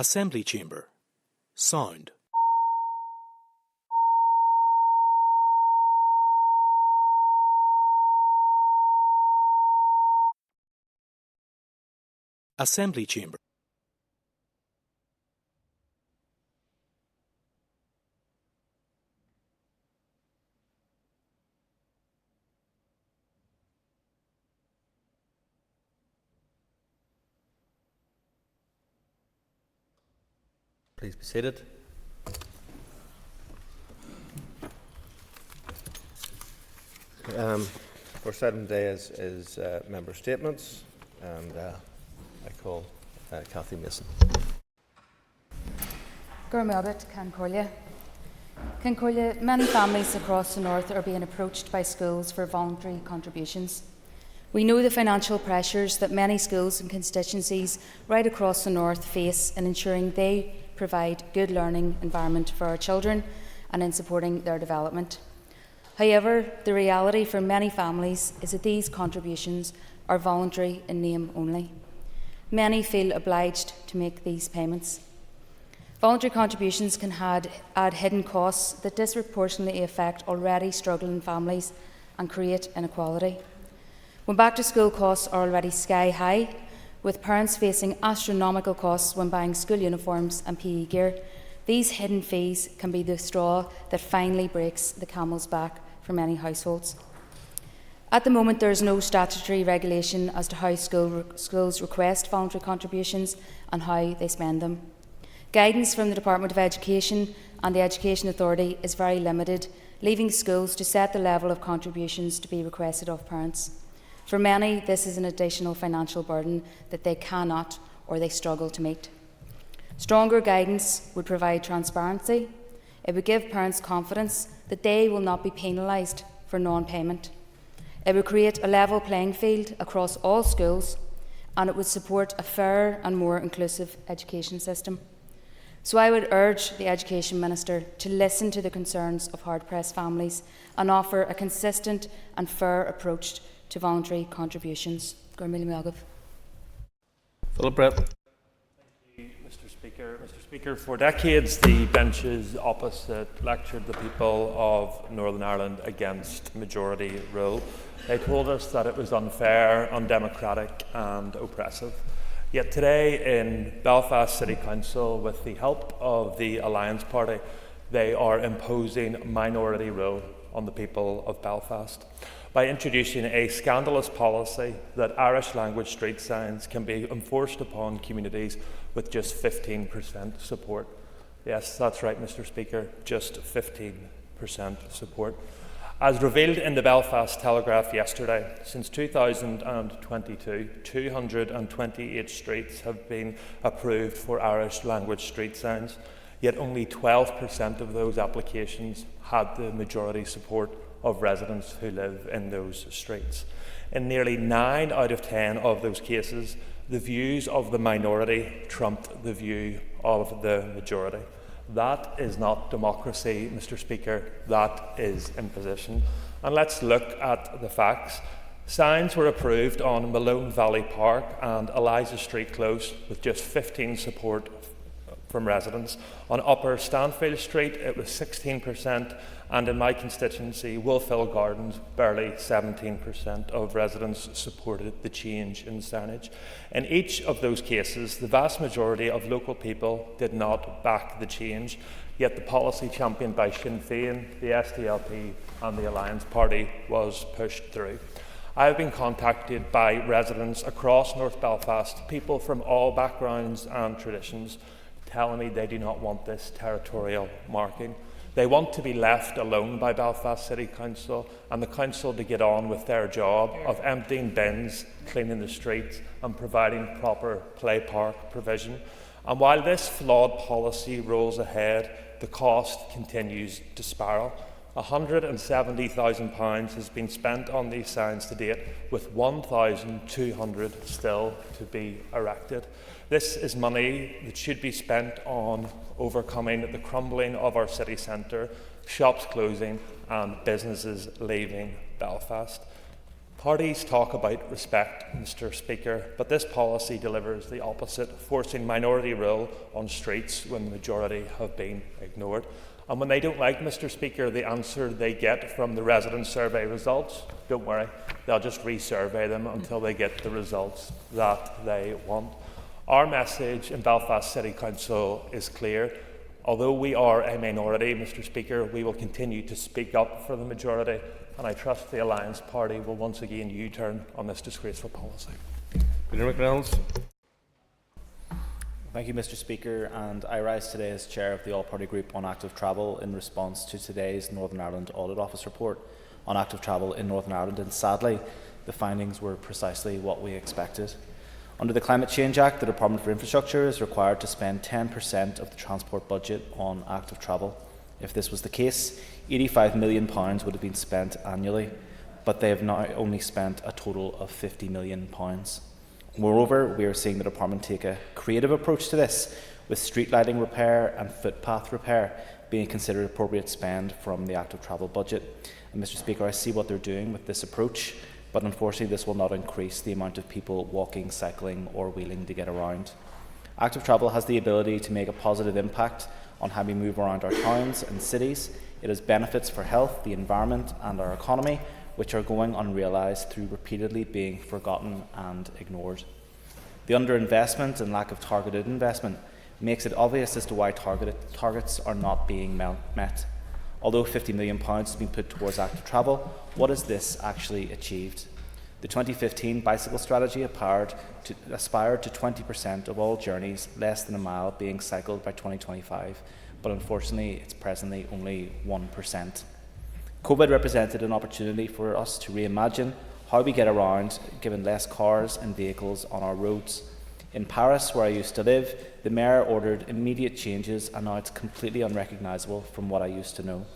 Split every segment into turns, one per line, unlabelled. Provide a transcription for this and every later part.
Assembly chamber. Sound. Assembly chamber.
Please be seated. First item today is member statements, and I call Cathy Mason.
Many families across the north are being approached by schools for voluntary contributions. We know the financial pressures that many schools and constituencies right across the north face in ensuring they provide good learning environment for our children and in supporting their development. However, the reality for many families is that these contributions are voluntary in name only. Many feel obliged to make these payments. Voluntary contributions can add hidden costs that disproportionately affect already struggling families and create inequality. When back-to-school costs are already sky high, with parents facing astronomical costs when buying school uniforms and PE gear, these hidden fees can be the straw that finally breaks the camel's back for many households. At the moment, there is no statutory regulation as to how schools request voluntary contributions and how they spend them. Guidance from the Department of Education and the Education Authority is very limited, leaving schools to set the level of contributions to be requested of parents. For many, this is an additional financial burden that they cannot or they struggle to meet. Stronger guidance would provide transparency. It would give parents confidence that they will not be penalised for non-payment. It would create a level playing field across all schools, and it would support a fairer and more inclusive education system. So I would urge the Education Minister to listen to the concerns of hard-pressed families and offer a consistent and fair approach to voluntary contributions.
Philip Brett.
Thank you, Mr. Speaker. Mr. Speaker, for decades the benches opposite lectured the people of Northern Ireland against majority rule. They told us that it was unfair, undemocratic and oppressive. Yet today in Belfast City Council, with the help of the Alliance Party, they are imposing minority rule on the people of Belfast by introducing a scandalous policy that Irish language street signs can be enforced upon communities with just 15% support. Yes, that's right, Mr. Speaker, just 15% support. As revealed in the Belfast Telegraph yesterday, since 2022, 228 streets have been approved for Irish language street signs, yet only 12% of those applications had the majority support of residents who live in those streets. In nearly 9 out of 10 of those cases, the views of the minority trumped the view of the majority. That is not democracy, Mr. Speaker, that is imposition. And let's look at the facts. Signs were approved on Malone Valley Park and Eliza Street Close with just 15 support from residents. On Upper Stanfield Street, it was 16%, and in my constituency, Wolfhill Gardens, barely 17% of residents supported the change in signage. In each of those cases, the vast majority of local people did not back the change, yet the policy championed by Sinn Féin, the SDLP and the Alliance Party was pushed through. I have been contacted by residents across North Belfast, people from all backgrounds and traditions, telling me they do not want this territorial marking. They want to be left alone by Belfast City Council and the council to get on with their job of emptying bins, cleaning the streets and providing proper play park provision. And while this flawed policy rolls ahead, the cost continues to spiral. £170,000 has been spent on these signs to date, with 1,200 still to be erected. This is money that should be spent on overcoming the crumbling of our city centre, shops closing and businesses leaving Belfast. Parties talk about respect, Mr. Speaker, but this policy delivers the opposite, forcing minority rule on streets when the majority have been ignored. And when they don't like, Mr. Speaker, the answer they get from the resident survey results, don't worry, they'll just resurvey them until they get the results that they want. Our message in Belfast City Council is clear. Although we are a minority, Mr. Speaker, we will continue to speak up for the majority, and I trust the Alliance Party will once again U-turn on this disgraceful policy.
Peter McReynolds.
Thank you, Mr. Speaker, and I rise today as Chair of the All-Party Group on Active Travel in response to today's Northern Ireland Audit Office report on active travel in Northern Ireland, and sadly, the findings were precisely what we expected. Under the Climate Change Act, the Department for Infrastructure is required to spend 10% of the transport budget on active travel. If this was the case, £85 million would have been spent annually, but they have now only spent a total of £50 million. Moreover, we are seeing the department take a creative approach to this, with street lighting repair and footpath repair being considered appropriate spend from the active travel budget. And Mr. Speaker, I see what they're doing with this approach, but unfortunately this will not increase the amount of people walking, cycling or wheeling to get around. Active travel has the ability to make a positive impact on how we move around our towns and cities. It has benefits for health, the environment and our economy, which are going unrealised through repeatedly being forgotten and ignored. The underinvestment and lack of targeted investment makes it obvious as to why targets are not being met. Although £50 million has been put towards active travel, what has this actually achieved? The 2015 bicycle strategy aspired to 20% of all journeys less than a mile being cycled by 2025, but unfortunately it's presently only 1%. COVID represented an opportunity for us to reimagine how we get around, given less cars and vehicles on our roads. In Paris, where I used to live, the mayor ordered immediate changes, and now it's completely unrecognisable from what I used to know.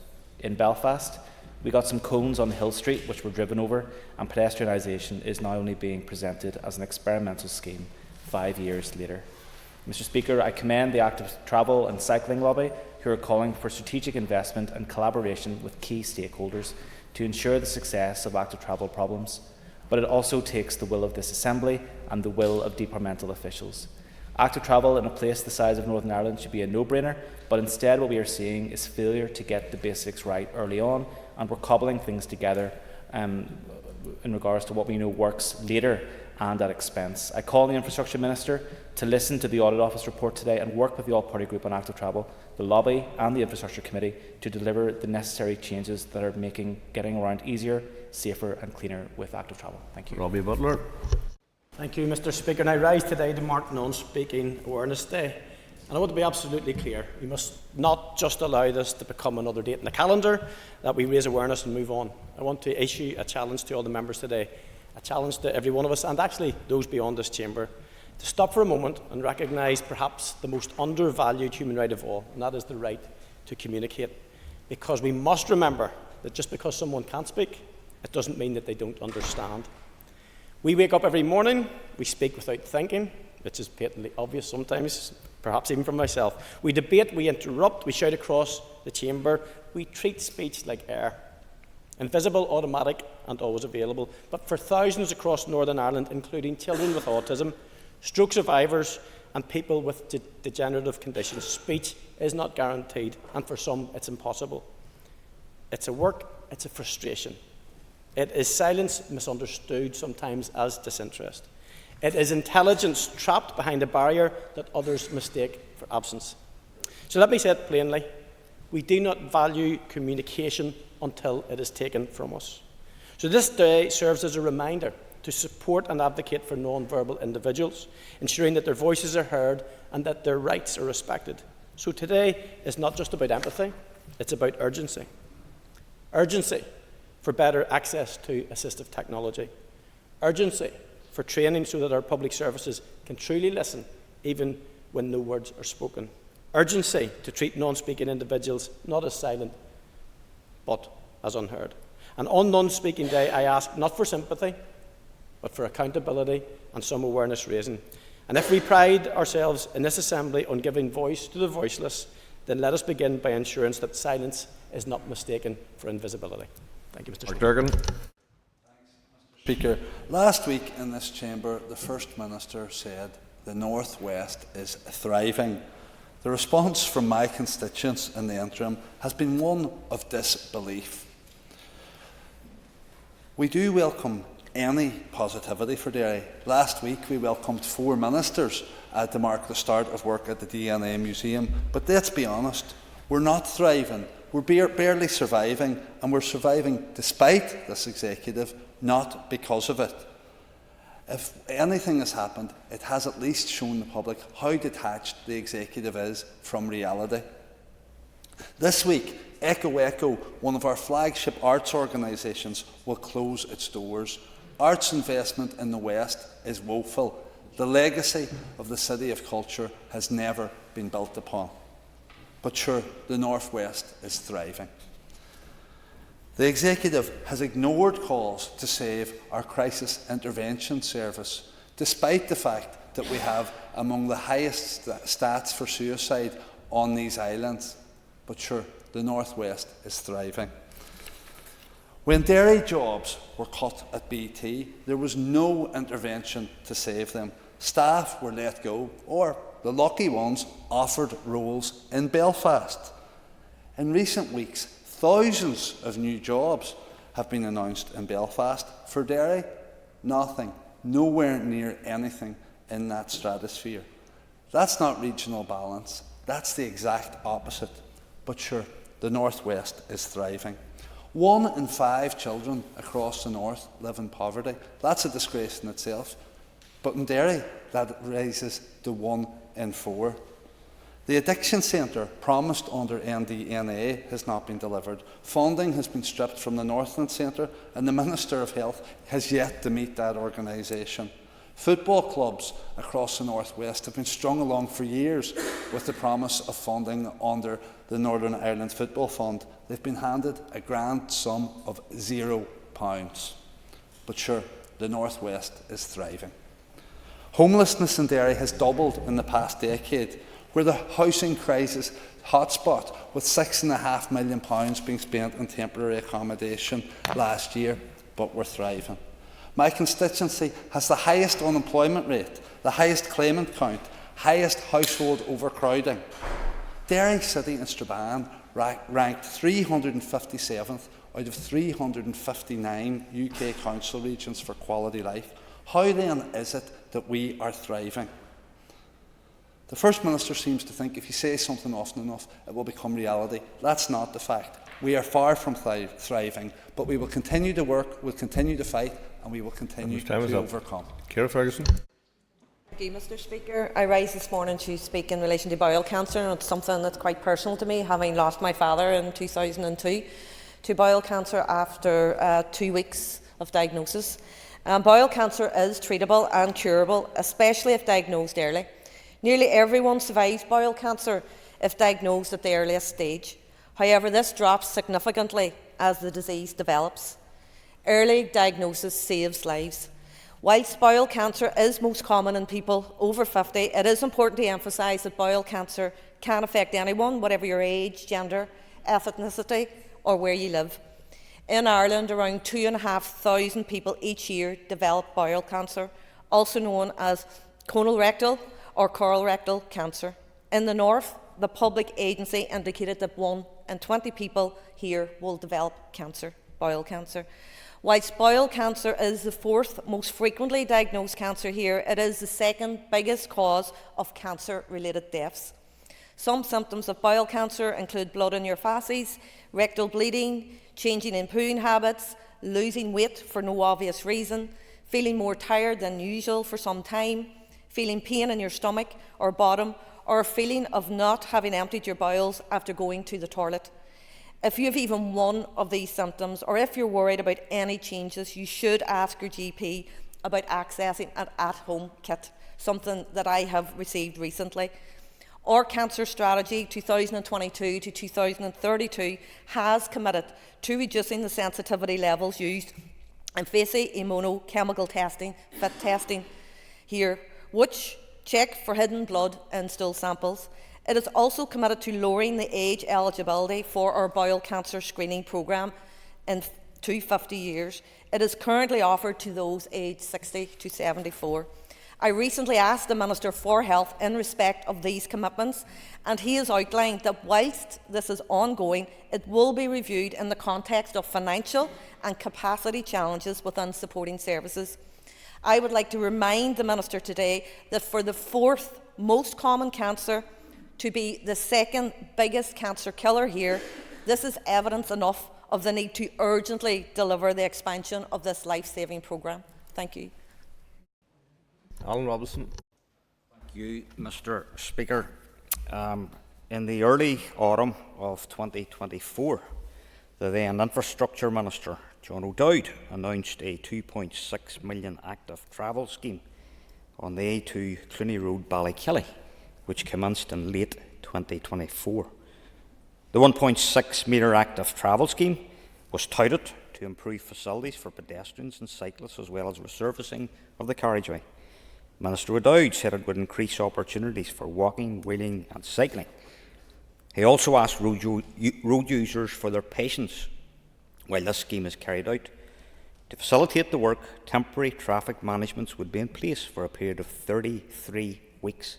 In Belfast, we got some cones on Hill Street which were driven over, and pedestrianisation is now only being presented as an experimental scheme 5 years later. Mr. Speaker, I commend the active travel and cycling lobby, who are calling for strategic investment and collaboration with key stakeholders to ensure the success of active travel problems. But it also takes the will of this Assembly and the will of departmental officials. Active travel in a place the size of Northern Ireland should be a no-brainer, but instead what we are seeing is failure to get the basics right early on, and we're cobbling things together in regards to what we know works later and at expense. I call on the Infrastructure Minister to listen to the Audit Office report today and work with the All-Party Group on active travel, the lobby and the Infrastructure Committee to deliver the necessary changes that are making getting around easier, safer and cleaner with active travel. Thank you.
Robbie Butler.
Thank you, Mr. Speaker. And I rise today to mark Non-Speaking Awareness Day. And I want to be absolutely clear. We must not just allow this to become another date in the calendar, that we raise awareness and move on. I want to issue a challenge to all the members today, a challenge to every one of us, and actually those beyond this chamber, to stop for a moment and recognise perhaps the most undervalued human right of all, and that is the right to communicate. Because we must remember that just because someone can't speak, it doesn't mean that they don't understand. We wake up every morning, we speak without thinking, which is patently obvious sometimes, perhaps even from myself. We debate, we interrupt, we shout across the chamber, we treat speech like air. Invisible, automatic and always available. But for thousands across Northern Ireland, including children with autism, stroke survivors and people with degenerative conditions, speech is not guaranteed, and for some it's impossible. It's a work, it's a frustration. It is silence misunderstood sometimes as disinterest. It is intelligence trapped behind a barrier that others mistake for absence. So let me say it plainly. We do not value communication until it is taken from us. So this day serves as a reminder to support and advocate for non-verbal individuals, ensuring that their voices are heard and that their rights are respected. So today is not just about empathy, it's about urgency. Urgency for better access to assistive technology. Urgency for training so that our public services can truly listen even when no words are spoken. Urgency to treat non-speaking individuals not as silent but as unheard. And on Non-Speaking Day, I ask not for sympathy, but for accountability and some awareness raising. And if we pride ourselves in this Assembly on giving voice to the voiceless, then let us begin by ensuring that silence is not mistaken for invisibility. Thank you, Mr. Speaker.
Durgan.
Thanks, Mr. Speaker, last week in this chamber, the First Minister said the North West is thriving. The response from my constituents in the interim has been one of disbelief. We do welcome any positivity for Derry. Last week we welcomed 4 ministers to mark the start of work at the DNA Museum. But let's be honest, we're not thriving. We're barely surviving, and we're surviving despite this executive, not because of it. If anything has happened, it has at least shown the public how detached the executive is from reality. This week, Echo, one of our flagship arts organisations, will close its doors. Arts investment in the West is woeful. The legacy of the City of Culture has never been built upon. But sure, the North West is thriving. The Executive has ignored calls to save our crisis intervention service, despite the fact that we have among the highest stats for suicide on these islands. But sure, the North West is thriving. When Derry jobs were cut at BT, there was no intervention to save them. Staff were let go, or the lucky ones offered roles in Belfast. In recent weeks, thousands of new jobs have been announced in Belfast. For Derry, nothing, nowhere near anything in that stratosphere. That's not regional balance, that's the exact opposite. But sure, the North West is thriving. 1 in 5 children across the north live in poverty. That's a disgrace in itself. But in Derry, that rises to 1 in 4. The addiction centre promised under NDNA has not been delivered. Funding has been stripped from the Northland Centre, and the Minister of Health has yet to meet that organisation. Football clubs across the North West have been strung along for years with the promise of funding under the Northern Ireland Football Fund. They've been handed a grand sum of £0. But sure, the North West is thriving. Homelessness in Derry has doubled in the past decade. We're the housing crisis hotspot, with £6.5 million being spent on temporary accommodation last year, but we're thriving. My constituency has the highest unemployment rate, the highest claimant count, highest household overcrowding. Derry City and Strabane ranked 357th out of 359 UK council regions for quality life. How then is it that we are thriving? The First Minister seems to think if you say something often enough, it will become reality. That's not the fact. We are far from thriving, but we will continue to work, we'll continue to fight, and we will continue to overcome.
Ciara Ferguson.
Thank you, Mr. Speaker. I rise this morning to speak in relation to bowel cancer, and it's something that's quite personal to me, having lost my father in 2002 to bowel cancer after 2 weeks of diagnosis. Bowel cancer is treatable and curable, especially if diagnosed early. Nearly everyone survives bowel cancer if diagnosed at the earliest stage. However, this drops significantly as the disease develops. Early diagnosis saves lives. Whilst bowel cancer is most common in people over 50, it is important to emphasise that bowel cancer can affect anyone, whatever your age, gender, ethnicity or where you live. In Ireland, around 2,500 people each year develop bowel cancer, also known as colorectal or colorectal cancer. In the north, the public agency indicated that 1 in 20 people here will develop cancer, bowel cancer. Whilst bowel cancer is the 4th most frequently diagnosed cancer here, it is the 2nd biggest cause of cancer-related deaths. Some symptoms of bowel cancer include blood in your faeces, rectal bleeding, changing in pooing habits, losing weight for no obvious reason, feeling more tired than usual for some time, feeling pain in your stomach or bottom, or a feeling of not having emptied your bowels after going to the toilet. If you have even one of these symptoms, or if you're worried about any changes, you should ask your GP about accessing an at-home kit, something that I have received recently. Our Cancer Strategy 2022 to 2032 has committed to reducing the sensitivity levels used in faecal immunochemical testing, FIT testing here, which check for hidden blood in stool samples. It is also committed to lowering the age eligibility for our bowel cancer screening programme in to 50 years. It is currently offered to those aged 60 to 74. I recently asked the Minister for Health in respect of these commitments, and he has outlined that whilst this is ongoing, it will be reviewed in the context of financial and capacity challenges within supporting services. I would like to remind the Minister today that for the fourth most common cancer to be the second biggest cancer killer here, this is evidence enough of the need to urgently deliver the expansion of this life-saving programme. Thank you.
Alan Robinson.
Thank you, Mr. Speaker. In the early autumn of 2024, the then Infrastructure Minister, John O'Dowd, announced a £2.6 million active travel scheme on the A2 Clooney Road, Ballykilly, which commenced in late 2024. The 1.6 metre active travel scheme was touted to improve facilities for pedestrians and cyclists, as well as resurfacing of the carriageway. Minister O'Dowd said it would increase opportunities for walking, wheeling and cycling. He also asked road users for their patience while this scheme is carried out. To facilitate the work, temporary traffic managements would be in place for a period of 33 weeks.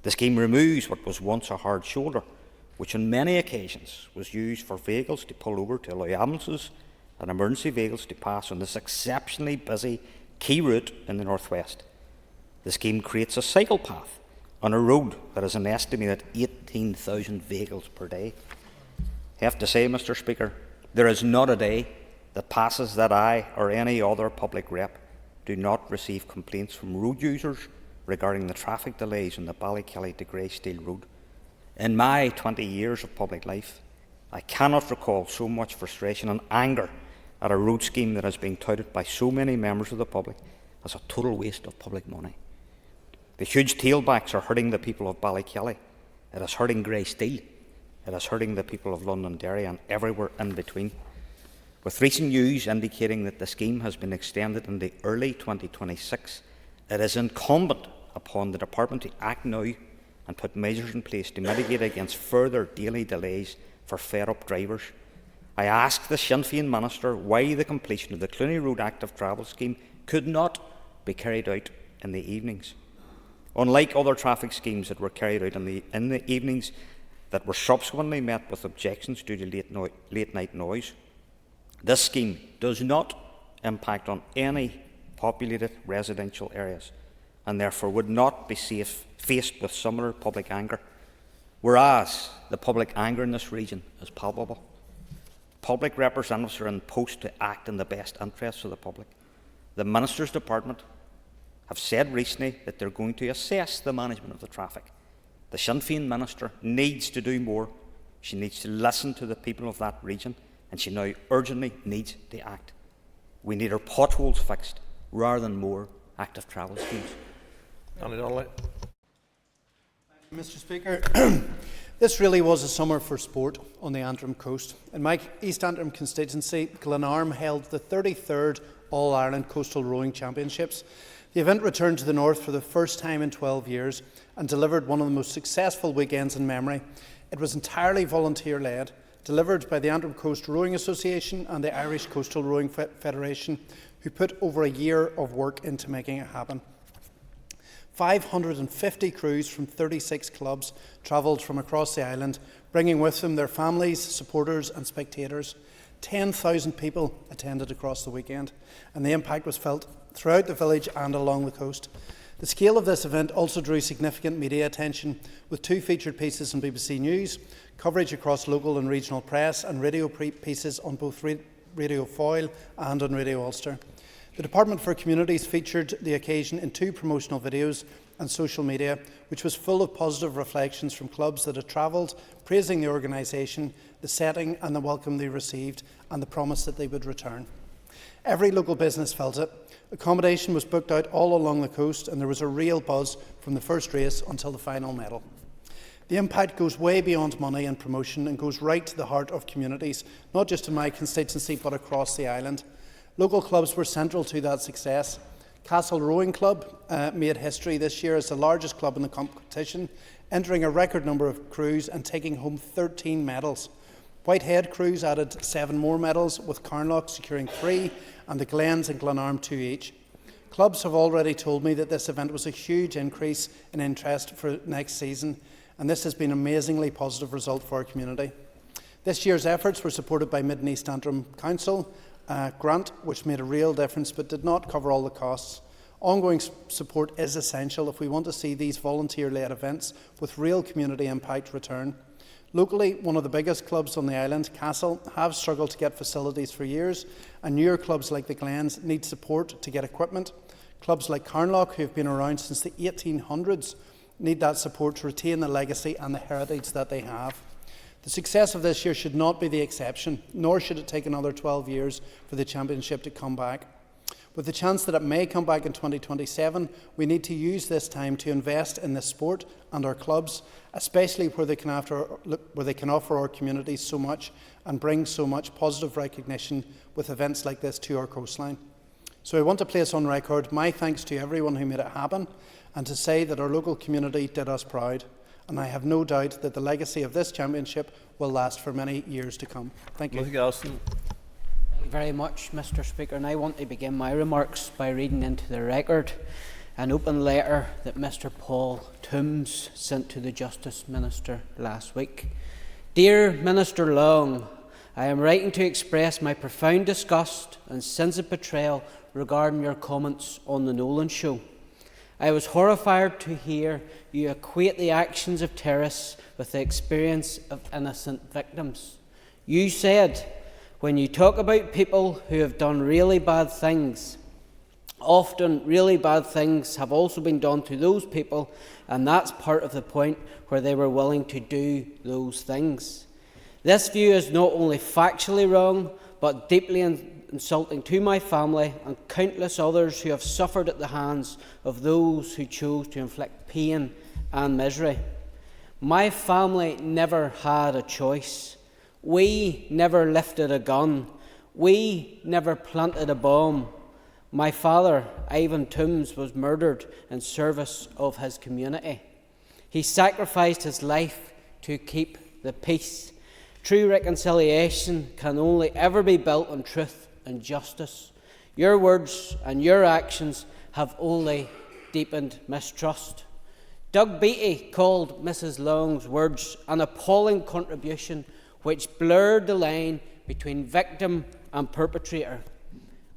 The scheme removes what was once a hard shoulder, which on many occasions was used for vehicles to pull over to allow ambulances and emergency vehicles to pass on this exceptionally busy key route in the northwest. The scheme creates a cycle path on a road that is an estimated 18,000 vehicles per day. I have to say, Mr. Speaker, there is not a day that passes that I or any other public rep do not receive complaints from road users regarding the traffic delays on the Ballykilly to Greysteel Road. In my 20 years of public life, I cannot recall so much frustration and anger at a road scheme that has been touted by so many members of the public as a total waste of public money. The huge tailbacks are hurting the people of Ballykilly. It is hurting Greysteel. It is hurting the people of Londonderry and everywhere in between. With recent news indicating that the scheme has been extended into early 2026, it is incumbent upon the Department to act now and put measures in place to mitigate against further daily delays for fed-up drivers. I asked the Sinn Féin Minister why the completion of the Clooney Road Active Travel Scheme could not be carried out in the evenings. Unlike other traffic schemes that were carried out in the evenings that were subsequently met with objections due to late-night noise, this scheme does not impact on any populated residential areas and therefore would not be faced with similar public anger, whereas the public anger in this region is palpable. Public representatives are in post to act in the best interests of the public. The Minister's Department have said recently that they're going to assess the management of the traffic. The Sinn Féin Minister needs to do more. She needs to listen to the people of that region, and she now urgently needs to act. We need our potholes fixed rather than more active travel schemes.
Andy Donnelly.
Mr. Speaker, this really was a summer for sport on the Antrim coast. In my East Antrim constituency, Glenarm held the 33rd All-Ireland Coastal Rowing Championships. The event returned to the north for the first time in 12 years and delivered one of the most successful weekends in memory. It was entirely volunteer-led, delivered by the Antrim Coast Rowing Association and the Irish Coastal Rowing Federation, who put over a year of work into making it happen. 550 crews from 36 clubs travelled from across the island, bringing with them their families, supporters and spectators. 10,000 people attended across the weekend, and the impact was felt throughout the village and along the coast. The scale of this event also drew significant media attention, with 2 featured pieces on BBC News, coverage across local and regional press, and radio pieces on both Radio Foyle and on Radio Ulster. The Department for Communities featured the occasion in 2 promotional videos and social media, which was full of positive reflections from clubs that had travelled, praising the organisation, the setting and the welcome they received, and the promise that they would return. Every local business felt it. Accommodation was booked out all along the coast, and there was a real buzz from the first race until the final medal. The impact goes way beyond money and promotion and goes right to the heart of communities, not just in my constituency but across the island. Local clubs were central to that success. Castle Rowing Club made history this year as the largest club in the competition, entering a record number of crews and taking home 13 medals. Whitehead Crews added 7 more medals, with Carnlough securing 3 and the Glens and Glenarm 2 each. Clubs have already told me that this event was a huge increase in interest for next season, and this has been an amazingly positive result for our community. This year's efforts were supported by Mid and East Antrim Council grant, which made a real difference but did not cover all the costs. Ongoing support is essential if we want to see these volunteer-led events with real community impact return. Locally, one of the biggest clubs on the island, Castle, have struggled to get facilities for years, and newer clubs like the Glens need support to get equipment. Clubs like Carnlough, who have been around since the 1800s, need that support to retain the legacy and the heritage that they have. The success of this year should not be the exception, nor should it take another 12 years for the championship to come back. With the chance that it may come back in 2027, we need to use this time to invest in this sport and our clubs, especially where they can offer our communities so much and bring so much positive recognition with events like this to our coastline. So I want to place on record my thanks to everyone who made it happen, and to say that our local community did us proud. And I have no doubt that the legacy of this championship will last for many years to come. Thank you.
Thank you very much, Mr. Speaker, and I want to begin my remarks by reading into the record an open letter that Mr. Paul Toombs sent to the Justice Minister last week. Dear Minister Long, I am writing to express my profound disgust and sense of betrayal regarding your comments on the Nolan show. I was horrified to hear you equate the actions of terrorists with the experience of innocent victims. You said, when you talk about people who have done really bad things, often really bad things have also been done to those people, and that's part of the point where they were willing to do those things. This view is not only factually wrong, but deeply insulting to my family and countless others who have suffered at the hands of those who chose to inflict pain and misery. My family never had a choice. We never lifted a gun. We never planted a bomb. My father, Ivan Toombs, was murdered in service of his community. He sacrificed his life to keep the peace. True reconciliation can only ever be built on truth and justice. Your words and your actions have only deepened mistrust. Doug Beattie called Mrs. Long's words an appalling contribution which blurred the line between victim and perpetrator.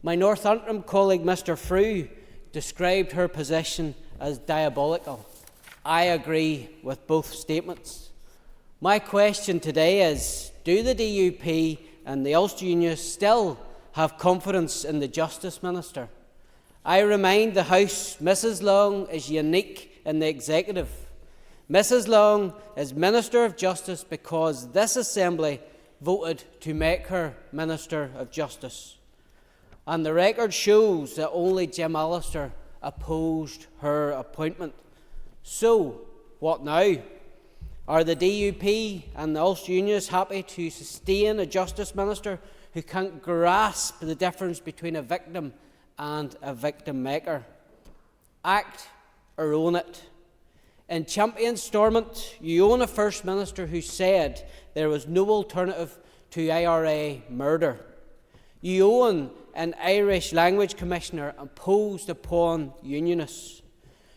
My North Antrim colleague Mr. Frew described her position as diabolical. I agree with both statements. My question today is, do the DUP and the Ulster Unionists still have confidence in the Justice Minister? I remind the House Mrs. Long is unique in the Executive. Mrs. Long is Minister of Justice because this Assembly voted to make her Minister of Justice. And the record shows that only Jim Allister opposed her appointment. So, what now? Are the DUP and the Ulster Unionists happy to sustain a Justice Minister who can't grasp the difference between a victim and a victim maker? Act or own it. In Champion Stormont, you own a First Minister who said there was no alternative to IRA murder. You own an Irish Language Commissioner imposed upon Unionists.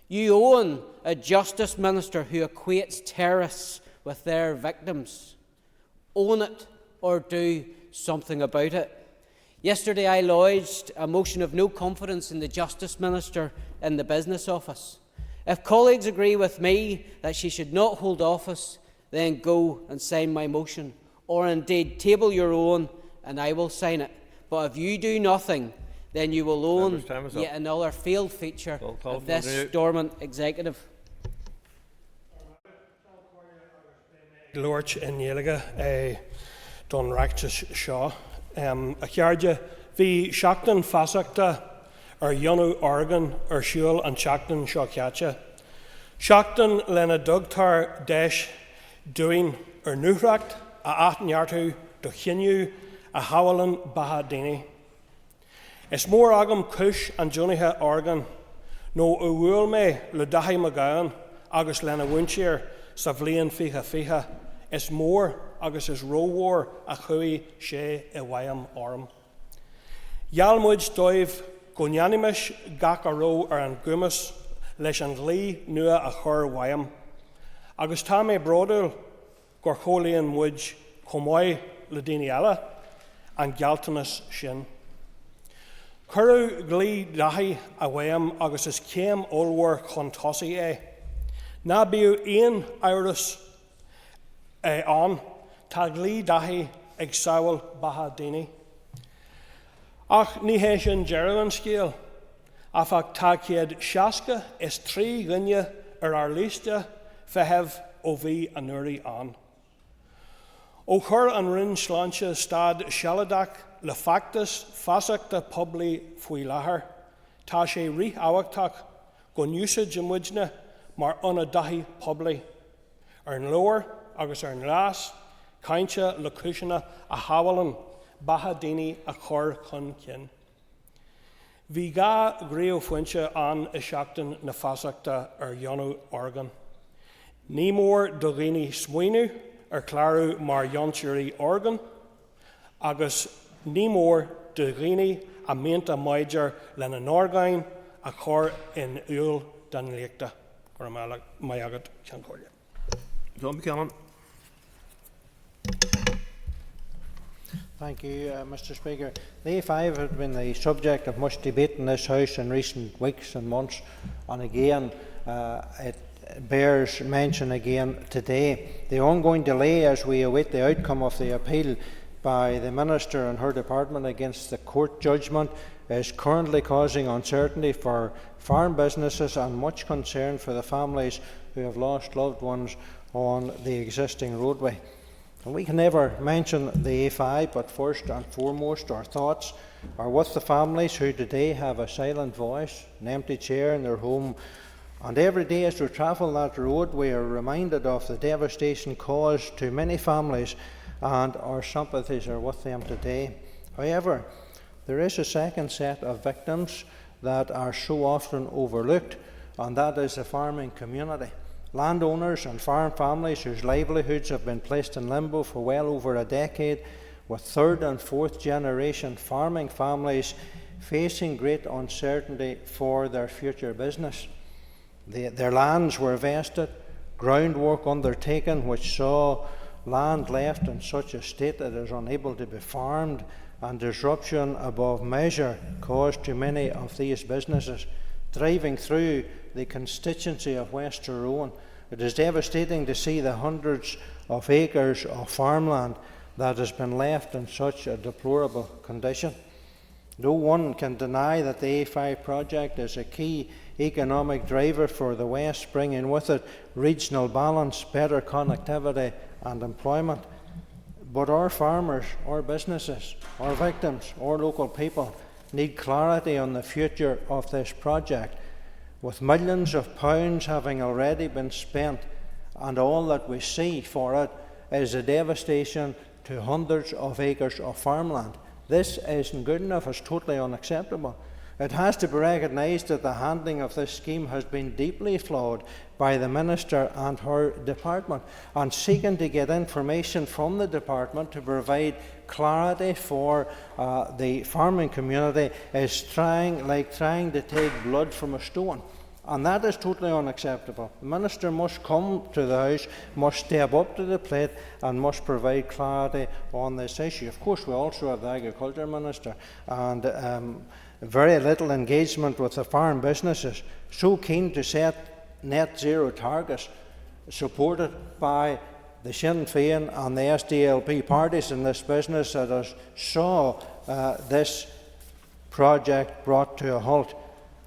You own a Justice Minister who equates terrorists with their victims. Own it or do something about it. Yesterday I lodged a motion of no confidence in the Justice Minister in the Business Office. If colleagues agree with me that she should not hold office, then go and sign my motion, or indeed table your own and I will sign it. But if you do nothing, then you will own yet another failed feature of this Stormont Executive.
Lorch in Yeliga, Don Rakchis Shaw. A Chiarja, Vi Shakton Fasakta, or Yonu Oregon, or Shul and Shakton Shawkacha. Shakton Lena Dugtar Desh, Doing, or Nuhrakt, a Atnyartu, Dochinu, a Hawalan Bahadini. It's more agam Kush and Joniha Oregon, no Uwulme, Ludahi Magayan, Agus Lena Winchir, Savlian Fiha Fiha. It's more agus is róhór a chuí sé I bhaim orm. Yalmuid dóibh go neanimis gach a ró ar an gumas leis an glí nua a chur bhaim, agus tá mé brodúil gur cholaíonn muid chomáid le daoine eile an gealtanas sin. Curú glí dathí a bhaim agus is céim óhar chun tosaí é. Na bíú aon áras an tá glí dathí ag samhail batha daoine. Ach ní hé sin dearad an scéal, afach tá céad 60 is 3 gunne ar líste feitheamh ó bhí an nuirí an. Ó chur an rinn sláinte stad Sheladach le factas fasachta poblí faoi láthair, tá sé rith áhachtach go núsid de muidne mar anna dathí poblí. Ar an leabhar agus ar an lás, cainte le cúiseanna a habalan batha daoine a chur chun cin. Bhí ga gréomhfuinte an I seachtain na fasachta ar dionú organ. Ní mór do dhaoine smaoinú ar chláirú mar dionseoirí organ, agus ní mór do dhaoine a mbeanta maidir lena orgáin a chur in úil den léachta. Gur mai agad cean cóide.
John Buchanan.
Thank you, Mr. Speaker. The A5 has been the subject of much debate in this House in recent weeks and months, and again it bears mention again today. The ongoing delay as we await the outcome of the appeal by the Minister and her department against the court judgment is currently causing uncertainty for farm businesses and much concern for the families who have lost loved ones on the existing roadway. And we can never mention the A5, but first and foremost our thoughts are with the families who today have a silent voice, an empty chair in their home, and every day as we travel that road we are reminded of the devastation caused to many families, and our sympathies are with them today. However, there is a second set of victims that are so often overlooked, and that is the farming community. Landowners and farm families whose livelihoods have been placed in limbo for well over a decade, with third and fourth generation farming families facing great uncertainty for their future business. Their lands were vested, groundwork undertaken which saw land left in such a state that it is unable to be farmed, and disruption above measure caused to many of these businesses. Driving through the constituency of West Tyrone, it is devastating to see the hundreds of acres of farmland that has been left in such a deplorable condition. No one can deny that the A5 project is a key economic driver for the West, bringing with it regional balance, better connectivity and employment. But our farmers, our businesses, our victims, our local people need clarity on the future of this project, with millions of pounds having already been spent, and all that we see for it is a devastation to hundreds of acres of farmland. This isn't good enough. It's totally unacceptable. It has to be recognised that the handling of this scheme has been deeply flawed by the Minister and her department, and seeking to get information from the department to provide clarity for the farming community is like trying to take blood from a stone. And that is totally unacceptable. The Minister must come to the House, must step up to the plate and must provide clarity on this issue. Of course, we also have the Agriculture Minister, and very little engagement with the farm businesses, so keen to set net zero targets, supported by the Sinn Féin and the SDLP parties in this business, that has saw this project brought to a halt.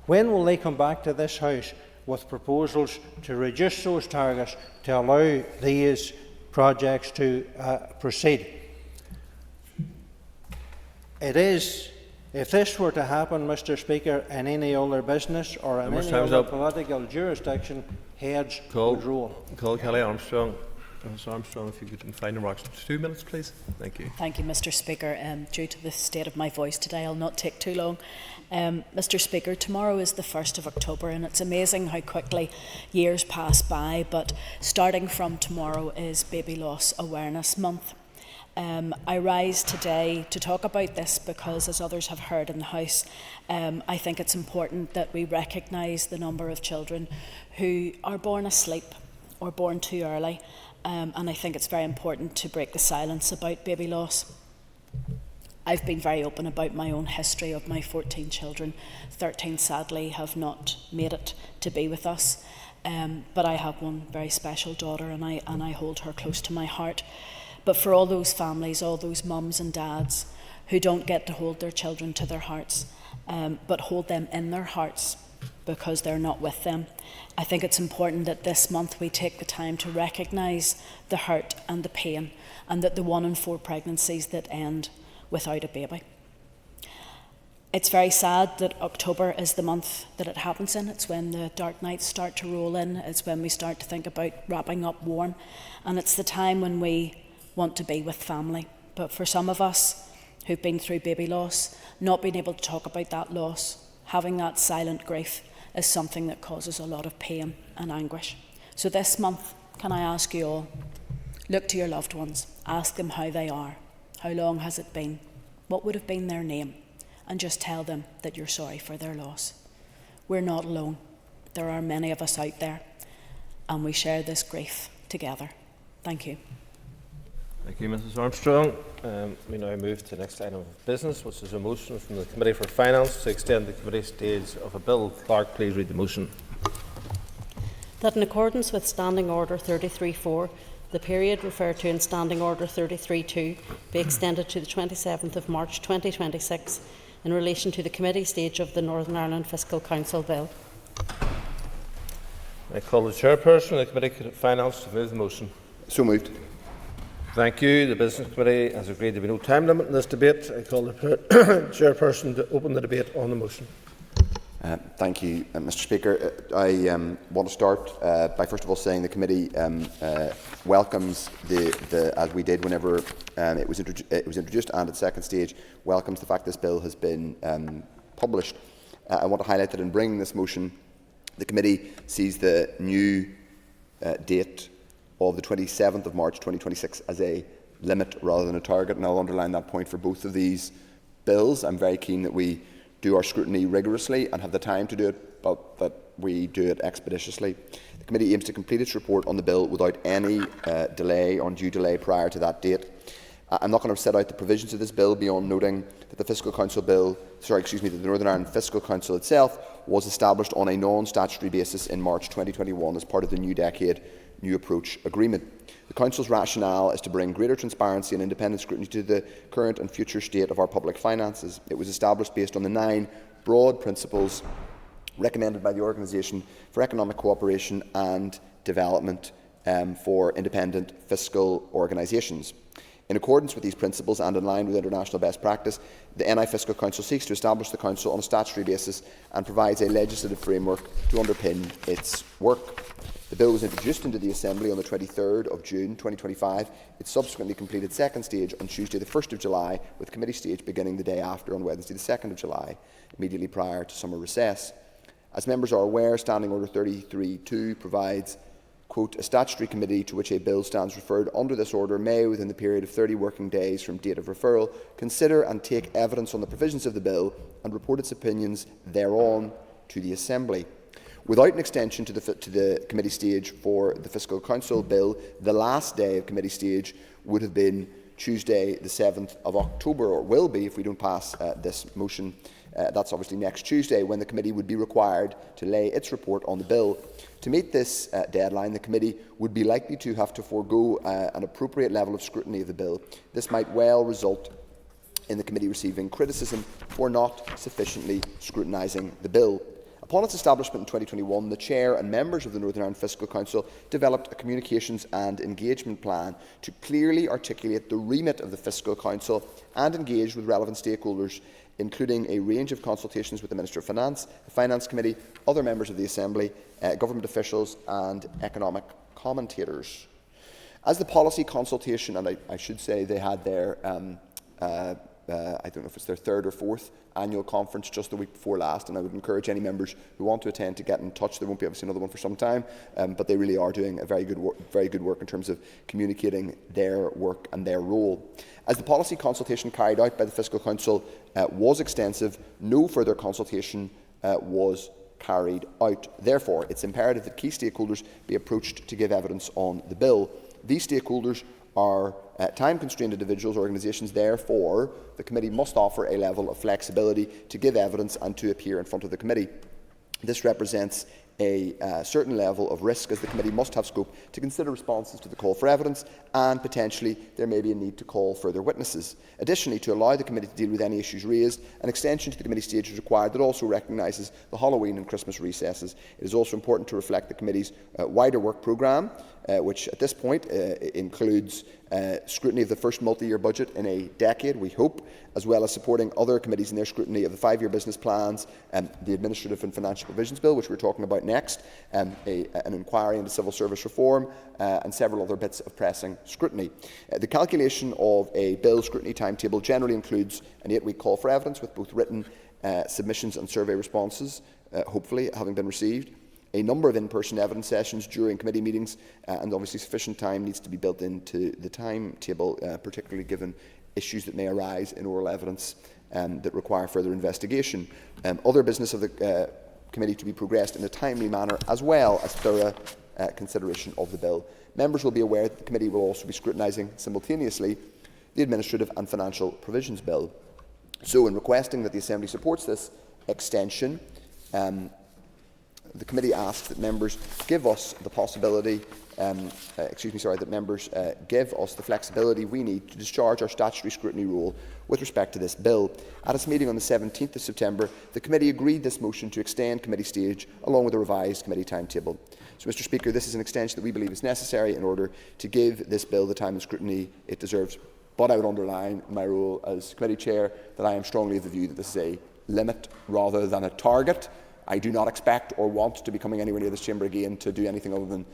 When will they come back to this House with proposals to reduce those targets to allow these projects to proceed? It is, if this were to happen, Mr. Speaker, in any other business or in any other political jurisdiction, heads would roll.
Call Kelly Armstrong. Ms Armstrong, if you could confine remarks to 2 minutes, please. Thank you.
Thank you, Mr Speaker. Due to the state of my voice today, I'll not take too long. Mr Speaker, tomorrow is the 1st of October, and it's amazing how quickly years pass by, but starting from tomorrow is Baby Loss Awareness Month. I rise today to talk about this because, as others have heard in the House, I think it's important that we recognise the number of children who are born asleep or born too early, and I think it's very important to break the silence about baby loss. I've been very open about my own history of my 14 children. 13 sadly have not made it to be with us, but I have one very special daughter, and I hold her close to my heart. But for all those families, all those mums and dads who don't get to hold their children to their hearts, but hold them in their hearts because they're not with them, I think it's important that this month we take the time to recognise the hurt and the pain, and that the 1 in 4 pregnancies that end without a baby. It's very sad that October is the month that it happens in. It's when the dark nights start to roll in. It's when we start to think about wrapping up warm, and it's the time when we want to be with family. But for some of us who've been through baby loss, not being able to talk about that loss, having that silent grief, is something that causes a lot of pain and anguish. So this month, can I ask you all, look to your loved ones, ask them how they are, how long has it been, what would have been their name, and just tell them that you're sorry for their loss. We're not alone. There are many of us out there, and we share this grief together. Thank you.
Thank you, Mrs Armstrong. We now move to the next item of business, which is a motion from the Committee for Finance to extend the committee stage of a bill. Clerk, please read the motion.
That in accordance with Standing Order 33.4, the period referred to in Standing Order 33.2 be extended to the 27th of March 2026 in relation to the committee stage of the Northern Ireland Fiscal Council Bill.
I call the Chairperson of the Committee for Finance to move the motion.
So moved.
Thank you. The Business Committee has agreed there be no time limit in this debate. I call the Chairperson to open the debate on the motion.
Thank you, Mr Speaker. I want to start by first of all saying the committee welcomes as we did whenever it was introduced, and at second stage welcomes the fact this bill has been published. I want to highlight that in bringing this motion, the committee sees the new date of the 27th of March 2026 as a limit rather than a target, and I'll underline that point for both of these bills. I'm very keen that we do our scrutiny rigorously and have the time to do it, but that we do it expeditiously. The committee aims to complete its report on the bill without any undue delay prior to that date. I'm not going to set out the provisions of this bill beyond noting that the Northern Ireland Fiscal Council itself was established on a non-statutory basis in March 2021 as part of the New Decade New Approach Agreement. The Council's rationale is to bring greater transparency and independent scrutiny to the current and future state of our public finances. It was established based on the 9 broad principles recommended by the Organisation for Economic Cooperation and Development for independent fiscal organisations. In accordance with these principles and in line with international best practice, the NI Fiscal Council seeks to establish the Council on a statutory basis and provides a legislative framework to underpin its work. The bill was introduced into the Assembly on the 23rd of June 2025. It subsequently completed second stage on Tuesday the 1st of July, with committee stage beginning the day after on Wednesday the 2nd of July, immediately prior to summer recess. As members are aware, Standing Order 33.2 provides, quote, a statutory committee to which a bill stands referred under this order may, within the period of 30 working days from date of referral, consider and take evidence on the provisions of the bill and report its opinions thereon to the Assembly. Without an extension to the committee stage for the Fiscal Council Bill, the last day of committee stage would have been Tuesday the 7th of October, or will be if we don't pass this motion. That's obviously next Tuesday, when the committee would be required to lay its report on the bill. To meet this deadline, the committee would be likely to have to forego an appropriate level of scrutiny of the bill. This might well result in the committee receiving criticism for not sufficiently scrutinising the bill. Upon its establishment in 2021, the Chair and members of the Northern Ireland Fiscal Council developed a communications and engagement plan to clearly articulate the remit of the Fiscal Council and engage with relevant stakeholders, including a range of consultations with the Minister of Finance, the Finance Committee, other members of the Assembly, government officials and economic commentators. As the policy consultation, and I should say they had their, I don't know if it's their third or fourth annual conference just the week before last, and I would encourage any members who want to attend to get in touch. There won't be obviously another one for some time, but they really are doing a very good work in terms of communicating their work and their role. As the policy consultation carried out by the Fiscal Council was extensive, no further consultation was carried out. Therefore, it's imperative that key stakeholders be approached to give evidence on the bill. These stakeholders are time-constrained individuals or organisations. Therefore, the committee must offer a level of flexibility to give evidence and to appear in front of the committee. This represents a certain level of risk, as the committee must have scope to consider responses to the call for evidence, and potentially there may be a need to call further witnesses. Additionally, to allow the committee to deal with any issues raised, an extension to the committee stage is required that also recognises the Halloween and Christmas recesses. It is also important to reflect the committee's wider work programme, which at this point includes scrutiny of the first multi-year budget in a decade, we hope, as well as supporting other committees in their scrutiny of the 5-year business plans, the Administrative and Financial Provisions Bill, which we're talking about next, an inquiry into civil service reform, and several other bits of pressing scrutiny. The calculation of a bill scrutiny timetable generally includes an 8-week call for evidence, with both written submissions and survey responses, hopefully having been received. A number of in-person evidence sessions during committee meetings, and obviously sufficient time needs to be built into the timetable, particularly given issues that may arise in oral evidence that require further investigation. Other business of the committee to be progressed in a timely manner, as well as thorough consideration of the bill. Members will be aware that the committee will also be scrutinising simultaneously the Administrative and Financial Provisions Bill. So, in requesting that the Assembly supports this extension, the committee asks that members give us the possibility, that members give us the flexibility we need to discharge our statutory scrutiny role with respect to this bill. At its meeting on the 17th of September, the committee agreed this motion to extend committee stage along with a revised committee timetable. So, Mr. Speaker, this is an extension that we believe is necessary in order to give this bill the time and scrutiny it deserves. But I would underline in my role as committee chair that I am strongly of the view that this is a limit rather than a target. I do not expect or want to be coming anywhere near this chamber again to do anything other than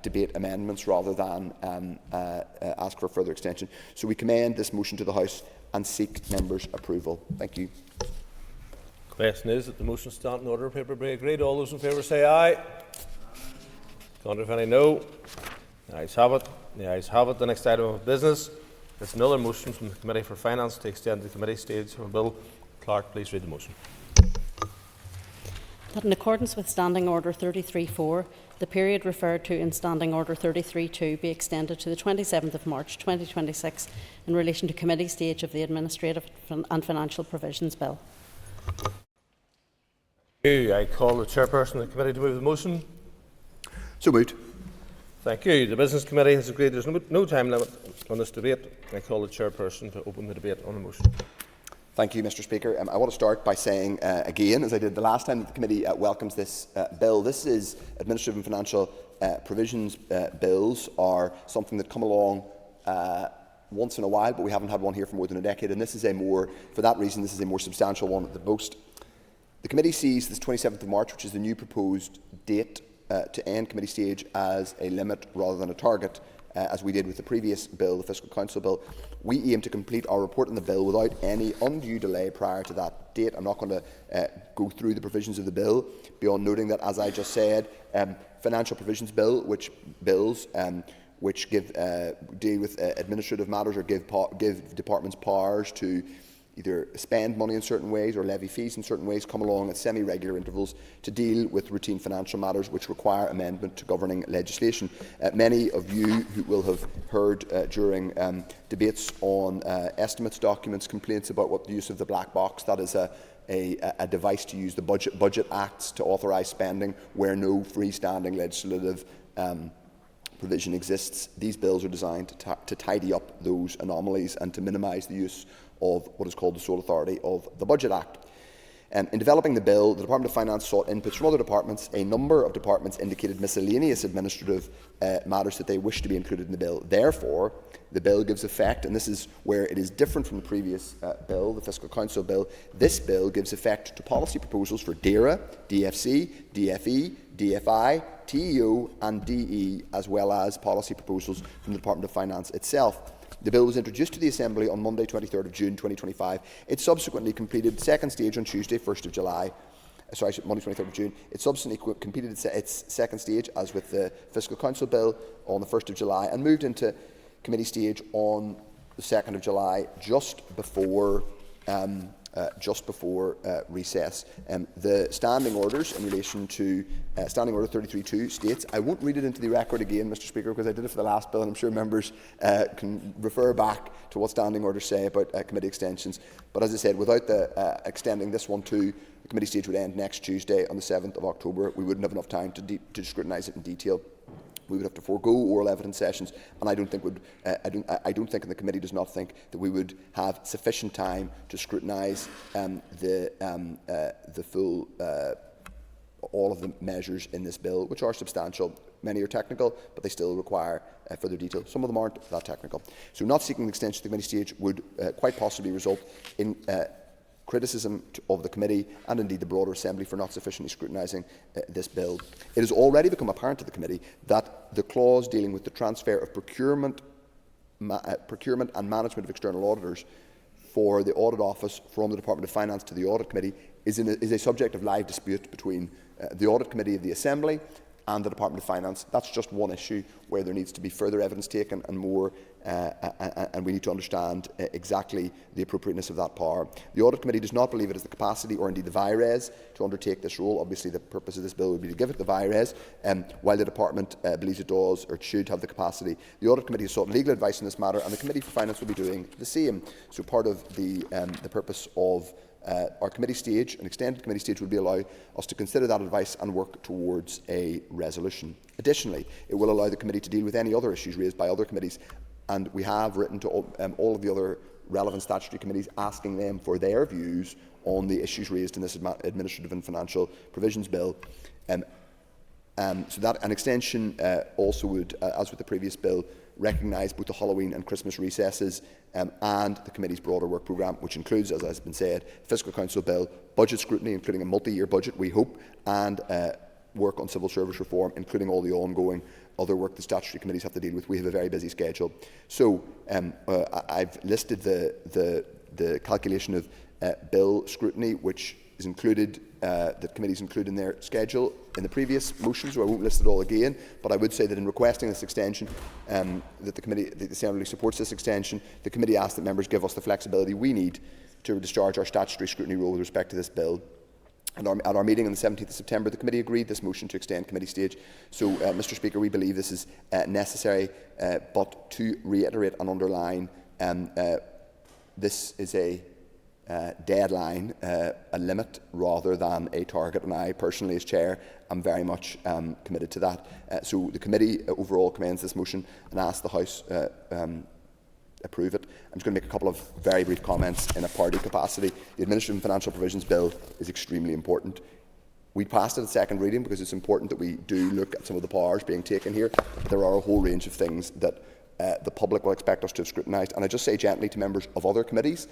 debate amendments rather than ask for a further extension. So we commend this motion to the House and seek members' approval. Thank you.
The question is that the motion stand in order. Paper be agreed. All those in favour say aye. Contrary, if any, no. The ayes have it. The ayes have it. The next item of business is another motion from the Committee for Finance to extend the committee stage of a bill. Clerk, please read the motion.
That in accordance with Standing Order 33.4, the period referred to in Standing Order 33.2 be extended to the 27th of March 2026 in relation to committee stage of the Administrative and Financial Provisions Bill.
I call the chairperson of the committee to move the motion.
So moved.
Thank you. The Business Committee has agreed there is no time limit on this debate. I call the chairperson to open the debate on the motion.
Thank you, Mr. Speaker. I want to start by saying again, as I did the last time, that the committee welcomes this bill. This is Administrative and Financial Provisions bills are something that come along once in a while, but we haven't had one here for more than a decade, and this is for that reason, this is a more substantial one at the most. The committee sees this 27th of March, which is the new proposed date to end committee stage, as a limit rather than a target, as we did with the previous bill, the Fiscal Council Bill. We aim to complete our report on the bill without any undue delay prior to that date. I'm not going to go through the provisions of the bill, beyond noting that, as I just said, Financial Provisions Bill, which deal with administrative matters or give departments powers to either spend money in certain ways or levy fees in certain ways, come along at semi-regular intervals to deal with routine financial matters which require amendment to governing legislation. Many of you who will have heard during debates on estimates documents complaints about what the use of the black box, that is a device to use the budget acts to authorise spending where no freestanding legislative provision exists. These bills are designed to tidy up those anomalies and to minimise the use of what is called the sole authority of the Budget Act. In developing the bill, the Department of Finance sought inputs from other departments. A number of departments indicated miscellaneous administrative matters that they wish to be included in the bill. Therefore, the bill gives effect, and this is where it is different from the previous bill, the Fiscal Council bill. This bill gives effect to policy proposals for DAERA, DFC, DFE, DFI, TEO and DE, as well as policy proposals from the Department of Finance itself. The bill was introduced to the Assembly on Monday, 23rd of June 2025. It subsequently completed second stage on Tuesday, 1st of July. Monday, 23rd of June. It subsequently completed its second stage, as with the Fiscal Council bill, on the 1st of July, and moved into committee stage on the 2nd of July, just before recess. The standing orders in relation to Standing Order 33.2 states, I won't read it into the record again, Mr Speaker, because I did it for the last bill, and I'm sure members can refer back to what standing orders say about committee extensions. But as I said, without the extending this one to the committee stage would end next Tuesday on the 7th of October. We wouldn't have enough time to scrutinise it in detail. We would have to forego oral evidence sessions, and I don't think, and the committee does not think, that we would have sufficient time to scrutinise the full, all of the measures in this bill, which are substantial. Many are technical, but they still require further detail. Some of them aren't that technical. So not seeking an extension to the committee stage would quite possibly result in criticism of the committee and indeed the broader Assembly for not sufficiently scrutinising this bill. It has already become apparent to the committee that the clause dealing with the transfer of procurement and management of external auditors for the Audit Office from the Department of Finance to the Audit Committee is a subject of live dispute between the Audit Committee of the Assembly and the Department of Finance. That's just one issue where there needs to be further evidence taken and more, and we need to understand exactly the appropriateness of that power. The Audit Committee does not believe it has the capacity or indeed the vires to undertake this role. Obviously, the purpose of this bill would be to give it the vires, while the Department believes it does or it should have the capacity. The Audit Committee has sought legal advice on this matter, and the Committee for Finance will be doing the same. So part of the purpose of our committee stage, an extended committee stage, will allow us to consider that advice and work towards a resolution. Additionally, it will allow the committee to deal with any other issues raised by other committees, and we have written to all of the other relevant statutory committees asking them for their views on the issues raised in this Administrative and Financial Provisions Bill. So that an extension also would, as with the previous bill, recognise both the Halloween and Christmas recesses and the committee's broader work programme, which includes, as has been said, Fiscal Council bill, budget scrutiny, including a multi-year budget, we hope, and work on civil service reform, including all the ongoing other work the statutory committees have to deal with. We have a very busy schedule. So I've listed the calculation of bill scrutiny, which is included, that committees include in their schedule in the previous motions, so I won't list it all again, but I would say that in requesting this extension, that the Assembly supports this extension. The committee asks that members give us the flexibility we need to discharge our statutory scrutiny role with respect to this bill. And at our meeting on the 17th of September, the committee agreed this motion to extend committee stage. So, Mr Speaker, we believe this is necessary, but to reiterate and underline, this is a deadline, a limit rather than a target, and I personally, as Chair, am very much committed to that. So the committee overall commends this motion and asks the House approve it. I'm just going to make a couple of very brief comments in a party capacity. The Administrative and Financial Provisions Bill is extremely important. We passed it at second reading because it's important that we do look at some of the powers being taken here. There are a whole range of things that the public will expect us to have scrutinised, and I just say gently to members of other committees,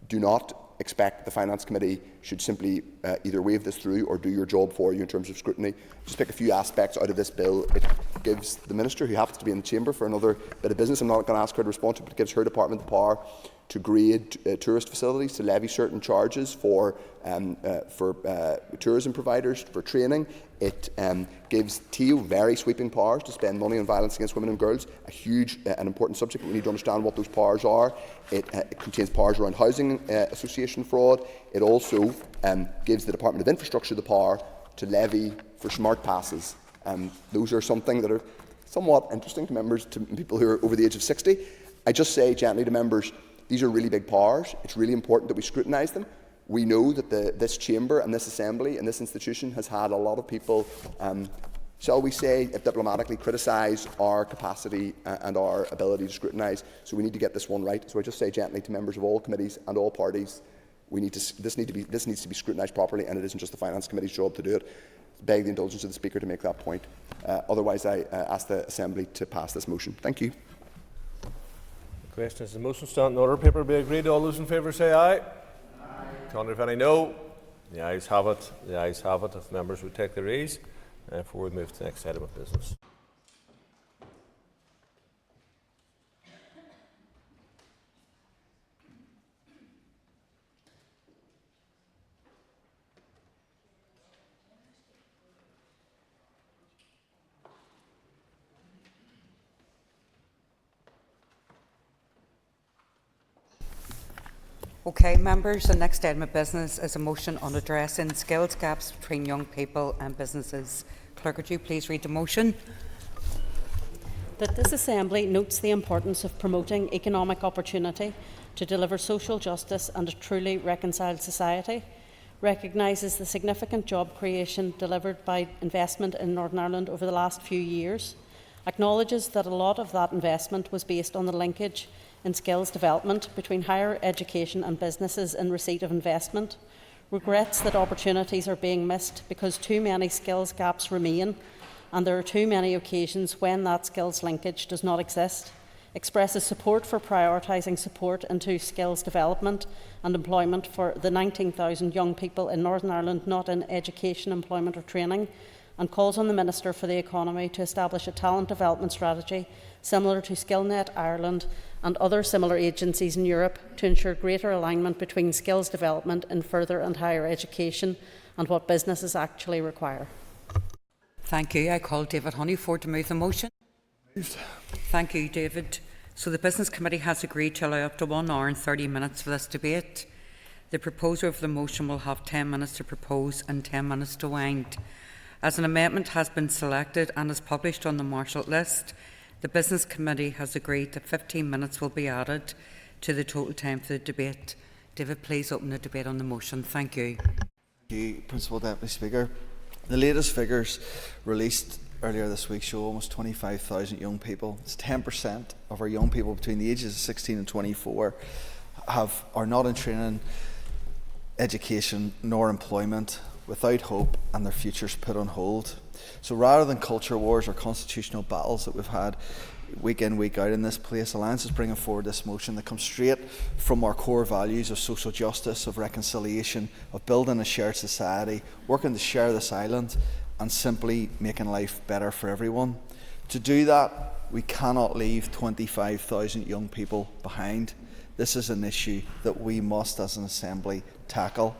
do not expect the Finance Committee should simply either wave this through or do your job for you in terms of scrutiny. Just pick a few aspects out of this bill. It gives the Minister, who happens to be in the chamber for another bit of business, I'm not going to ask her to respond to it, but it gives her department the power to grade tourist facilities, to levy certain charges for tourism providers, for training. It gives TEO very sweeping powers to spend money on violence against women and girls, a huge and important subject, but we need to understand what those powers are. It contains powers around housing association fraud. It also gives the Department of Infrastructure the power to levy for smart passes. Those are something that are somewhat interesting to members, to people who are over the age of 60. I just say gently to members, these are really big powers. It's really important that we scrutinise them. We know that this chamber and this assembly and this institution has had a lot of people, shall we say, diplomatically criticise our capacity and our ability to scrutinise. So we need to get this one right. So I just say gently to members of all committees and all parties, This needs to be scrutinised properly, and it isn't just the Finance Committee's job to do it. Beg the indulgence of the Speaker to make that point. Otherwise, I ask the Assembly to pass this motion. Thank you.
The question is the motion stand in order. Paper be agreed. All those in favour say aye. Aye. Contrary if any no. The ayes have it. The ayes have it. If members would take their ease before we move to the next item of business.
Okay, members, the next item of business is a motion on addressing skills gaps between young people and businesses. Clerk, would you please read the motion?
That this Assembly notes the importance of promoting economic opportunity to deliver social justice and a truly reconciled society, recognises the significant job creation delivered by investment in Northern Ireland over the last few years, acknowledges that a lot of that investment was based on the linkage in skills development between higher education and businesses in receipt of investment, regrets that opportunities are being missed because too many skills gaps remain and there are too many occasions when that skills linkage does not exist, expresses support for prioritising support into skills development and employment for the 19,000 young people in Northern Ireland not in education, employment or training, and calls on the Minister for the Economy to establish a talent development strategy similar to SkillNet Ireland and other similar agencies in Europe to ensure greater alignment between skills development in further and higher education and what businesses actually require.
Thank you. I call David Honeyford to move the motion. Thank you, David. So the Business Committee has agreed to allow up to 1 hour and 30 minutes for this debate. The proposer of the motion will have 10 minutes to propose and 10 minutes to wind. As an amendment has been selected and is published on the marshalled list, the Business Committee has agreed that 15 minutes will be added to the total time for the debate. David, please open the debate on the motion. Thank you.
Thank you, Principal Deputy Speaker. The latest figures released earlier this week show almost 25,000 young people. It's 10% of our young people between the ages of 16 and 24 are not in training, education nor employment, without hope, and their futures put on hold. So rather than culture wars or constitutional battles that we've had week in, week out in this place, Alliance is bringing forward this motion that comes straight from our core values of social justice, of reconciliation, of building a shared society, working to share this island, and simply making life better for everyone. To do that, we cannot leave 25,000 young people behind. This is an issue that we must, as an Assembly, tackle.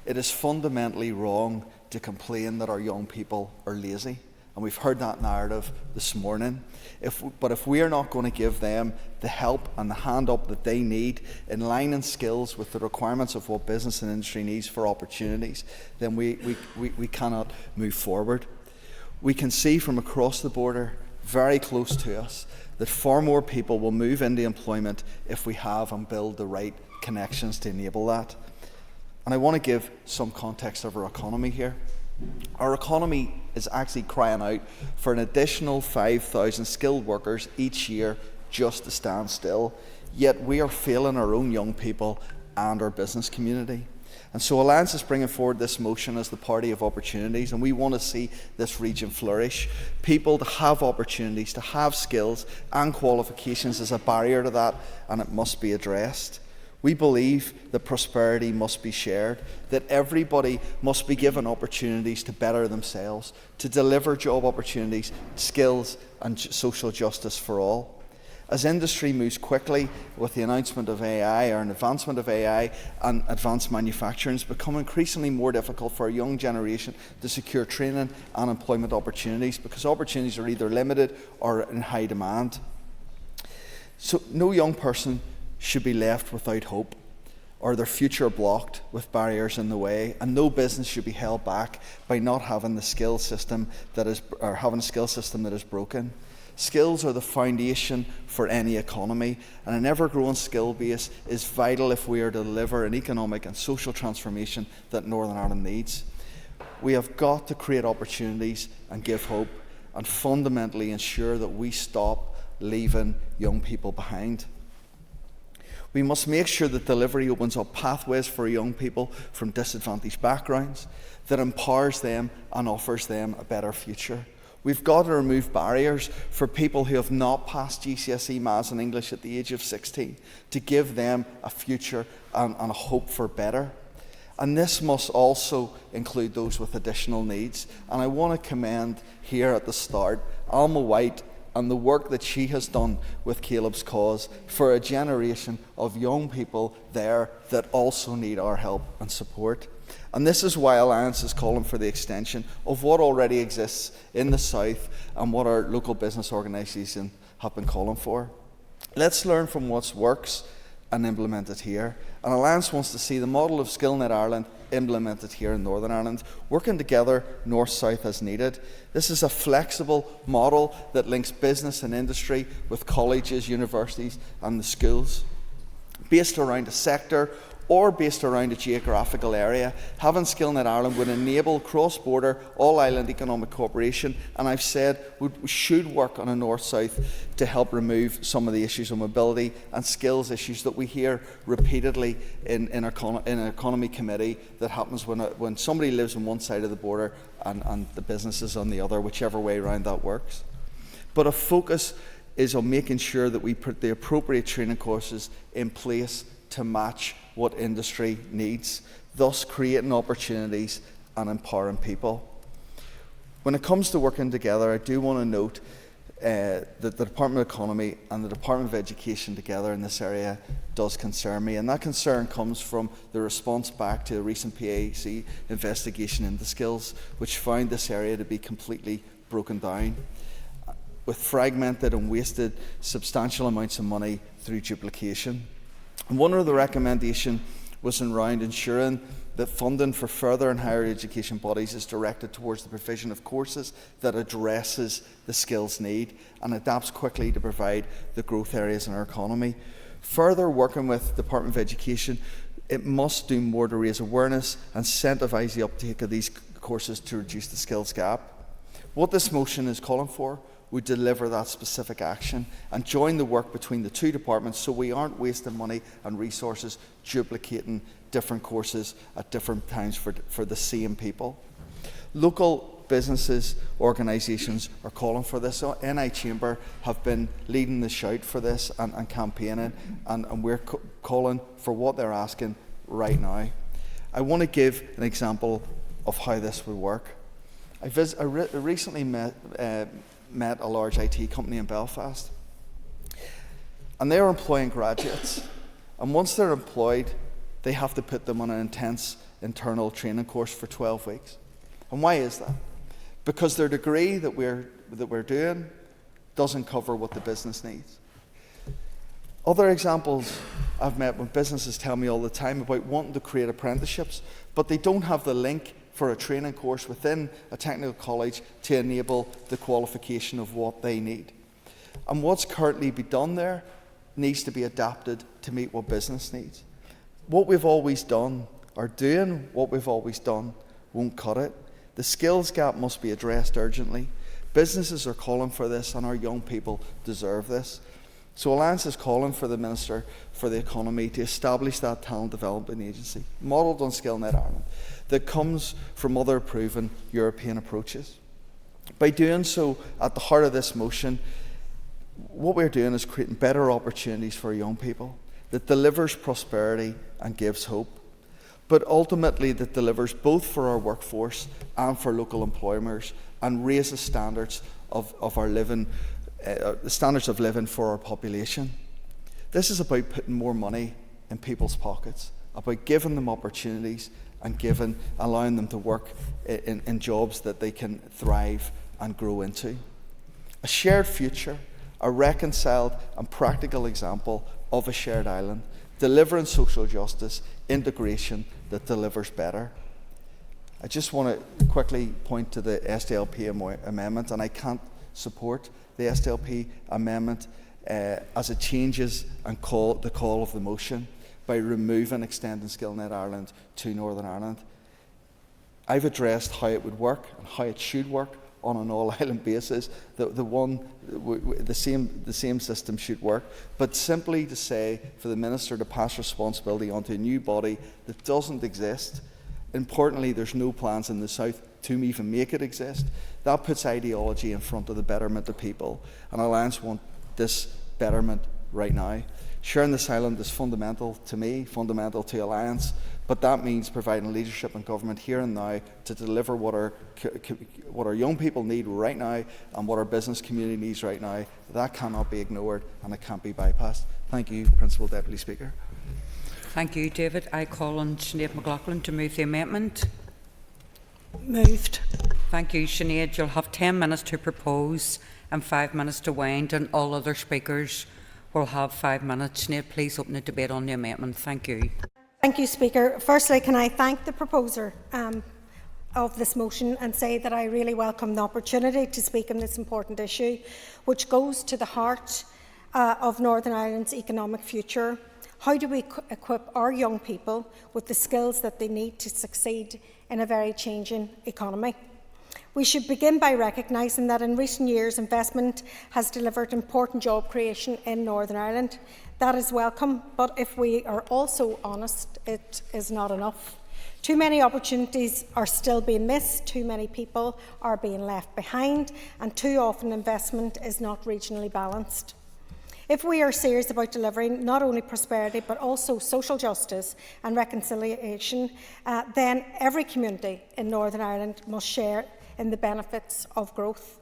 It is fundamentally wrong to complain that our young people are lazy, and we've heard that narrative this morning. But if we are not going to give them the help and the hand up that they need in line and skills with the requirements of what business and industry needs for opportunities, then we cannot move forward. We can see from across the border, very close to us, that far more people will move into employment if we have and build the right connections to enable that. And I want to give some context of our economy here. Our economy is actually crying out for an additional 5,000 skilled workers each year just to stand still, yet we are failing our own young people and our business community. And so Alliance is bringing forward this motion as the party of opportunities, and we want to see this region flourish. People to have opportunities, to have skills and qualifications is a barrier to that, and it must be addressed. We believe that prosperity must be shared, that everybody must be given opportunities to better themselves, to deliver job opportunities, skills and social justice for all. As industry moves quickly with the announcement of AI or an advancement of AI and advanced manufacturing, it's become increasingly more difficult for a young generation to secure training and employment opportunities because opportunities are either limited or in high demand. So no young person should be left without hope or their future blocked with barriers in the way, and no business should be held back by not having the skill system that is broken. Skills are the foundation for any economy, and an ever-growing skill base is vital if we are to deliver an economic and social transformation that Northern Ireland needs. We have got to create opportunities and give hope, and fundamentally ensure that we stop leaving young people behind. We must make sure that delivery opens up pathways for young people from disadvantaged backgrounds, that empowers them and offers them a better future. We've got to remove barriers for people who have not passed GCSE Maths and English at the age of 16 to give them a future and a hope for better. And this must also include those with additional needs. And I want to commend here at the start Alma White and the work that she has done with Caleb's Cause for a generation of young people there that also need our help and support. And this is why Alliance is calling for the extension of what already exists in the South and what our local business organisations have been calling for. Let's learn from what works and implement it here. And Alliance wants to see the model of SkillNet Ireland implemented here in Northern Ireland, working together north-south as needed. This is a flexible model that links business and industry with colleges, universities and the schools. Based around a sector or based around a geographical area, having SkillNet Ireland would enable cross-border, all-island economic cooperation, and I've said we should work on a north-south to help remove some of the issues of mobility and skills issues that we hear repeatedly in an economy committee that happens when somebody lives on one side of the border and the business is on the other, whichever way around that works. But a focus is on making sure that we put the appropriate training courses in place to match what industry needs, thus creating opportunities and empowering people. When it comes to working together, I do want to note that the Department of Economy and the Department of Education together in this area does concern me, and that concern comes from the response back to a recent PAC investigation into skills, which found this area to be completely broken down, with fragmented and wasted substantial amounts of money through duplication. And one of the recommendations was around ensuring that funding for further and higher education bodies is directed towards the provision of courses that addresses the skills need and adapts quickly to provide the growth areas in our economy. Further, working with the Department of Education, it must do more to raise awareness and incentivise the uptake of these courses to reduce the skills gap. What this motion is calling for would deliver that specific action and join the work between the two departments so we aren't wasting money and resources duplicating different courses at different times for the same people. Local businesses, organisations are calling for this. So NI Chamber have been leading the shout for this and campaigning, and we're calling for what they're asking right now. I want to give an example of how this would work. I recently met a large IT company in Belfast, and they are employing graduates, and once they're employed they have to put them on an intense internal training course for 12 weeks. And why is that? Because their degree that we're doing doesn't cover what the business needs. Other examples I've met when businesses tell me all the time about wanting to create apprenticeships, but they don't have the link for a training course within a technical college to enable the qualification of what they need. And what's currently being done there needs to be adapted to meet what business needs. What we've always done, or doing what we've always done, won't cut it. The skills gap must be addressed urgently. Businesses are calling for this, and our young people deserve this. So Alliance is calling for the Minister for the Economy to establish that talent development agency, modelled on SkillNet Ireland, that comes from other proven European approaches. By doing so, at the heart of this motion, what we're doing is creating better opportunities for young people that delivers prosperity and gives hope, but ultimately that delivers both for our workforce and for local employers and raises standards of our living, the standards of living for our population. This is about putting more money in people's pockets, about giving them opportunities and allowing them to work in jobs that they can thrive and grow into. A shared future, a reconciled and practical example of a shared island, delivering social justice, integration that delivers better. I just want to quickly point to the SDLP amendment, and I can't support the SDLP amendment as it changes and the call of the motion by removing extending SkillNet Ireland to Northern Ireland. I've addressed how it would work and how it should work on an all-island basis. The same system should work. But simply to say for the Minister to pass responsibility onto a new body that doesn't exist, importantly, there's no plans in the South to even make it exist, that puts ideology in front of the betterment of people. And Alliance want this betterment right now. Sharing this island is fundamental to me, fundamental to Alliance, but that means providing leadership and government here and now to deliver what our young people need right now and what our business community needs right now. That cannot be ignored and it can't be bypassed. Thank you, Principal Deputy Speaker.
Thank you, David. I call on Sinead McLaughlin to move the amendment.
Moved.
Thank you, Sinead. You'll have 10 minutes to propose and 5 minutes to wind, and all other speakers will have 5 minutes. Sinead, please open the debate on the amendment. Thank you.
Thank you, Speaker. Firstly, can I thank the proposer of this motion and say that I really welcome the opportunity to speak on this important issue, which goes to the heart of Northern Ireland's economic future. How do we equip our young people with the skills that they need to succeed in a very changing economy? We should begin by recognising that in recent years investment has delivered important job creation in Northern Ireland. That is welcome, but if we are also honest, it is not enough. Too many opportunities are still being missed, too many people are being left behind, and too often investment is not regionally balanced. If we are serious about delivering not only prosperity but also social justice and reconciliation, then every community in Northern Ireland must share in the benefits of growth.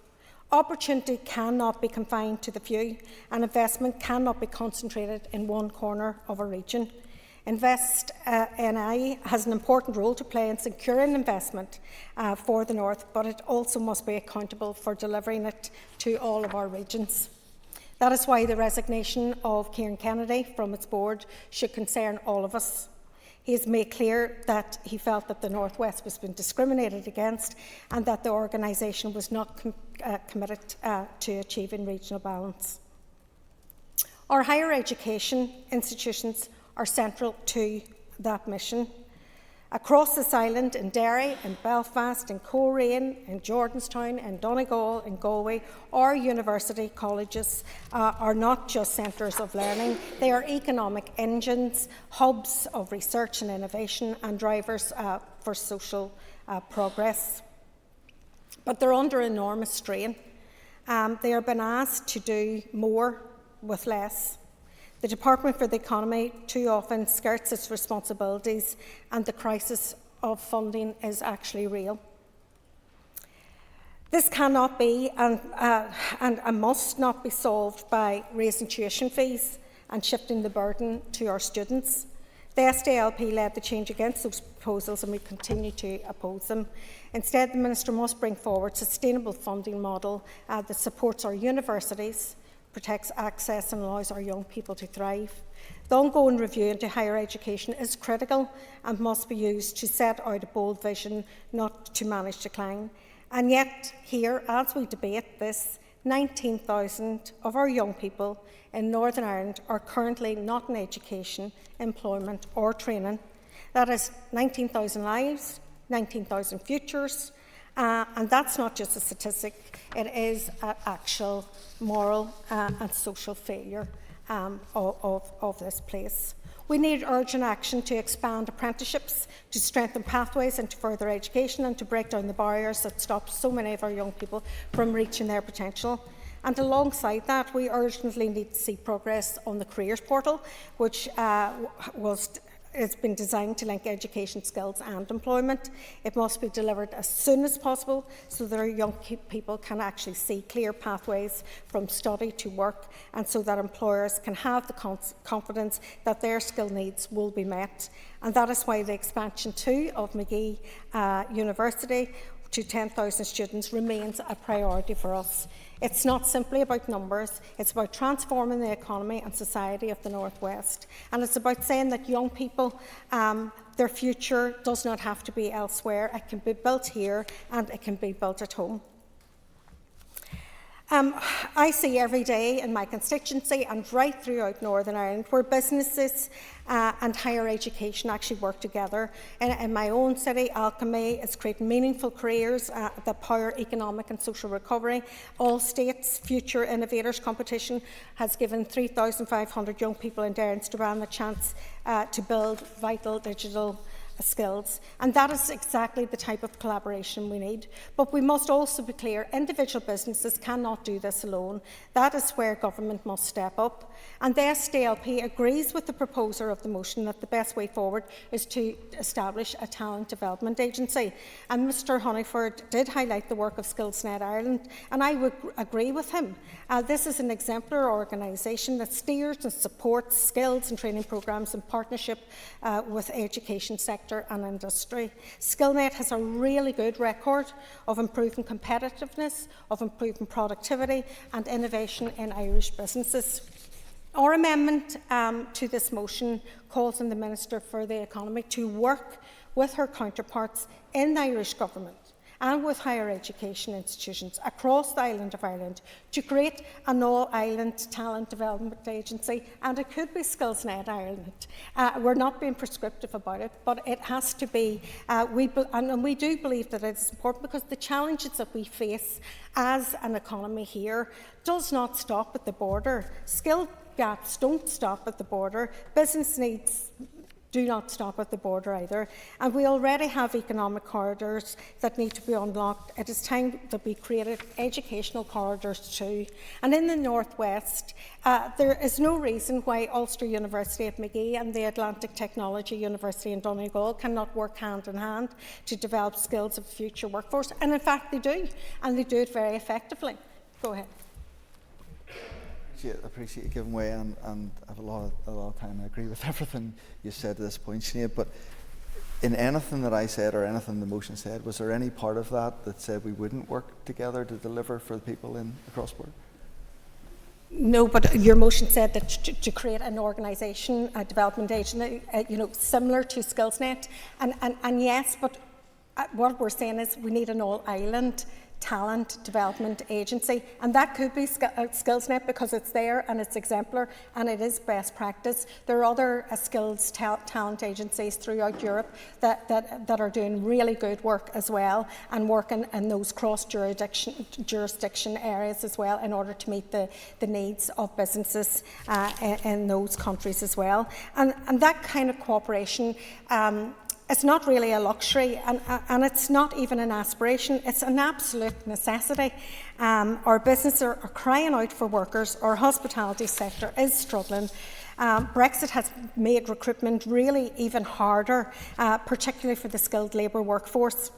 Opportunity cannot be confined to the few, and investment cannot be concentrated in one corner of a region. Invest NI has an important role to play in securing investment for the North, but it also must be accountable for delivering it to all of our regions. That is why the resignation of Kieran Kennedy from its board should concern all of us. He has made clear that he felt that the North West was being discriminated against and that the organisation was not committed to achieving regional balance. Our higher education institutions are central to that mission. Across this island, in Derry, in Belfast, in Coleraine, in Jordanstown, in Donegal, in Galway, our university colleges are not just centres of learning, they are economic engines, hubs of research and innovation, and drivers for social progress. But they're under enormous strain. They are being asked to do more with less. The Department for the Economy too often skirts its responsibilities, and the crisis of funding is actually real. This cannot be and must not be solved by raising tuition fees and shifting the burden to our students. The SDLP led the change against those proposals, and we continue to oppose them. Instead, the Minister must bring forward a sustainable funding model that supports our universities, protects access and allows our young people to thrive. The ongoing review into higher education is critical and must be used to set out a bold vision, not to manage decline. And yet, here, as we debate this, 19,000 of our young people in Northern Ireland are currently not in education, employment or training. That is 19,000 lives, 19,000 futures, and that's not just a statistic, it is an actual moral and social failure of this place. We need urgent action to expand apprenticeships, to strengthen pathways into further education, and to break down the barriers that stop so many of our young people from reaching their potential. And alongside that, we urgently need to see progress on the careers portal, which has been designed to link education, skills and employment. It must be delivered as soon as possible so that our young people can actually see clear pathways from study to work, and so that employers can have the confidence that their skill needs will be met. And that is why the expansion too of Magee University to 10,000 students remains a priority for us. It's not simply about numbers, it's about transforming the economy and society of the North West. And it's about saying that young people, their future does not have to be elsewhere. It can be built here and it can be built at home. I see every day in my constituency and right throughout Northern Ireland where businesses and higher education actually work together. In my own city, Alchemy is creating meaningful careers that power economic and social recovery. All States Future Innovators competition has given 3,500 young people in Derry and Strabane the chance to build vital digital skills, and that is exactly the type of collaboration we need. But we must also be clear, individual businesses cannot do this alone. That is where government must step up, and the SDLP agrees with the proposer of the motion that the best way forward is to establish a talent development agency. And Mr Honeyford did highlight the work of SkillsNet Ireland, and I would agree with him. This is an exemplar organisation that steers and supports skills and training programmes in partnership with education sector and industry. SkillNet has a really good record of improving competitiveness, of improving productivity and innovation in Irish businesses. Our amendment to this motion calls on the Minister for the Economy to work with her counterparts in the Irish Government and with higher education institutions across the island of Ireland to create an all-island talent development agency, and it could be SkillsNet Ireland. We're not being prescriptive about it, but it has to be. We do believe that it's important because the challenges that we face as an economy here does not stop at the border. Skill gaps don't stop at the border. Business needs do not stop at the border either. And we already have economic corridors that need to be unlocked. It is time that we created educational corridors too. And in the Northwest, there is no reason why Ulster University at Magee and the Atlantic Technology University in Donegal cannot work hand in hand to develop skills of the future workforce. And in fact they do, and they do it very effectively. Go ahead.
I appreciate you giving way, and I have a lot of time. I agree with everything you said to this point, Sinead. But in anything that I said or anything the motion said, was there any part of that said we wouldn't work together to deliver for the people across border?
No, but your motion said that to create an organisation, a development agency, similar to SkillsNet, and yes, but what we're saying is we need an all-island talent development agency, and that could be SkillsNet because it's there and it's exemplar and it is best practice. There are other skills talent agencies throughout Europe that are doing really good work as well and working in those cross-jurisdiction areas as well in order to meet the needs of businesses in those countries as well. And that kind of cooperation it's not really a luxury, and it's not even an aspiration. It's an absolute necessity. Our businesses are crying out for workers. Our hospitality sector is struggling. Brexit has made recruitment really even harder, particularly for the skilled labour workforce.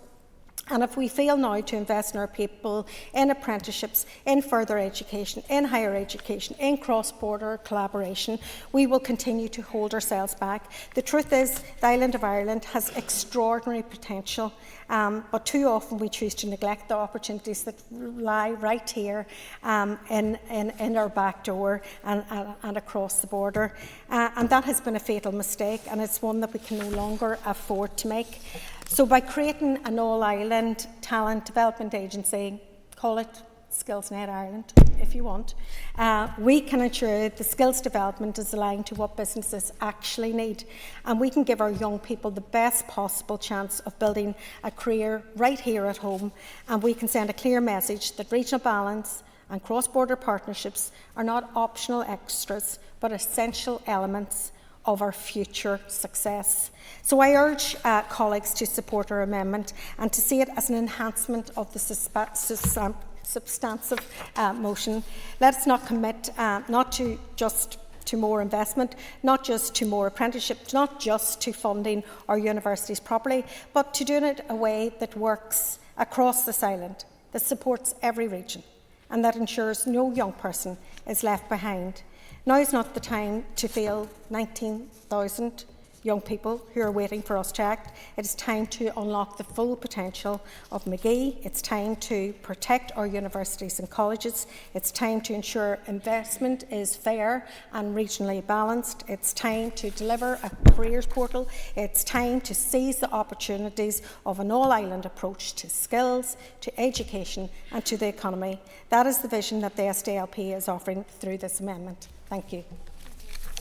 And if we fail now to invest in our people, in apprenticeships, in further education, in higher education, in cross-border collaboration, we will continue to hold ourselves back. The truth is, the island of Ireland has extraordinary potential, but too often we choose to neglect the opportunities that lie right here in our back door and across the border. And that has been a fatal mistake, and it's one that we can no longer afford to make. So by creating an all-island talent development agency, call it SkillsNet Ireland if you want, we can ensure the skills development is aligned to what businesses actually need, and we can give our young people the best possible chance of building a career right here at home, and we can send a clear message that regional balance and cross-border partnerships are not optional extras but essential elements of our future success. So I urge colleagues to support our amendment and to see it as an enhancement of the substantive motion. Let us not commit not to just to more investment, not just to more apprenticeships, not just to funding our universities properly, but to doing it in a way that works across this island, that supports every region, and that ensures no young person is left behind. Now is not the time to fail 19,000 young people who are waiting for us to act. It is time to unlock the full potential of Magee. It's time to protect our universities and colleges. It's time to ensure investment is fair and regionally balanced. It's time to deliver a careers portal. It's time to seize the opportunities of an all-island approach to skills, to education and to the economy. That is the vision that the SDLP is offering through this amendment. Thank you.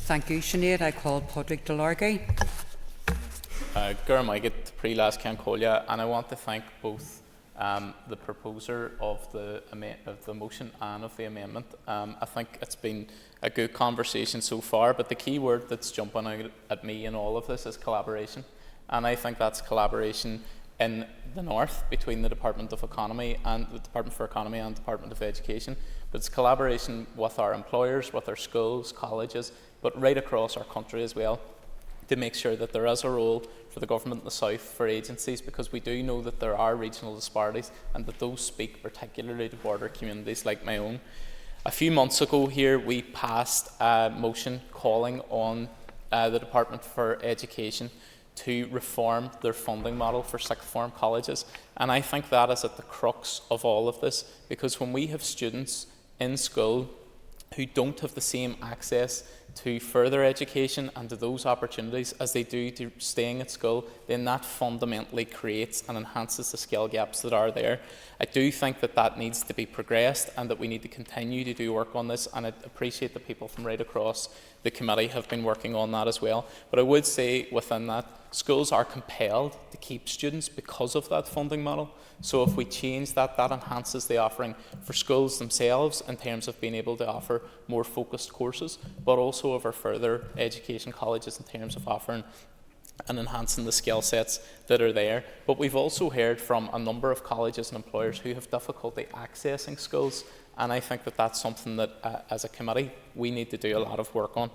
Thank you, Sinead. I call Padraig Delargy.
Gurmaiget pre-last Cancolia, and I want to thank both the proposer of the motion and of the amendment. I think it's been a good conversation so far, but the key word that's jumping out at me in all of this is collaboration. And I think that's collaboration in the north between the Department of Economy and the Department for Economy and Department of Education. But it's collaboration with our employers, with our schools, colleges, but right across our country as well, to make sure that there is a role for the government in the south, for agencies, because we do know that there are regional disparities and that those speak particularly to border communities like my own. A few months ago here we passed a motion calling on the Department for Education to reform their funding model for sixth form colleges, and I think that is at the crux of all of this, because when we have students in school who don't have the same access to further education and to those opportunities as they do to staying at school, then that fundamentally creates and enhances the skill gaps that are there. I do think that that needs to be progressed and that we need to continue to do work on this, and I appreciate that people from right across the committee have been working on that as well. But I would say within that, schools are compelled to keep students because of that funding model. So if we change that, that enhances the offering for schools themselves in terms of being able to offer more focused courses, but also of our further education colleges in terms of offering and enhancing the skill sets that are there. But we've also heard from a number of colleges and employers who have difficulty accessing schools, and I think that that's something that as a committee we need to do a lot of work on,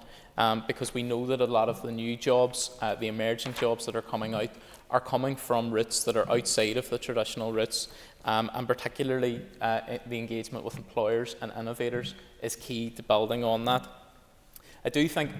because we know that a lot of the new jobs, the emerging jobs that are coming out, are coming from routes that are outside of the traditional routes, and particularly the engagement with employers and innovators is key to building on that. I do think,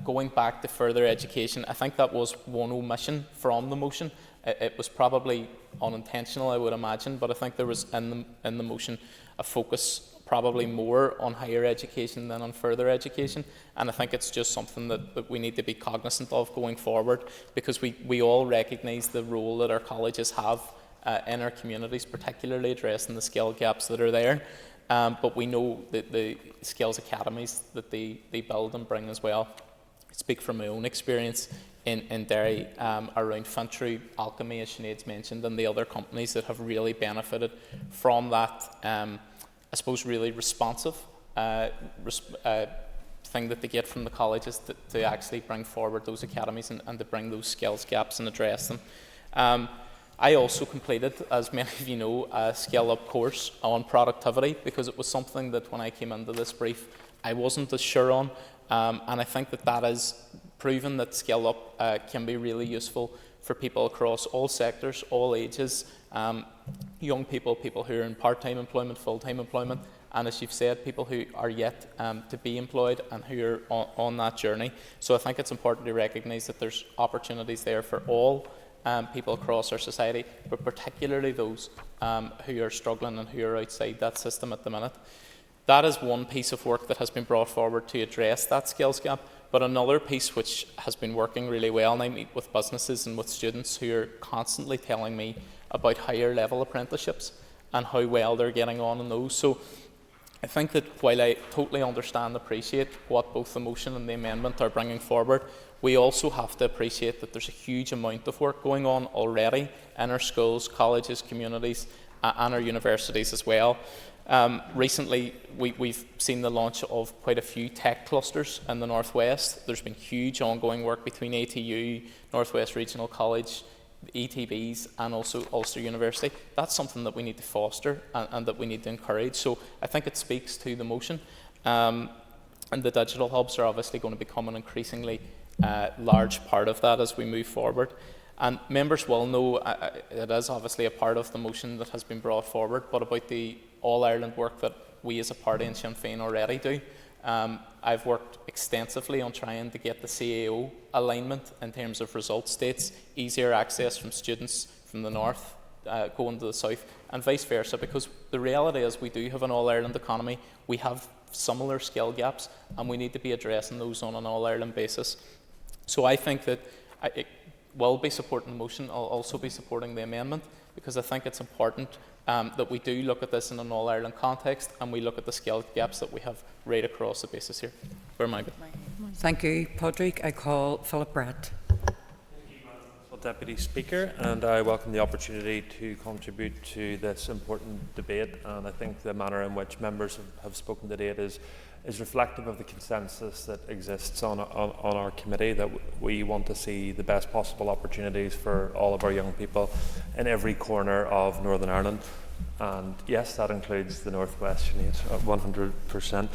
going back to further education, I think that was one omission from the motion. It was probably unintentional, I would imagine, but I think there was in the motion a focus probably more on higher education than on further education, and I think it's just something that we need to be cognizant of going forward, because we all recognise the role that our colleges have in our communities, particularly addressing the skill gaps that are there. But we know that the skills academies that they build and bring as well. I speak from my own experience in Derry around Fintry, Alchemy, as Sinead's mentioned, and the other companies that have really benefited from that, I suppose, really responsive thing that they get from the colleges to actually bring forward those academies and to bring those skills gaps and address them. I also completed, as many of you know, a Skill Up course on productivity, because it was something that when I came into this brief I wasn't as sure on, and I think that that is proven that Skill Up can be really useful for people across all sectors, all ages, young people, people who are in part-time employment, full-time employment, and as you've said, people who are yet to be employed and who are on that journey. So I think it's important to recognise that there's opportunities there for all people across our society, but particularly those who are struggling and who are outside that system at the minute. That is one piece of work that has been brought forward to address that skills gap, but another piece which has been working really well, and I meet with businesses and with students who are constantly telling me about higher level apprenticeships and how well they're getting on in those. So I think that while I totally understand and appreciate what both the motion and the amendment are bringing forward, we also have to appreciate that there's a huge amount of work going on already in our schools, colleges, communities and our universities as well. Recently we've seen the launch of quite a few tech clusters in the Northwest. There's been huge ongoing work between ATU, Northwest Regional College, ETBs and also Ulster University. That's something that we need to foster and that we need to encourage. So I think it speaks to the motion, and the digital hubs are obviously going to become an increasingly large part of that as we move forward. And members will know it is obviously a part of the motion that has been brought forward, but about the All-Ireland work that we as a party in Sinn Féin already do I've worked extensively on trying to get the CAO alignment in terms of result states, easier access from students from the north going to the south, and vice versa, because the reality is we do have an all-Ireland economy, we have similar skill gaps, and we need to be addressing those on an all-Ireland basis. So I think that I will be supporting the motion. I'll also be supporting the amendment, because I think it's important that we do look at this in an all-Ireland context, and we look at the skill gaps that we have right across the basis here. Where am I going?
Thank you, Padraig. I call Philip Brett.
Deputy Speaker, and I welcome the opportunity to contribute to this important debate, and I think the manner in which members have spoken today is reflective of the consensus that exists on our committee, that we want to see the best possible opportunities for all of our young people in every corner of Northern Ireland. And yes, that includes the Northwest, 100%.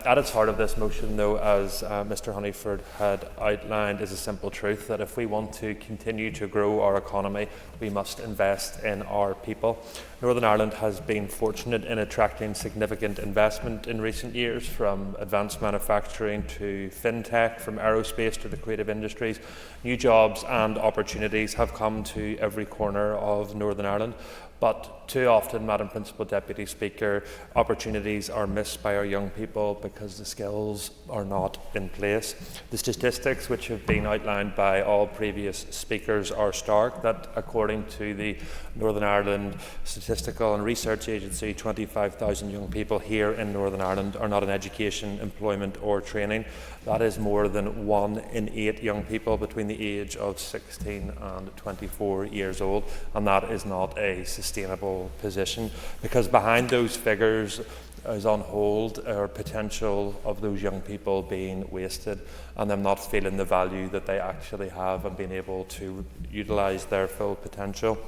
At its heart of this motion, though, as Mr Honeyford had outlined, is a simple truth that if we want to continue to grow our economy, we must invest in our people. Northern Ireland has been fortunate in attracting significant investment in recent years, from advanced manufacturing to fintech, from aerospace to the creative industries. New jobs and opportunities have come to every corner of Northern Ireland. But too often, Madam Principal Deputy Speaker, opportunities are missed by our young people because the skills are not in place. The statistics which have been outlined by all previous speakers are stark, that according to the Northern Ireland Statistical and Research Agency, 25,000 young people here in Northern Ireland are not in education, employment or training. That is more than 1 in 8 young people between the age of 16 and 24 years old, and that is not a sustainable position, because behind those figures is on hold or potential of those young people being wasted and them not feeling the value that they actually have and being able to utilise their full potential.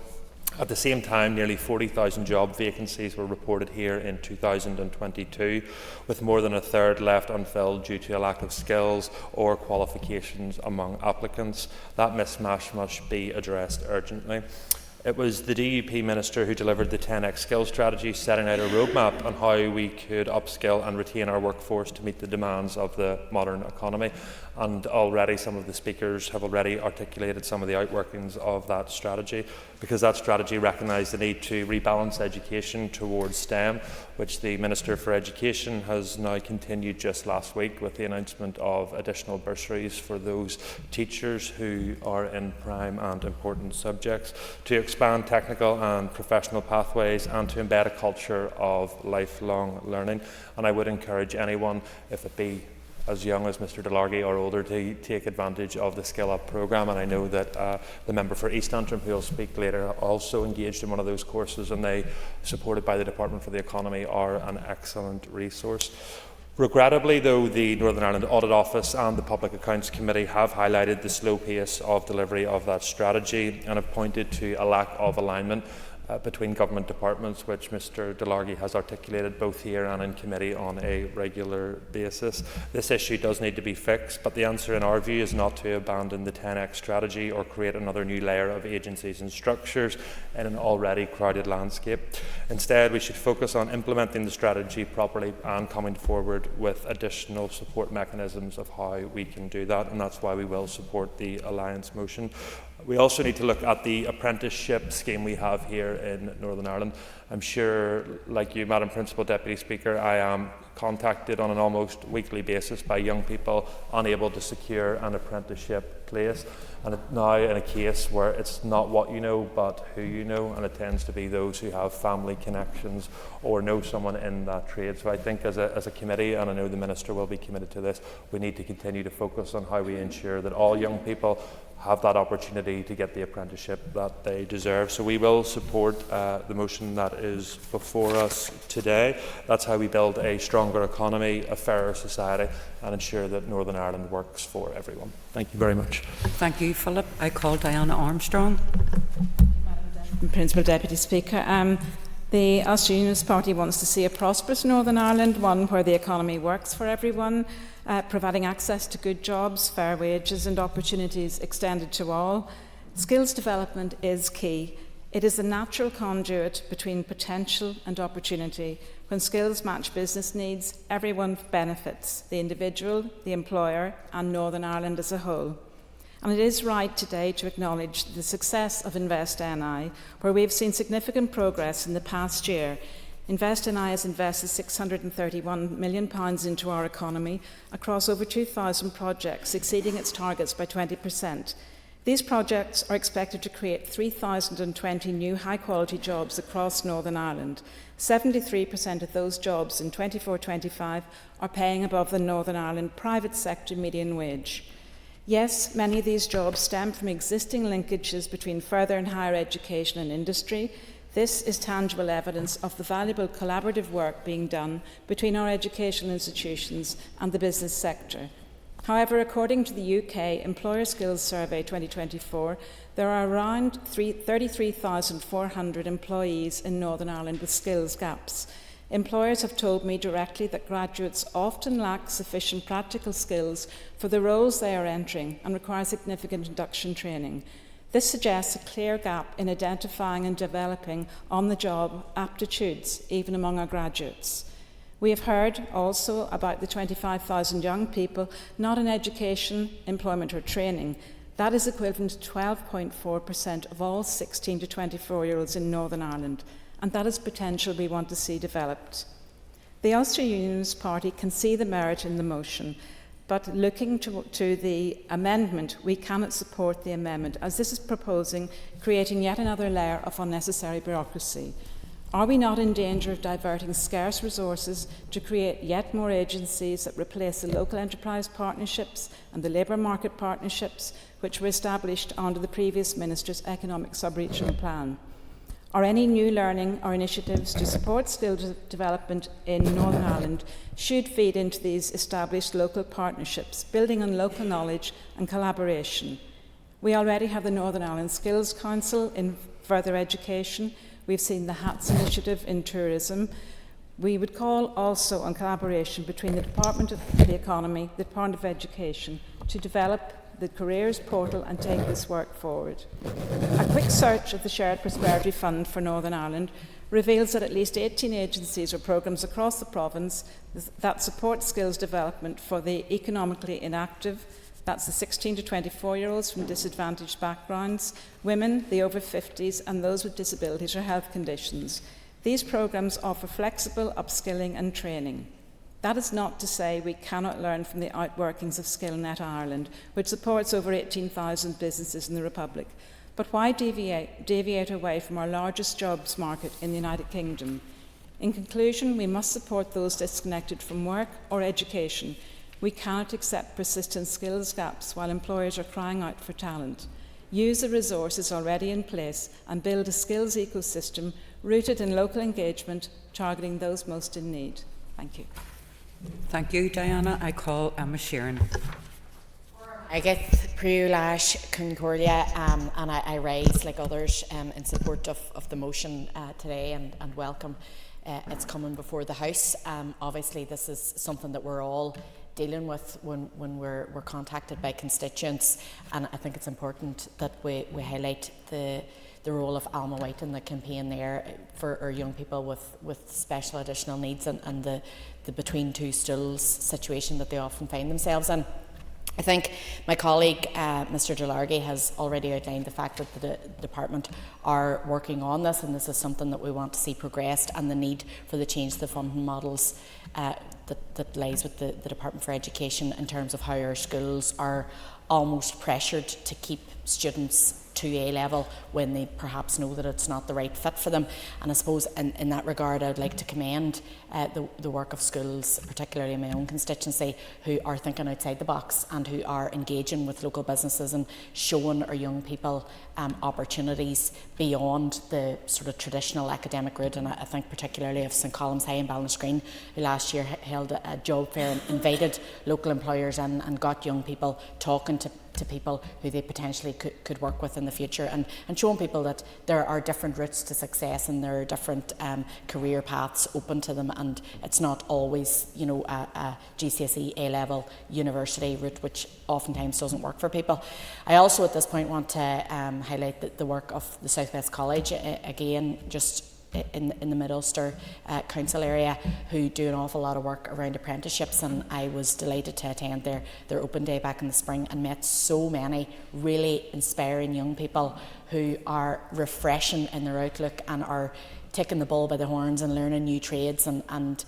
At the same time, nearly 40,000 job vacancies were reported here in 2022, with more than a third left unfilled due to a lack of skills or qualifications among applicants. That mismatch must be addressed urgently. It was the DUP Minister who delivered the 10x skills strategy, setting out a roadmap on how we could upskill and retain our workforce to meet the demands of the modern economy. And already some of the speakers have already articulated some of the outworkings of that strategy, because that strategy recognised the need to rebalance education towards STEM, which the Minister for Education has now continued just last week with the announcement of additional bursaries for those teachers who are in prime and important subjects, to expand technical and professional pathways, and to embed a culture of lifelong learning. And I would encourage anyone, if it be as young as Mr Delargy or older, to take advantage of the Skill Up programme. And I know that the member for East Antrim, who will speak later, also engaged in one of those courses, and they, supported by the Department for the Economy, are an excellent resource. Regrettably, though, the Northern Ireland Audit Office and the Public Accounts Committee have highlighted the slow pace of delivery of that strategy and have pointed to a lack of alignment between government departments, which Mr Delargy has articulated both here and in committee on a regular basis. This issue does need to be fixed, but the answer in our view is not to abandon the 10x strategy or create another new layer of agencies and structures in an already crowded landscape. Instead, we should focus on implementing the strategy properly and coming forward with additional support mechanisms of how we can do that, and that's why we will support the Alliance motion. We also need to look at the apprenticeship scheme we have here in Northern Ireland. I'm sure, like you, Madam Principal Deputy Speaker, I am contacted on an almost weekly basis by young people unable to secure an apprenticeship place. And now in a case where it's not what you know, but who you know, and it tends to be those who have family connections or know someone in that trade. So I think as a committee, and I know the Minister will be committed to this, we need to continue to focus on how we ensure that all young people have that opportunity to get the apprenticeship that they deserve. So we will support the motion that is before us today. That's how we build a stronger economy, a fairer society, and ensure that Northern Ireland works for everyone. Thank you very much.
Thank you, Philip. I call Diana Armstrong.
Principal Deputy Speaker, the Ulster Unionist Party wants to see a prosperous Northern Ireland, one where the economy works for everyone, providing access to good jobs, fair wages and opportunities extended to all. Skills development is key. It is a natural conduit between potential and opportunity. When skills match business needs, everyone benefits, the individual, the employer, and Northern Ireland as a whole. And it is right today to acknowledge the success of Invest NI, where we have seen significant progress in the past year. Invest NI has invested £631 million into our economy across over 2,000 projects, exceeding its targets by 20%. These projects are expected to create 3,020 new high-quality jobs across Northern Ireland. 73% of those jobs in 24-25 are paying above the Northern Ireland private sector median wage. Yes, many of these jobs stem from existing linkages between further and higher education and industry. This is tangible evidence of the valuable collaborative work being done between our educational institutions and the business sector. However, according to the UK Employer Skills Survey 2024, there are around 33,400 employees in Northern Ireland with skills gaps. Employers have told me directly that graduates often lack sufficient practical skills for the roles they are entering and require significant induction training. This suggests a clear gap in identifying and developing on-the-job aptitudes, even among our graduates. We have heard also about the 25,000 young people not in education, employment or training. That is equivalent to 12.4% of all 16 to 24-year-olds in Northern Ireland, and that is potential we want to see developed. The Ulster Unionist Party can see the merit in the motion, but looking to the amendment, we cannot support the amendment, as this is proposing creating yet another layer of unnecessary bureaucracy. Are we not in danger of diverting scarce resources to create yet more agencies that replace the local enterprise partnerships and the labour market partnerships which were established under the previous Minister's economic sub-regional plan? Are any new learning or initiatives to support skill development in Northern Ireland should feed into these established local partnerships, building on local knowledge and collaboration? We already have the Northern Ireland Skills Council in further education. We've seen the HATS initiative in tourism. We would call also on collaboration between the Department of the Economy, the Department of Education, to develop the Careers Portal and take this work forward. A quick search of the Shared Prosperity Fund for Northern Ireland reveals that at least 18 agencies or programmes across the province that support skills development for the economically inactive, that's the 16 to 24-year-olds from disadvantaged backgrounds, women, the over 50s, and those with disabilities or health conditions. These programmes offer flexible upskilling and training. That is not to say we cannot learn from the outworkings of SkillNet Ireland, which supports over 18,000 businesses in the Republic. But why deviate away from our largest jobs market in the United Kingdom? In conclusion, we must support those disconnected from work or education. We cannot accept persistent skills gaps while employers are crying out for talent. Use the resources already in place and build a skills ecosystem rooted in local engagement, targeting those most in need. Thank you.
Thank you, Diana. I call Emma Sheeran.
I get Priulash Concordia and I rise, like others, in support of the motion today and welcome it's coming before the House. Obviously, this is something that we're all dealing with when we're contacted by constituents, and I think it's important that we highlight the role of Alma White in the campaign there for our young people with special additional needs and the between two stools situation that they often find themselves in. I think my colleague, Mr Delargy, has already outlined the fact that the department are working on this, and this is something that we want to see progressed, and the need for the change to the funding models that lies with the Department for Education in terms of how our schools are almost pressured to keep students to A level when they perhaps know that it's not the right fit for them. And I suppose in that regard, I would like to commend the work of schools, particularly in my own constituency, who are thinking outside the box and who are engaging with local businesses and showing our young people opportunities beyond the sort of traditional academic route. And I think particularly of St Colum's High in Ballinasgreen, who last year held a job fair and invited local employers and got young people talking to to people who they potentially could work with in the future, and showing people that there are different routes to success and there are different career paths open to them, and it's not always, you know, a GCSE A-level university route, which oftentimes doesn't work for people. I also at this point want to highlight the work of the South West College, again just in the Mid-Ulster Council area, who do an awful lot of work around apprenticeships, and I was delighted to attend their open day back in the spring and met so many really inspiring young people who are refreshing in their outlook and are taking the bull by the horns and learning new trades and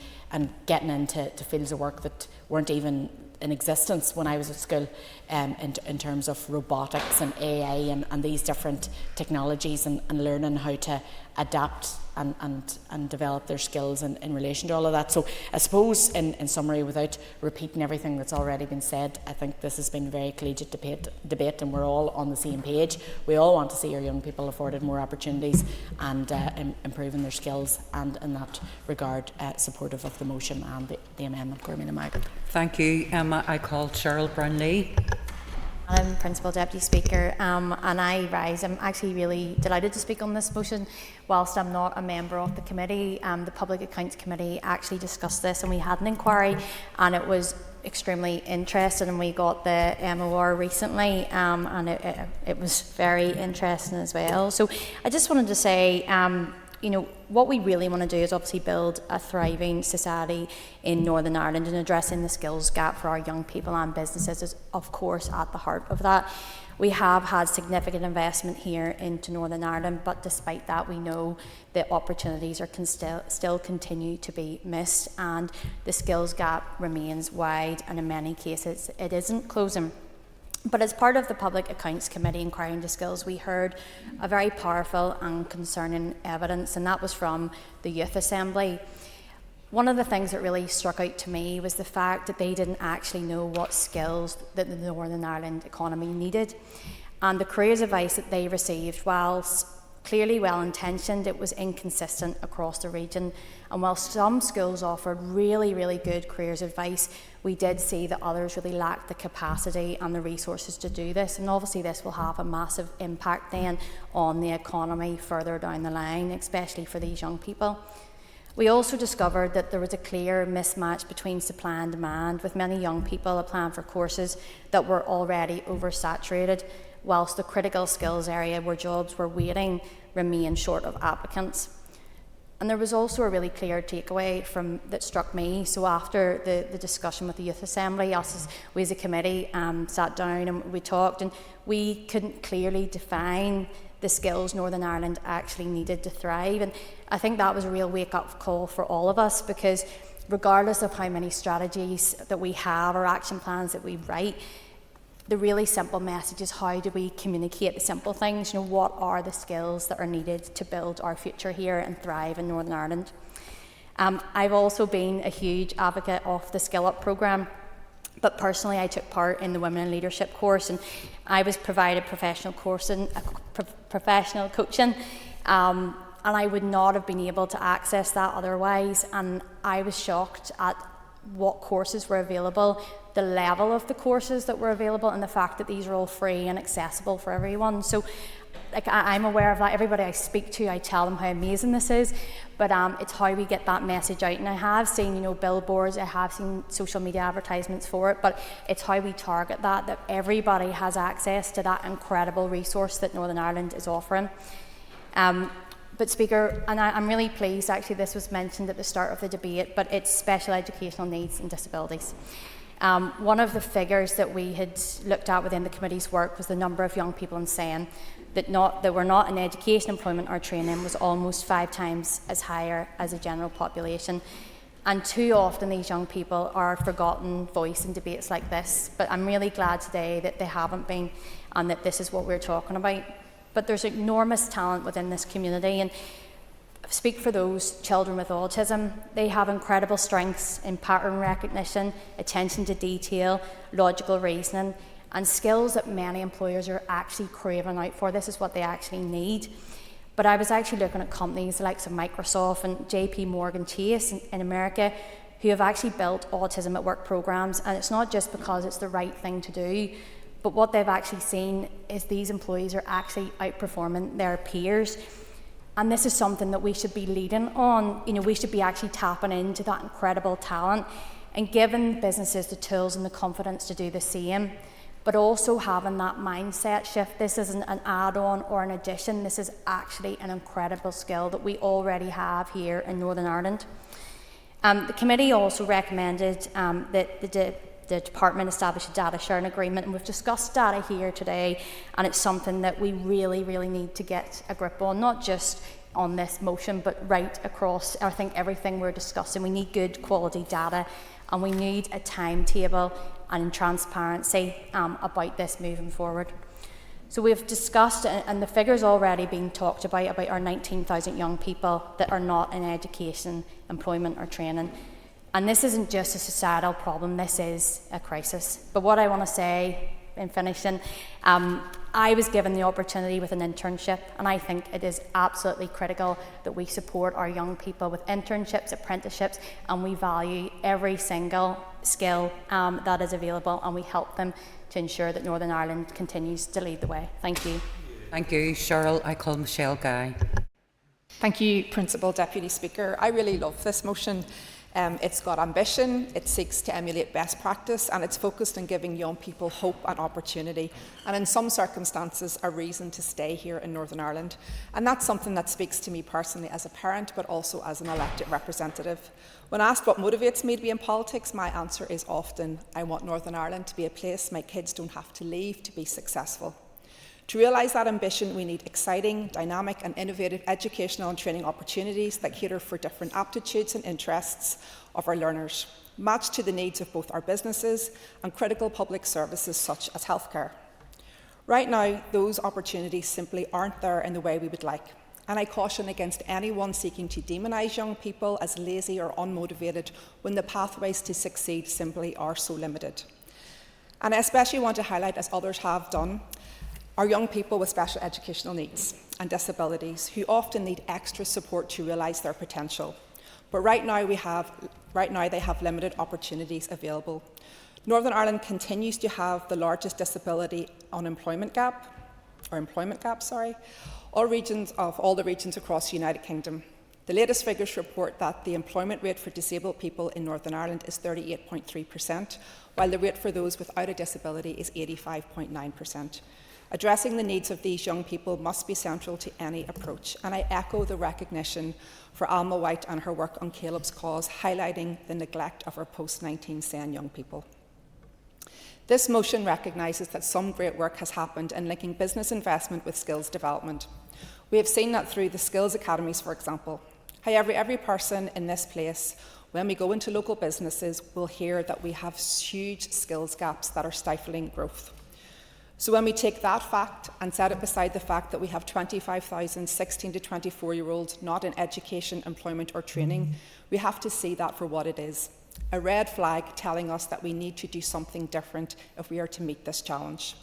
getting into fields of work that weren't even in existence when I was at school, in terms of robotics and AI and these different technologies, and learning how to adapt and develop their skills in relation to all of that. So I suppose in summary, without repeating everything that's already been said, I think this has been a very collegiate debate, and we're all on the same page. We all want to see our young people afforded more opportunities and improving their skills, and in that regard supportive of the motion and the amendment.
Thank you. I call Cheryl Brownlee.
I'm Principal Deputy Speaker, and I rise. I'm actually really delighted to speak on this motion. Whilst I'm not a member of the committee, the Public Accounts Committee actually discussed this, and we had an inquiry, and it was extremely interesting, and we got the MOR recently, and it was very interesting as well. So I just wanted to say, you know, what we really want to do is obviously build a thriving society in Northern Ireland, and addressing the skills gap for our young people and businesses is of course at the heart of that. We have had significant investment here into Northern Ireland, but despite that we know that opportunities can still continue to be missed, and the skills gap remains wide, and in many cases it isn't closing. But as part of the Public Accounts Committee inquiry into skills, we heard a very powerful and concerning evidence, and that was from the Youth Assembly. One of the things that really struck out to me was the fact that they didn't actually know what skills that the Northern Ireland economy needed. And the careers advice that they received, whilst clearly well-intentioned, it was inconsistent across the region. And while some schools offered really, really good careers advice, we did see that others really lacked the capacity and the resources to do this. And obviously this will have a massive impact then on the economy further down the line, especially for these young people. We also discovered that there was a clear mismatch between supply and demand, with many young people applying for courses that were already oversaturated, whilst the critical skills area where jobs were waiting remained short of applicants. And there was also a really clear takeaway that struck me. So after the discussion with the Youth Assembly, we as a committee sat down and we talked, and we couldn't clearly define the skills Northern Ireland actually needed to thrive. And I think that was a real wake-up call for all of us, because regardless of how many strategies that we have or action plans that we write, the really simple message is, how do we communicate the simple things? You know, what are the skills that are needed to build our future here and thrive in Northern Ireland? I've also been a huge advocate of the Skill Up programme, but personally I took part in the Women in Leadership course, and I was provided professional coaching, and I would not have been able to access that otherwise. And I was shocked at what courses were available, the level of the courses that were available, and the fact that these are all free and accessible for everyone. So I'm aware of that. Everybody I speak to, I tell them how amazing this is, but it's how we get that message out. And I have seen, you know, billboards, I have seen social media advertisements for it, but it's how we target that everybody has access to that incredible resource that Northern Ireland is offering. But Speaker, and I'm really pleased, actually this was mentioned at the start of the debate, but it's special educational needs and disabilities. One of the figures that we had looked at within the committee's work was the number of young people in SEN that were not in education, employment or training was almost 5 times as higher as the general population. And too often these young people are a forgotten voice in debates like this. But I'm really glad today that they haven't been, and that this is what we're talking about. But there's enormous talent within this community, and speak for those children with autism. They have incredible strengths in pattern recognition, attention to detail, logical reasoning, and skills that many employers are actually craving out for. This is what they actually need. But I was actually looking at companies like Microsoft and JP Morgan Chase in America, who have actually built autism at work programs, and it's not just because it's the right thing to do, But what they've actually seen is these employees are actually outperforming their peers. And this is something that we should be leading on. We should be actually tapping into that incredible talent and giving businesses the tools and the confidence to do the same, but also having that mindset shift. This isn't an add-on or an addition. This is actually an incredible skill that we already have here in Northern Ireland. The committee also recommended that the department establish a data sharing agreement, and we've discussed data here today, and it's something that we really, really need to get a grip on, not just on this motion, but right across, I think, everything we're discussing. We need good quality data, and we need a timetable and transparency about this moving forward. So we've discussed, and the figures already being talked about our 19,000 young people that are not in education, employment or training. And this isn't just a societal problem, this is a crisis. But what I want to say in finishing, I was given the opportunity with an internship, and I think it is absolutely critical that we support our young people with internships, apprenticeships, and we value every single skill that is available, and we help them to ensure that Northern Ireland continues to lead the way. Thank you.
Thank you. Cheryl, I call Michelle Guy.
Thank you, Principal Deputy Speaker. I really love this motion. It's got ambition, it seeks to emulate best practice, and it's focused on giving young people hope and opportunity, and in some circumstances a reason to stay here in Northern Ireland. And that's something that speaks to me personally as a parent, but also as an elected representative. When asked what motivates me to be in politics, my answer is often, I want Northern Ireland to be a place my kids don't have to leave to be successful. To realise that ambition, we need exciting, dynamic and innovative educational and training opportunities that cater for different aptitudes and interests of our learners, matched to the needs of both our businesses and critical public services such as healthcare. Right now, those opportunities simply aren't there in the way we would like, and I caution against anyone seeking to demonise young people as lazy or unmotivated when the pathways to succeed simply are so limited. And I especially want to highlight, as others have done, our young people with special educational needs and disabilities who often need extra support to realise their potential. But right now they have limited opportunities available. Northern Ireland continues to have the largest disability employment gap, of all the regions across the United Kingdom. The latest figures report that the employment rate for disabled people in Northern Ireland is 38.3%, while the rate for those without a disability is 85.9%. Addressing the needs of these young people must be central to any approach, and I echo the recognition for Alma White and her work on Caleb's cause, highlighting the neglect of our post-19 SEN young people. This motion recognises that some great work has happened in linking business investment with skills development. We have seen that through the skills academies, for example. However, every person in this place, when we go into local businesses, will hear that we have huge skills gaps that are stifling growth. So when we take that fact and set it beside the fact that we have 25,000 16 to 24-year-olds not in education, employment or training, we have to see that for what it is. A red flag telling us that we need to do something different if we are to meet this challenge.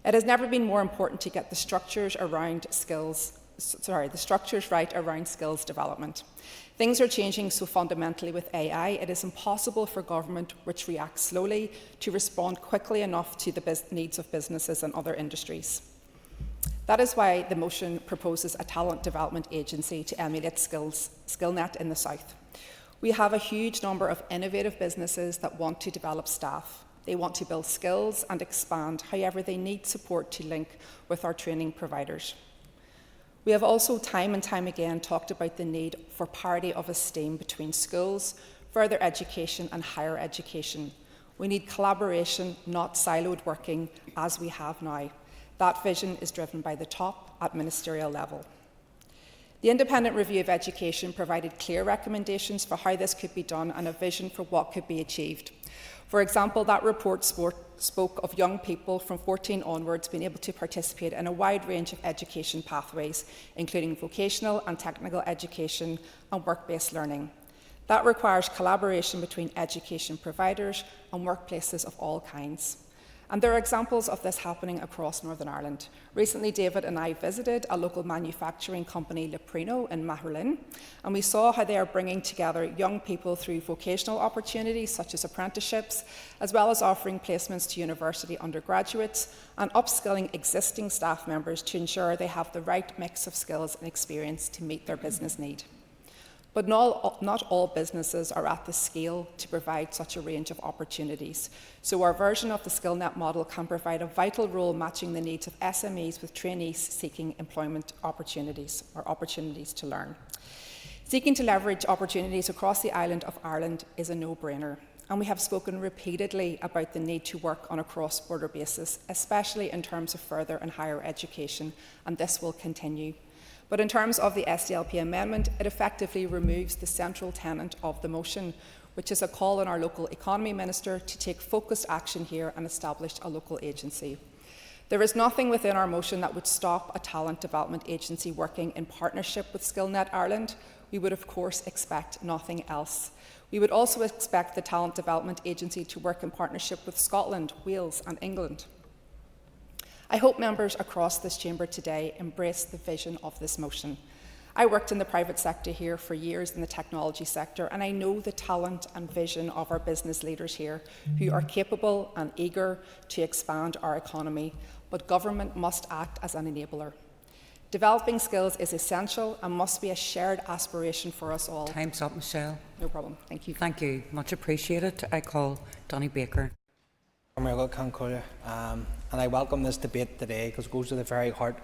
It has never been more important to get the structures right around skills development. Things are changing so fundamentally with AI, it is impossible for government, which reacts slowly, to respond quickly enough to the needs of businesses and other industries. That is why the motion proposes a talent development agency to emulate SkillNet in the South. We have a huge number of innovative businesses that want to develop staff. They want to build skills and expand, however they need support to link with our training providers. We have also time and time again talked about the need for parity of esteem between schools, further education and higher education. We need collaboration, not siloed working as we have now. That vision is driven by the top at ministerial level. The Independent Review of Education provided clear recommendations for how this could be done and a vision for what could be achieved. For example, that report spoke of young people from 14 onwards being able to participate in a wide range of education pathways, including vocational and technical education and work-based learning. That requires collaboration between education providers and workplaces of all kinds. And there are examples of this happening across Northern Ireland. Recently, David and I visited a local manufacturing company, Leprino, in Maherlin, and we saw how they are bringing together young people through vocational opportunities such as apprenticeships, as well as offering placements to university undergraduates and upskilling existing staff members to ensure they have the right mix of skills and experience to meet their business need. But not all businesses are at the scale to provide such a range of opportunities. So our version of the SkillNet model can provide a vital role matching the needs of SMEs with trainees seeking employment opportunities or opportunities to learn. Seeking to leverage opportunities across the island of Ireland is a no-brainer. And we have spoken repeatedly about the need to work on a cross-border basis, especially in terms of further and higher education, and this will continue. But in terms of the SDLP amendment, it effectively removes the central tenet of the motion, which is a call on our local economy minister to take focused action here and establish a local agency. There is nothing within our motion that would stop a talent development agency working in partnership with SkillNet Ireland. We would of course expect nothing else. We would also expect the talent development agency to work in partnership with Scotland, Wales and England. I hope members across this chamber today embrace the vision of this motion. I worked in the private sector here for years in the technology sector, and I know the talent and vision of our business leaders here who are capable and eager to expand our economy, but government must act as an enabler. Developing skills is essential and must be a shared aspiration for us all.
Time's up, Michelle.
No problem. Thank you.
Thank you. Much appreciated. I call Donny Baker.
And I welcome this debate today because it goes to the very heart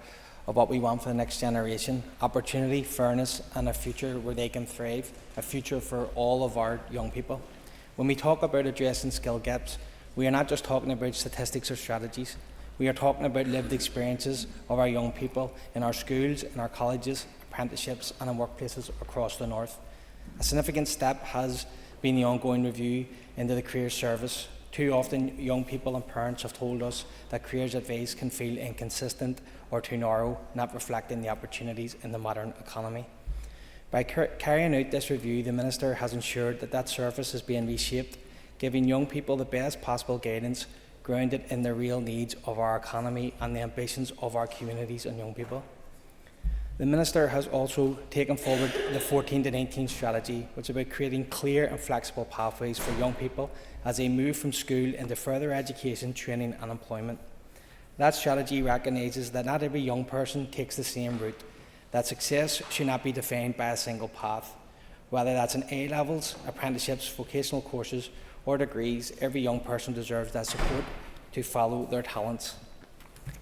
of what we want for the next generation: opportunity, fairness and a future where they can thrive, a future for all of our young people. When we talk about addressing skill gaps, we are not just talking about statistics or strategies. We are talking about lived experiences of our young people in our schools, in our colleges, apprenticeships and in workplaces across the North. A significant step has been the ongoing review into the career service. Too often, young people and parents have told us that careers advice can feel inconsistent or too narrow, not reflecting the opportunities in the modern economy. By carrying out this review, the Minister has ensured that that service is being reshaped, giving young people the best possible guidance, grounded in the real needs of our economy and the ambitions of our communities and young people. The Minister has also taken forward the 14 to 19 strategy, which is about creating clear and flexible pathways for young people as they move from school into further education, training and employment. That strategy recognises that not every young person takes the same route, that success should not be defined by a single path. Whether that's in A-levels, apprenticeships, vocational courses or degrees, every young person deserves that support to follow their talents.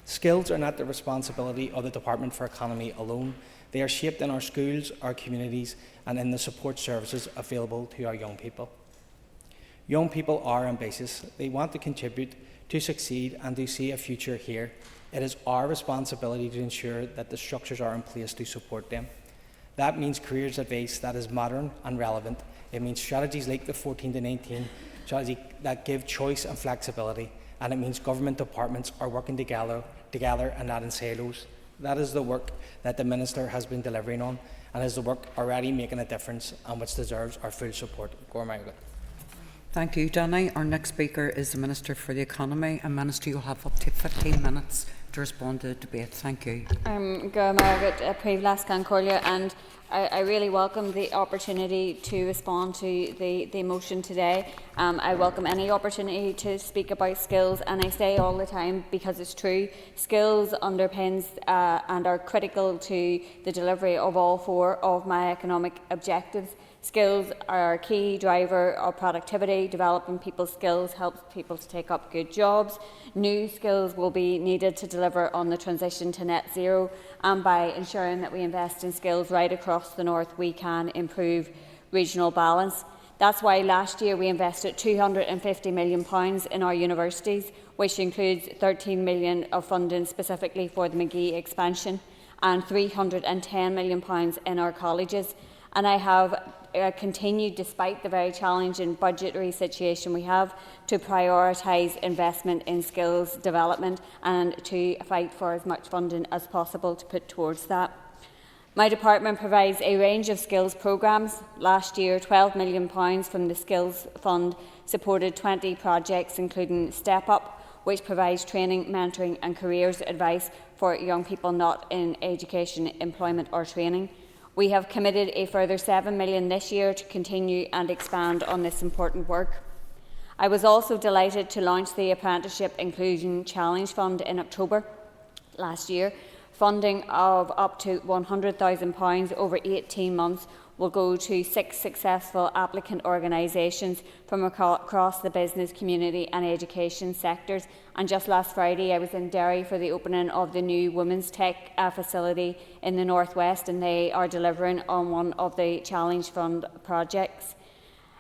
Skills are not the responsibility of the Department for Economy alone. They are shaped in our schools, our communities and in the support services available to our young people. Young people are ambitious. They want to contribute, to succeed and to see a future here. It is our responsibility to ensure that the structures are in place to support them. That means careers advice that is modern and relevant. It means strategies like the 14 to 19 strategy that give choice and flexibility. And it means government departments are working together and not in silos. That is the work that the Minister has been delivering on and is the work already making a difference and which deserves our full support.
Thank you, Danny. Our next speaker is the Minister for the Economy, and Minister, you'll have up to 15 minutes to respond to the debate. Thank you.
And I really welcome the opportunity to respond to the motion today. I welcome any opportunity to speak about skills, and I say all the time, because it's true, skills underpins and are critical to the delivery of all four of my economic objectives. Skills are a key driver of productivity. Developing people's skills helps people to take up good jobs. New skills will be needed to deliver on the transition to net zero, and by ensuring that we invest in skills right across the North, we can improve regional balance. That's why last year we invested £250 million in our universities, which includes £13 million of funding specifically for the McGee expansion and £310 million in our colleges. And I have continued, despite the very challenging budgetary situation we have, to prioritise investment in skills development and to fight for as much funding as possible to put towards that. My department provides a range of skills programmes. Last year, £12 million from the Skills Fund supported 20 projects, including Step Up, which provides training, mentoring and careers advice for young people not in education, employment or training. We have committed a further $7 million this year to continue and expand on this important work. I was also delighted to launch the Apprenticeship Inclusion Challenge Fund in October last year. Funding of up to £100,000 over 18 months will go to 6 successful applicant organisations from across the business, community and education sectors. And just last Friday I was in Derry for the opening of the new Women's Tech facility in the North West, and they are delivering on one of the Challenge Fund projects.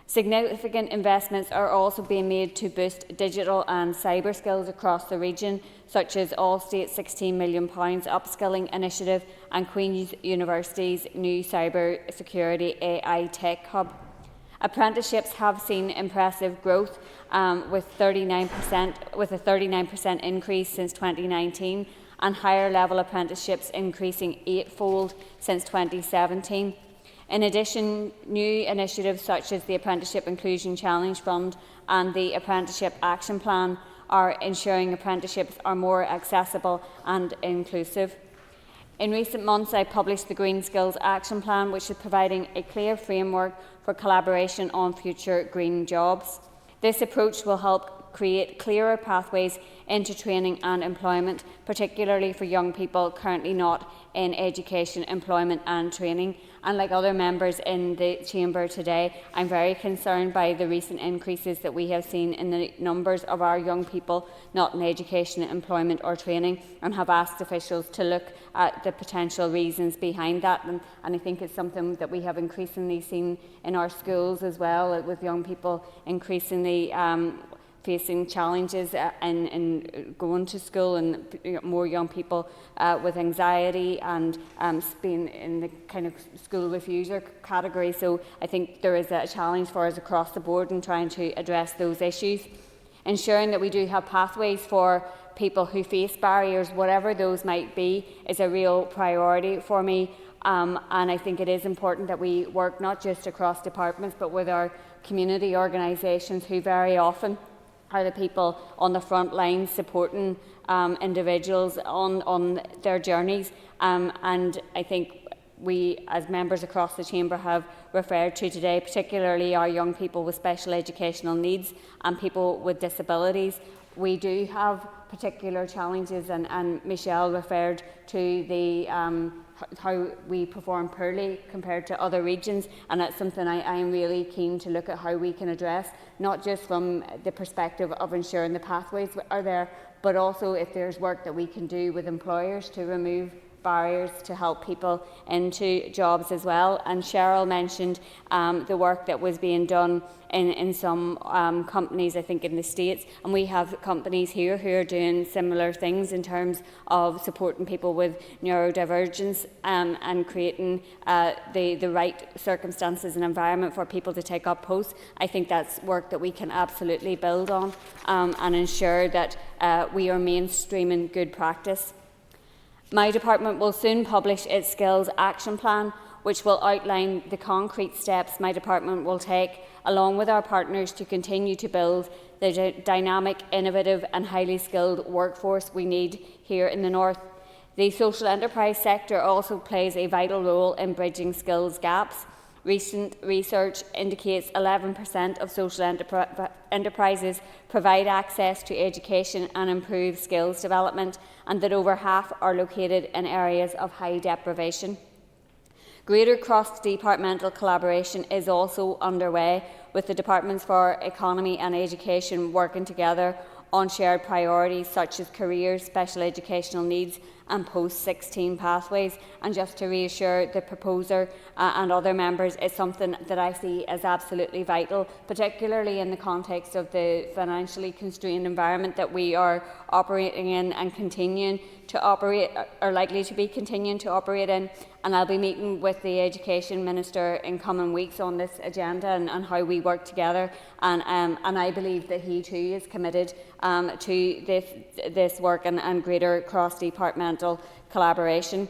Significant investments are also being made to boost digital and cyber skills across the region, such as Allstate's £16 million upskilling initiative and Queen's University's new cyber security AI tech hub. Apprenticeships have seen impressive growth with a 39% increase since 2019, and higher level apprenticeships increasing 8-fold since 2017. In addition, new initiatives such as the Apprenticeship Inclusion Challenge Fund and the Apprenticeship Action Plan are ensuring apprenticeships are more accessible and inclusive. In recent months, I published the Green Skills Action Plan, which is providing a clear framework for collaboration on future green jobs. This approach will help create clearer pathways into training and employment, particularly for young people currently not in education, employment and training. And like other members in the Chamber today, I'm very concerned by the recent increases that we have seen in the numbers of our young people not in education, employment or training, and have asked officials to look at the potential reasons behind that. And I think it's something that we have increasingly seen in our schools as well, with young people increasingly facing challenges in going to school, and more young people with anxiety and being in the kind of school refuser category. So I think there is a challenge for us across the board in trying to address those issues. Ensuring that we do have pathways for people who face barriers, whatever those might be, is a real priority for me. And I think it is important that we work not just across departments but with our community organisations, who very often are the people on the front line supporting individuals on their journeys. And I think we, as members across the Chamber, have referred to today, particularly our young people with special educational needs and people with disabilities. We do have particular challenges, and Michelle referred to the how we perform poorly compared to other regions, and that's something I am really keen to look at how we can address, not just from the perspective of ensuring the pathways are there, but also if there's work that we can do with employers to remove barriers to help people into jobs as well. And Cheryl mentioned the work that was being done in some companies, I think in the States, and we have companies here who are doing similar things in terms of supporting people with neurodivergence and creating the right circumstances and environment for people to take up posts. I think that's work that we can absolutely build on and ensure that we are mainstreaming good practice. My department will soon publish its Skills Action Plan, which will outline the concrete steps my department will take, along with our partners, to continue to build the dynamic, innovative and highly skilled workforce we need here in the North. The social enterprise sector also plays a vital role in bridging skills gaps. Recent research indicates 11% of social enterprises provide access to education and improve skills development, and that over half are located in areas of high deprivation. Greater cross-departmental collaboration is also underway, with the Departments for Economy and Education working together on shared priorities such as careers, special educational needs and post-16 pathways. And just to reassure the proposer and other members, it's something that I see as absolutely vital, particularly in the context of the financially constrained environment that we are operating in and continuing to operate, or likely to be continuing to operate in. And I'll be meeting with the Education Minister in coming weeks on this agenda and how we work together. And I believe that he too is committed to this work and greater cross-departmental collaboration.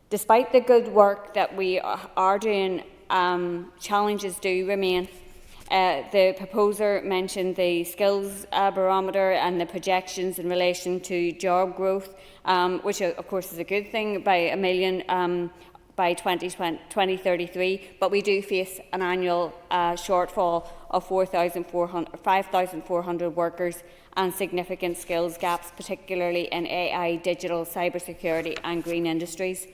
Despite the good work that we are doing, challenges do remain. The proposer mentioned the skills barometer and the projections in relation to job growth, which of course is a good thing, by 1 million by 2033, but we do face an annual shortfall of 5,400 workers and significant skills gaps, particularly in AI, digital, cybersecurity and green industries.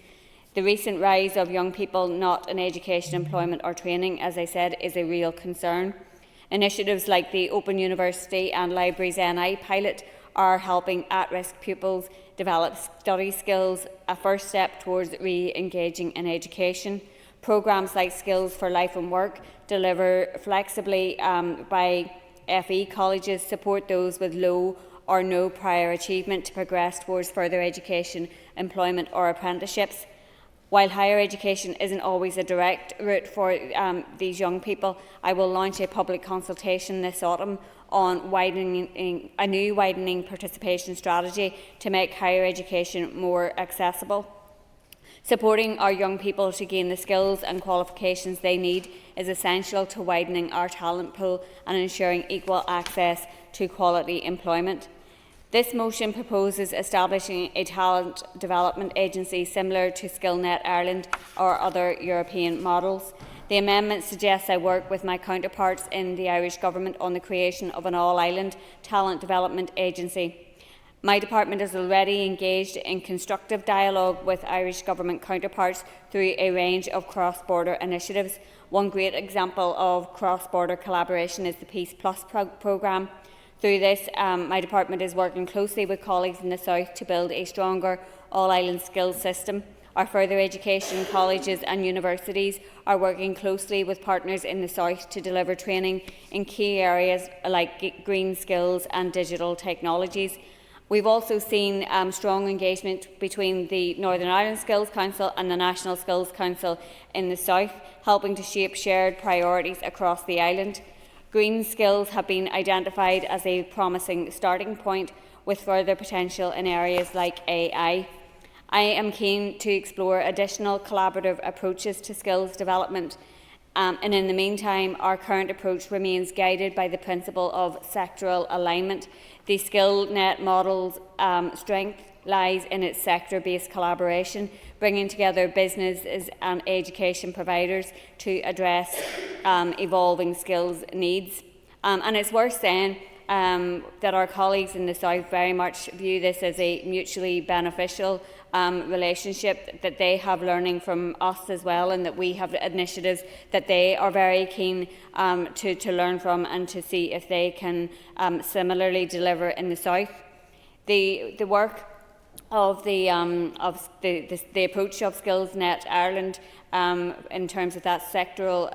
The recent rise of young people not in education, employment or training, as I said, is a real concern. Initiatives like the Open University and Libraries NI pilot are helping at-risk pupils develop study skills, a first step towards re-engaging in education. Programmes like Skills for Life and Work, delivered flexibly by FE colleges, support those with low or no prior achievement to progress towards further education, employment or apprenticeships. While higher education isn't always a direct route for these young people, I will launch a public consultation this autumn on a new widening participation strategy to make higher education more accessible. Supporting our young people to gain the skills and qualifications they need is essential to widening our talent pool and ensuring equal access to quality employment. This motion proposes establishing a talent development agency similar to SkillNet Ireland or other European models. The amendment suggests I work with my counterparts in the Irish Government on the creation of an all-island talent development agency. My department is already engaged in constructive dialogue with Irish Government counterparts through a range of cross-border initiatives. One great example of cross-border collaboration is the Peace Plus programme. Through this, my department is working closely with colleagues in the South to build a stronger all-island skills system. Our further education colleges and universities are working closely with partners in the South to deliver training in key areas like green skills and digital technologies. We've also seen strong engagement between the Northern Ireland Skills Council and the National Skills Council in the South, helping to shape shared priorities across the island. Green skills have been identified as a promising starting point, with further potential in areas like AI. I am keen to explore additional collaborative approaches to skills development, and in the meantime, our current approach remains guided by the principle of sectoral alignment. The SkillNet model's strength lies in its sector-based collaboration, bringing together businesses and education providers to address evolving skills needs. And it's worth saying that our colleagues in the South very much view this as a mutually beneficial relationship, that they have learning from us as well, and that we have initiatives that they are very keen to learn from and to see if they can similarly deliver in the South. The work of the approach of SkillsNet Ireland in terms of that sectoral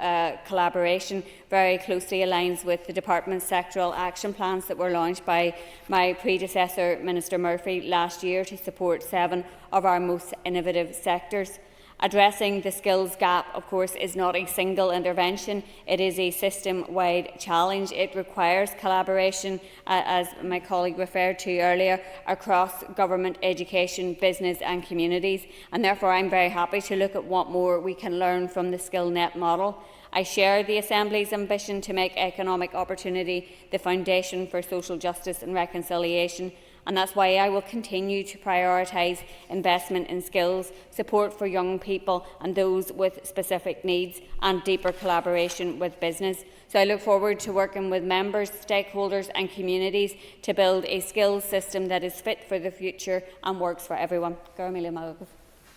collaboration very closely aligns with the Department's sectoral action plans that were launched by my predecessor, Minister Murphy, last year to support 7 of our most innovative sectors. Addressing the skills gap, of course, is not a single intervention. It is a system-wide challenge. It requires collaboration, as my colleague referred to earlier, across government, education, business and communities. And therefore, I'm very happy to look at what more we can learn from the SkillNet model. I share the Assembly's ambition to make economic opportunity the foundation for social justice and reconciliation. And that's why I will continue to prioritise investment in skills, support for young people and those with specific needs, and deeper collaboration with business. So I look forward to working with members, stakeholders and communities to build a skills system that is fit for the future and works for everyone.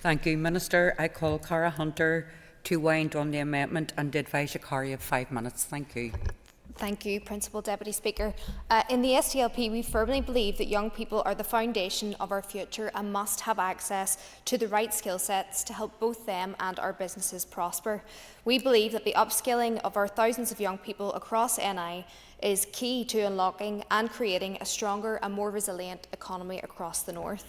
Thank you, Minister. I call Cara Hunter to wind on the amendment and to advise a carry of 5 minutes. Thank you.
Thank you, Principal Deputy Speaker. In the SDLP, we firmly believe that young people are the foundation of our future and must have access to the right skill sets to help both them and our businesses prosper. We believe that the upskilling of our thousands of young people across NI is key to unlocking and creating a stronger and more resilient economy across the North.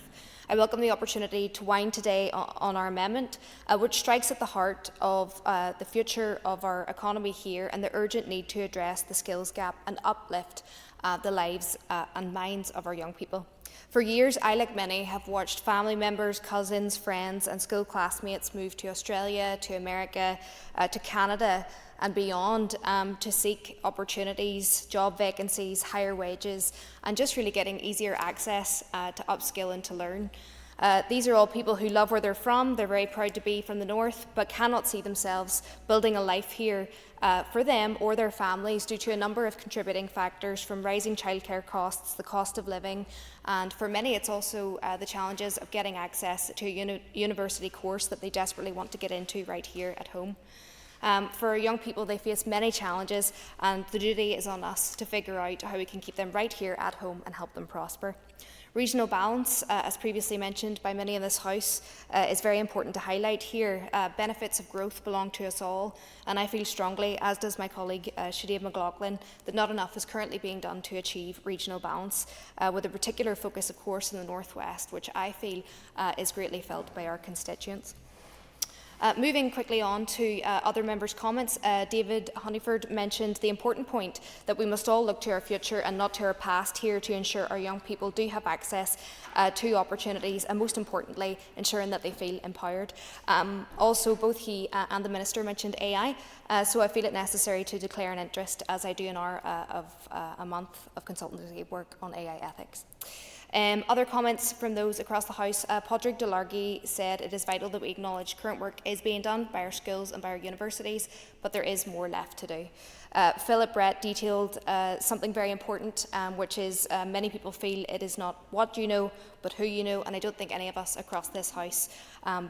I welcome the opportunity to wind today on our amendment, which strikes at the heart of the future of our economy here and the urgent need to address the skills gap and uplift the lives and minds of our young people. For years, I, like many, have watched family members, cousins, friends and school classmates move to Australia, to America, to Canada and beyond to seek opportunities, job vacancies, higher wages, and just really getting easier access to upskill and to learn. These are all people who love where they're from, they're very proud to be from the north, but cannot see themselves building a life here for them or their families due to a number of contributing factors, from rising childcare costs, the cost of living, and for many it's also the challenges of getting access to a university course that they desperately want to get into right here at home. For young people, they face many challenges, and the duty is on us to figure out how we can keep them right here at home and help them prosper. Regional balance, as previously mentioned by many in this House, is very important to highlight here. Benefits of growth belong to us all, and I feel strongly, as does my colleague Sinead McLaughlin, that not enough is currently being done to achieve regional balance, with a particular focus, of course, in the North West, which I feel is greatly felt by our constituents. Moving quickly on to other members' comments, David Honeyford mentioned the important point that we must all look to our future and not to our past here to ensure our young people do have access to opportunities, and most importantly, ensuring that they feel empowered. Also, both he and the Minister mentioned AI, so I feel it necessary to declare an interest, as I do in a month of consultancy work on AI ethics. Other comments from those across the House, Padraig Delargy said it is vital that we acknowledge current work is being done by our schools and by our universities, but there is more left to do. Philip Brett detailed something very important, which is many people feel it is not what you know, but who you know, and I don't think any of us across this House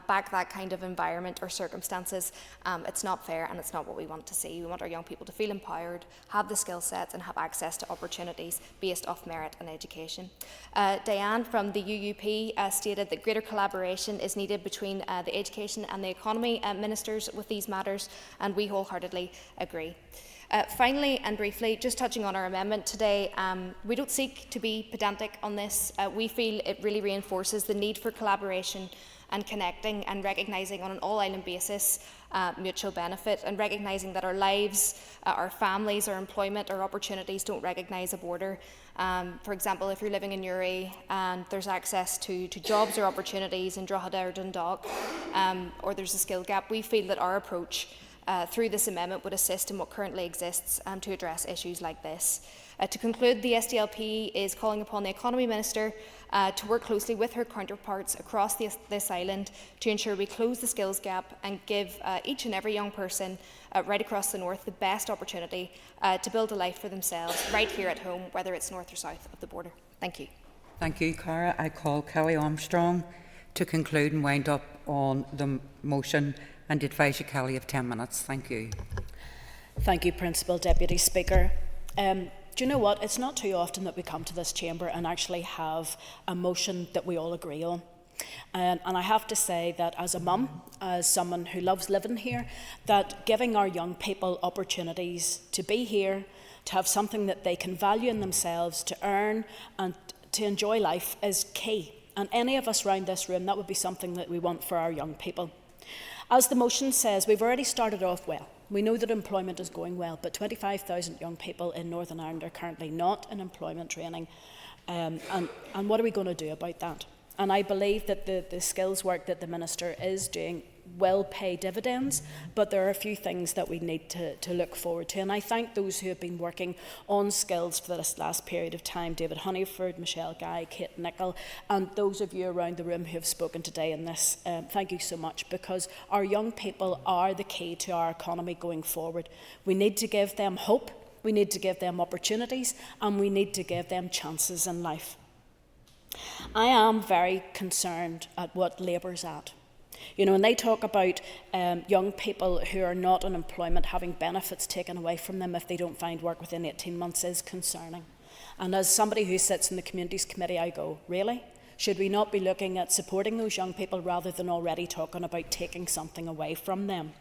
back that kind of environment or circumstances. It's not fair, and it's not what we want to see. We want our young people to feel empowered, have the skill sets and have access to opportunities based off merit and education. Diane from the UUP stated that greater collaboration is needed between the Education and the Economy Ministers with these matters, and we wholeheartedly agree. Finally and briefly, just touching on our amendment today, we don't seek to be pedantic on this. We feel it really reinforces the need for collaboration and connecting and recognising on an all-island basis mutual benefit, and recognising that our lives, our families, our employment, our opportunities don't recognise a border. For example, if you're living in Uri and there's access to jobs or opportunities in Drogheda or Dundalk, or there's a skill gap, we feel that our approach through this amendment would assist in what currently exists to address issues like this. To conclude, the SDLP is calling upon the Economy Minister to work closely with her counterparts across this island to ensure we close the skills gap and give each and every young person right across the north the best opportunity to build a life for themselves right here at home, whether it's north or south of the border. Thank you.
Thank you, Cara. I call Kelly Armstrong to conclude and wind up on the motion, and advise you, Kelly, of 10 minutes. Thank you.
Thank you, Principal Deputy Speaker. Do you know what? It's not too often that we come to this chamber and actually have a motion that we all agree on. And I have to say that as a mum, as someone who loves living here, that giving our young people opportunities to be here, to have something that they can value in themselves, to earn and to enjoy life is key. And any of us around this room, that would be something that we want for our young people. As the motion says, we've already started off well. We know that employment is going well, but 25,000 young people in Northern Ireland are currently not in employment training. And what are we going to do about that? And I believe that the skills work that the Minister is doing will pay dividends, but there are a few things that we need to look forward to. And I thank those who have been working on skills for this last period of time, David Honeyford, Michelle Guy, Kate Nicholl, and those of you around the room who have spoken today in this. Thank you so much, because our young people are the key to our economy going forward. We need to give them hope, we need to give them opportunities, and we need to give them chances in life. I am very concerned at what Labour's at. You know, when they talk about young people who are not in employment having benefits taken away from them if they don't find work within 18 months is concerning. And as somebody who sits in the Communities Committee, I go, really? Should we not be looking at supporting those young people rather than already talking about taking something away from them?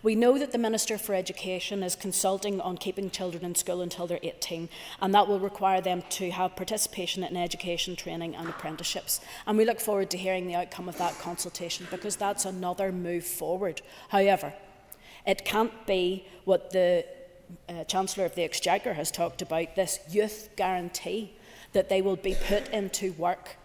We know that the Minister for Education is consulting on keeping children in school until they're 18, and that will require them to have participation in education, training and apprenticeships. And we look forward to hearing the outcome of that consultation, because that's another move forward. However, it can't be what the Chancellor of the Exchequer has talked about, this youth guarantee that they will be put into work,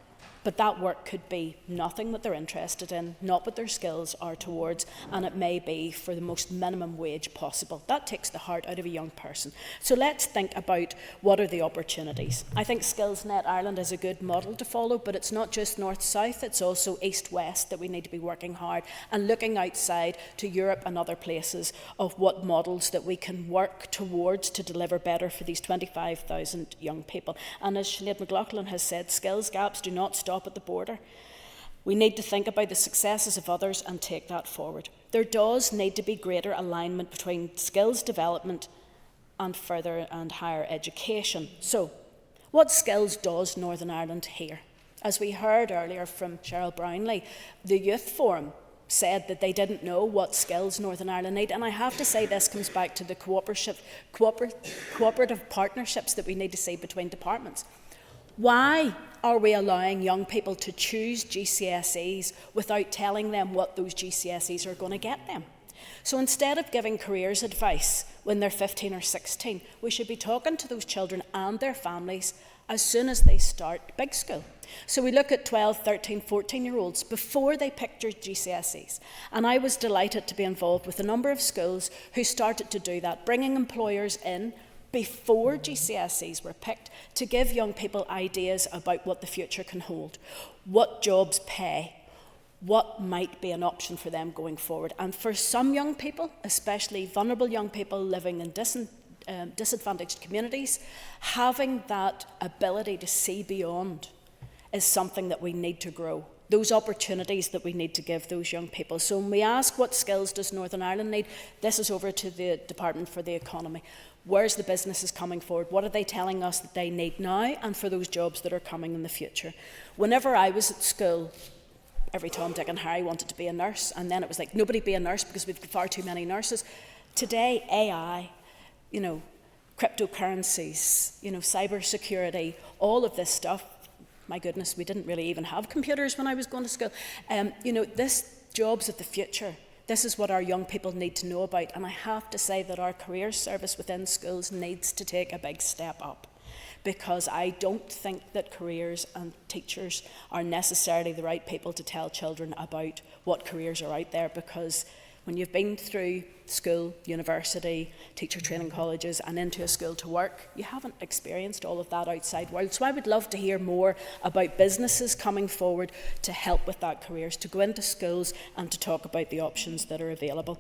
but that work could be nothing that they're interested in, not what their skills are towards, and it may be for the most minimum wage possible. That takes the heart out of a young person. So let's think about what are the opportunities. I think SkillsNet Ireland is a good model to follow, but it's not just north-south, it's also east-west that we need to be working hard and looking outside to Europe and other places of what models that we can work towards to deliver better for these 25,000 young people. And as Sinead McLaughlin has said, skills gaps do not stop at the border. We need to think about the successes of others and take that forward. There does need to be greater alignment between skills development and further and higher education. So, what skills does Northern Ireland hear? As we heard earlier from Cheryl Brownlee, the Youth Forum said that they didn't know what skills Northern Ireland need, and I have to say this comes back to the cooperative partnerships that we need to see between departments. Why are we allowing young people to choose GCSEs without telling them what those GCSEs are going to get them? So instead of giving careers advice when they're 15 or 16, we should be talking to those children and their families as soon as they start big school. So we look at 12, 13, 14-year-olds before they picked their GCSEs. And I was delighted to be involved with a number of schools who started to do that, bringing employers in before GCSEs were picked to give young people ideas about what the future can hold, what jobs pay, what might be an option for them going forward. And for some young people, especially vulnerable young people living in disadvantaged communities, having that ability to see beyond is something that we need to grow. Those opportunities that we need to give those young people. So when we ask what skills does Northern Ireland need, this is over to the Department for the Economy. Where's the businesses coming forward? What are they telling us that they need now and for those jobs that are coming in the future? Whenever I was at school, every Tom, Dick and Harry wanted to be a nurse, and then it was like, nobody be a nurse because we've got far too many nurses. Today, AI, cryptocurrencies, cyber security, all of this stuff. My goodness, we didn't really even have computers when I was going to school. This jobs of the future. This is what our young people need to know about, and I have to say that our career service within schools needs to take a big step up, because I don't think that careers and teachers are necessarily the right people to tell children about what careers are out there, because when you've been through school, university, teacher training colleges and into a school to work, you haven't experienced all of that outside world. So I would love to hear more about businesses coming forward to help with that careers, to go into schools and to talk about the options that are available.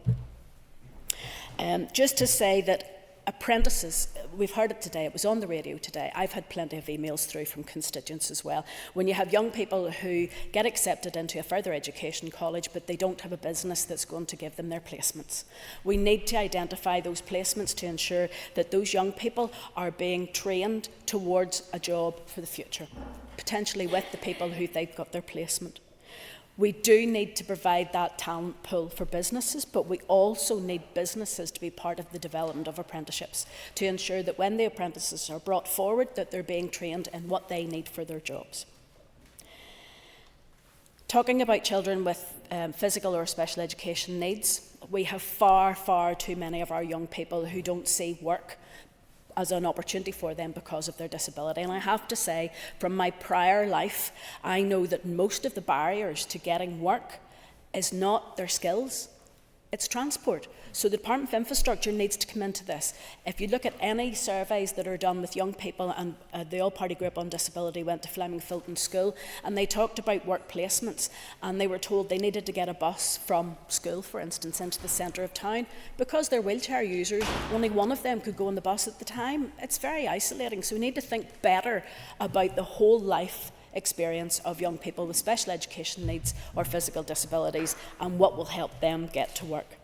Just to say that apprentices, we've heard it today, it was on the radio today, I've had plenty of emails through from constituents as well. When you have young people who get accepted into a further education college but they don't have a business that's going to give them their placements. We need to identify those placements to ensure that those young people are being trained towards a job for the future, potentially with the people who they've got their placement. We do need to provide that talent pool for businesses, but we also need businesses to be part of the development of apprenticeships to ensure that when the apprentices are brought forward, that they're being trained in what they need for their jobs. Talking about children with physical or special education needs, we have far, far too many of our young people who don't see work as an opportunity for them because of their disability. And I have to say, from my prior life, I know that most of the barriers to getting work is not their skills, it's transport. So the Department of Infrastructure needs to come into this. If you look at any surveys that are done with young people, and the All-Party Group on Disability went to Fleming Fulton School, and they talked about work placements, and they were told they needed to get a bus from school, for instance, into the centre of town. Because they're wheelchair users, only one of them could go on the bus at the time. It's very isolating, so we need to think better about the whole life experience of young people with special education needs or physical disabilities and what will help them get to work.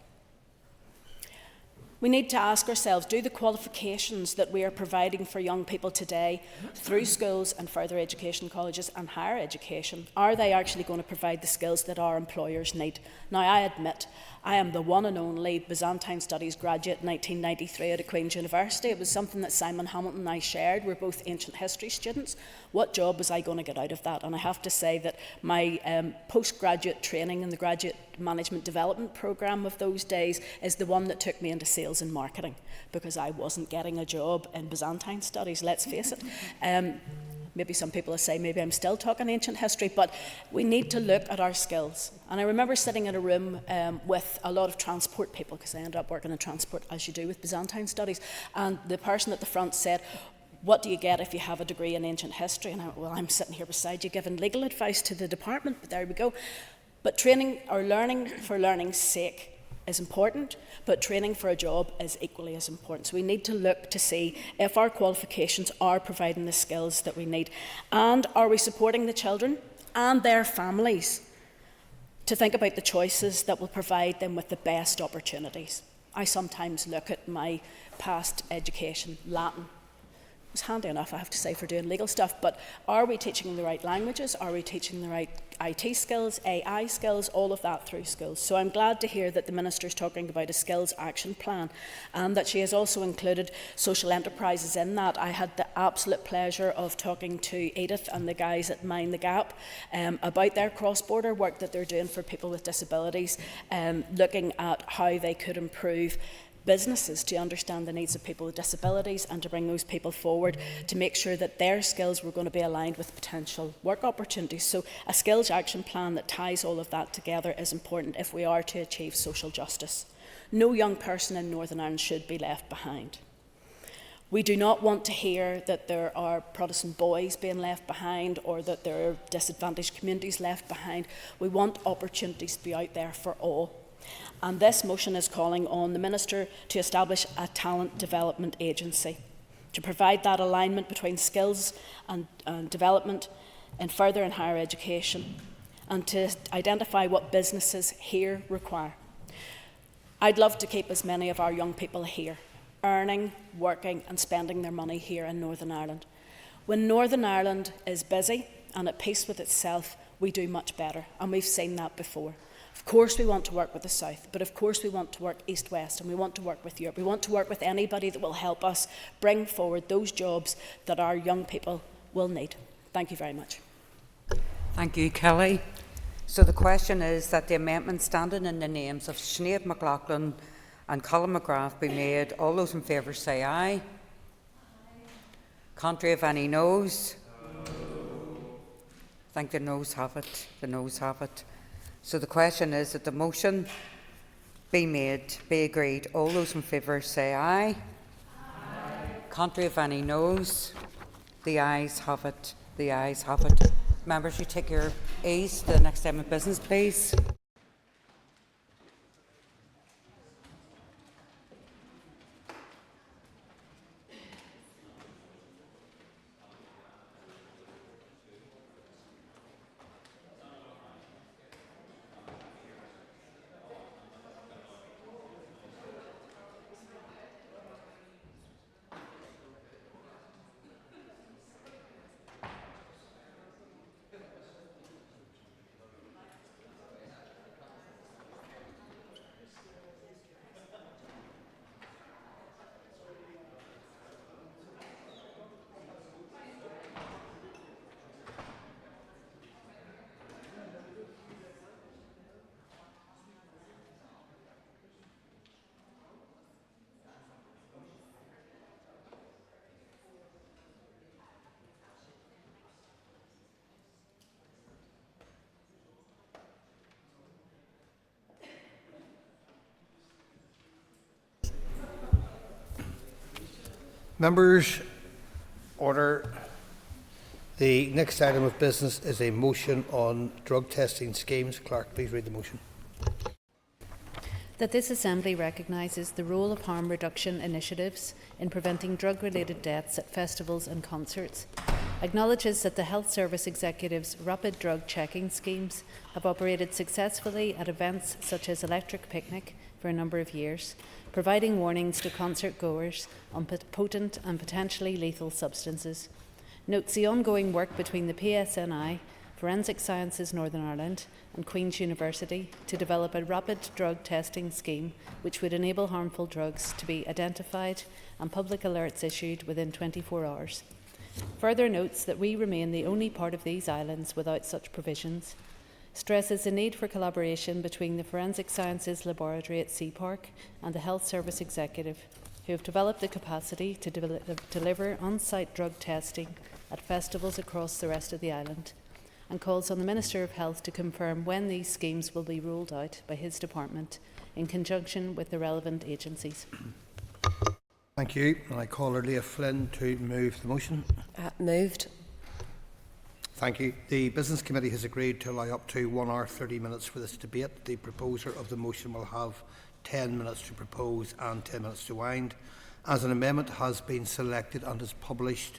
We need to ask ourselves, do the qualifications that we are providing for young people today through schools and further education colleges and higher education, are they actually going to provide the skills that our employers need? Now, I admit, I am the one and only Byzantine Studies graduate in 1993 at Queen's University. It was something that Simon Hamilton and I shared. We're both ancient history students. What job was I going to get out of that? And I have to say that my postgraduate training in the Graduate Management Development Programme of those days is the one that took me into sales and marketing, because I wasn't getting a job in Byzantine Studies, let's face it. maybe some people will say maybe I'm still talking ancient history, but we need to look at our skills. And I remember sitting in a room with a lot of transport people, because I ended up working in transport, as you do with Byzantine studies, and the person at the front said, what do you get if you have a degree in ancient history? And I went, well, I'm sitting here beside you giving legal advice to the department, but there we go. But training or learning for learning's sake is important, but training for a job is equally as important. So we need to look to see if our qualifications are providing the skills that we need, and are we supporting the children and their families to think about the choices that will provide them with the best opportunities. I sometimes look at my past education, Latin. It was handy enough, I have to say, for doing legal stuff, but are we teaching the right languages? Are we teaching the right IT skills, AI skills, all of that through schools? So I'm glad to hear that the Minister is talking about a skills action plan, and that she has also included social enterprises in that. I had the absolute pleasure of talking to Edith and the guys at Mind the Gap about their cross-border work that they're doing for people with disabilities, looking at how they could improve businesses to understand the needs of people with disabilities and to bring those people forward to make sure that their skills were going to be aligned with potential work opportunities. So a skills action plan that ties all of that together is important if we are to achieve social justice. No young person in Northern Ireland should be left behind. We do not want to hear that there are Protestant boys being left behind or that there are disadvantaged communities left behind. We want opportunities to be out there for all. And this motion is calling on the Minister to establish a talent development agency to provide that alignment between skills and development in further and higher education, and to identify what businesses here require. I'd love to keep as many of our young people here, earning, working and spending their money here in Northern Ireland. When Northern Ireland is busy and at peace with itself, we do much better, and we've seen that before. Of course we want to work with the South, but of course we want to work East-West, and we want to work with Europe. We want to work with anybody that will help us bring forward those jobs that our young people will need. Thank you very much.
Thank you, Kelly. So the question is that the amendment standing in the names of Sinead McLaughlin and Colin McGrath be made. All those in favour say aye. Aye. Contrary of any noes? No. I think the noes have it. The noes have it. So the question is that the motion be made, be agreed. All those in favour say aye. Aye. Contrary of any noes? The ayes have it. The ayes have it. Members, you take your ease to the next item of business, please.
Members, order. The next item of business is a motion on drug testing schemes. Clerk, please read the motion.
That this Assembly recognises the role of harm reduction initiatives in preventing drug-related deaths at festivals and concerts, acknowledges that the Health Service Executive's rapid drug checking schemes have operated successfully at events such as Electric Picnic for a number of years, providing warnings to concert goers on potent and potentially lethal substances. Notes the ongoing work between the PSNI, Forensic Sciences Northern Ireland and Queen's University to develop a rapid drug testing scheme which would enable harmful drugs to be identified and public alerts issued within 24 hours. Further notes that we remain the only part of these islands without such provisions. Stresses the need for collaboration between the Forensic Sciences Laboratory at Sea Park and the Health Service Executive, who have developed the capacity to deliver on-site drug testing at festivals across the rest of the island, and calls on the Minister of Health to confirm when these schemes will be rolled out by his department in conjunction with the relevant agencies.
Thank you. And I call Leah Flynn to move the motion.
Moved.
Thank you. The Business Committee has agreed to allow up to 1 hour 30 minutes for this debate. The proposer of the motion will have 10 minutes to propose and 10 minutes to wind. As an amendment has been selected and is published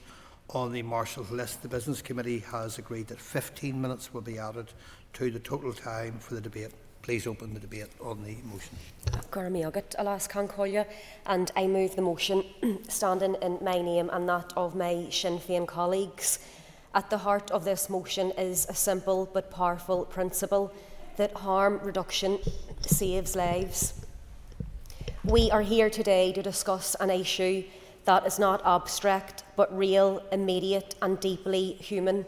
on the Marshal's list, the Business Committee has agreed that 15 minutes will be added to the total time for the debate. Please open the debate on the motion.
Alas Concollia, and I move the motion, standing in my name and that of my Sinn Féin colleagues. At the heart of this motion is a simple but powerful principle that harm reduction saves lives. We are here today to discuss an issue that is not abstract but real, immediate and deeply human.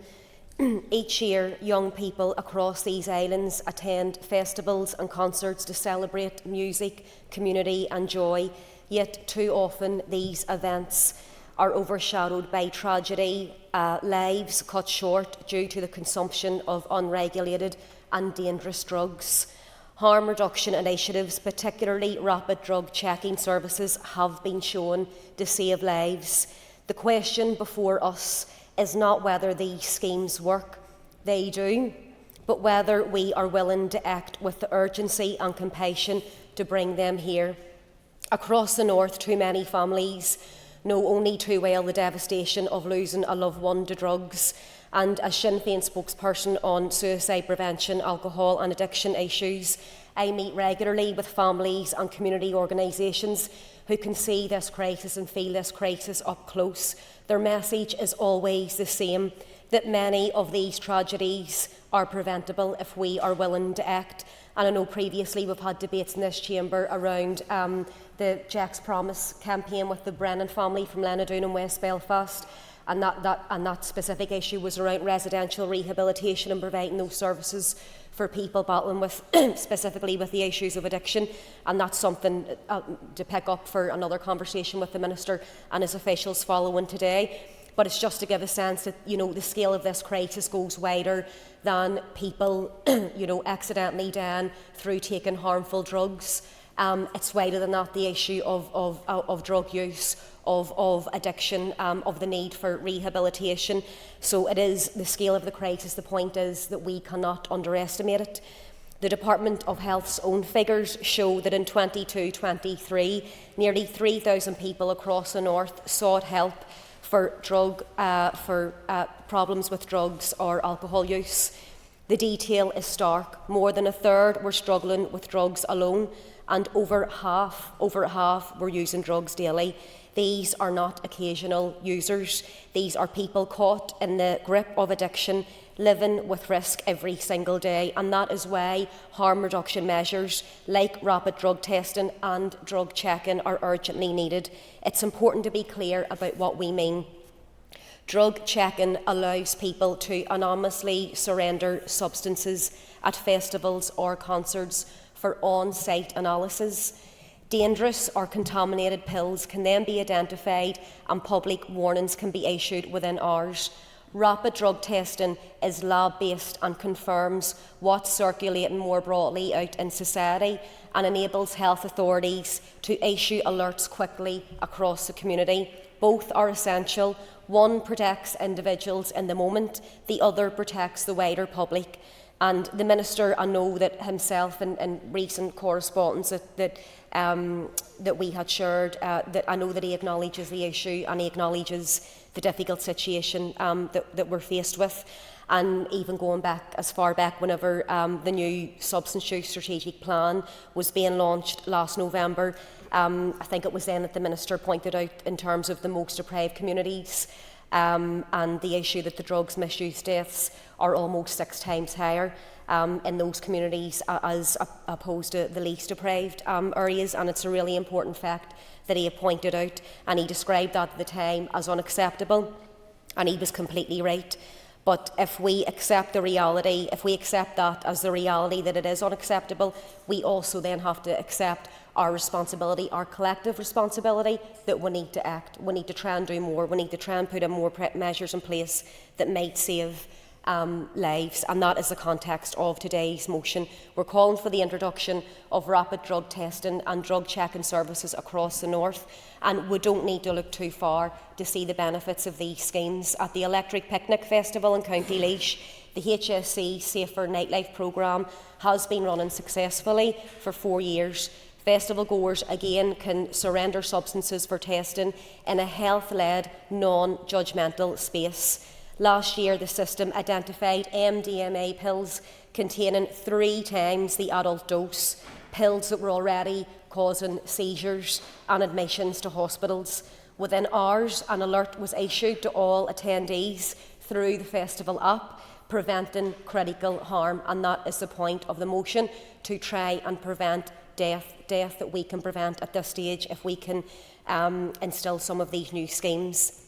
Each year, young people across these islands attend festivals and concerts to celebrate music, community and joy, yet too often these events are overshadowed by tragedy, lives cut short due to the consumption of unregulated and dangerous drugs. Harm reduction initiatives, particularly rapid drug checking services, have been shown to save lives. The question before us is not whether these schemes work, they do, but whether we are willing to act with the urgency and compassion to bring them here. Across the north, too many families know only too well the devastation of losing a loved one to drugs, and as Sinn Féin spokesperson on suicide prevention, alcohol and addiction issues, I meet regularly with families and community organisations who can see this crisis and feel this crisis up close. Their message is always the same, that many of these tragedies are preventable if we are willing to act. And I know previously we've had debates in this chamber around the Jack's Promise campaign with the Brennan family from Lenadoon and West Belfast, and that specific issue was around residential rehabilitation and providing those services for people battling with, specifically with the issues of addiction, and that's something to pick up for another conversation with the Minister and his officials following today. But it's just to give a sense that, the scale of this crisis goes wider than people, accidentally dying through taking harmful drugs. It's wider than that, the issue of drug use, of addiction, of the need for rehabilitation. So it is the scale of the crisis. The point is that we cannot underestimate it. The Department of Health's own figures show that in 22-23, nearly 3,000 people across the north sought help for problems with drugs or alcohol use. The detail is stark. More than a third were struggling with drugs alone, and over half were using drugs daily. These are not occasional users. These are people caught in the grip of addiction, living with risk every single day, and that is why harm reduction measures like rapid drug testing and drug checking are urgently needed. It's important to be clear about what we mean. Drug checking allows people to anonymously surrender substances at festivals or concerts for on-site analysis. Dangerous or contaminated pills can then be identified and public warnings can be issued within hours. Rapid drug testing is lab-based and confirms what's circulating more broadly out in society and enables health authorities to issue alerts quickly across the community. Both are essential. One protects individuals in the moment, the other protects the wider public. And the Minister, I know that himself in recent correspondence that we had shared, that I know that he acknowledges the issue and he acknowledges the difficult situation that we're faced with. And even going back as far back whenever the new substance use strategic plan was being launched last November, I think it was then that the Minister pointed out in terms of the most deprived communities and the issue that the drugs misuse deaths are almost 6 times higher in those communities as opposed to the least deprived areas, and it's a really important fact that he had pointed out, and he described that at the time as unacceptable, and he was completely right. But if we accept the reality, if we accept that as the reality that it is unacceptable, we also then have to accept our responsibility, our collective responsibility, that we need to act. We need to try and do more. We need to try and put in more measures in place that might save lives, and that is the context of today's motion. We're calling for the introduction of rapid drug testing and drug checking services across the north, and we don't need to look too far to see the benefits of these schemes. At the Electric Picnic Festival in County Laois, the HSC Safer Nightlife programme has been running successfully for 4 years. Festival goers again can surrender substances for testing in a health-led, non-judgmental space. Last year, the system identified MDMA pills containing 3 times the adult dose, pills that were already causing seizures and admissions to hospitals. Within hours, an alert was issued to all attendees through the festival app, preventing critical harm, and that is the point of the motion, to try and prevent death that we can prevent at this stage if we can instil some of these new schemes.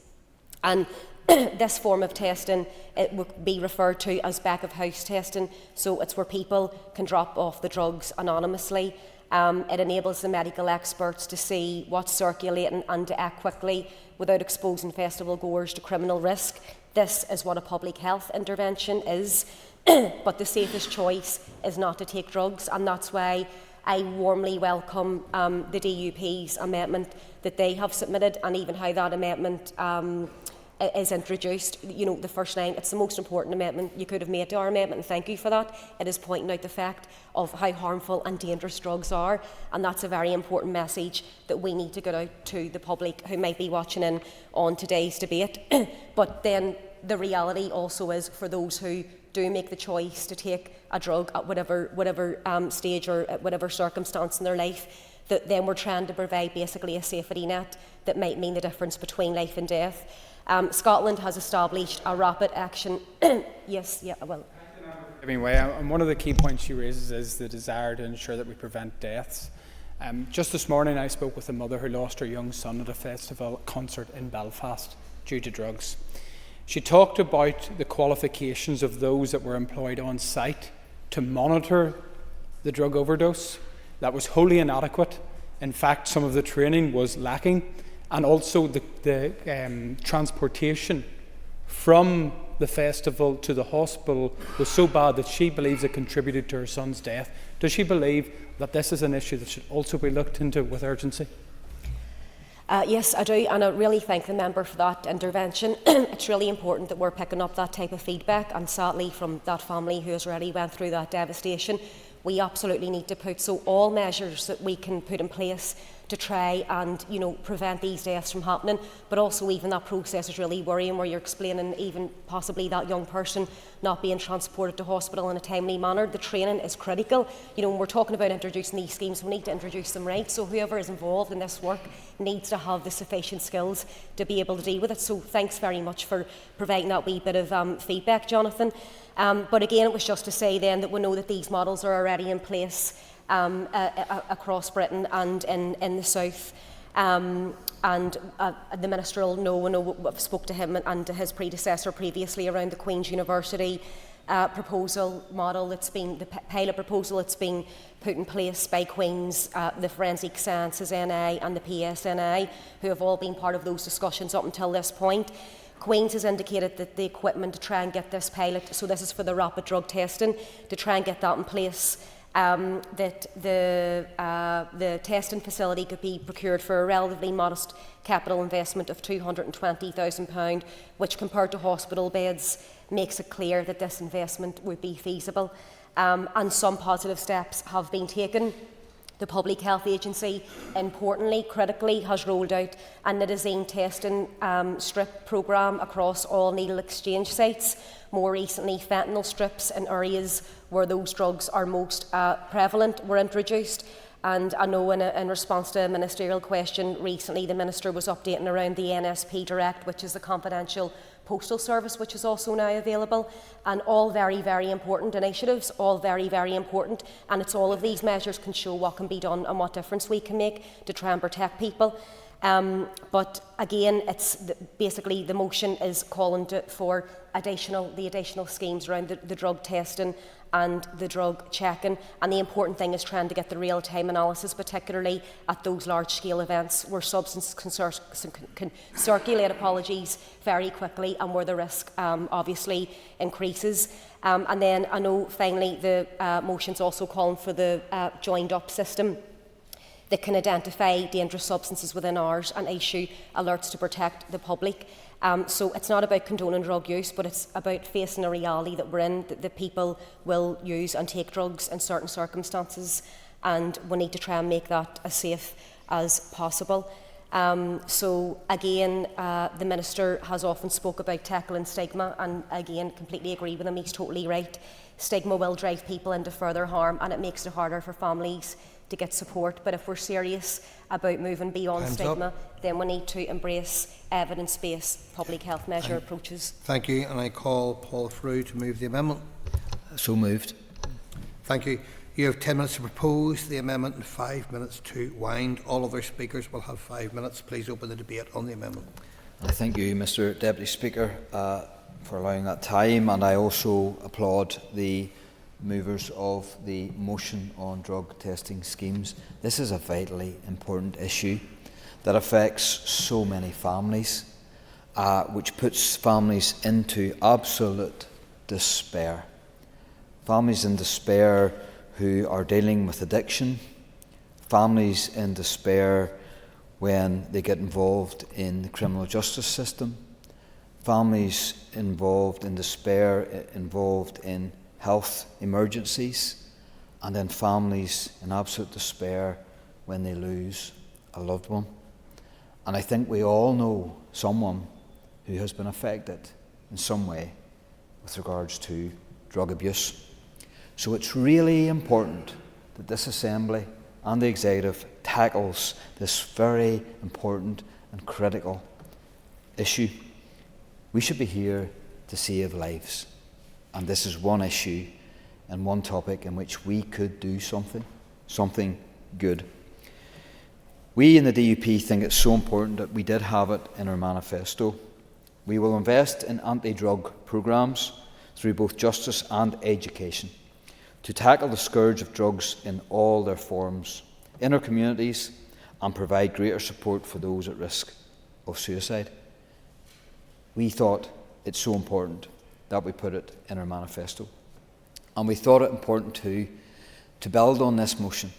And this form of testing, it would be referred to as back-of-house testing, so it's where people can drop off the drugs anonymously. It enables the medical experts to see what's circulating and to act quickly without exposing festival goers to criminal risk. This is what a public health intervention is, but the safest choice is not to take drugs, and that's why I warmly welcome the DUP's amendment that they have submitted, and even how that amendment is introduced. You know, the first line, it's the most important amendment you could have made to our amendment, and thank you for that. It is pointing out the fact of how harmful and dangerous drugs are, and that's a very important message that we need to get out to the public who might be watching in on today's debate. But then the reality also is, for those who do make the choice to take a drug at whatever stage or at whatever circumstance in their life, that then we're trying to provide basically a safety net that might mean the difference between life and death. Scotland has established a rapid action.
And one of the key points she raises is the desire to ensure that we prevent deaths. Just this morning I spoke with a mother who lost her young son at a festival concert in Belfast due to drugs. She talked about the qualifications of those that were employed on site to monitor the drug overdose. That was wholly inadequate. In fact, some of the training was lacking, and also the transportation from the festival to the hospital was so bad that she believes it contributed to her son's death. Does she believe that this is an issue that should also be looked into with urgency?
Yes, I do, and I really thank the member for that intervention. It's really important that we're picking up that type of feedback, and sadly from that family who has already went through that devastation, we absolutely need to put all measures that we can put in place to try and prevent these deaths from happening. But also even that process is really worrying, where you're explaining even possibly that young person not being transported to hospital in a timely manner. The training is critical. When we're talking about introducing these schemes, we need to introduce them right. So whoever is involved in this work needs to have the sufficient skills to be able to deal with it. So thanks very much for providing that wee bit of feedback, Jonathan. But again, it was just to say then that we know that these models are already in place across Britain and in the south. And the Minister will know, I've spoke to him and to his predecessor previously around the Queen's University proposal model that's been, the pilot proposal that's been put in place by Queen's, the Forensic Sciences NI and the PSNI, who have all been part of those discussions up until this point. Queen's has indicated that the equipment to try and get this pilot, so this is for the rapid drug testing, to try and get that in place, that the testing facility could be procured for a relatively modest capital investment of £220,000, which compared to hospital beds makes it clear that this investment would be feasible. And some positive steps have been taken. The Public Health Agency, importantly, critically, has rolled out a nitazene testing strip programme across all needle exchange sites. More recently, fentanyl strips in areas where those drugs are most prevalent were introduced. And I know in response to a ministerial question recently, the Minister was updating around the NSP Direct, which is the confidential postal service, which is also now available, and all very, very important initiatives, all very, very important, and it's all of these measures can show what can be done and what difference we can make to try and protect people. But again, basically the motion is calling for the additional schemes around the drug testing and the drug checking. And the important thing is trying to get the real-time analysis, particularly at those large-scale events where substances can circulate, very quickly, and where the risk obviously increases. And then I know finally the motion's also calling for the joined-up system that can identify dangerous substances within hours and issue alerts to protect the public. So it's not about condoning drug use, but it's about facing a reality that we're in, that people will use and take drugs in certain circumstances, and we need to try and make that as safe as possible. So again, the Minister has often spoke about tackling stigma, and again, completely agree with him, he's totally right. Stigma will drive people into further harm, and it makes it harder for families to get support. But if we're serious about moving beyond stigma, then we need to embrace evidence-based public health measure approaches.
Thank you, and I call Paul Frew to move the amendment.
So moved.
Thank you. You have 10 minutes to propose the amendment and 5 minutes to wind. All other speakers will have 5 minutes. Please open the debate on the amendment.
Thank you, Mr. Deputy Speaker, for allowing that time, and I also applaud the movers of the motion on drug testing schemes. This is a vitally important issue that affects so many families, which puts families into absolute despair. Families in despair who are dealing with addiction, families in despair when they get involved in the criminal justice system, families involved in despair, involved in health emergencies, and then families in absolute despair when they lose a loved one. And I think we all know someone who has been affected in some way with regards to drug abuse. So it's really important that this Assembly and the Executive tackles this very important and critical issue. We should be here to save lives. And this is one issue and one topic in which we could do something good. We in the DUP think it's so important that we did have it in our manifesto. We will invest in anti-drug programmes through both justice and education to tackle the scourge of drugs in all their forms in our communities and provide greater support for those at risk of suicide. We thought it's so important that we put it in our manifesto. And we thought it important to build on this motion.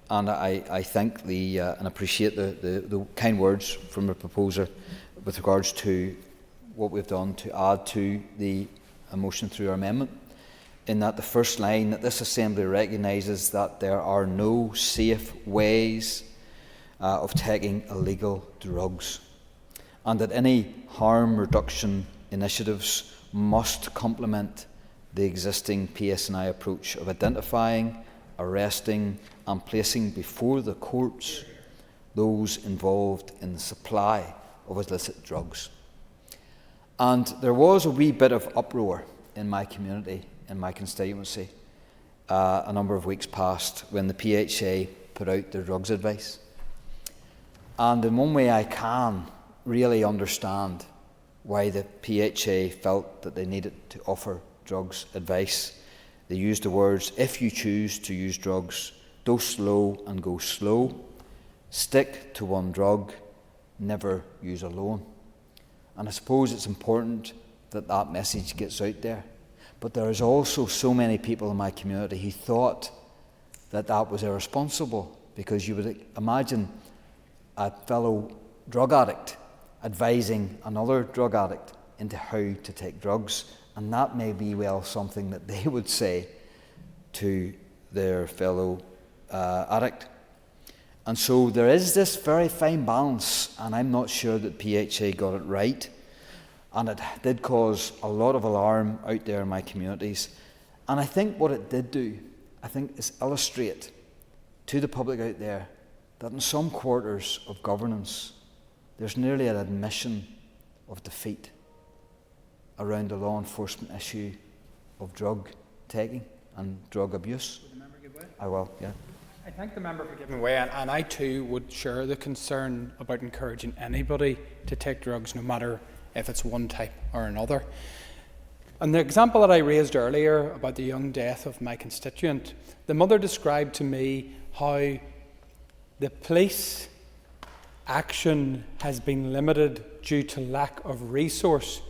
And I thank and appreciate the kind words from the proposer with regards to what we've done to add to the motion through our amendment, in that the first line, that this Assembly recognises that there are no safe ways of taking illegal drugs, and that any harm reduction initiatives must complement the existing PSNI approach of identifying, arresting and placing before the courts those involved in the supply of illicit drugs. And there was a wee bit of uproar in my community, in my constituency, a number of weeks past when the PHA put out their drugs advice. And in one way I can really understand why the PHA felt that they needed to offer drugs advice. They used the words, if you choose to use drugs, dose low and go slow, stick to one drug, never use alone. And I suppose it's important that that message gets out there. But there is also so many people in my community who thought that that was irresponsible, because you would imagine a fellow drug addict advising another drug addict into how to take drugs, and that may be well something that they would say to their fellow addict. And so there is this very fine balance, and I'm not sure that PHA got it right, and it did cause a lot of alarm out there in my communities. And I think what it did do, is illustrate to the public out there that in some quarters of governance there's nearly an admission of defeat around the law enforcement issue of drug taking and drug abuse. I will, yeah.
I thank the member for giving way, and I too would share the concern about encouraging anybody to take drugs, no matter if it's one type or another. And the example that I raised earlier about the young death of my constituent, the mother described to me how the police action has been limited due to lack of resource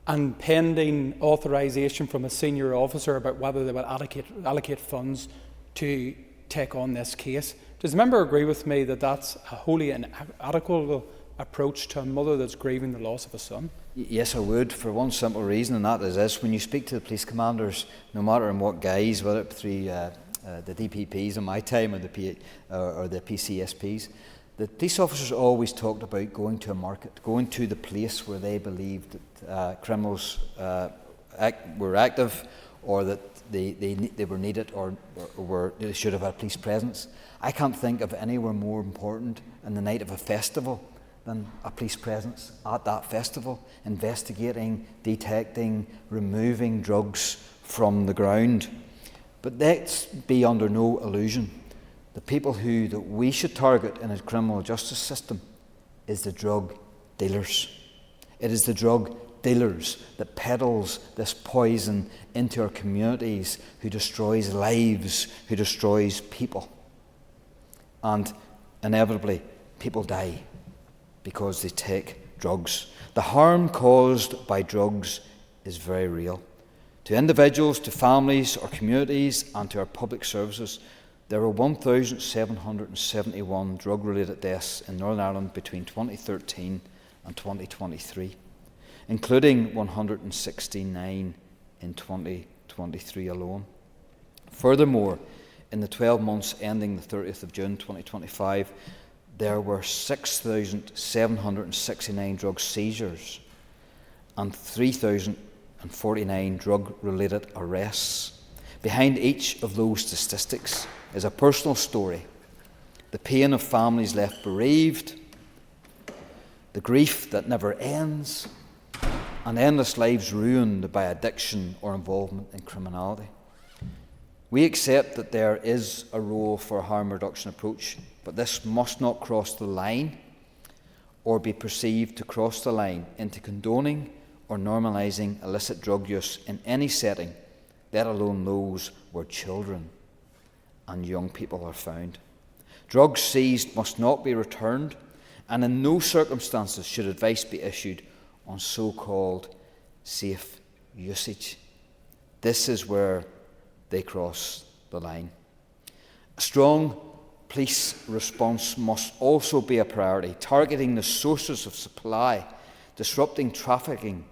and pending authorisation from a senior officer about whether they will allocate funds to take on this case. Does the member agree with me that that's a wholly inadequate approach to a mother that's grieving the loss of a son?
Yes, I would, for one simple reason, and that is this: when you speak to the police commanders, no matter in what guise, whether it be through the DPPs in my time or the PCSPs, the police officers always talked about going to a market, going to the place where they believed that criminals were active, or that they were needed, or they should have had police presence. I can't think of anywhere more important in the night of a festival than a police presence at that festival, investigating, detecting, removing drugs from the ground. But let's be under no illusion. The people that we should target in a criminal justice system is the drug dealers. It is the drug dealers that peddles this poison into our communities, who destroys lives, who destroys people. And inevitably, people die because they take drugs. The harm caused by drugs is very real. To individuals, to families, our communities, and to our public services, there were 1,771 drug-related deaths in Northern Ireland between 2013 and 2023, including 169 in 2023 alone. Furthermore, in the 12 months ending the 30th of June 2025, there were 6,769 drug seizures and 3,049 drug-related arrests. Behind each of those statistics is a personal story: the pain of families left bereaved, the grief that never ends, and endless lives ruined by addiction or involvement in criminality. We accept that there is a role for a harm reduction approach, but this must not cross the line or be perceived to cross the line into condoning or normalising illicit drug use in any setting, let alone those where children and young people are found. Drugs seized must not be returned, and in no circumstances should advice be issued on so-called safe usage. This is where they cross the line. A strong police response must also be a priority, targeting the sources of supply, disrupting trafficking,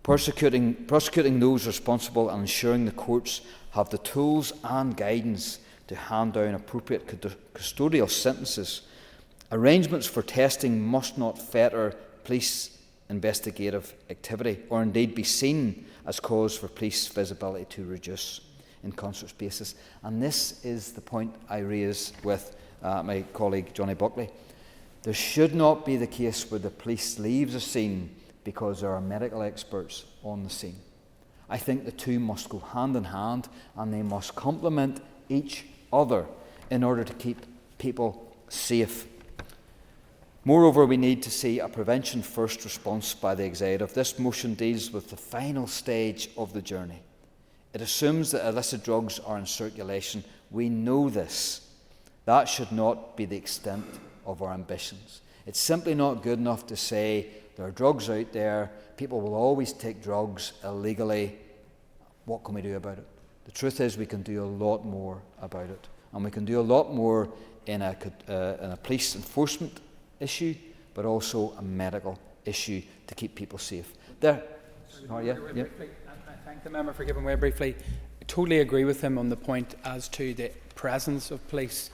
prosecuting those responsible, and ensuring the courts have the tools and guidance to hand down appropriate custodial sentences. Arrangements for testing must not fetter police investigative activity, or indeed be seen as cause for police visibility to reduce in concert spaces. And this is the point I raise with my colleague Johnny Buckley. There should not be the case where the police leaves a scene because there are medical experts on the scene. I think the two must go hand in hand, and they must complement each other in order to keep people safe. Moreover, we need to see a prevention first response by the executive. This motion deals with the final stage of the journey. It assumes that illicit drugs are in circulation. We know this. That should not be the extent of our ambitions. It's simply not good enough to say there are drugs out there, people will always take drugs illegally. What can we do about it? The truth is we can do a lot more about it. And we can do a lot more in a police enforcement issue, but also a medical issue to keep people safe. There. Oh, yeah.
I thank the member for giving way briefly. I totally agree with him on the point as to the presence of police,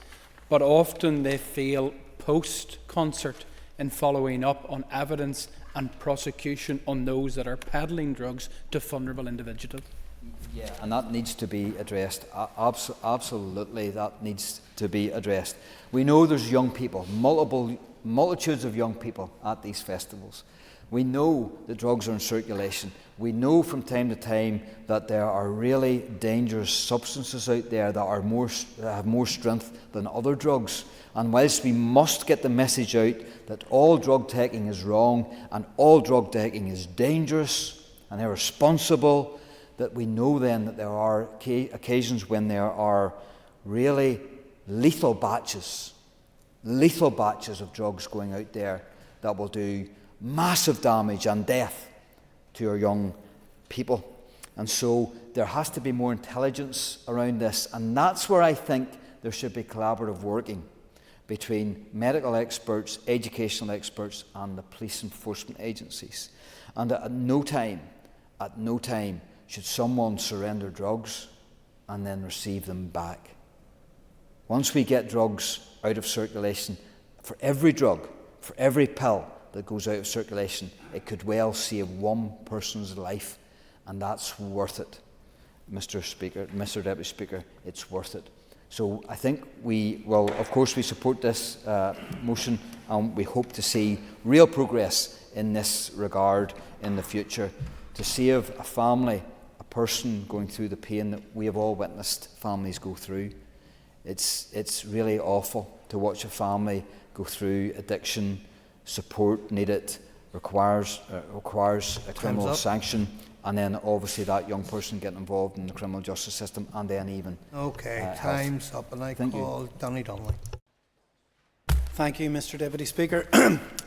but often they fail post-concert in following up on evidence and prosecution on those that are peddling drugs to vulnerable individuals.
Yeah, and that needs to be addressed. Absolutely, that needs to be addressed. We know there's young people, multitudes of young people at these festivals. We know that drugs are in circulation. We know from time to time that there are really dangerous substances out there that have more strength than other drugs. And whilst we must get the message out that all drug taking is wrong and all drug taking is dangerous and irresponsible, that we know then that there are occasions when there are really lethal batches of drugs going out there that will do massive damage and death to our young people. And so there has to be more intelligence around this, and that's where I think there should be collaborative working between medical experts, educational experts and the police enforcement agencies. And at no time should someone surrender drugs and then receive them back. Once we get drugs out of circulation, for every drug, for every pill that goes out of circulation, it could well save one person's life, and that's worth it. Mr. Deputy Speaker, it's worth it. So I think of course we support this motion, and we hope to see real progress in this regard in the future to save a family, a person going through the pain that we have all witnessed families go through. It's really awful to watch a family go through addiction. Support needed, requires a criminal sanction, and then obviously that young person getting involved in the criminal justice system, and then even
time's up, and I call Danny Donnelly.
Thank you, Mr. Deputy Speaker.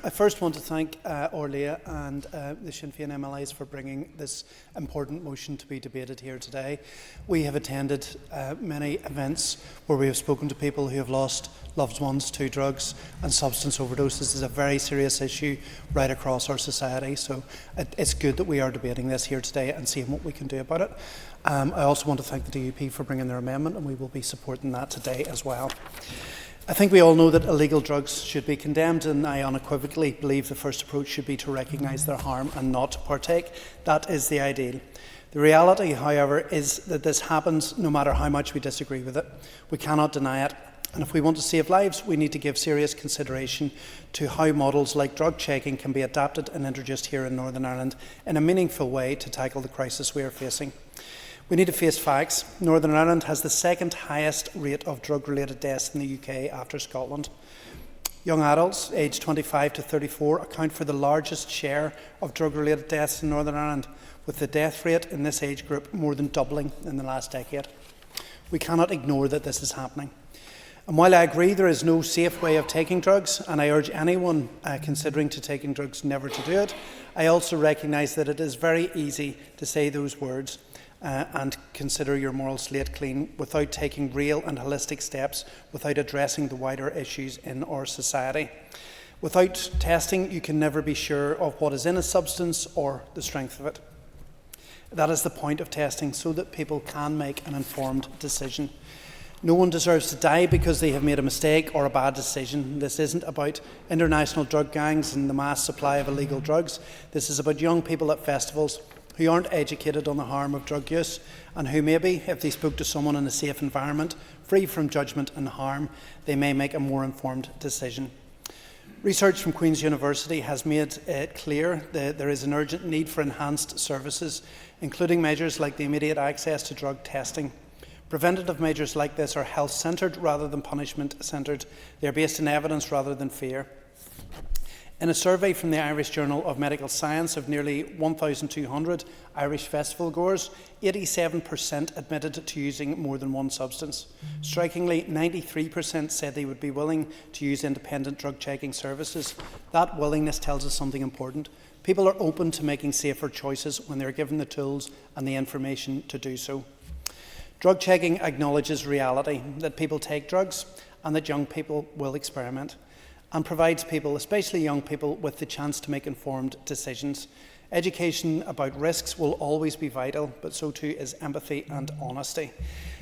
I first want to thank Orlia and the Sinn Féin MLAs for bringing this important motion to be debated here today. We have attended many events where we have spoken to people who have lost loved ones to drugs and substance overdoses. This is a very serious issue right across our society, so it's good that we are debating this here today and seeing what we can do about it. I also want to thank the DUP for bringing their amendment, and we will be supporting that today as well. I think we all know that illegal drugs should be condemned, and I unequivocally believe the first approach should be to recognise their harm and not partake. That is the ideal. The reality, however, is that this happens no matter how much we disagree with it. We cannot deny it. And if we want to save lives, we need to give serious consideration to how models like drug checking can be adapted and introduced here in Northern Ireland in a meaningful way to tackle the crisis we are facing. We need to face facts. Northern Ireland has the second highest rate of drug-related deaths in the UK after Scotland. Young adults aged 25 to 34 account for the largest share of drug-related deaths in Northern Ireland, with the death rate in this age group more than doubling in the last decade. We cannot ignore that this is happening. And while I agree there is no safe way of taking drugs, and I urge anyone considering taking drugs never to do it, I also recognise that it is very easy to say those words and consider your moral slate clean without taking real and holistic steps, without addressing the wider issues in our society. Without testing, you can never be sure of what is in a substance or the strength of it. That is the point of testing, so that people can make an informed decision. No one deserves to die because they have made a mistake or a bad decision. This isn't about international drug gangs and the mass supply of illegal drugs. This is about young people at festivals who aren't educated on the harm of drug use, and who maybe, if they spoke to someone in a safe environment, free from judgment and harm, they may make a more informed decision. Research from Queen's University has made it clear that there is an urgent need for enhanced services, including measures like the immediate access to drug testing. Preventative measures like this are health-centred rather than punishment-centred. They are based in evidence rather than fear. In a survey from the Irish Journal of Medical Science of nearly 1,200 Irish festival goers, 87% admitted to using more than one substance. Strikingly, 93% said they would be willing to use independent drug checking services. That willingness tells us something important. People are open to making safer choices when they are given the tools and the information to do so. Drug checking acknowledges reality, that people take drugs and that young people will experiment, and provides people, especially young people, with the chance to make informed decisions. Education about risks will always be vital, but so too is empathy and honesty.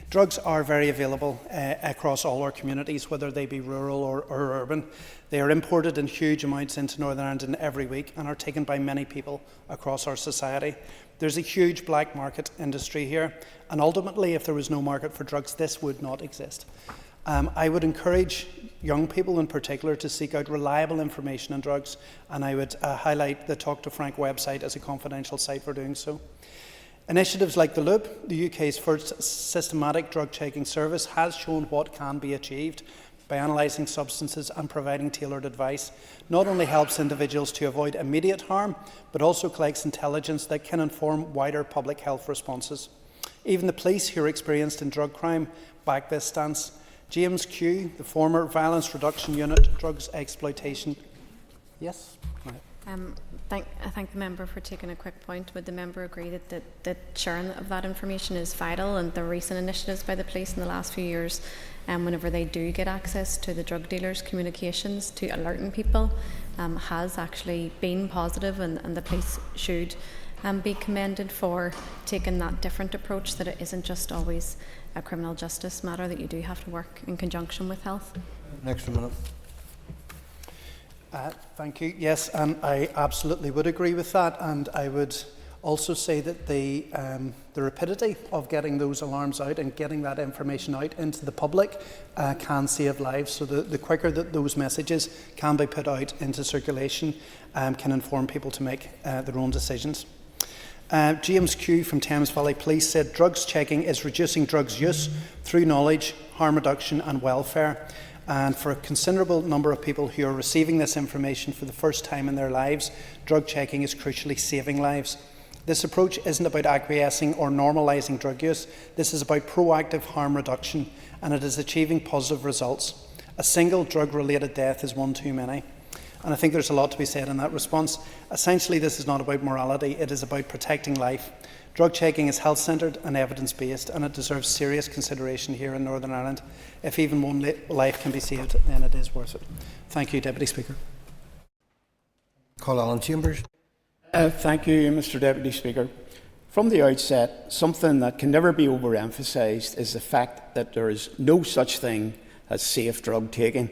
Drugs are very available across all our communities, whether they be rural or urban. They are imported in huge amounts into Northern Ireland every week and are taken by many people across our society. There's a huge black market industry here, and ultimately, if there was no market for drugs, this would not exist. I would encourage young people in particular to seek out reliable information on drugs, and I would highlight the Talk to Frank website as a confidential site for doing so. Initiatives like the Loop, the UK's first systematic drug checking service, has shown what can be achieved by analysing substances and providing tailored advice. Not only helps individuals to avoid immediate harm, but also collects intelligence that can inform wider public health responses. Even the police, who are experienced in drug crime, back this stance. James Q, the former Violence Reduction Unit, Drugs Exploitation. Yes?
I thank the member for taking a quick point. Would the member agree that sharing of that information is vital, and the recent initiatives by the police in the last few years, whenever they do get access to the drug dealers' communications to alerting people, has actually been positive, and the police should be commended for taking that different approach, that it isn't just always a criminal justice matter, that you do have to work in conjunction with health.
Next minute.
Thank you. Yes, I absolutely would agree with that, and I would also say that the rapidity of getting those alarms out and getting that information out into the public can save lives. So the quicker that those messages can be put out into circulation can inform people to make their own decisions. James Q from Thames Valley Police said drugs checking is reducing drugs use through knowledge, harm reduction and welfare. And for a considerable number of people who are receiving this information for the first time in their lives, drug checking is crucially saving lives. This approach isn't about acquiescing or normalising drug use. This is about proactive harm reduction, and it is achieving positive results. A single drug-related death is one too many. And I think there's a lot to be said in that response. Essentially, this is not about morality, it is about protecting life. Drug checking is health-centred and evidence-based, and it deserves serious consideration here in Northern Ireland. If even one life can be saved, then it is worth it. Thank you, Deputy Speaker.
Call Alan Chambers.
Thank you, Mr. Deputy Speaker. From the outset, something that can never be overemphasised is the fact that there is no such thing as safe drug taking.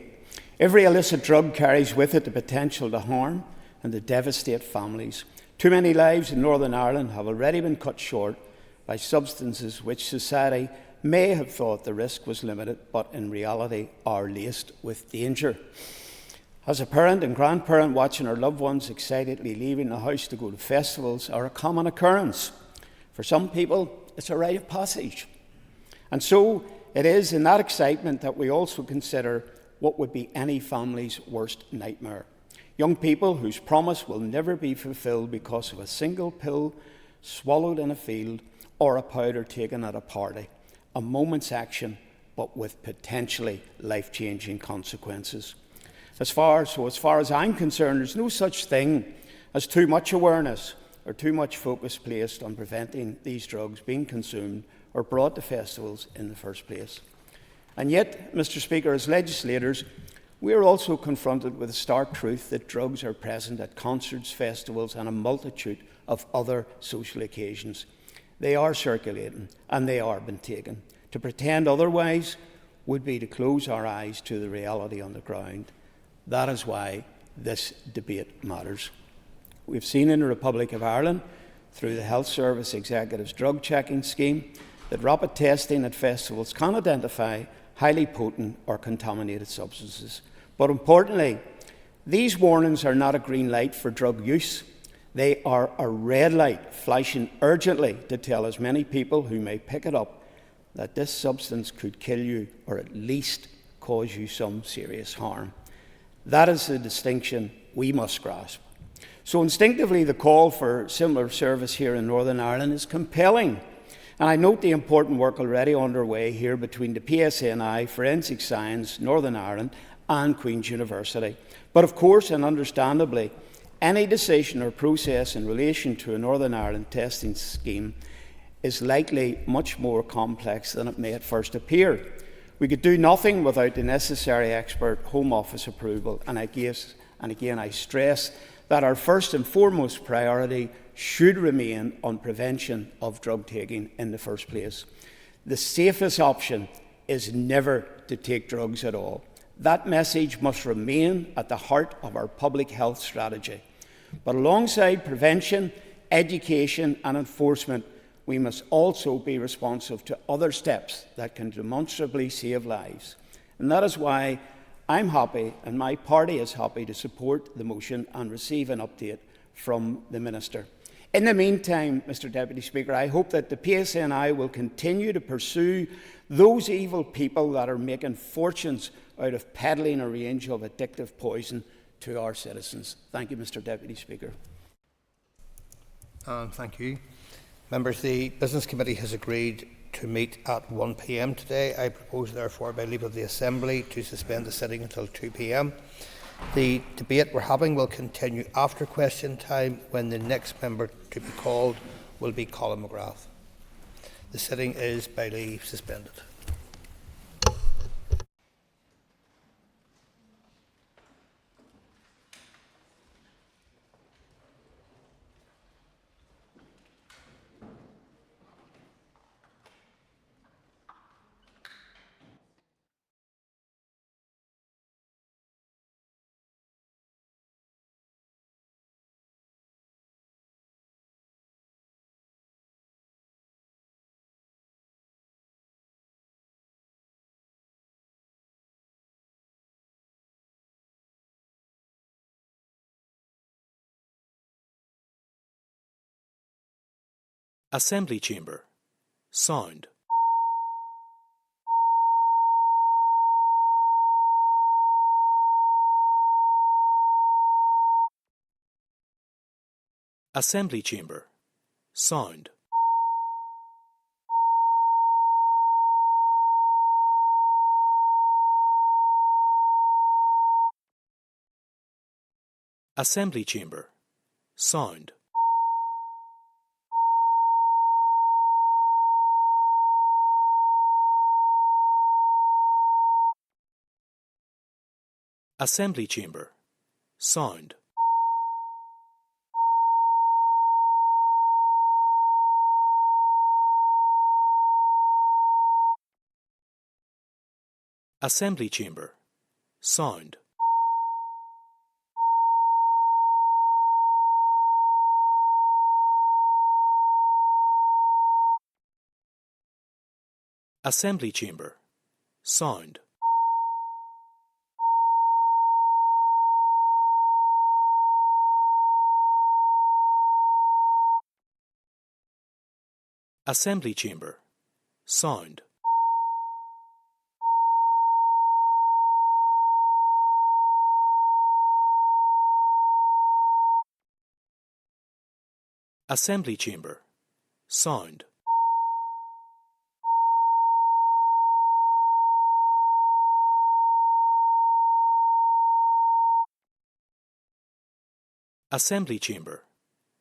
Every illicit drug carries with it the potential to harm and to devastate families. Too many lives in Northern Ireland have already been cut short by substances which society may have thought the risk was limited, but in reality are laced with danger. As a parent and grandparent, watching our loved ones excitedly leaving the house to go to festivals are a common occurrence. For some people, it's a rite of passage. And so it is in that excitement that we also consider what would be any family's worst nightmare. Young people whose promise will never be fulfilled because of a single pill swallowed in a field or a powder taken at a party. A moment's action, but with potentially life-changing consequences. As far as I'm concerned, there's no such thing as too much awareness or too much focus placed on preventing these drugs being consumed or brought to festivals in the first place. And yet, Mr. Speaker, as legislators, we are also confronted with the stark truth that drugs are present at concerts, festivals and a multitude of other social occasions. They are circulating and they are being taken. To pretend otherwise would be to close our eyes to the reality on the ground. That is why this debate matters. We've seen in the Republic of Ireland, through the Health Service Executive's drug checking scheme, that rapid testing at festivals can identify highly potent or contaminated substances. But importantly, these warnings are not a green light for drug use. They are a red light flashing urgently to tell as many people who may pick it up that this substance could kill you or at least cause you some serious harm. That is the distinction we must grasp. So instinctively, the call for similar service here in Northern Ireland is compelling. And I note the important work already underway here between the PSNI, Forensic Science, Northern Ireland and Queen's University. But of course, and understandably, any decision or process in relation to a Northern Ireland testing scheme is likely much more complex than it may at first appear. We could do nothing without the necessary expert Home Office approval, and again I stress that our first and foremost priority should remain on prevention of drug taking in the first place. The safest option is never to take drugs at all. That message must remain at the heart of our public health strategy. But alongside prevention, education and enforcement, we must also be responsive to other steps that can demonstrably save lives. And that is why I'm happy and my party is happy to support the motion and receive an update from the Minister. In the meantime, Mr Deputy Speaker, I hope that the PSNI will continue to pursue those evil people that are making fortunes out of peddling a range of addictive poison to our citizens. Thank you, Mr Deputy Speaker.
Thank you. Members, the Business Committee has agreed to meet at 1 p.m. today. I propose, therefore, by leave of the Assembly, to suspend the sitting until 2 p.m. The debate we're having will continue after question time, when the next member to be called will be Colin McGrath. The sitting is by leave suspended.
Assembly Chamber. Sound. Assembly Chamber. Sound. Assembly Chamber. Sound. Assembly Chamber. Sound. Assembly Chamber. Sound. Assembly Chamber. Sound. Assembly Chamber. Sound. Assembly Chamber. Sound. Assembly Chamber.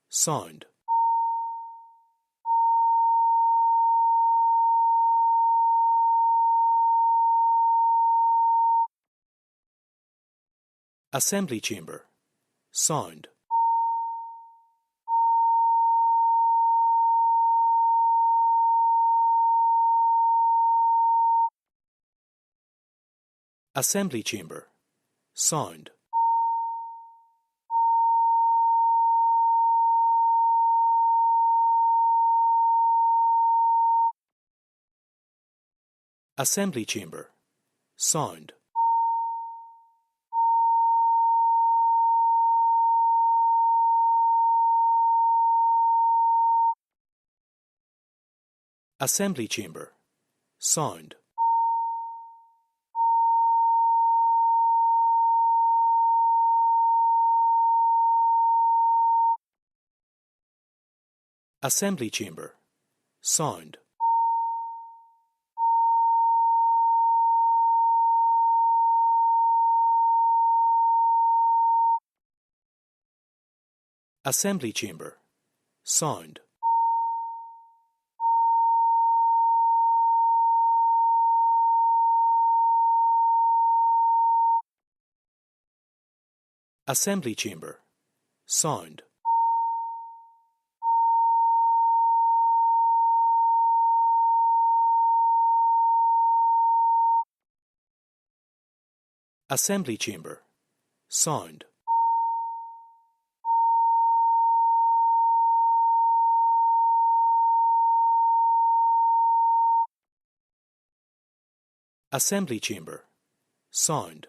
Sound. Assembly Chamber. Sound. Assembly Chamber. Sound. Assembly Chamber. Sound. Assembly Chamber. Sound. Assembly Chamber. Sound. Assembly Chamber. Sound. Assembly Chamber. Sound. Assembly Chamber. Sound. Assembly Chamber. Sound.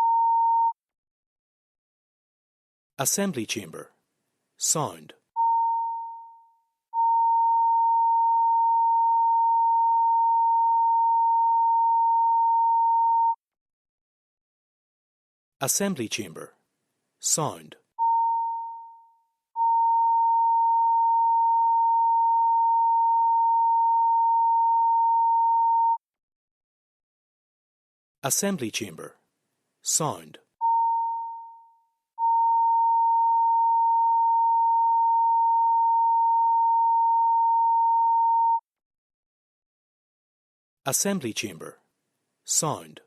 Assembly Chamber. Sound. Assembly Chamber. Sound. Assembly Chamber. Sound. Assembly Chamber. Sound.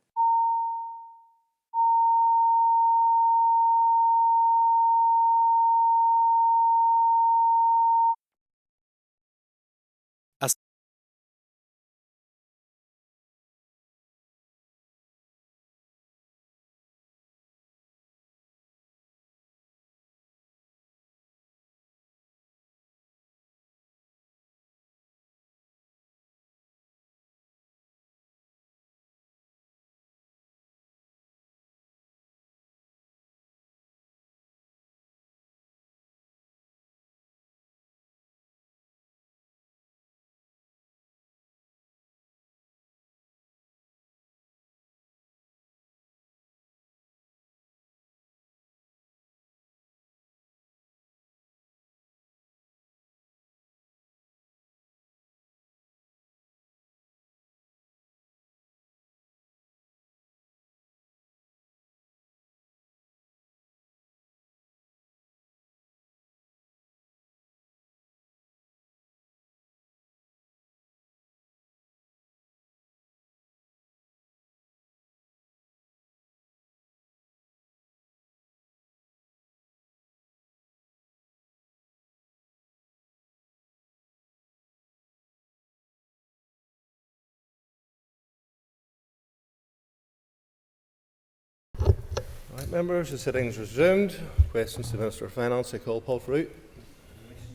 Right, members, the sitting is resumed. Questions to the Minister of Finance. I call Paul Fruit.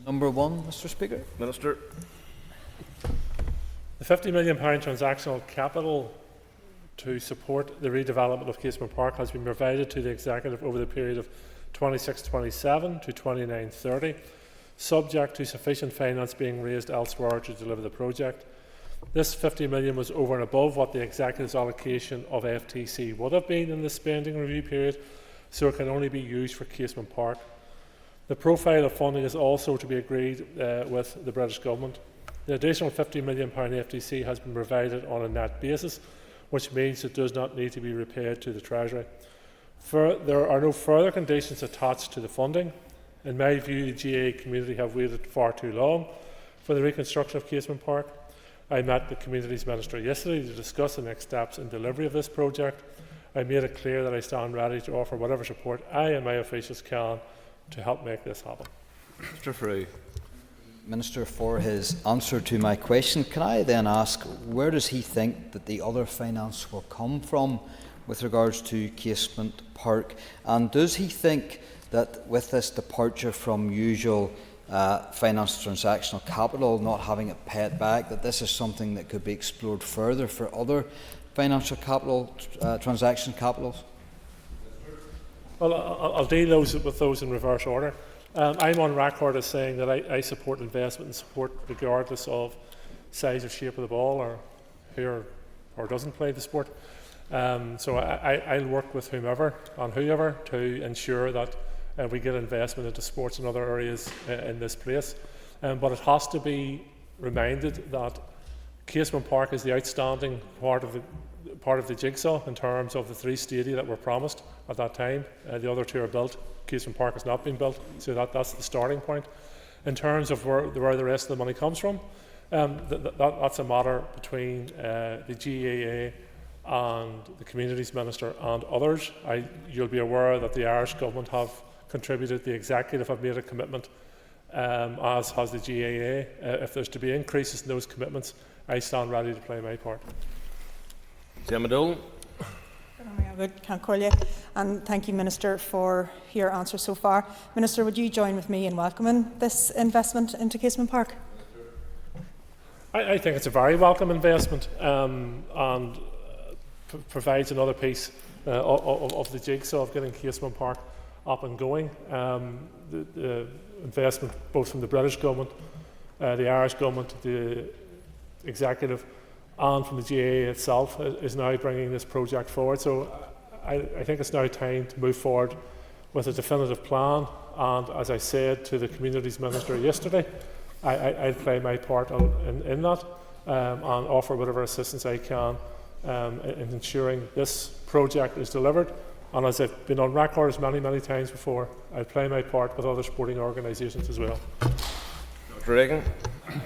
Number 1, Mr. Speaker.
Minister.
The £50 million transactional capital to support the redevelopment of Casement Park has been provided to the Executive over the period of 26-27 to 29-30, subject to sufficient finance being raised elsewhere to deliver the project. This £50 million was over and above what the Executive's allocation of FTC would have been in the spending review period, so it can only be used for Casement Park. The profile of funding is also to be agreed with the British Government. The additional £50 million FTC has been provided on a net basis, which means it does not need to be repaid to the Treasury. There are no further conditions attached to the funding. In my view, the GAA community have waited far too long for the reconstruction of Casement Park. I met the Communities Minister yesterday to discuss the next steps in delivery of this project. I made it clear that I stand ready to offer whatever support I and my officials can to help make this happen.
Mr. Frew.
Minister, for his answer to my question, can I then ask, where does he think that the other finance will come from with regards to Casement Park? And does he think that with this departure from usual finance transactional capital, not having it paid back, that this is something that could be explored further for other financial capital, transaction capitals?
Well, I'll deal with those in reverse order. I'm on record as saying that I support investment and support regardless of size or shape of the ball or who or doesn't play the sport. So I'll work with whomever to ensure that we get investment into sports and other areas in this place. But it has to be reminded that Casement Park is the outstanding part of the jigsaw in terms of the 3 stadia that were promised at that time. The other 2 are built. Casement Park has not been built, so that's the starting point. In terms of where the rest of the money comes from, that's a matter between the GAA and the Communities Minister and others. You'll be aware that the Irish Government have contributed, the Executive have made a commitment, as has the GAA. If there's to be increases in those commitments, I stand ready to play my part.
Jamadol.
And thank you, Minister, for your answer so far. Minister, would you join with me in welcoming this investment into Casement Park?
I think it's a very welcome investment and provides another piece of the jigsaw of getting Casement Park
up and going. The investment both from the British government, the Irish government, the executive, and from the GAA itself is now bringing this project forward. So I think it's now time to move forward with a definitive plan. And as I said to the Communities Minister yesterday, I'll play my part in that and offer whatever assistance I can in ensuring this project is delivered. And as I've been on record many, many times before, I'll play my part with other sporting organisations as well.
Dr. Reagan.
Thank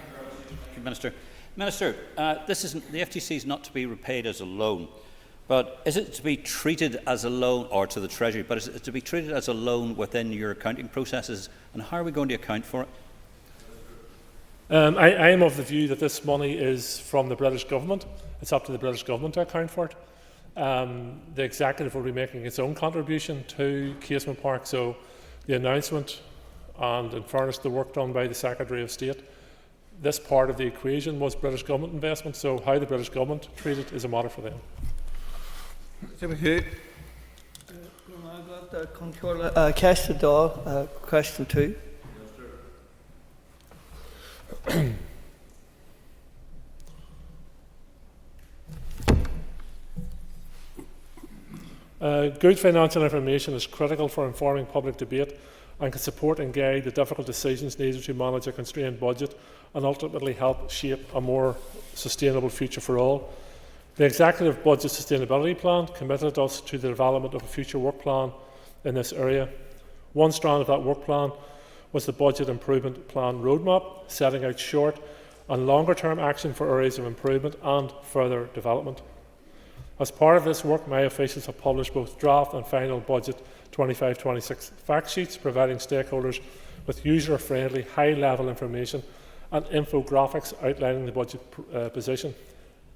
you, Minister. Minister, the FTC is not to be repaid as a loan, but is it to be treated as a loan, or to the Treasury, but is it to be treated as a loan within your accounting processes, and how are we going to account for it?
I am of the view that this money is from the British government. It's up to the British government to account for it. The executive will be making its own contribution to Casement Park, so the announcement and, in fairness, the work done by the Secretary of State, this part of the equation was British government investment, so how the British government treat it is a matter for them.
Question 2.
Good financial information is critical for informing public debate and can support and guide the difficult decisions needed to manage a constrained budget and ultimately help shape a more sustainable future for all. The Executive Budget Sustainability Plan committed us to the development of a future work plan in this area. One strand of that work plan was the Budget Improvement Plan Roadmap, setting out short and longer term action for areas of improvement and further development. As part of this work, my officials have published both draft and final Budget 25-26 fact sheets, providing stakeholders with user-friendly, high-level information and infographics outlining the budget position.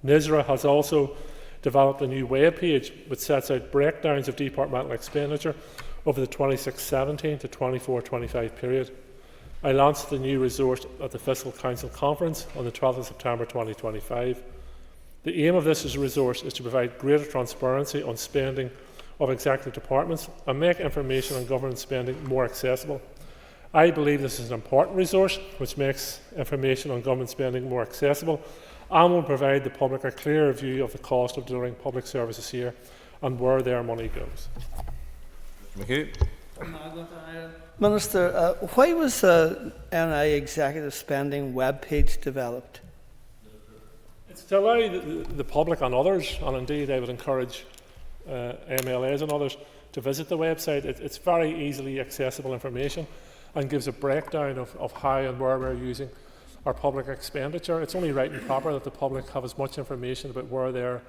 NISRA has also developed a new web page which sets out breakdowns of departmental expenditure over the 26-17 to 24-25 period. I launched the new resource at the Fiscal Council Conference on the 12th of September 2025. The aim of this resource is to provide greater transparency on spending of executive departments and make information on government spending more accessible. I believe this is an important resource which makes information on government spending more accessible and will provide the public a clearer view of the cost of delivering public services here and where their money goes.
Minister, why was the NI executive spending web page developed?
It's to allow the public and others, and indeed I would encourage MLAs and others to visit the website. It's very easily accessible information and gives a breakdown of how and where we're using our public expenditure. It's only right and proper that the public have as much information about where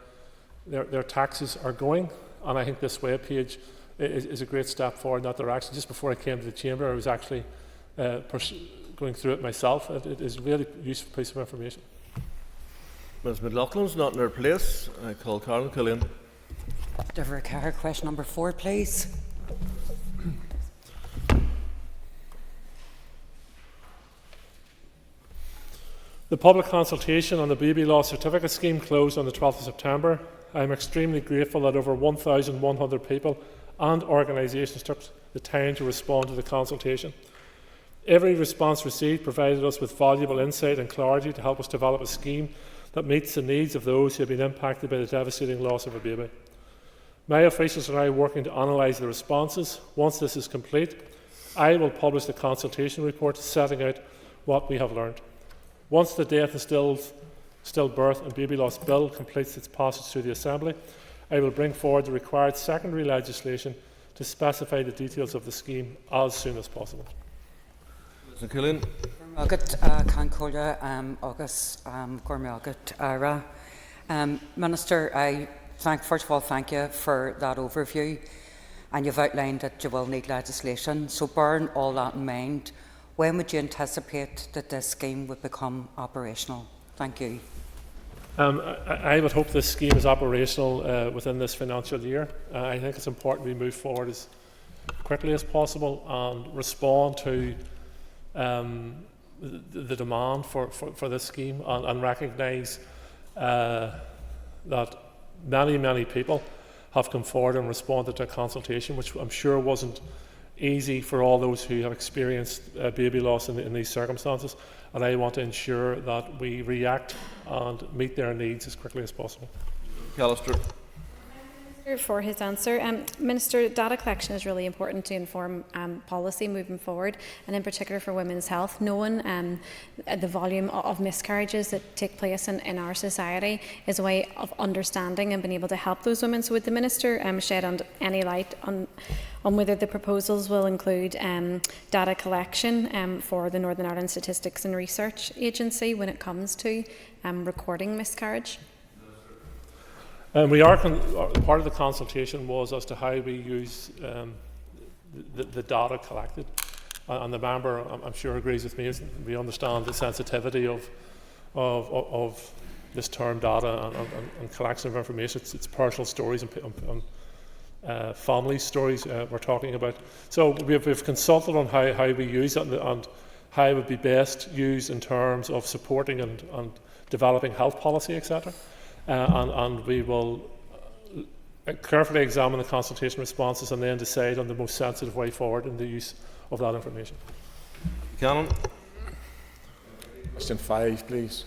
their taxes are going, and I think this web page is a great step forward in that direction. Just before I came to the Chamber, I was actually going through it myself. It is a really useful piece of information.
Ms McLaughlin's not in her place. I call Carolyn Killian.
Deborah Carr, question number 4, please.
The public consultation on the baby loss certificate scheme closed on the 12th of September. I am extremely grateful that over 1,100 people and organisations took the time to respond to the consultation. Every response received provided us with valuable insight and clarity to help us develop a scheme that meets the needs of those who have been impacted by the devastating loss of a baby. My officials are now working to analyse the responses. Once this is complete, I will publish the consultation report setting out what we have learned. Once the Death and Stillbirth and Baby Loss Bill completes its passage through the Assembly, I will bring forward the required secondary legislation to specify the details of the scheme as soon as possible.
Mr. Killian.
Minister, I first of all thank you for that overview, and you've outlined that you will need legislation. So bearing all that in mind, when would you anticipate that this scheme would become operational? Thank you.
I would hope this scheme is operational within this financial year. I think it's important we move forward as quickly as possible and respond to the demand for this scheme and recognise that many people have come forward and responded to a consultation which I'm sure wasn't easy for all those who have experienced baby loss in these circumstances, and I want to ensure that we react and meet their needs as quickly as possible.
Callister.
For his answer. Minister, data collection is really important to inform policy moving forward, and in particular for women's health. Knowing the volume of miscarriages that take place in our society is a way of understanding and being able to help those women. So would the Minister shed any light on whether the proposals will include data collection for the Northern Ireland Statistics and Research Agency when it comes to recording miscarriage?
We are part of the consultation was as to how we use the data collected, and the member, I'm sure, agrees with me. We understand the sensitivity of this term data and collection of information. It's personal stories and family stories we're talking about. So we've consulted on how we use it and how it would be best used in terms of supporting and developing health policy, etc. And we will carefully examine the consultation responses and then decide on the most sensitive way forward in the use of that information.
Cannon.
Question 5, please.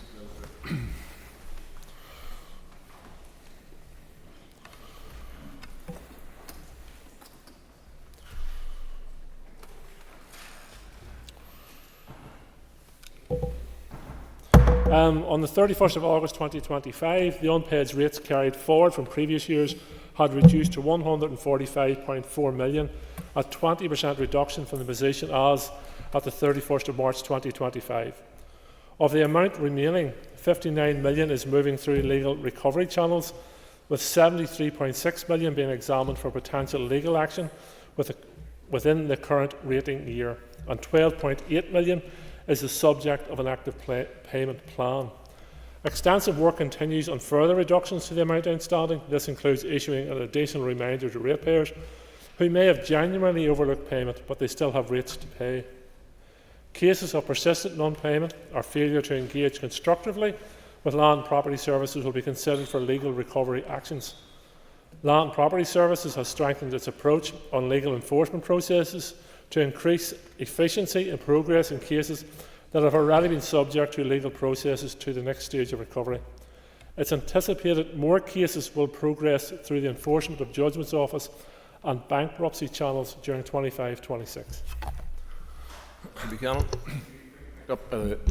On the 31st of August 2025, the unpaid rates carried forward from previous years had reduced to 145.4 million, a 20% reduction from the position as at the 31st of March 2025. Of the amount remaining, 59 million is moving through legal recovery channels, with 73.6 million being examined for potential legal action within the current rating year, and 12.8 million is the subject of an active payment plan. Extensive work continues on further reductions to the amount outstanding. This includes issuing an additional reminder to ratepayers who may have genuinely overlooked payment, but they still have rates to pay. Cases of persistent non-payment or failure to engage constructively with Land and Property Services will be considered for legal recovery actions. Land and Property Services has strengthened its approach on legal enforcement processes to increase efficiency and progress in cases that have already been subject to legal processes to the next stage of recovery. It's anticipated more cases will progress through the Enforcement of Judgments Office and bankruptcy channels during 25-26.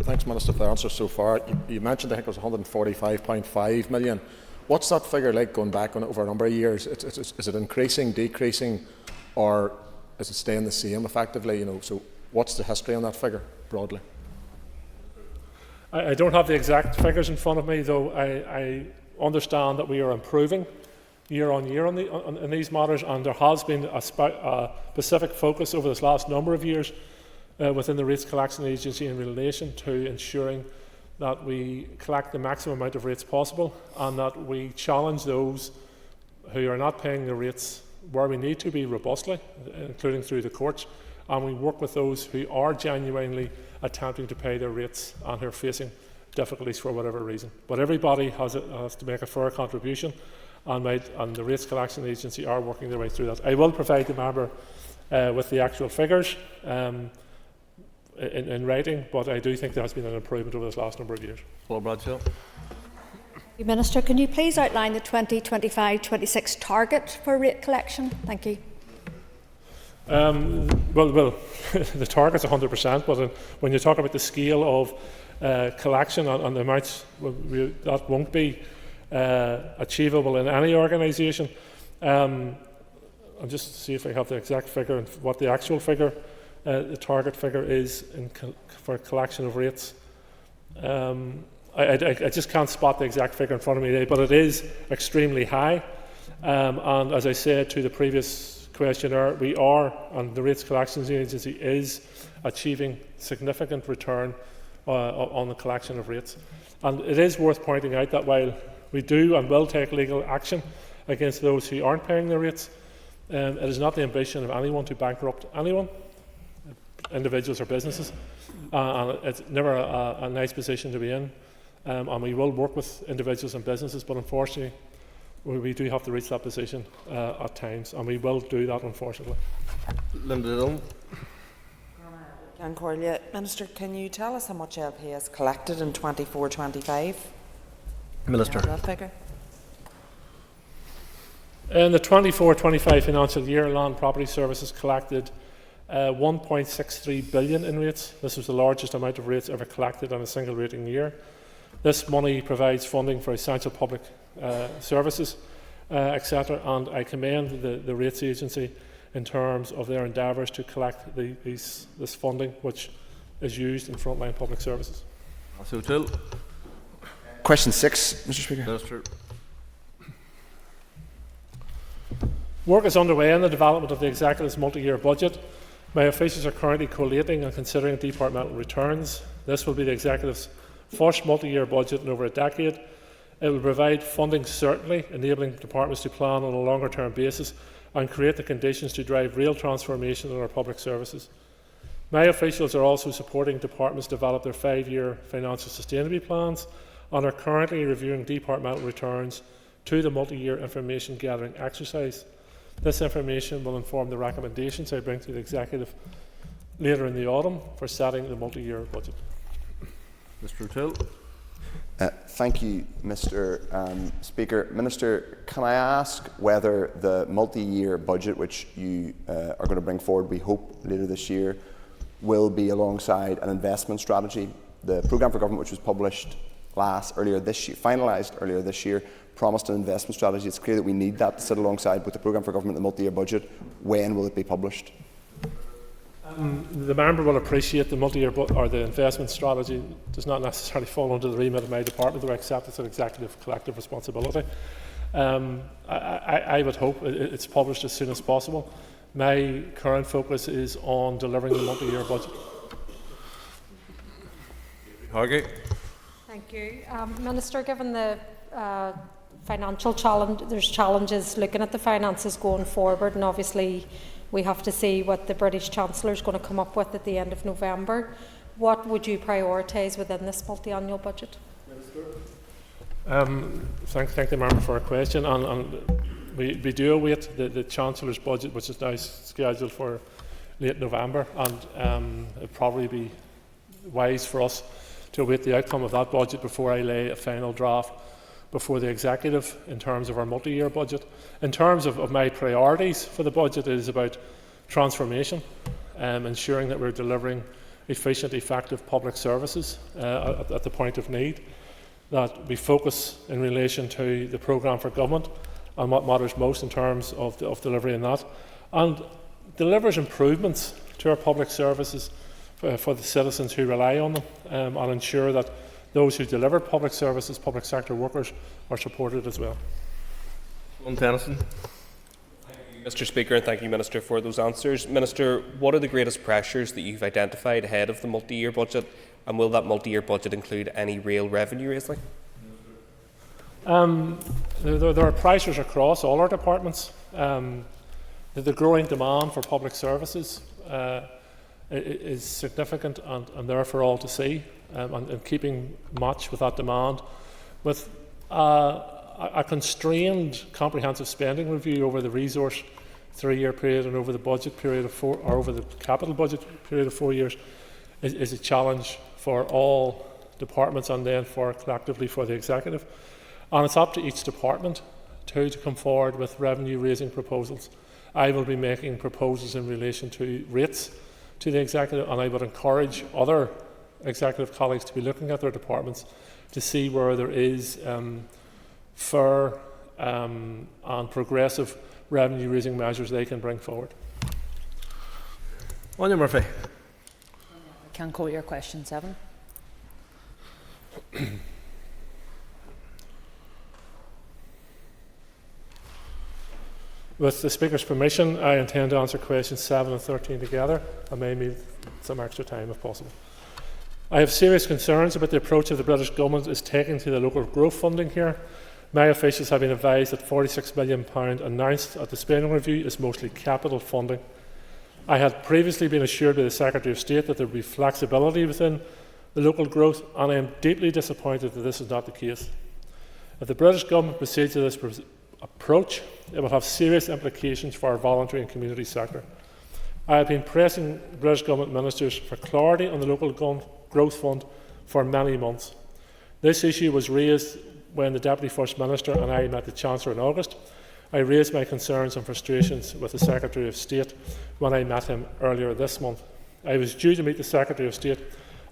Thanks, Minister, for the answer so far. You mentioned, I think it was 145.5 million. What's that figure like going back on over a number of years? Is it increasing, decreasing, or is it staying the same effectively? So what's the history on that figure broadly?
I don't have the exact figures in front of me, though I understand that we are improving year on year in these matters, and there has been a specific focus over this last number of years within the Rates Collection Agency in relation to ensuring that we collect the maximum amount of rates possible and that we challenge those who are not paying the rates where we need to be robustly, including through the courts, and we work with those who are genuinely attempting to pay their rates and who are facing difficulties for whatever reason. But everybody has to make a fair contribution, and the Rates Collection Agency are working their way through that. I will provide the member with the actual figures in writing, but I do think there has been an improvement over this last number of years.
Paul Bradshaw.
Minister, can you please outline the 2025-26 target for rate collection? Thank you.
Well, the target's 100%, but when you talk about the scale of collection and the amounts, that won't be achievable in any organisation. I'll just see if I have the exact figure and what the actual figure, the target figure is for collection of rates. I just can't spot the exact figure in front of me today, but it is extremely high. And as I said to the previous questioner, we are, and the Rates Collections Agency is achieving significant return on the collection of rates. And it is worth pointing out that while we do and will take legal action against those who aren't paying their rates, it is not the ambition of anyone to bankrupt anyone, individuals or businesses, and it's never a nice position to be in. And we will work with individuals and businesses, but unfortunately we do have to reach that position at times, and we will do that, unfortunately.
Linda
Concordia. Minister, can you tell us how much LP has collected in 24-25?
Minister.
That figure?
In the 24-25 financial year, Land Property Services collected 1.63 billion in rates. This was the largest amount of rates ever collected in a single rating year. This money provides funding for essential public services, etc. And I commend the Rates Agency in terms of their endeavours to collect this funding, which is used in frontline public services.
Question 6, Mr. Speaker.
Minister.
Work is underway in the development of the Executive's multi-year budget. My officials are currently collating and considering departmental returns. This will be the Executive's first multi-year budget in over a decade. It will provide funding certainty, enabling departments to plan on a longer-term basis and create the conditions to drive real transformation in our public services. My officials are also supporting departments develop their 5-year financial sustainability plans and are currently reviewing departmental returns to the multi-year information gathering exercise. This information will inform the recommendations I bring to the Executive later in the autumn for setting the multi-year budget.
Mr. O'Toole.
Thank you, Mr. Speaker. Minister, can I ask whether the multi-year budget which you are going to bring forward, we hope later this year, will be alongside an investment strategy? The programme for government, which was published finalised earlier this year, promised an investment strategy. It's clear that we need that to sit alongside with the programme for government and the multi-year budget. When will it be published?
The member will appreciate the multi-year or the investment strategy does not necessarily fall under the remit of my department, though I accept it's an executive collective responsibility. I would hope it's published as soon as possible. My current focus is on delivering the multi-year budget.
Hargate.
Thank you. Minister, given the financial challenge, there's challenges looking at the finances going forward, and obviously we have to see what the British Chancellor is going to come up with at the end of November. What would you prioritise within this multi-annual budget?
Thank the member for a question. And we do await the Chancellor's budget, which is now scheduled for late November, and it'd probably be wise for us to await the outcome of that budget before I lay a final draft before the Executive in terms of our multi-year budget. In terms of my priorities for the budget, it is about transformation, ensuring that we're delivering efficient, effective public services at the point of need, that we focus in relation to the programme for government and what matters most in terms of delivery in that, and delivers improvements to our public services for the citizens who rely on them, and ensure that those who deliver public services, public sector workers, are supported as well.
Tennyson.
Mr. Speaker, and thank you, Minister, for those answers. Minister, what are the greatest pressures that you've identified ahead of the multi-year budget, and will that multi-year budget include any real revenue raising?
There are pressures across all our departments. The growing demand for public services is significant and there for all to see, and keeping match with that demand, with a constrained comprehensive spending review over the resource 3-year period and over the budget period of over the capital budget period of 4 years is a challenge for all departments and then collectively for the Executive. And it's up to each department to come forward with revenue raising proposals. I will be making proposals in relation to rates to the Executive, and I would encourage other Executive colleagues to be looking at their departments to see where there is fair and progressive revenue raising measures they can bring forward.
William Murphy.
Can call your question 7.
With the Speaker's permission, I intend to answer questions 7 and 13 together. I may need some extra time if possible. I have serious concerns about the approach that the British Government is taking to the local growth funding here. My officials have been advised that £46 million announced at the spending review is mostly capital funding. I had previously been assured by the Secretary of State that there would be flexibility within the local growth, and I am deeply disappointed that this is not the case. If the British Government proceeds with this approach, it will have serious implications for our voluntary and community sector. I have been pressing British Government ministers for clarity on the local growth fund for many months. This issue was raised when the Deputy First Minister and I met the Chancellor in August. I raised my concerns and frustrations with the Secretary of State when I met him earlier this month. I was due to meet the Secretary of State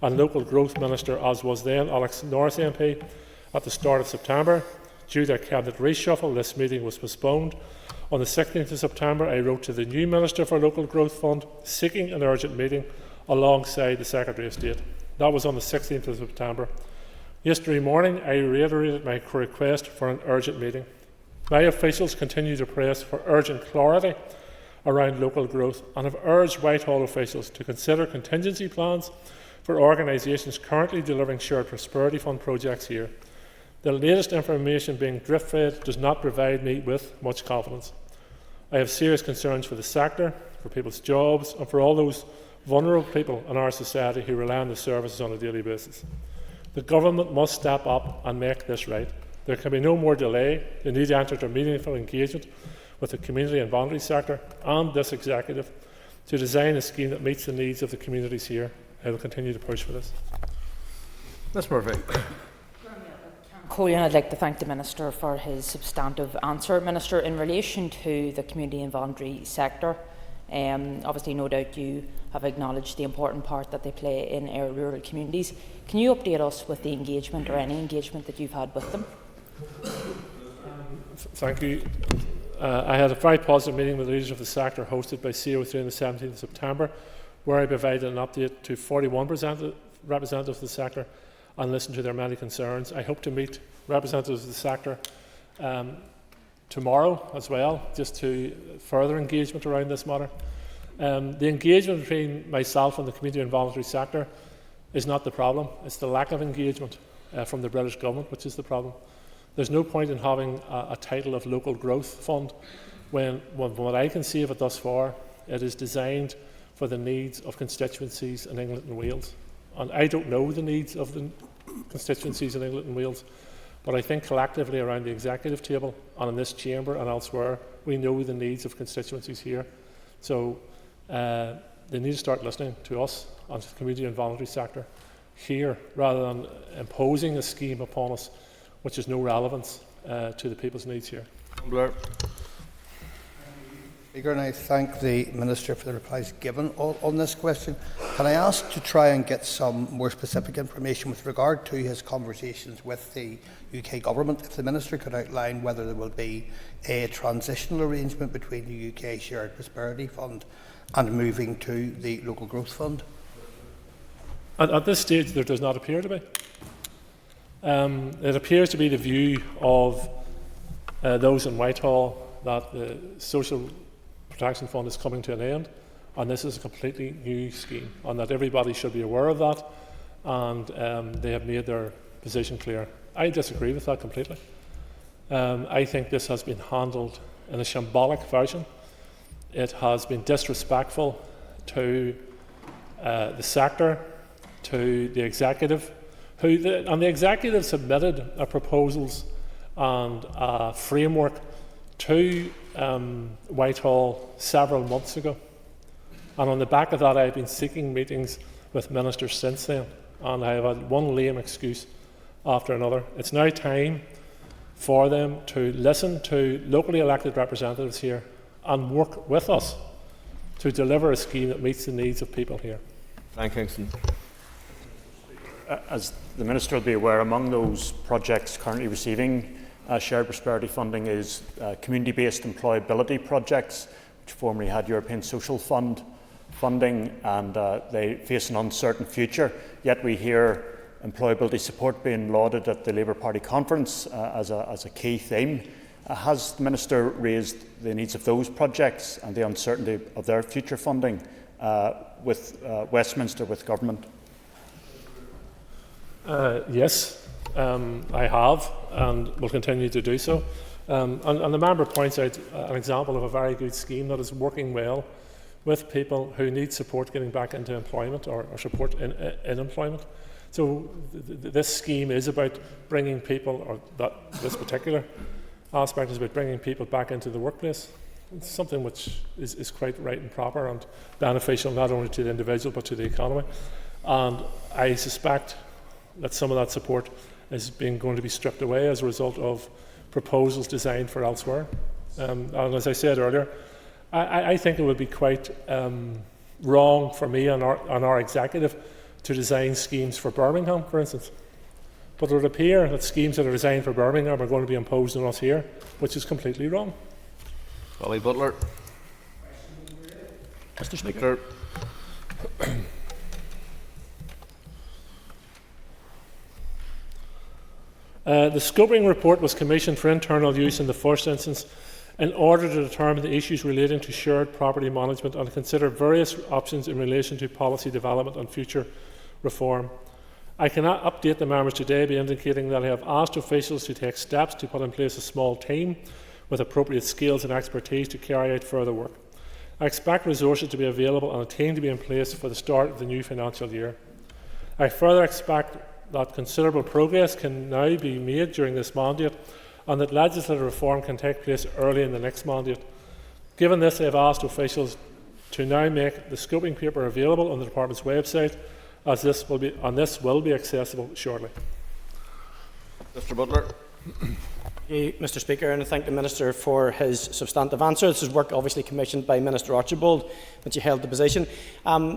and Local Growth Minister, as was then Alex Norris MP, at the start of September. Due to a cabinet reshuffle, this meeting was postponed. On the 16th of September, I wrote to the new Minister for Local Growth Fund seeking an urgent meeting alongside the Secretary of State. That was on the 16th of September. Yesterday morning, I reiterated my request for an urgent meeting. My officials continue to press for urgent clarity around local growth and have urged Whitehall officials to consider contingency plans for organisations currently delivering shared prosperity fund projects here. The latest information being drip-fed does not provide me with much confidence. I have serious concerns for the sector, for people's jobs, and for all those vulnerable people in our society who rely on the services on a daily basis. The government must step up and make this right. There can be no more delay. They need to enter into meaningful engagement with the community and voluntary sector and this executive to design a scheme that meets the needs of the communities here. I will continue to push for this.
Ms Murphy.
Colin, I'd like to thank the Minister for his substantive answer. Minister, in relation to the community and voluntary sector, obviously no doubt you have acknowledged the important part that they play in our rural communities. Can you update us with the engagement or any engagement that you've had with them?
Thank you. I had a very positive meeting with the leaders of the sector hosted by CO3 on the 17th of September, where I provided an update to 41 representatives of the sector and listened to their many concerns. I hope to meet representatives of the sector tomorrow as well, just to further engagement around this matter. The engagement between myself and the community and voluntary sector is not the problem. It's the lack of engagement from the British Government which is the problem. There's no point in having a title of Local Growth Fund when what I can see of it thus far, it is designed for the needs of constituencies in England and Wales. And I don't know the needs of the constituencies in England and Wales, but I think collectively around the executive table and in this chamber and elsewhere, we know the needs of constituencies here. So they need to start listening to us and to the community and voluntary sector here, rather than imposing a scheme upon us which has no relevance to the people's needs here.
Blair. Speaker, and I thank the Minister for the replies given on this question. Can I ask to try and get some more specific information with regard to his conversations with the UK Government? If the Minister could outline whether there will be a transitional arrangement between the UK Shared Prosperity Fund and moving to the Local Growth Fund?
At this stage, there does not appear to be. It appears to be the view of those in Whitehall that the Social Protection Fund is coming to an end, and this is a completely new scheme, and that everybody should be aware of that, and they have made their position clear. I disagree with that completely. I think this has been handled in a shambolic version. It has been disrespectful to the sector, to the executive, and the executive submitted proposals and a framework to Whitehall several months ago. And on the back of that, I've been seeking meetings with ministers since then, and I have had one lame excuse after another. It's now time for them to listen to locally elected representatives here and work with us to deliver a scheme that meets the needs of people here.
Thank you.
As the Minister will be aware, among those projects currently receiving shared prosperity funding is community-based employability projects, which formerly had European Social Fund funding, and they face an uncertain future. Yet we hear employability support being lauded at the Labour Party conference as a key theme. Has the Minister raised the needs of those projects and the uncertainty of their future funding with Westminster, with government?
Yes, I have, and will continue to do so. And the member points out an example of a very good scheme that is working well with people who need support getting back into employment or support in employment. So this scheme is about bringing people, or this particular aspect is about bringing people back into the workplace. It's something which is quite right and proper and beneficial not only to the individual but to the economy. And I suspect that some of that support is going to be stripped away as a result of proposals designed for elsewhere. And as I said earlier, I think it would be quite wrong for me and our executive to design schemes for Birmingham, for instance. But it would appear that schemes that are designed for Birmingham are going to be imposed on us here, which is completely wrong.
Ollie Butler.
Mr. Speaker.
The scoping report was commissioned for internal use in the first instance in order to determine the issues relating to shared property management and consider various options in relation to policy development and future reform. I cannot update the members today by indicating that I have asked officials to take steps to put in place a small team with appropriate skills and expertise to carry out further work. I expect resources to be available and a team to be in place for the start of the new financial year. I further expect that considerable progress can now be made during this mandate and that legislative reform can take place early in the next mandate. Given this, I have asked officials to now make the scoping paper available on the Department's website, as this will be accessible shortly.
Mr. Butler.
Mr. Speaker, and I thank the Minister for his substantive answer. This is work obviously commissioned by Minister Archibald when she held the position.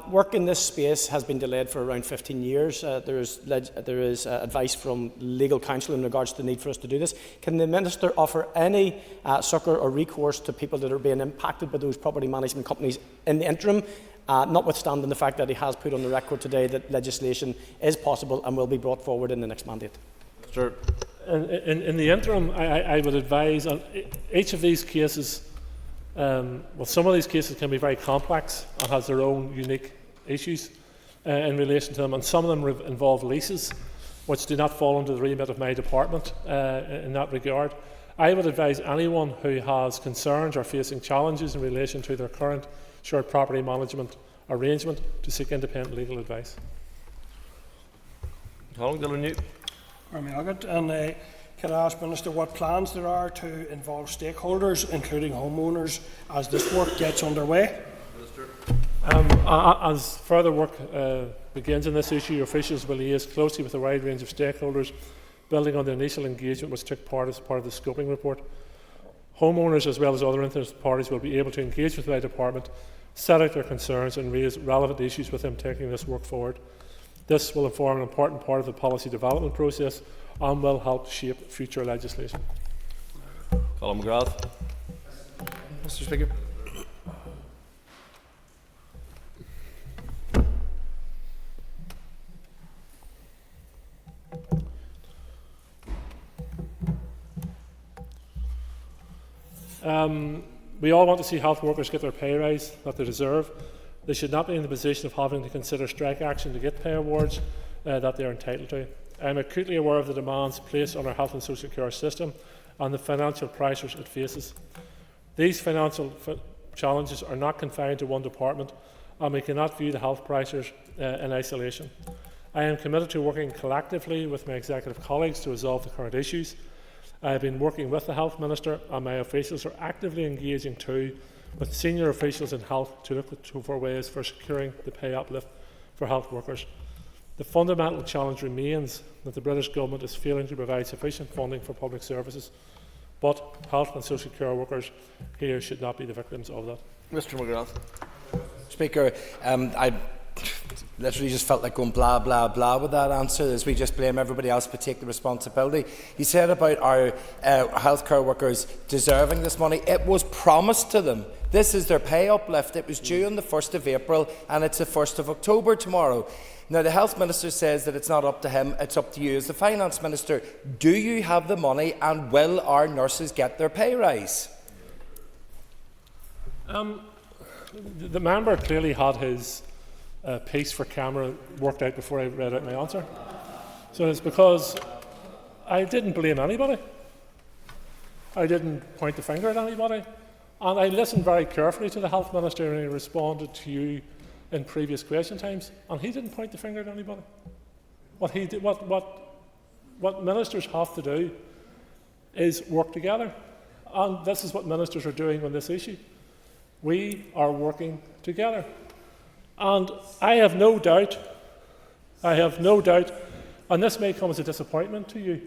Work in this space has been delayed for around 15 years. There is advice from legal counsel in regards to the need for us to do this. Can the Minister offer any succour or recourse to people that are being impacted by those property management companies in the interim, notwithstanding the fact that he has put on the record today that legislation is possible and will be brought forward in the next mandate?
Mr.
In the interim, I would advise on each of these cases. Some of these cases can be very complex and has their own unique issues in relation to them, and some of them involve leases, which do not fall under the remit of my department in that regard. I would advise anyone who has concerns or facing challenges in relation to their current shared property management arrangement to seek independent legal advice.
And can I ask Minister what plans there are to involve stakeholders, including homeowners, as this work gets underway?
As further work begins on this issue, officials will liaise closely with a wide range of stakeholders, building on the initial engagement which took part as part of the scoping report. Homeowners, as well as other interested parties, will be able to engage with my department, set out their concerns and raise relevant issues with them taking this work forward. This will inform an important part of the policy development process and will help shape future legislation.
Colin McGrath.
Mr. Speaker.
We all want to see health workers get their pay rise that they deserve. They should not be in the position of having to consider strike action to get pay awards that they are entitled to. I am acutely aware of the demands placed on our health and social care system and the financial pressures it faces. These financial challenges are not confined to one department, and we cannot view the health pressures in isolation. I am committed to working collectively with my executive colleagues to resolve the current issues. I have been working with the Health Minister, and my officials are actively engaging too with senior officials in health to look for ways for securing the pay uplift for health workers. The fundamental challenge remains that the British Government is failing to provide sufficient funding for public services, but health and social care workers here should not be the victims of that.
Mr. McGrath.
Speaker, I literally just felt like going blah, blah, blah with that answer, as we just blame everybody else but take the responsibility. You said about our healthcare workers deserving this money. It was promised to them. This is their pay uplift. It was due on the 1st of April and it's the 1st of October tomorrow. Now, the Health Minister says that it's not up to him, it's up to you as the Finance Minister. Do you have the money and will our nurses get their pay rise?
The member clearly had his piece for camera worked out before I read out my answer. So it's because I didn't blame anybody. I didn't point the finger at anybody. And I listened very carefully to the Health Minister when he responded to you in previous question times, and he didn't point the finger at anybody. What ministers have to do is work together. And this is what ministers are doing on this issue. We are working together. And I have no doubt, and this may come as a disappointment to you,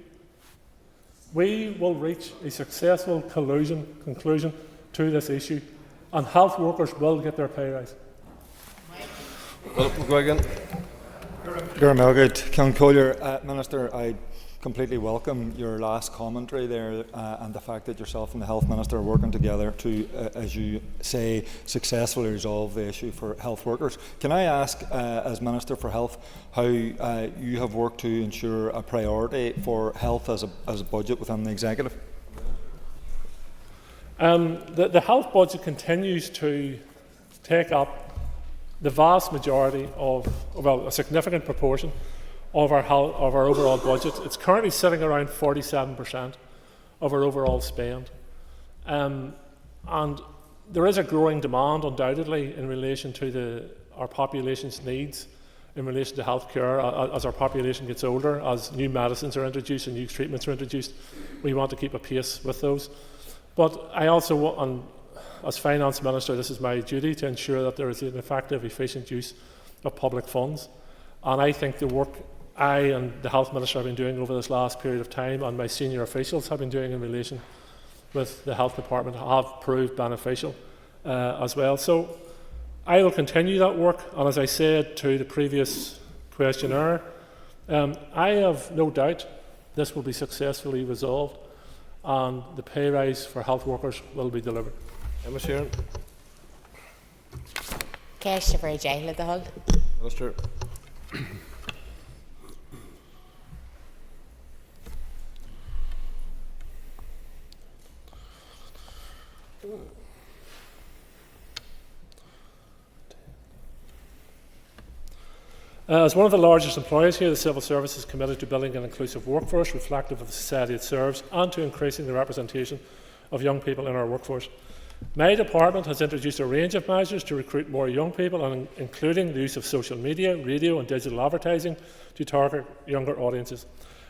we will reach a successful conclusion to this issue, and health workers will get their pay rise.
Minister, I completely welcome your last commentary there and the fact that yourself and the Health Minister are working together to, as you say, successfully resolve the issue for health workers. Can I ask, as Minister for Health, how you have worked to ensure a priority for health as a budget within the Executive?
The health budget continues to take up the vast majority of, well, a significant proportion of our overall budget. It's currently sitting around 47% of our overall spend. And there is a growing demand, undoubtedly, in relation to our population's needs in relation to healthcare. As our population gets older, as new medicines are introduced and new treatments are introduced, we want to keep a pace with those. But I also want, as Finance Minister, this is my duty to ensure that there is an effective, efficient use of public funds. And I think the work I and the Health Minister have been doing over this last period of time, and my senior officials have been doing in relation with the Health Department, have proved beneficial as well. So I will continue that work, and as I said to the previous questionnaire, I have no doubt this will be successfully resolved and the pay rise for health workers will be delivered.
Emma Sheeran.
Cash for jail at the Hull.
Minister.
As one of the largest employers here, the Civil Service is committed to building an inclusive workforce reflective of the society it serves and to increasing the representation of young people in our workforce. My department has introduced a range of measures to recruit more young people, including the use of social media, radio and digital advertising to target younger audiences.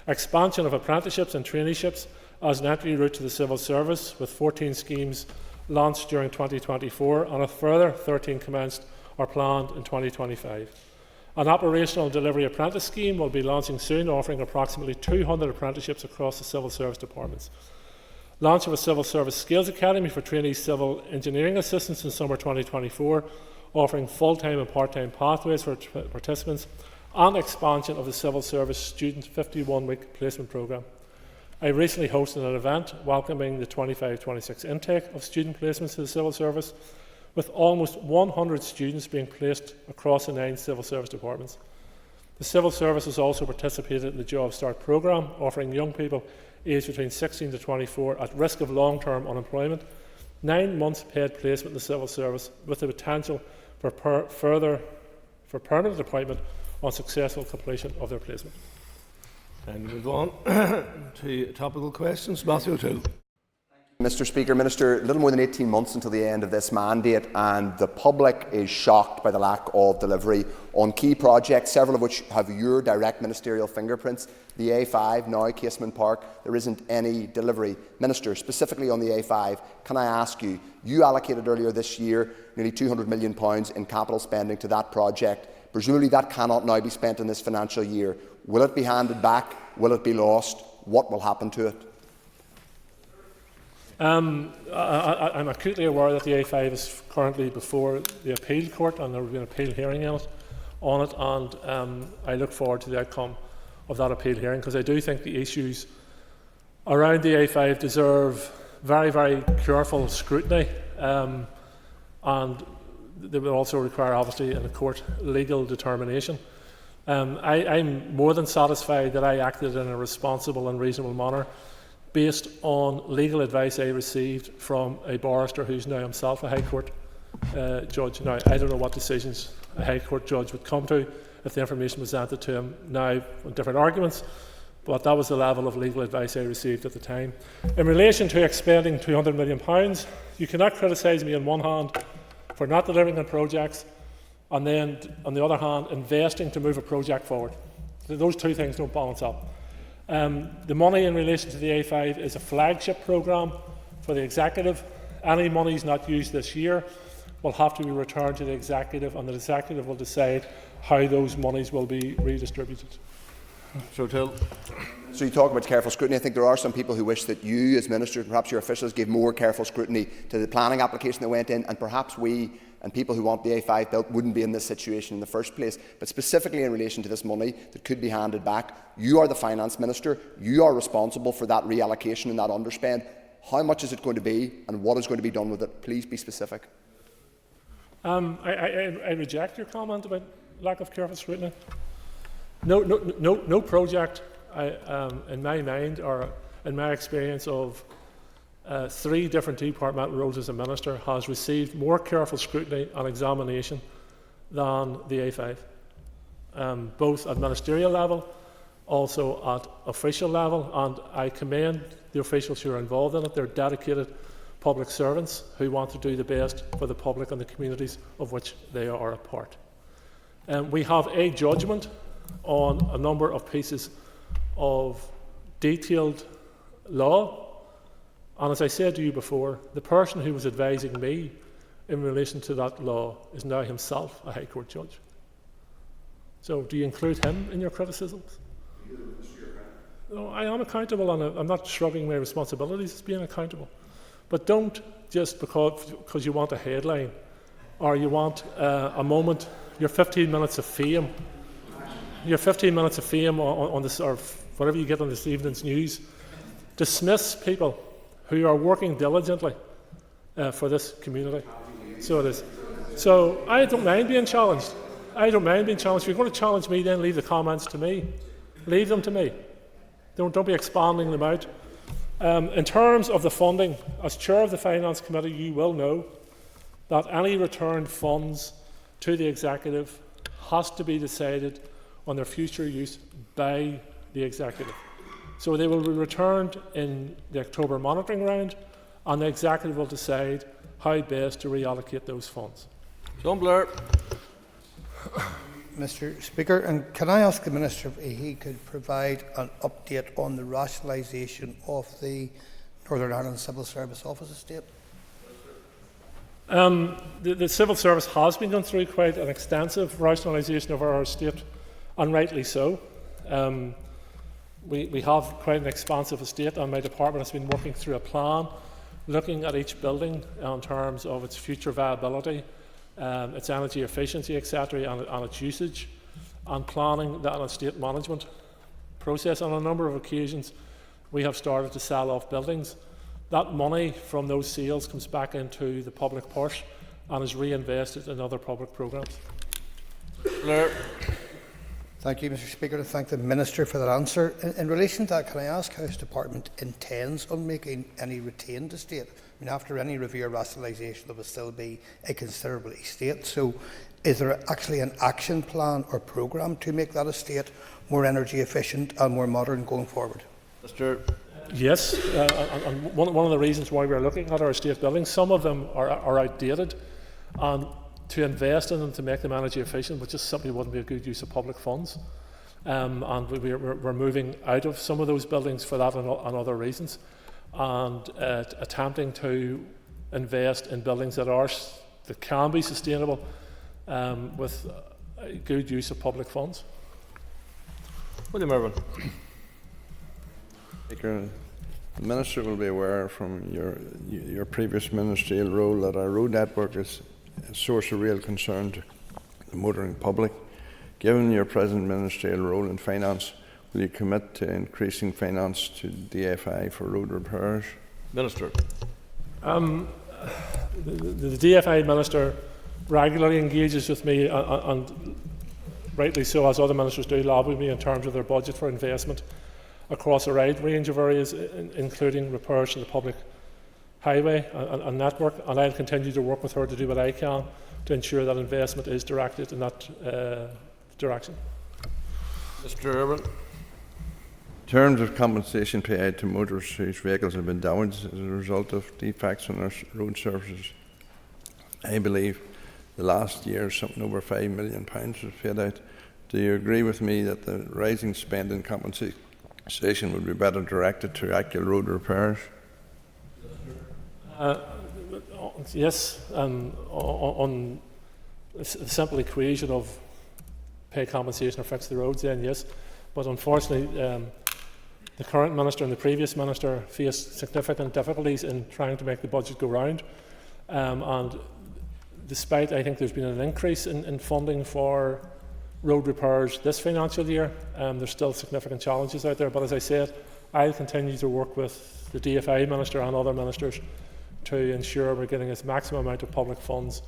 Expansion of apprenticeships and traineeships as an entry route to the civil service, with 14 schemes launched during 2024 and a further 13 commenced or planned in 2025. An operational delivery apprentice scheme will be launching soon, offering approximately 200 apprenticeships across the civil service departments. Launch of a Civil Service Skills Academy for trainee civil engineering assistants in summer 2024, offering full-time and part-time pathways for participants, and expansion of the Civil Service Student 51-week placement programme. I recently hosted an event welcoming the 25-26 intake of student placements to the Civil Service, with almost 100 students being placed across the 9 civil service departments. The Civil Service has also participated in the Job Start programme, offering young people aged between 16 to 24 at risk of long-term unemployment 9 months paid placement in the Civil Service, with the potential for permanent appointment on successful completion of their placement.
And move on to topical questions. Matthew O'Toole.
Mr. Speaker, Minister, a little more than 18 months until the end of this mandate, and the public is shocked by the lack of delivery on key projects, several of which have your direct ministerial fingerprints. The A5, now Casement Park, there isn't any delivery. Minister, specifically on the A5, can I ask you, you allocated earlier this year nearly £200 million in capital spending to that project. Presumably that cannot now be spent in this financial year. Will it be handed back? Will it be lost? What will happen to it?
I'm acutely aware that the A5 is currently before the appeal court, and there will be an appeal hearing on it, and I look forward to the outcome of that appeal hearing, because I do think the issues around the A5 deserve very, very careful scrutiny, and they will also require, obviously, in a court legal determination. I'm more than satisfied that I acted in a responsible and reasonable manner, based on legal advice I received from a barrister who's now himself a High Court judge. Now, I don't know what decisions a High Court judge would come to if the information was presented to him now on different arguments, but that was the level of legal advice I received at the time. In relation to expending £200 million, you cannot criticise me on one hand for not delivering on projects, and then on the other hand investing to move a project forward. Those two things don't balance up. The money in relation to the A5 is a flagship programme for the Executive. Any monies not used this year will have to be returned to the Executive, and the Executive will decide how those monies will be redistributed.
So you talk about careful scrutiny. I think there are some people who wish that you, as Minister, perhaps your officials, give more careful scrutiny to the planning application that went in, and perhaps we and people who want the A5 built wouldn't be in this situation in the first place. But specifically in relation to this money that could be handed back, you are the Finance Minister, you are responsible for that reallocation and that underspend. How much is it going to be, and what is going to be done with it? Please be specific.
I reject your comment about lack of careful scrutiny. No project, in my mind or in my experience of 3 different departmental roles as a minister, has received more careful scrutiny and examination than the A5, both at ministerial level, also at official level, and I commend the officials who are involved in it. They're dedicated public servants who want to do the best for the public and the communities of which they are a part. We have a judgment on a number of pieces of detailed law, and as I said to you before, the person who was advising me in relation to that law is now himself a High Court judge. So do you include him in your criticisms? No, I am accountable, and I'm not shrugging my responsibilities as being accountable. But don't just because you want a headline or you want a moment, your 15 minutes of fame, on this, or whatever you get on this evening's news, dismiss people who are working diligently for this community. So it is. So I don't mind being challenged. If you're going to challenge me, then leave the comments to me. Leave them to me. Don't be expanding them out. In terms of the funding, as Chair of the Finance Committee, you will know that any returned funds to the Executive has to be decided on their future use by the Executive. So they will be returned in the October monitoring round, and the Executive will decide how best to reallocate those funds.
John Blair.
Mr. Speaker, and can I ask the Minister if he could provide an update on the rationalisation of the Northern Ireland Civil Service Office estate?
The Civil Service has been going through quite an extensive rationalisation of our estate, and rightly so. We have quite an expansive estate, and my department has been working through a plan looking at each building in terms of its future viability, its energy efficiency, etc., and its usage, and planning that estate management process. On a number of occasions, we have started to sell off buildings. That money from those sales comes back into the public purse and is reinvested in other public programmes.
Thank you, Mr. Speaker. To thank the Minister for that answer. In relation to that, can I ask how his department intends on making any retained estate? I mean, after any review or rationalisation, there will still be a considerable estate. So is there actually an action plan or programme to make that estate more energy efficient and more modern going forward?
Yes, and one of the reasons why we're looking at our estate buildings, some of them are outdated, and to invest in them to make them energy efficient, which just simply wouldn't be a good use of public funds. And we're moving out of some of those buildings for that and other reasons, and attempting to invest in buildings that can be sustainable with good use of public funds.
William Irwin.
Speaker, the Minister will be aware from your previous ministerial role that our road network is a source of real concern to the motoring public. Given your present ministerial role in finance, will you commit to increasing finance to DFI for road repairs?
Minister.
The DFI Minister regularly engages with me, and rightly so, as other ministers do, lobby me in terms of their budget for investment across a wide range of areas, including repairs to the public highway and network, and I'll continue to work with her to do what I can to ensure that investment is directed in that direction.
Mr. Irwin.
In terms of compensation paid to motorists whose vehicles have been damaged as a result of defects on our road surfaces, I believe the last year something over £5 million was paid out. Do you agree with me that the rising spend in station would be better directed to actual road repairs?
Yes, on the simple equation of pay compensation or fix the roads, then yes. But unfortunately, the current minister and the previous minister faced significant difficulties in trying to make the budget go round. And despite, I think, there's been an increase in funding for road repairs this financial year, there's still significant challenges out there. But as I said, I'll continue to work with the DFI minister and other ministers to ensure we're getting as maximum amount of public funds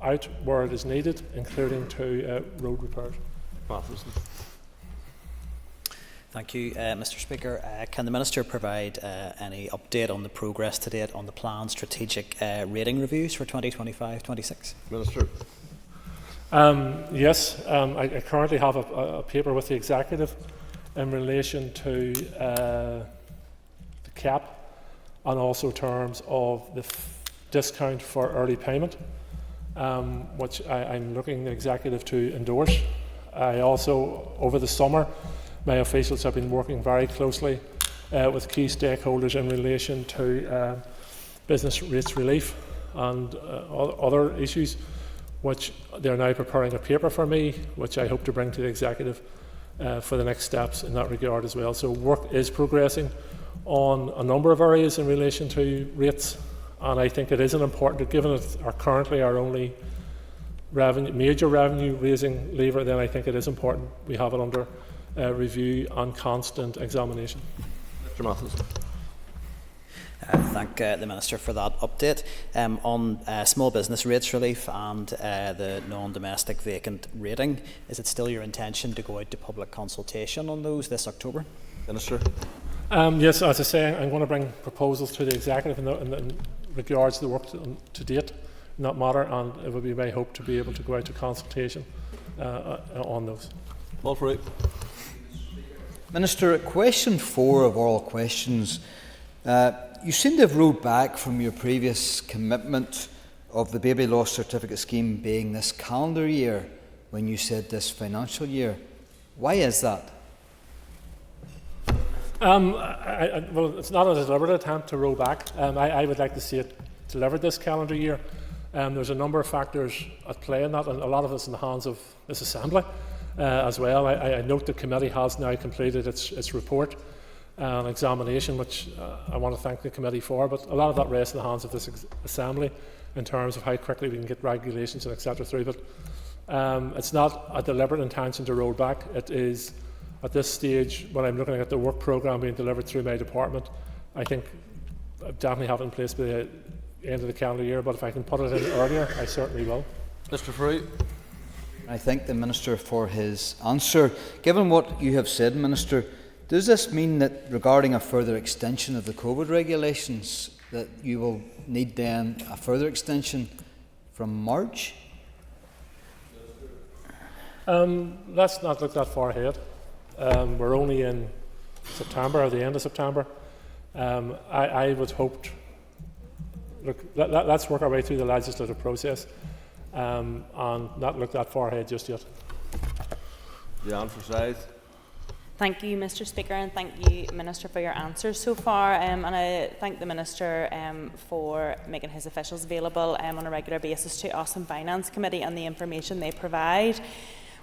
out where it is needed, including to road repairs.
Thank you, Mr. Speaker. Can the Minister provide any update on the progress to date on the planned strategic rating reviews for 2025-26?
Minister.
Yes, I currently have a paper with the Executive in relation to the cap and also terms of the discount for early payment, which I'm looking the Executive to endorse. I also, over the summer, my officials have been working very closely with key stakeholders in relation to business rates relief and other issues, which they're now preparing a paper for me, which I hope to bring to the Executive for the next steps in that regard as well. So work is progressing on a number of areas in relation to rates, and I think it is an important, given it are currently our only major revenue raising lever, then I think it is important we have it under review and constant examination.
Mr. Matheson.
Thank the Minister for that update. On small business rates relief and the non-domestic vacant rating, is it still your intention to go out to public consultation on those this October?
Minister.
Yes, as I say, I'm going to bring proposals to the Executive in regards to the work to date in that matter, and it would be my hope to be able to go out to consultation on those.
All for it.
Minister, question 4 of oral questions. You seem to have rolled back from your previous commitment of the baby loss certificate scheme being this calendar year when you said this financial year. Why is that?
Well, it's not a deliberate attempt to roll back. I would like to see it delivered this calendar year. There's a number of factors at play in that, and a lot of it's in the hands of this Assembly as well. I note the committee has now completed its report and examination, which I want to thank the committee for, but a lot of that rests in the hands of this Assembly in terms of how quickly we can get regulations and etc. through. But it's not a deliberate intention to roll back. It is, at this stage, when I'm looking at the work programme being delivered through my department, I think I definitely have it in place by the end of the calendar year, but if I can put it in earlier, I certainly will.
Mr. Frew.
I thank the Minister for his answer. Given what you have said, Minister, does this mean that regarding a further extension of the COVID regulations, that you will need then a further extension from March?
Let's not look that far ahead. We're only in September, or the end of September. I would hope, let's work our way through the legislative process and not look that far ahead just yet.
Jan Forsyth.
Thank you, Mr. Speaker, and thank you, Minister, for your answers so far. And I thank the Minister for making his officials available on a regular basis to us in Finance Committee and the information they provide.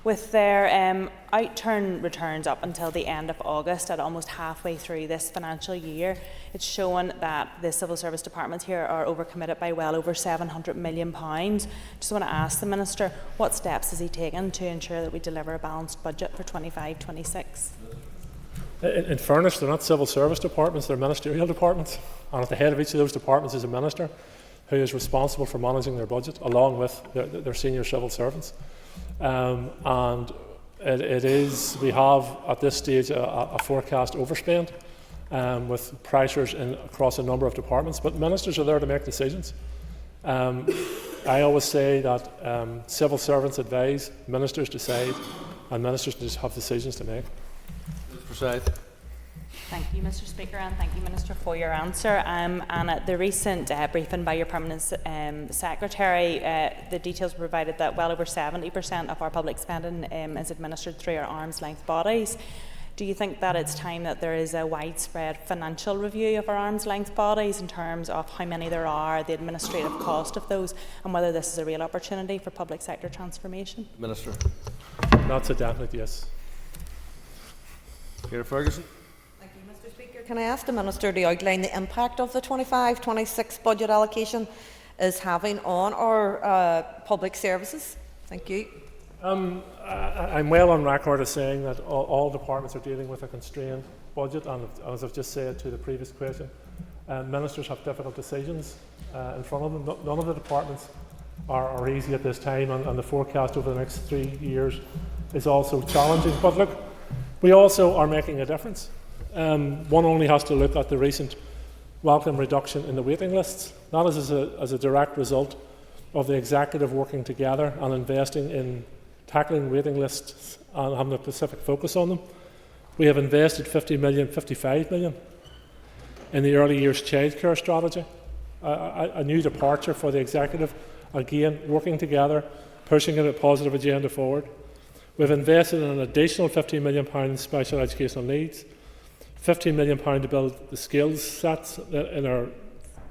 With their outturn returns up until the end of August, at almost halfway through this financial year, it's shown that the civil service departments here are overcommitted by well over £700 million. Just want to ask the Minister, what steps has he taken to ensure that we deliver a balanced budget for 25-26?
In fairness, they're not civil service departments, they're ministerial departments, and at the head of each of those departments is a minister who is responsible for managing their budget along with their senior civil servants. And it is, we have at this stage a forecast overspend with pressures across a number of departments, but ministers are there to make decisions. I always say that civil servants advise, ministers decide, and ministers just have decisions to make.
Thank you, Mr. Speaker, and thank you, Minister, for your answer. And at the recent briefing by your Permanent Secretary, the details provided that well over 70% of our public spending is administered through our arm's length bodies. Do you think that it's time that there is a widespread financial review of our arm's length bodies in terms of how many there are, the administrative cost of those, and whether this is a real opportunity for public sector transformation?
Minister.
That's a definite yes.
Peter Ferguson.
Thank you, Mr. Speaker. Can I ask the Minister to outline the impact of the 25-26 budget allocation is having on our public services? Thank you.
I'm well on record as saying that all departments are dealing with a constrained budget, and as I've just said to the previous question, ministers have difficult decisions in front of them. None of the departments are easy at this time, and the forecast over the next 3 years is also challenging. But look, we also are making a difference. One only has to look at the recent welcome reduction in the waiting lists. That is as a direct result of the executive working together and investing in tackling waiting lists and having a specific focus on them. We have invested 55 million in the early years childcare strategy, a new departure for the executive, again working together, pushing a positive agenda forward. We've invested in an additional £15 million in special educational needs, £15 million to build the skills sets in our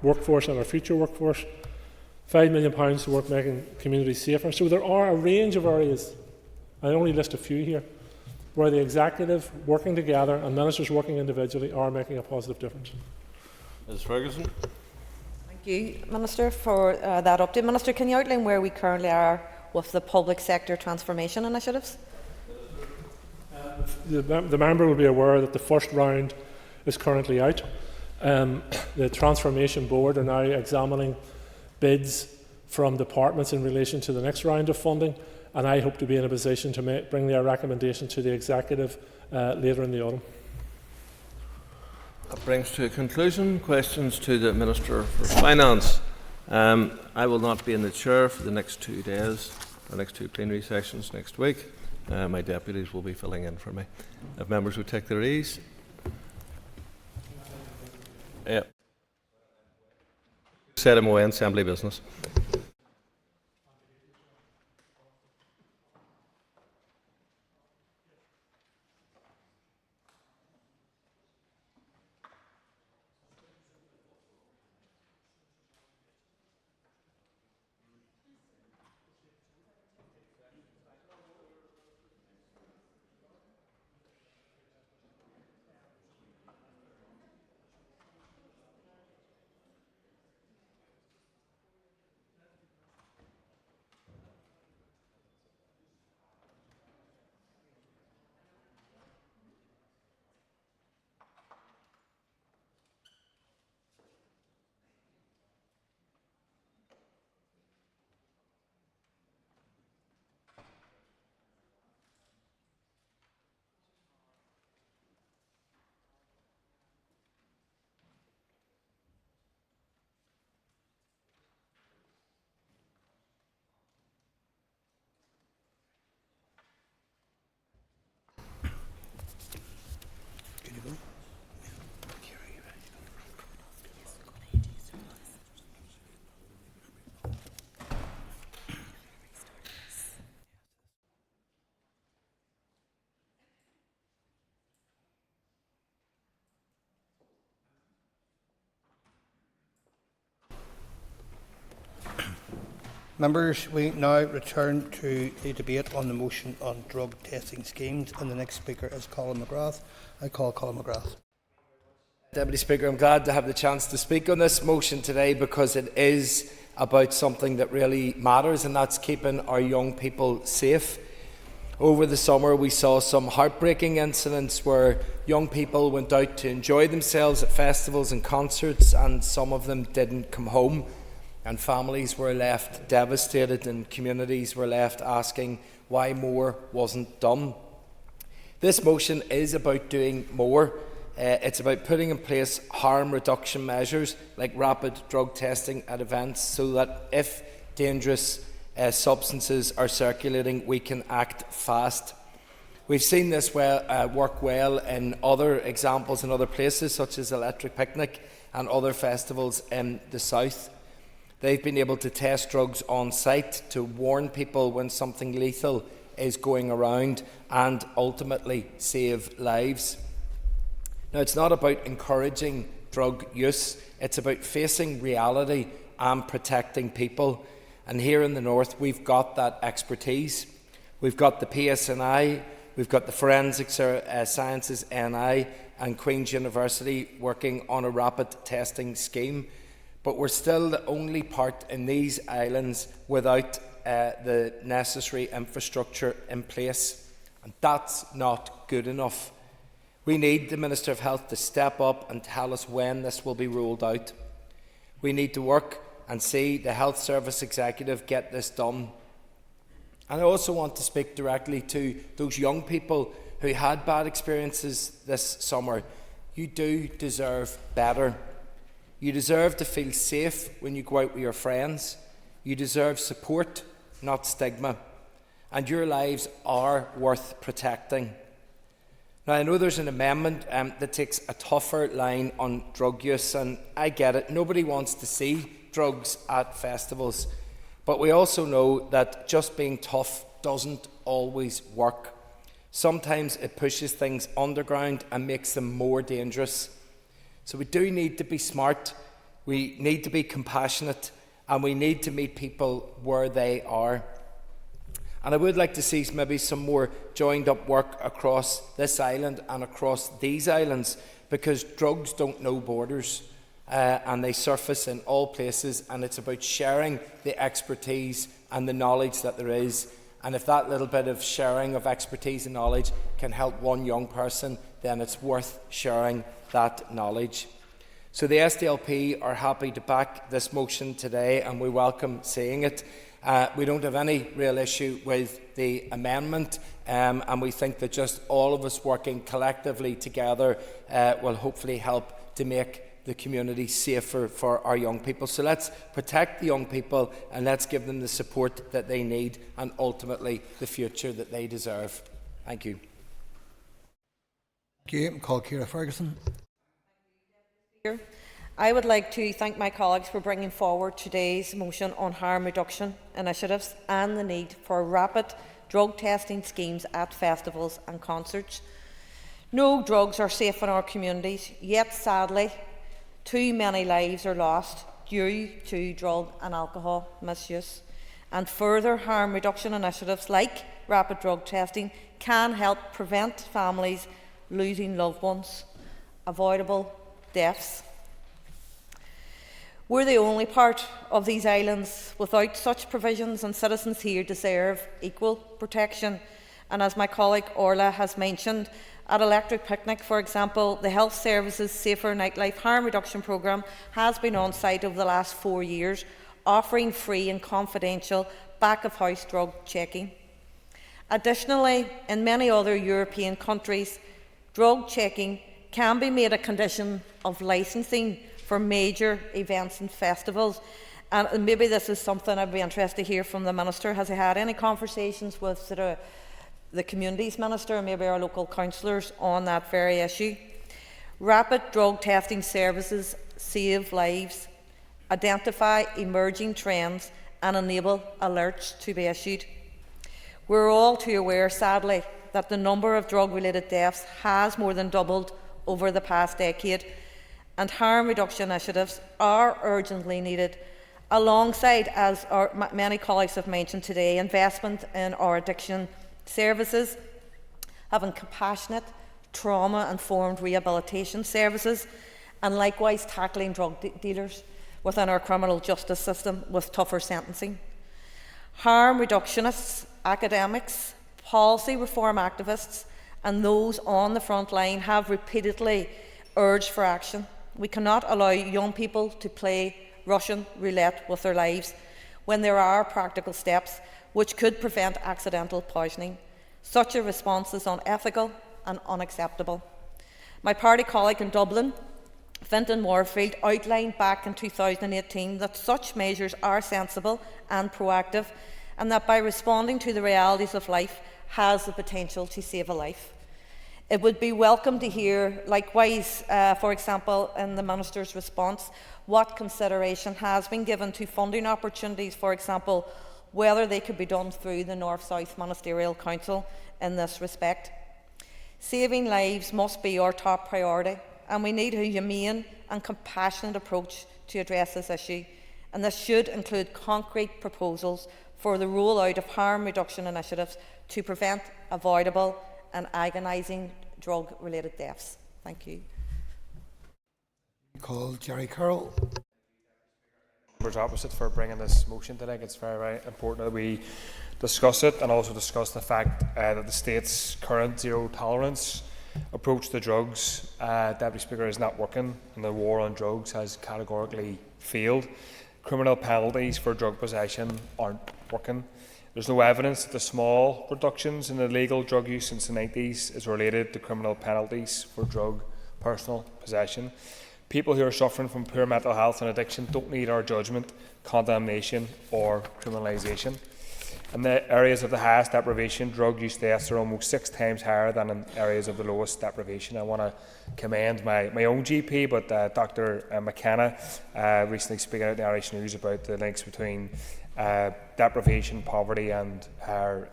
workforce and our future workforce, £5 million to work making communities safer. So there are a range of areas, I only list a few here, where the executive working together and ministers working individually are making a positive difference.
Ms. Ferguson.
Thank you, Minister, for that update. Minister, can you outline where we currently are with the public sector transformation initiatives?
The member will be aware that the first round is currently out. The Transformation Board are now examining bids from departments in relation to the next round of funding, and I hope to be in a position to bring their recommendation to the executive later in the autumn.
That brings to a conclusion questions to the Minister for Finance. I will not be in the chair for the next 2 days, the next 2 plenary sessions next week. My deputies will be filling in for me. If members would take their ease. Yeah. Set him away in assembly business.
Members, we now return to the debate on the motion on drug testing schemes, and the next speaker is Colin McGrath. I call Colin McGrath.
Deputy Speaker, I'm glad to have the chance to speak on this motion today because it is about something that really matters, and that's keeping our young people safe. Over the summer we saw some heartbreaking incidents where young people went out to enjoy themselves at festivals and concerts, and some of them didn't come home, and families were left devastated and communities were left asking why more wasn't done. This motion is about doing more. It's about putting in place harm reduction measures like rapid drug testing at events so that if dangerous substances are circulating, we can act fast. We've seen this work well in other examples in other places, such as Electric Picnic and other festivals in the south. They've been able to test drugs on site to warn people when something lethal is going around and ultimately save lives. Now, it's not about encouraging drug use, it's about facing reality and protecting people. And here in the North, we've got that expertise. We've got the PSNI, we've got the Forensic Sciences NI and Queen's University working on a rapid testing scheme. But we're still the only part in these islands without the necessary infrastructure in place. And that's not good enough. We need the Minister of Health to step up and tell us when this will be rolled out. We need to work and see the Health Service Executive get this done. And I also want to speak directly to those young people who had bad experiences this summer. You do deserve better. You deserve to feel safe when you go out with your friends. You deserve support, not stigma. And your lives are worth protecting. Now, I know there's an amendment that takes a tougher line on drug use, and I get it. Nobody wants to see drugs at festivals. But we also know that just being tough doesn't always work. Sometimes it pushes things underground and makes them more dangerous. So we do need to be smart, we need to be compassionate, and we need to meet people where they are. And I would like to see maybe some more joined up work across this island and across these islands, because drugs don't know borders and they surface in all places, and it's about sharing the expertise and the knowledge that there is. And if that little bit of sharing of expertise and knowledge can help one young person, then it's worth sharing that knowledge. So the SDLP are happy to back this motion today, and we welcome seeing it. We don't have any real issue with the amendment, and we think that just all of us working collectively together will hopefully help to make the community safer for our young people. So let's protect the young people and let's give them the support that they need and ultimately the future that they deserve. Thank you.
Thank you. Call Ciara Ferguson.
I would like to thank my colleagues for bringing forward today's motion on harm reduction initiatives and the need for rapid drug testing schemes at festivals and concerts. No drugs are safe in our communities, yet sadly, too many lives are lost due to drug and alcohol misuse. And further harm reduction initiatives like rapid drug testing can help prevent families losing loved ones, avoidable deaths. We're the only part of these islands without such provisions, and citizens here deserve equal protection. And as my colleague Orla has mentioned, at Electric Picnic, for example, the Health Services Safer Nightlife Harm Reduction Programme has been on site over the last 4 years, offering free and confidential back-of-house drug checking. Additionally, in many other European countries, drug checking can be made a condition of licensing for major events and festivals. And maybe this is something I'd be interested to hear from the Minister. Has he had any conversations with the Communities Minister and maybe our local councillors on that very issue? Rapid drug testing services save lives, identify emerging trends and enable alerts to be issued. We're all too aware, sadly, that the number of drug-related deaths has more than doubled over the past decade, and harm reduction initiatives are urgently needed, alongside, as many colleagues have mentioned today, investment in our addiction services, having compassionate, trauma-informed rehabilitation services, and likewise tackling drug dealers within our criminal justice system with tougher sentencing. Harm reductionists, academics, policy reform activists and those on the front line have repeatedly urged for action. We cannot allow young people to play Russian roulette with their lives when there are practical steps which could prevent accidental poisoning. Such a response is unethical and unacceptable. My party colleague in Dublin, Fintan Moorfield, outlined back in 2018 that such measures are sensible and proactive, and that by responding to the realities of life has the potential to save a life. It would be welcome to hear, likewise, for example, in the Minister's response, what consideration has been given to funding opportunities, for example, whether they could be done through the North-South Ministerial Council in this respect. Saving lives must be our top priority, and we need a humane and compassionate approach to address this issue, and this should include concrete proposals for the rollout of harm reduction initiatives to prevent avoidable and agonising drug-related deaths. Thank you.
Call Jerry Carroll.
Members opposite for bringing this motion today. It's very, very important that we discuss it and also discuss the fact that the state's current zero tolerance approach to drugs, Deputy Speaker, is not working, and the war on drugs has categorically failed. Criminal penalties for drug possession aren't working. There's no evidence that the small reductions in illegal drug use since the 90s is related to criminal penalties for drug personal possession. People who are suffering from poor mental health and addiction don't need our judgment, condemnation or criminalisation. In the areas of the highest deprivation, drug use deaths are almost 6 times higher than in areas of the lowest deprivation. I want to commend my own GP, but Dr McKenna recently speaking out in the Irish News about the links between deprivation, poverty and higher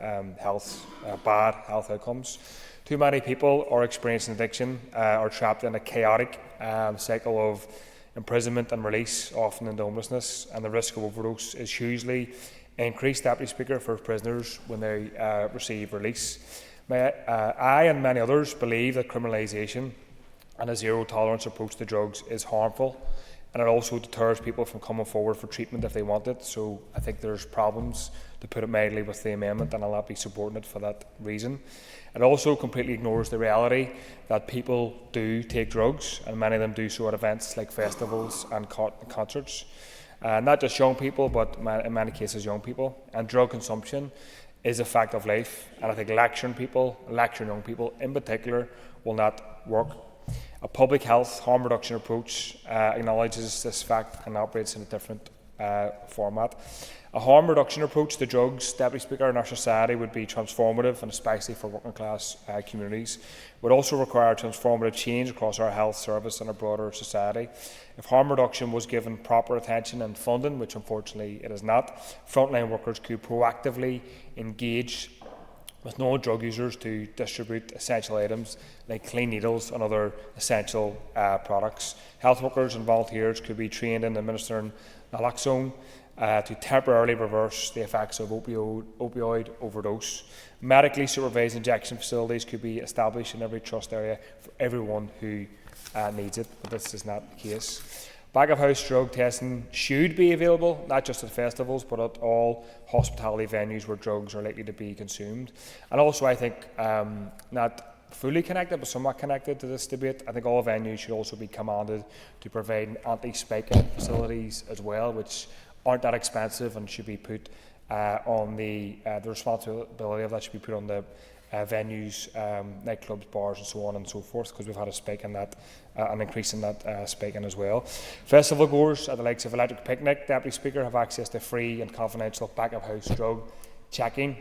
bad health outcomes. Too many people are experiencing addiction, are trapped in a chaotic cycle of imprisonment and release, often into homelessness, and the risk of overdose is hugely increased, Deputy Speaker, for prisoners when they receive release. I and many others believe that criminalisation and a zero-tolerance approach to drugs is harmful, and it also deters people from coming forward for treatment if they want it. So I think there's problems, to put it mildly, with the amendment, and I'll not be supporting it for that reason. It also completely ignores the reality that people do take drugs, and many of them do so at events like festivals and concerts. Not just young people, but in many cases young people. And drug consumption is a fact of life, and I think lecturing young people in particular, will not work. A public health harm reduction approach acknowledges this fact and operates in a different format. A harm reduction approach to drugs, Deputy Speaker, in our society would be transformative, and especially for working class communities. It would also require transformative change across our health service and our broader society. If harm reduction was given proper attention and funding, which unfortunately it is not, frontline workers could proactively engage with known drug users to distribute essential items like clean needles and other essential products. Health workers and volunteers could be trained in administering naloxone to temporarily reverse the effects of opioid overdose. Medically supervised injection facilities could be established in every trust area for everyone who needs it, but this is not the case. Back-of-house drug testing should be available, not just at festivals, but at all hospitality venues where drugs are likely to be consumed. And also, I think, not fully connected, but somewhat connected to this debate, I think all venues should also be commanded to provide anti-spiking facilities as well, which aren't that expensive and should be put on the responsibility of that should be put on the venues, nightclubs, bars and so on and so forth, because we've had a spike in that, an increase in that spiking as well. Festival goers at the likes of Electric Picnic, Deputy Speaker, have access to free and confidential back-of-house drug checking.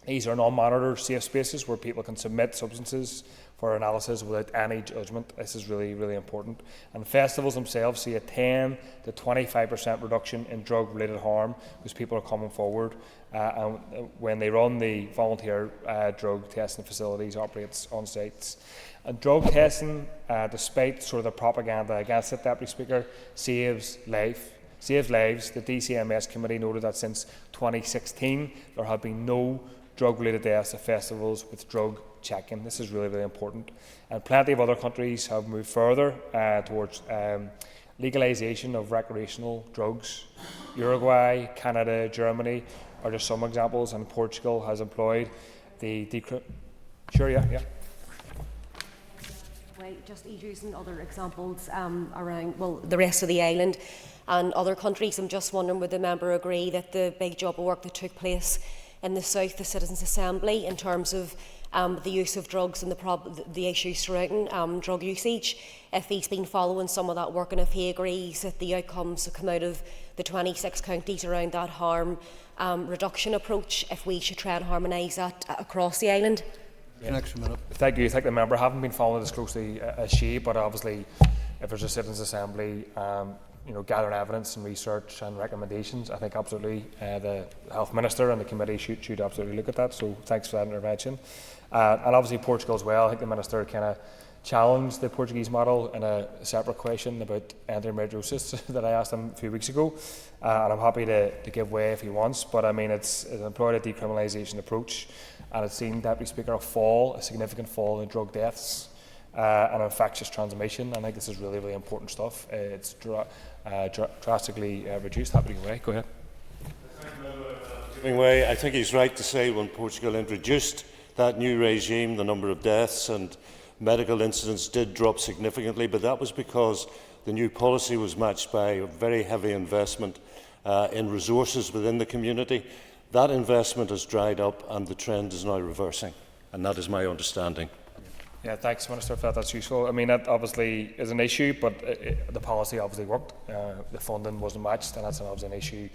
These are non-monitored safe spaces where people can submit substances for analysis without any judgment. This is really, really important. And festivals themselves see a 10 to 25% reduction in drug-related harm because people are coming forward. And when they run the volunteer drug testing facilities, operates on sites. And drug testing, despite sort of the propaganda against it, Deputy Speaker, saves lives. The DCMS committee noted that since 2016 there have been no drug-related deaths at festivals with drug checking. This is really, really important. And plenty of other countries have moved further towards legalisation of recreational drugs. Uruguay, Canada, Germany are just some examples, and Portugal has employed the
just using other examples around, well, the rest of the island and other countries. I'm just wondering, would the member agree that the big job of work that took place in the South, the Citizens' Assembly, in terms of the use of drugs and the issues surrounding drug usage, if he's been following some of that work, and if he agrees that the outcomes that come out of the 26 counties around that harm reduction approach, if we should try and harmonise that across the island?
Yeah. Thank you. I think the member haven't been following this closely as she, but obviously if there's a Citizens' Assembly gathering evidence and research and recommendations. I think absolutely the Health Minister and the committee should absolutely look at that. So thanks for that intervention. And obviously Portugal as well. I think the Minister kind of challenged the Portuguese model in a separate question about endometriosis that I asked him a few weeks ago. And I'm happy to give way if he wants. But I mean, it's employed a decriminalisation approach, and it's seen, Deputy Speaker, a significant fall in drug deaths and infectious transmission. I think this is really, really important stuff. It's drastically reduced. Happy to give way. Go ahead.
Giving way, I think he's right to say when Portugal introduced that new regime, the number of deaths and medical incidents did drop significantly, but that was because the new policy was matched by a very heavy investment in resources within the community. That investment has dried up and the trend is now reversing, and that is my understanding.
Yeah, thanks, Minister, for that. That's useful. I mean, that obviously is an issue, but the policy obviously worked. The funding wasn't matched, and that's obviously an issue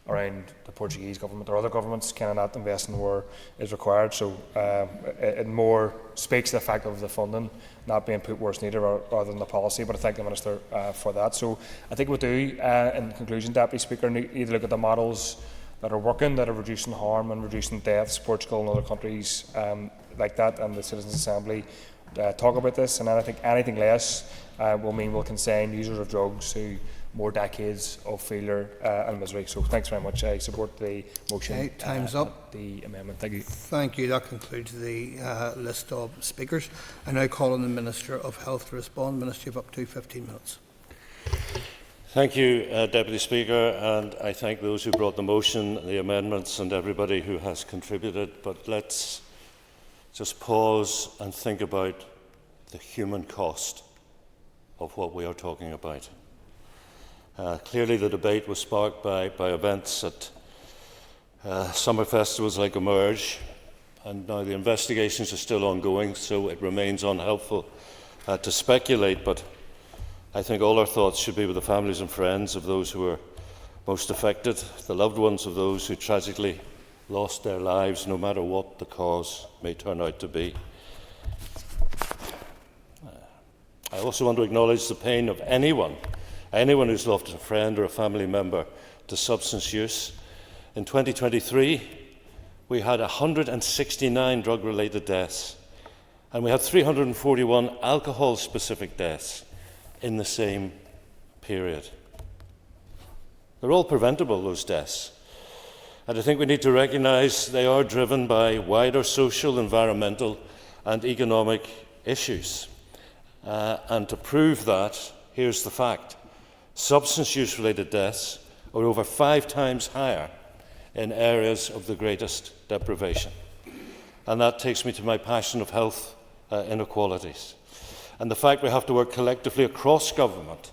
around the Portuguese government or other governments kind of not investing where is required. So it more speaks to the fact of the funding not being put where it's needed rather than the policy. But I thank the Minister for that. So I think we'll do, in conclusion, Deputy Speaker, need to look at the models that are working, that are reducing harm and reducing deaths. Portugal and other countries like that, and the Citizens' Assembly talk about this. And then I think anything less will mean we'll consign users of drugs to more decades of failure and misery. So thanks very much. I support the motion.
Okay, time's up.
The amendment. Thank you.
Thank you. That concludes the list of speakers. I now call on the Minister of Health to respond. Minister, you have up to 15 minutes.
Thank you, Deputy Speaker, and I thank those who brought the motion, the amendments, and everybody who has contributed. But let's just pause and think about the human cost of what we are talking about. Clearly the debate was sparked by events at summer festivals like Emerge, and now the investigations are still ongoing, so it remains unhelpful to speculate, but I think all our thoughts should be with the families and friends of those who are most affected, the loved ones of those who tragically lost their lives, no matter what the cause may turn out to be. I also want to acknowledge the pain of anyone who's lost a friend or a family member to substance use. In 2023, we had 169 drug-related deaths, and we had 341 alcohol-specific deaths in the same period. They're all preventable, those deaths. And I think we need to recognise they are driven by wider social, environmental and economic issues. And to prove that, here's the fact. Substance use-related deaths are over 5 times higher in areas of the greatest deprivation. And that takes me to my passion of health inequalities. And the fact we have to work collectively across government,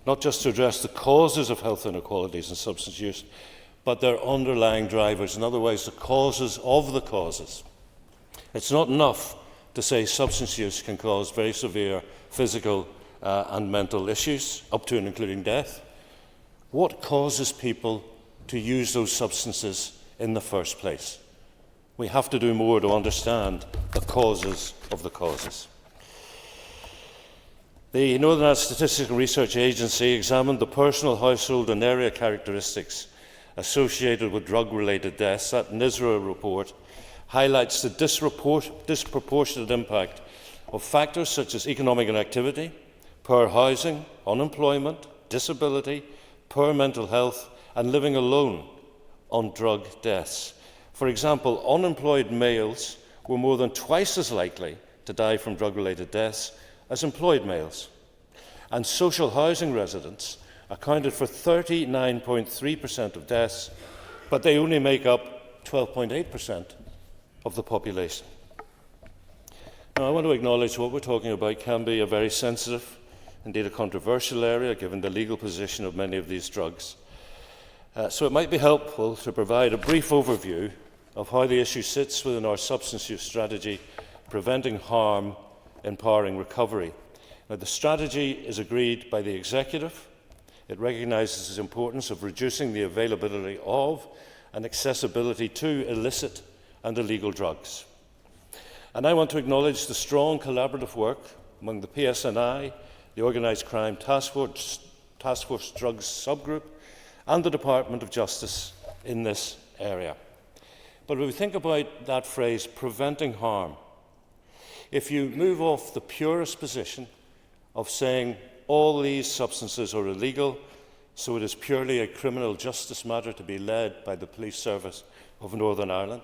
not just to address the causes of health inequalities and substance use, but their underlying drivers, in other words, the causes of the causes. It's not enough to say substance use can cause very severe physical and mental issues, up to and including death. What causes people to use those substances in the first place? We have to do more to understand the causes of the causes. The Northern Ireland Statistical Research Agency examined the personal, household and area characteristics associated with drug-related deaths. That NISRA report highlights the disproportionate impact of factors such as economic inactivity, poor housing, unemployment, disability, poor mental health and living alone on drug deaths. For example, unemployed males were more than twice as likely to die from drug-related deaths as employed males. And social housing residents accounted for 39.3% of deaths, but they only make up 12.8% of the population. Now, I want to acknowledge what we're talking about can be a very sensitive, indeed a controversial area, given the legal position of many of these drugs. So it might be helpful to provide a brief overview of how the issue sits within our substance use strategy, preventing harm, empowering recovery. Now, the strategy is agreed by the Executive. It recognises the importance of reducing the availability of and accessibility to illicit and illegal drugs. And I want to acknowledge the strong collaborative work among the PSNI, the Organised Crime Task Force, Task Force Drugs subgroup and the Department of Justice in this area. But when we think about that phrase, preventing harm, if you move off the purest position of saying all these substances are illegal, so it is purely a criminal justice matter to be led by the Police Service of Northern Ireland,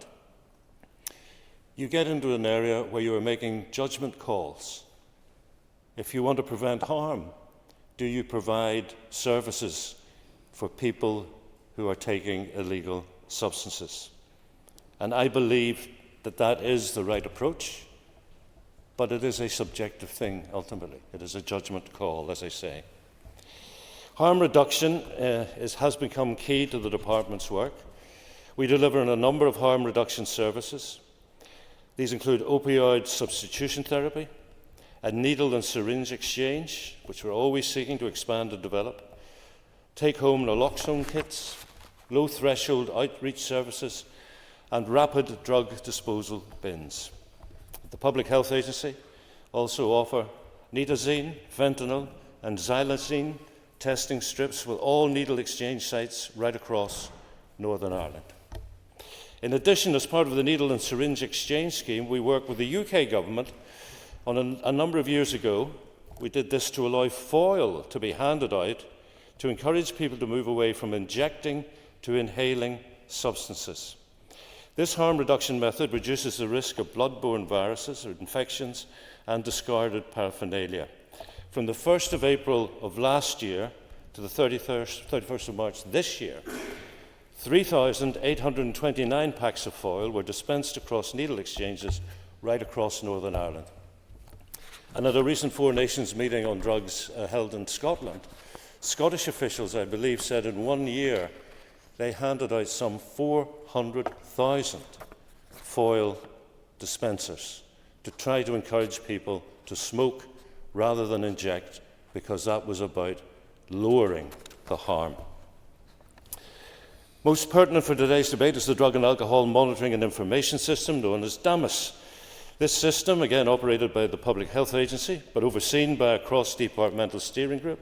you get into an area where you are making judgment calls. If you want to prevent harm, do you provide services for people who are taking illegal substances? And I believe that that is the right approach, but it is a subjective thing ultimately. It is a judgment call, as I say. Harm reduction has become key to the department's work. We deliver on a number of harm reduction services. These include opioid substitution therapy, a needle and syringe exchange, which we're always seeking to expand and develop, take-home naloxone kits, low-threshold outreach services, and rapid drug disposal bins. The Public Health Agency also offer nitazene, fentanyl, and xylazine testing strips with all needle exchange sites right across Northern Ireland. In addition, as part of the needle and syringe exchange scheme, we work with the UK government on a number of years ago. We did this to allow foil to be handed out to encourage people to move away from injecting to inhaling substances. This harm reduction method reduces the risk of blood-borne viruses or infections and discarded paraphernalia. From the 1st of April of last year to the 31st of March this year, 3,829 packs of foil were dispensed across needle exchanges right across Northern Ireland. And at a recent Four Nations meeting on drugs held in Scotland, Scottish officials, I believe, said in 1 year they handed out some 400,000 foil dispensers to try to encourage people to smoke rather than inject, because that was about lowering the harm. Most pertinent for today's debate is the Drug and Alcohol Monitoring and Information System, known as DAMIS. This system, again operated by the Public Health Agency, but overseen by a cross-departmental steering group,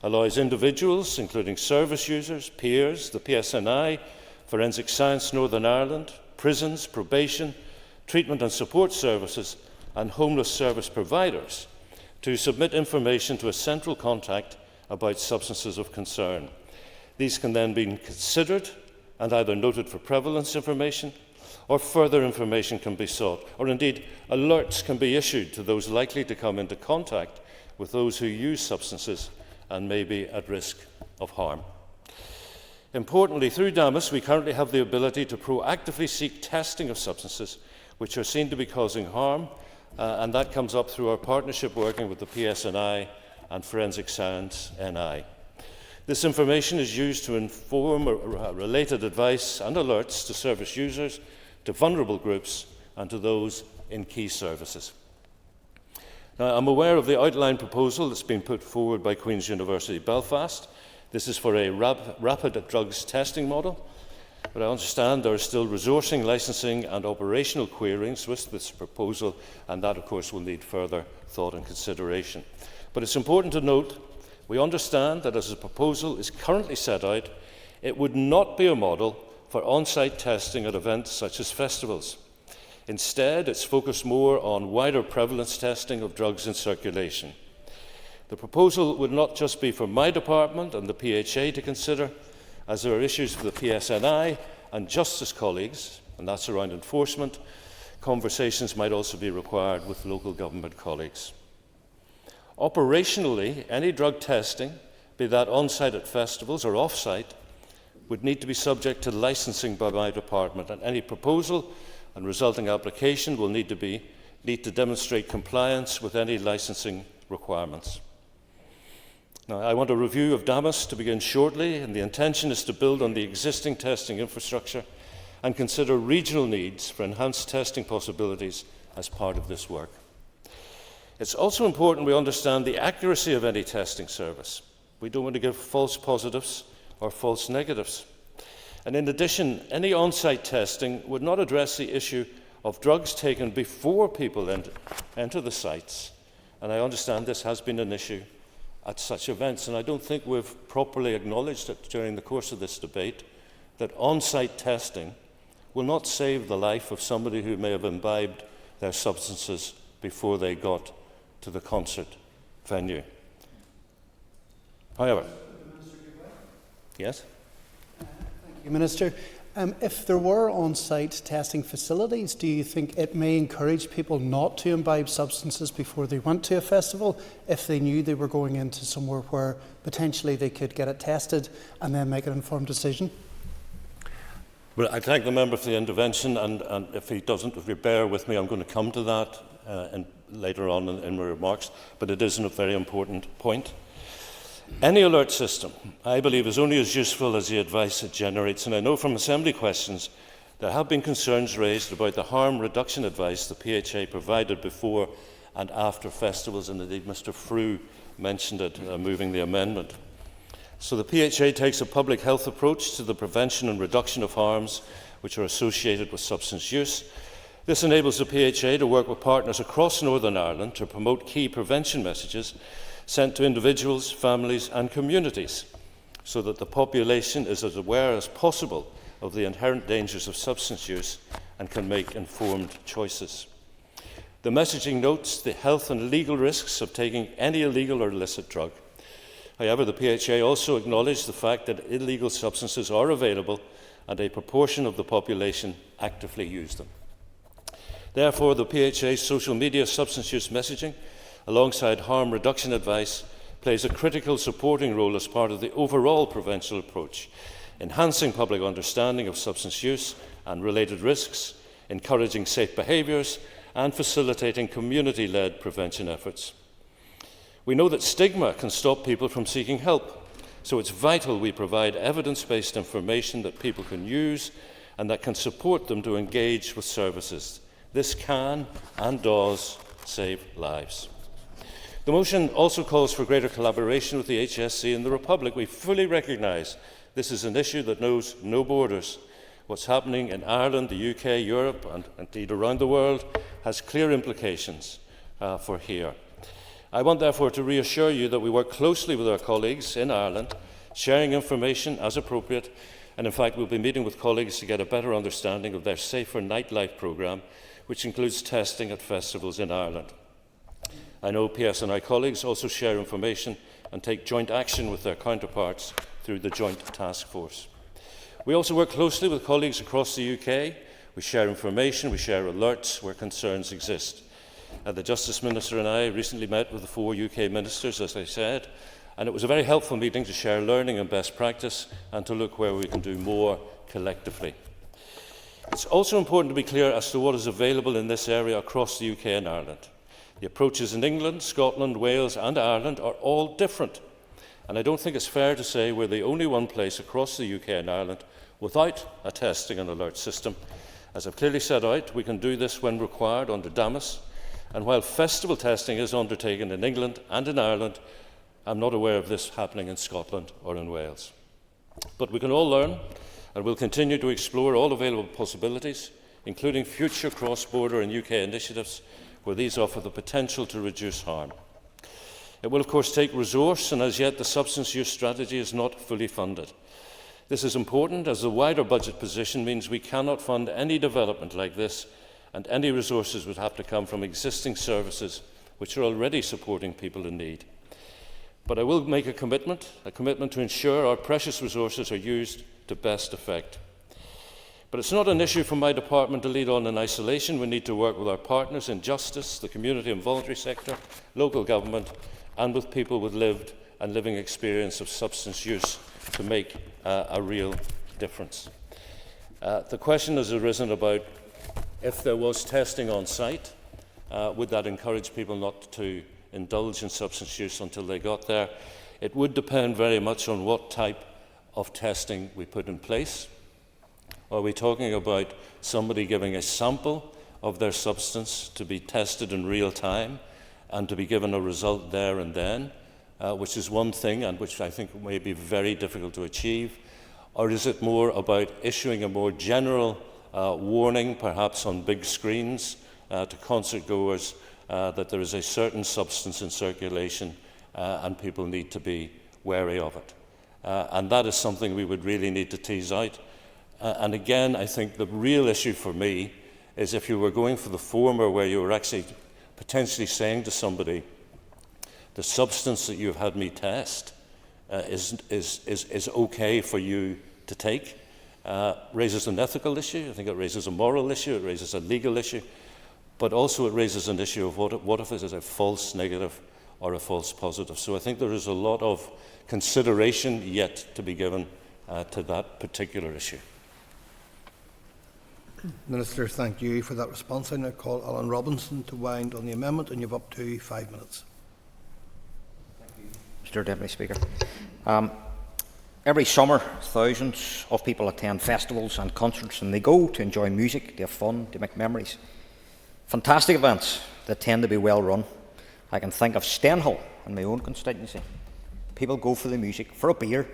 allows individuals, including service users, peers, the PSNI, Forensic Science Northern Ireland, prisons, probation, treatment and support services, and homeless service providers, to submit information to a central contact about substances of concern. These can then be considered and either noted for prevalence information, or further information can be sought, or indeed alerts can be issued to those likely to come into contact with those who use substances and may be at risk of harm. Importantly, through DAMIS, we currently have the ability to proactively seek testing of substances which are seen to be causing harm, and that comes up through our partnership working with the PSNI and Forensic Science NI. This information is used to inform related advice and alerts to service users, to vulnerable groups, and to those in key services. Now, I'm aware of the outline proposal that's been put forward by Queen's University Belfast. This is for a rapid drugs testing model, but I understand there are still resourcing, licensing and operational queries with this proposal, and that, of course, will need further thought and consideration. But it's important to note, we understand that as the proposal is currently set out, it would not be a model for on-site testing at events such as festivals. Instead, it's focused more on wider prevalence testing of drugs in circulation. The proposal would not just be for my department and the PHA to consider, as there are issues for the PSNI and Justice colleagues, and that's around enforcement. Conversations might also be required with local government colleagues. Operationally, any drug testing, be that on-site at festivals or off-site, would need to be subject to licensing by my department, and any proposal and resulting application will need to demonstrate compliance with any licensing requirements. Now, I want a review of DAMIS to begin shortly, and the intention is to build on the existing testing infrastructure and consider regional needs for enhanced testing possibilities as part of this work. It's also important we understand the accuracy of any testing service. We don't want to give false positives or false negatives. And in addition, any on-site testing would not address the issue of drugs taken before people enter the sites. And I understand this has been an issue at such events. And I don't think we've properly acknowledged it during the course of this debate, that on-site testing will not save the life of somebody who may have imbibed their substances before they got to the concert venue. However, yes?
Thank you, Minister. If there were on-site testing facilities, do you think it may encourage people not to imbibe substances before they went to a festival if they knew they were going into somewhere where potentially they could get it tested and then make an informed decision?
Well, I thank the member for the intervention, and if you bear with me, I'm going to come to that later on in my remarks, but it is a very important point. Any alert system, I believe, is only as useful as the advice it generates, and I know from Assembly questions there have been concerns raised about the harm reduction advice the PHA provided before and after festivals, and indeed Mr. Frew mentioned it, moving the amendment. So the PHA takes a public health approach to the prevention and reduction of harms which are associated with substance use. This enables the PHA to work with partners across Northern Ireland to promote key prevention messages sent to individuals, families and communities, so that the population is as aware as possible of the inherent dangers of substance use and can make informed choices. The messaging notes the health and legal risks of taking any illegal or illicit drug. However, the PHA also acknowledged the fact that illegal substances are available and a proportion of the population actively use them. Therefore, the PHA's social media substance use messaging, alongside harm reduction advice, plays a critical supporting role as part of the overall prevention approach, enhancing public understanding of substance use and related risks, encouraging safe behaviours, and facilitating community-led prevention efforts. We know that stigma can stop people from seeking help, so it's vital we provide evidence-based information that people can use and that can support them to engage with services. This can and does save lives. The motion also calls for greater collaboration with the HSC and the Republic. We fully recognise this is an issue that knows no borders. What's happening in Ireland, the UK, Europe, and indeed around the world has clear implications for here. I want therefore to reassure you that we work closely with our colleagues in Ireland, sharing information as appropriate, and in fact we'll be meeting with colleagues to get a better understanding of their Safer Nightlife programme, which includes testing at festivals in Ireland. I know PSNI colleagues also share information and take joint action with their counterparts through the Joint Task Force. We also work closely with colleagues across the UK. We share information, we share alerts where concerns exist. The Justice Minister and I recently met with the 4 UK ministers, as I said, and it was a very helpful meeting to share learning and best practice and to look where we can do more collectively. It's also important to be clear as to what is available in this area across the UK and Ireland. The approaches in England, Scotland, Wales and Ireland are all different, and I don't think it's fair to say we're the only one place across the UK and Ireland without a testing and alert system. As I've clearly set out, we can do this when required under DAMIS, and while festival testing is undertaken in England and in Ireland, I'm not aware of this happening in Scotland or in Wales. But we can all learn, and we'll continue to explore all available possibilities, including future cross-border and UK initiatives where these offer the potential to reduce harm. It will of course take resource, and as yet the substance use strategy is not fully funded. This is important as the wider budget position means we cannot fund any development like this, and any resources would have to come from existing services which are already supporting people in need. But I will make a commitment to ensure our precious resources are used to best effect. But it's not an issue for my department to lead on in isolation. We need to work with our partners in justice, the community and voluntary sector, local government, and with people with lived and living experience of substance use to make a real difference. The question has arisen about if there was testing on site, would that encourage people not to indulge in substance use until they got there? It would depend very much on what type of testing we put in place. Are we talking about somebody giving a sample of their substance to be tested in real time and to be given a result there and then, which is one thing and which I think may be very difficult to achieve? Or is it more about issuing a more general warning, perhaps on big screens, to concert goers that there is a certain substance in circulation and people need to be wary of it. And that is something we would really need to tease out. And again, I think the real issue for me is if you were going for the former, where you were actually potentially saying to somebody, the substance that you've had me test is okay for you to take, raises an ethical issue. I think it raises a moral issue, it raises a legal issue, but also it raises an issue of what if it is a false negative or a false positive. So I think there is a lot of consideration yet to be given to that particular issue.
Minister, thank you for that response. I now call Alan Robinson to wind on the amendment, and you have up to 5 minutes.
Mr. Deputy Speaker. Every summer, thousands of people attend festivals and concerts, and they go to enjoy music, to have fun, to make memories. Fantastic events that tend to be well run. I can think of Stenhull in my own constituency. People go for the music, for a beer,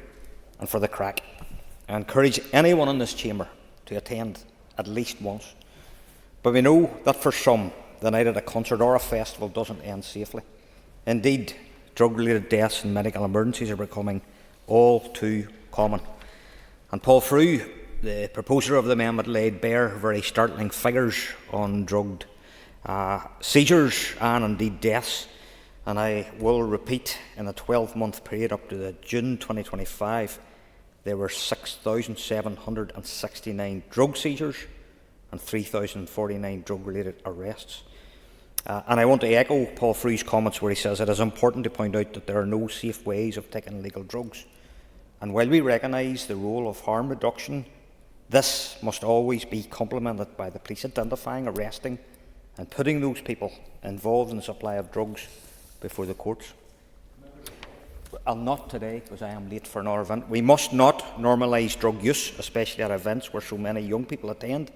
and for the crack. I encourage anyone in this chamber to attend at least once. But we know that for some, the night at a concert or a festival doesn't end safely. Indeed, drug-related deaths and medical emergencies are becoming all too common. And Paul Frew, the proposer of the amendment, laid bare very startling figures on drugged seizures and indeed deaths. And I will repeat, in a 12-month period up to the June 2025, there were 6,769 drug seizures and 3,049 drug-related arrests. And I want to echo Paul Frew's comments where he says it is important to point out that there are no safe ways of taking illegal drugs. And while we recognise the role of harm reduction, this must always be complemented by the police identifying, arresting and putting those people involved in the supply of drugs before the courts. I'll not today because I am late for another event. We must not normalise drug use, especially at events where so many young people attend.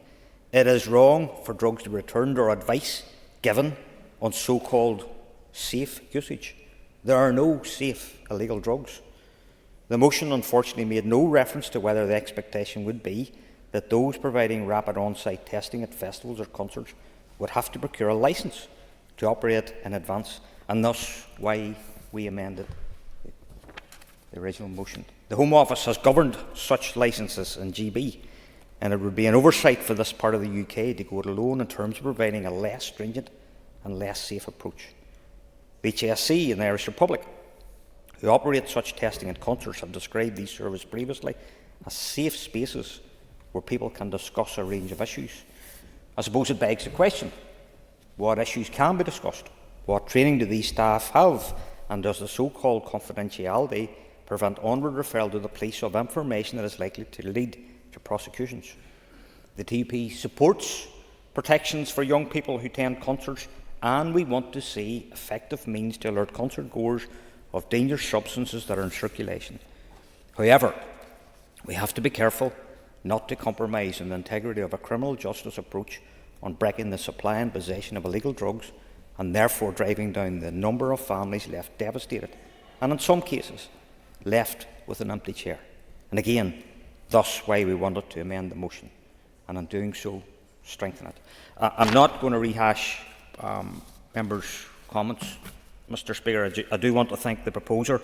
It is wrong for drugs to be returned or advice given on so-called safe usage. There are no safe illegal drugs. The motion unfortunately made no reference to whether the expectation would be that those providing rapid on-site testing at festivals or concerts would have to procure a licence to operate in advance, and thus why we amended the original motion. The Home Office has governed such licences in GB, and it would be an oversight for this part of the UK to go it alone in terms of providing a less stringent and less safe approach. The HSC in the Irish Republic, who operate such testing at concerts, have described these services previously as safe spaces where people can discuss a range of issues. I suppose it begs the question, what issues can be discussed? What training do these staff have? And does the so-called confidentiality prevent onward referral to the police of information that is likely to lead to prosecutions? The TP supports protections for young people who attend concerts, and we want to see effective means to alert concert goers of dangerous substances that are in circulation. However, we have to be careful not to compromise on the integrity of a criminal justice approach on breaking the supply and possession of illegal drugs, and therefore driving down the number of families left devastated, and in some cases, left with an empty chair. And again, thus why we wanted to amend the motion, and in doing so, strengthen it. I'm not going to rehash members' comments, Mr. Speaker. I do want to thank the proposer,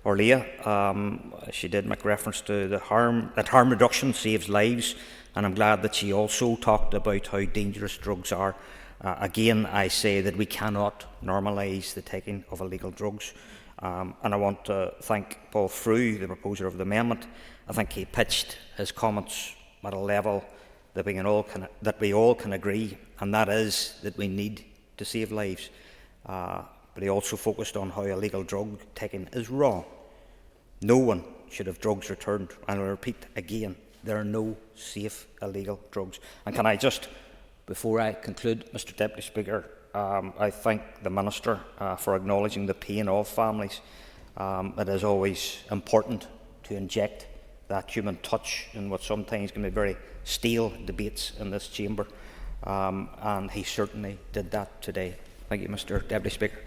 Orlia. She did make reference to that harm reduction saves lives, and I'm glad that she also talked about how dangerous drugs are. Again, I say that we cannot normalise the taking of illegal drugs. And I want to thank Paul Frew, the proposer of the amendment. I think he pitched his comments at a level that we all can agree, and that is that we need to save lives. But he also focused on how illegal drug taking is wrong. No one should have drugs returned. And I repeat again, there are no safe illegal drugs. And can I just, before I conclude, Mr. Deputy Speaker, I thank the Minister for acknowledging the pain of families. It is always important to inject that human touch in what sometimes can be very stale debates in this chamber, and he certainly did that today. Thank you, Mr. Deputy Speaker.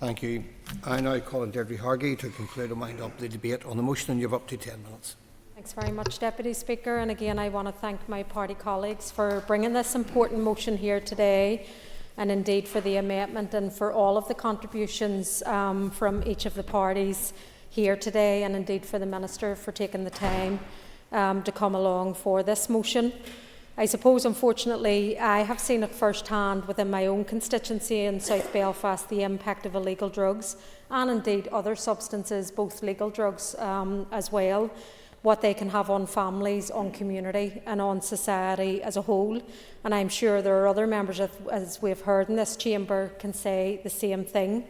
Thank you. I now call on Deirdre Hargey to conclude and wind up the debate on the motion, and you have up to 10 minutes.
Thanks very much, Deputy Speaker. And again, I want to thank my party colleagues for bringing this important motion here today. and indeed for the amendment and for all of the contributions from each of the parties here today, and indeed for the Minister for taking the time to come along for this motion. I suppose, unfortunately, I have seen it firsthand within my own constituency in South Belfast, the impact of illegal drugs and indeed other substances, both legal drugs as well, what they can have on families, on community and on society as a whole. And I'm sure there are other members, as we've heard in this chamber, can say the same thing.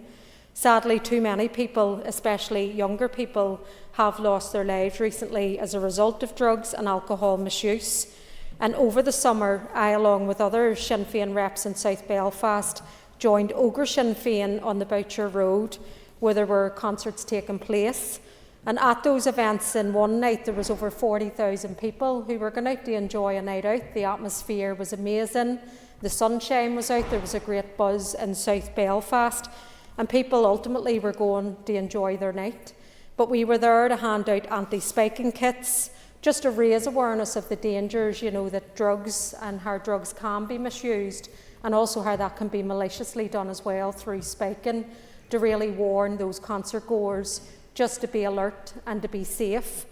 Sadly, too many people, especially younger people, have lost their lives recently as a result of drugs and alcohol misuse. And over the summer, I, along with other Sinn Féin reps in South Belfast, joined Ogre Sinn Féin on the Boucher Road, where there were concerts taking place. And at those events, in one night, there was over 40,000 people who were going out to enjoy a night out. The atmosphere was amazing. The sunshine was out. There was a great buzz in South Belfast. And people ultimately were going to enjoy their night. But we were there to hand out anti-spiking kits, just to raise awareness of the dangers, that drugs and how drugs can be misused, and also how that can be maliciously done as well through spiking, to really warn those concert goers just to be alert and to be safe.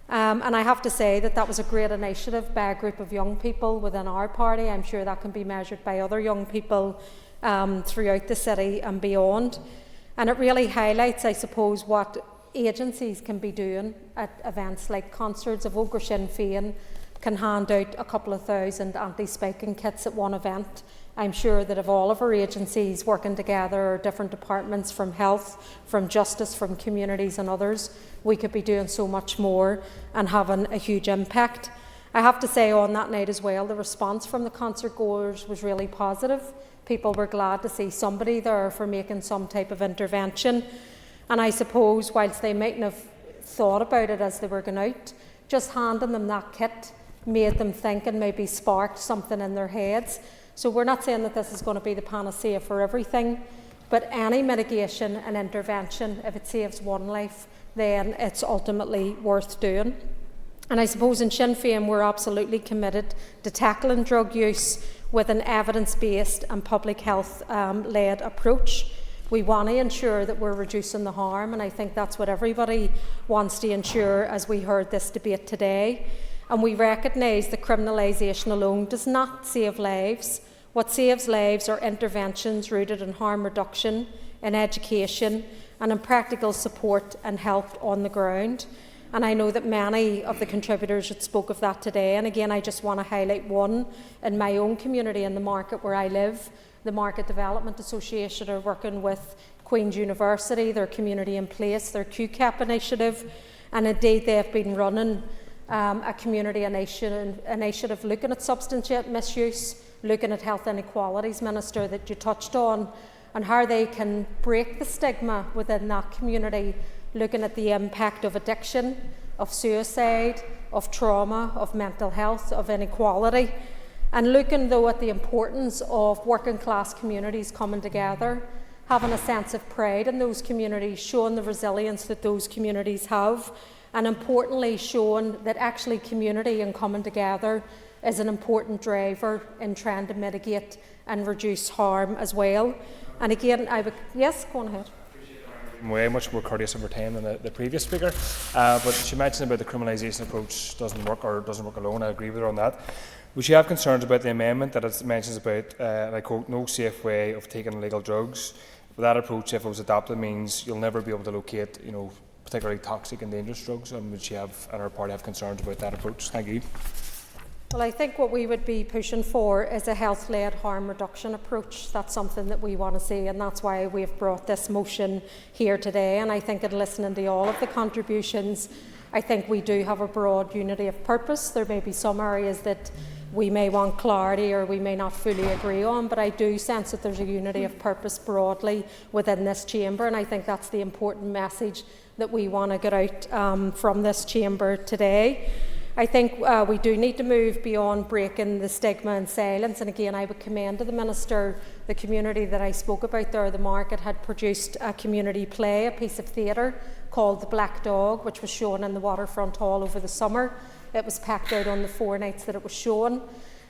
And I have to say that was a great initiative by a group of young people within our party. I'm sure that can be measured by other young people throughout the city and beyond. And it really highlights, I suppose, what agencies can be doing at events like concerts. Of Ogre Sinn Féin can hand out a couple of thousand anti-spiking kits at one event. I'm sure that if all of our agencies working together, or different departments from health, from justice, from communities and others, we could be doing so much more and having a huge impact. I have to say, on that night as well, the response from the concert goers was really positive. People were glad to see somebody there for making some type of intervention. And I suppose, whilst they mightn't have thought about it as they were going out, just handing them that kit made them think and maybe sparked something in their heads. So we're not saying that this is going to be the panacea for everything, but any mitigation and intervention, if it saves one life, then it's ultimately worth doing. And I suppose in Sinn Féin we're absolutely committed to tackling drug use with an evidence-based and public health-led approach. We want to ensure that we're reducing the harm, and I think that's what everybody wants to ensure, as we heard this debate today. And we recognise that criminalisation alone does not save lives. What saves lives are interventions rooted in harm reduction, in education and in practical support and help on the ground. And I know that many of the contributors had spoke of that today. And again, I just want to highlight one in my own community, in the market where I live. The Market Development Association are working with Queen's University, their Community in Place, their QCAP initiative, and indeed they have been running a community initiative looking at substance misuse, looking at health inequalities, Minister, that you touched on, and how they can break the stigma within that community, looking at the impact of addiction, of suicide, of trauma, of mental health, of inequality. And looking, though, at the importance of working class communities coming together, having a sense of pride in those communities, showing the resilience that those communities have, and importantly showing that actually community and coming together is an important driver in trying to mitigate and reduce harm as well. And again, yes, go on ahead.
Way much more courteous of her time than the previous speaker, but she mentioned about the criminalisation approach doesn't work alone. I agree with her on that. Would you have concerns about the amendment that it mentions about, and I quote, no safe way of taking illegal drugs? That approach, if it was adopted, means you'll never be able to locate, particularly toxic and dangerous drugs. And would she and her party have concerns about that approach? Thank you.
Well, I think what we would be pushing for is a health-led harm reduction approach. That's something that we want to see, and that's why we've brought this motion here today. And I think in listening to all of the contributions, I think we do have a broad unity of purpose. There may be some areas that we may want clarity or we may not fully agree on, but I do sense that there's a unity of purpose broadly within this chamber, and I think that's the important message that we want to get out from this chamber today. I think we do need to move beyond breaking the stigma and silence, and again I would commend to the Minister the community that I spoke about there. The Market had produced a community play, a piece of theatre called The Black Dog, which was shown in the Waterfront Hall over the summer. It was packed out on the 4 nights that it was shown.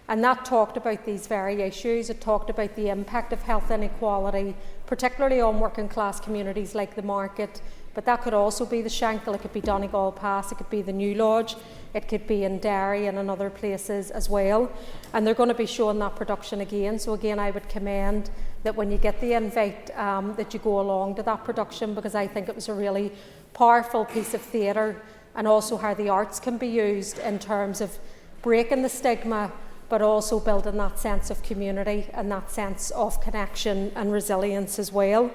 And that talked about these very issues. It talked about the impact of health inequality, particularly on working class communities like the Market, but that could also be the Shankill, it could be Donegal Pass, it could be the New Lodge, it could be in Derry and in other places as well. And they're going to be showing that production again. So again, I would commend that when you get the invite, that you go along to that production, because I think it was a really powerful piece of theatre, and also how the arts can be used in terms of breaking the stigma, but also building that sense of community and that sense of connection and resilience as well.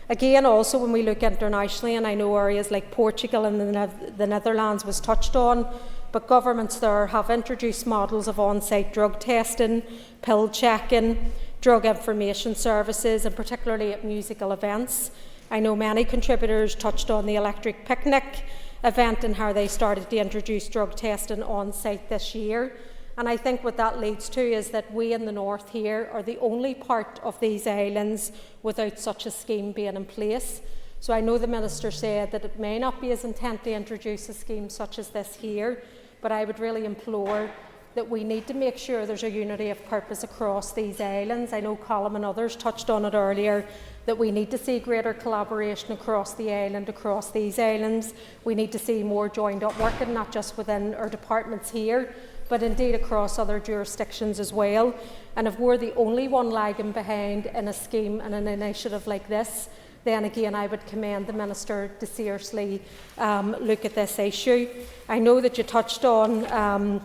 Again, also when we look internationally, and I know areas like Portugal and the Netherlands was touched on, but governments there have introduced models of on-site drug testing, pill checking, drug information services, and particularly at musical events. I know many contributors touched on the electric picnic event and how they started to introduce drug testing on-site this year. And I think what that leads to is that we in the north here are the only part of these islands without such a scheme being in place. So I know the Minister said that it may not be his intent to introduce a scheme such as this here, but I would really implore that we need to make sure there's a unity of purpose across these islands. I know Colm and others touched on it earlier, that we need to see greater collaboration across the island, across these islands. We need to see more joined up working, not just within our departments here, but indeed across other jurisdictions as well. And if we're the only one lagging behind in a scheme and an initiative like this, then again I would commend the Minister to seriously look at this issue. I know that you touched on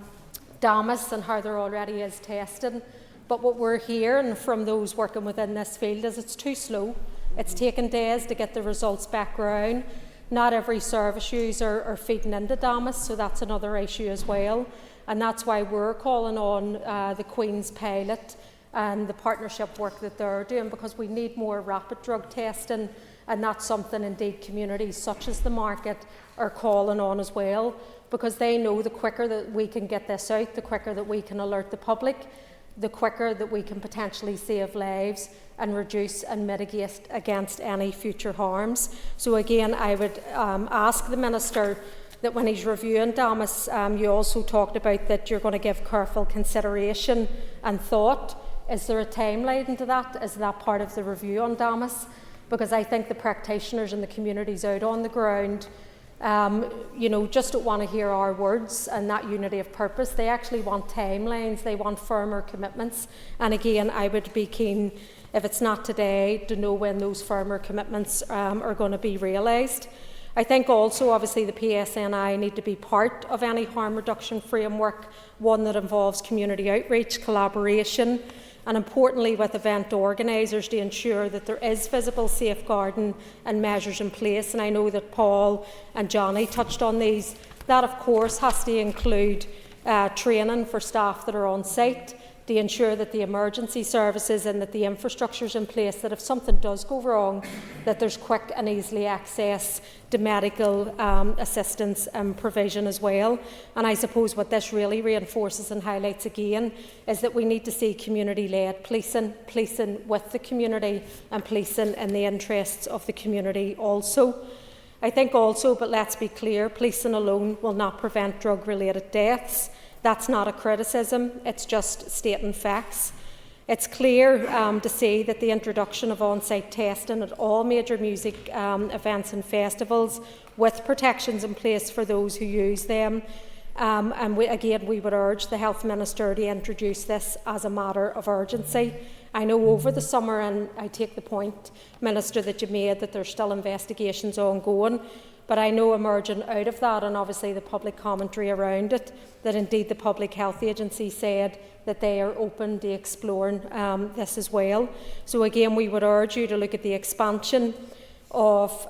Damas and how there already is testing, but what we're hearing from those working within this field is it's too slow. It's taken days to get the results back around. Not every service user are feeding into Damas, so that's another issue as well. And that's why we're calling on the Queen's pilot and the partnership work that they're doing, because we need more rapid drug testing, and that's something indeed communities such as the Market are calling on as well, because they know the quicker that we can get this out, the quicker that we can alert the public, the quicker that we can potentially save lives and reduce and mitigate against any future harms. So again, I would ask the Minister that when he's reviewing Damas, you also talked about that you're going to give careful consideration and thought. Is there a timeline into that? Is that part of the review on Damas? Because I think the practitioners and the communities out on the ground, just don't want to hear our words and that unity of purpose. They actually want timelines, they want firmer commitments. And again, I would be keen, if it's not today, to know when those firmer commitments are going to be realised. I think also, obviously, the PSNI need to be part of any harm reduction framework, one that involves community outreach, collaboration, and importantly with event organisers to ensure that there is visible safeguarding and measures in place. And I know that Paul and Johnny touched on these. That, of course, has to include training for staff that are on site, to ensure that the emergency services and that the infrastructure is in place, that if something does go wrong, that there's quick and easily access to medical assistance and provision as well. And I suppose what this really reinforces and highlights again is that we need to see community-led policing, policing with the community and policing in the interests of the community also. I think also, but let's be clear, policing alone will not prevent drug-related deaths. That's not a criticism, it's just stating facts. It's clear to see that the introduction of on-site testing at all major music events and festivals, with protections in place for those who use them. We would urge the Health Minister to introduce this as a matter of urgency. I know over the summer, and I take the point, Minister, that you made, that there's still investigations ongoing, but I know emerging out of that, and obviously the public commentary around it, that indeed the Public Health Agency said that they are open to exploring this as well. So again, we would urge you to look at the expansion of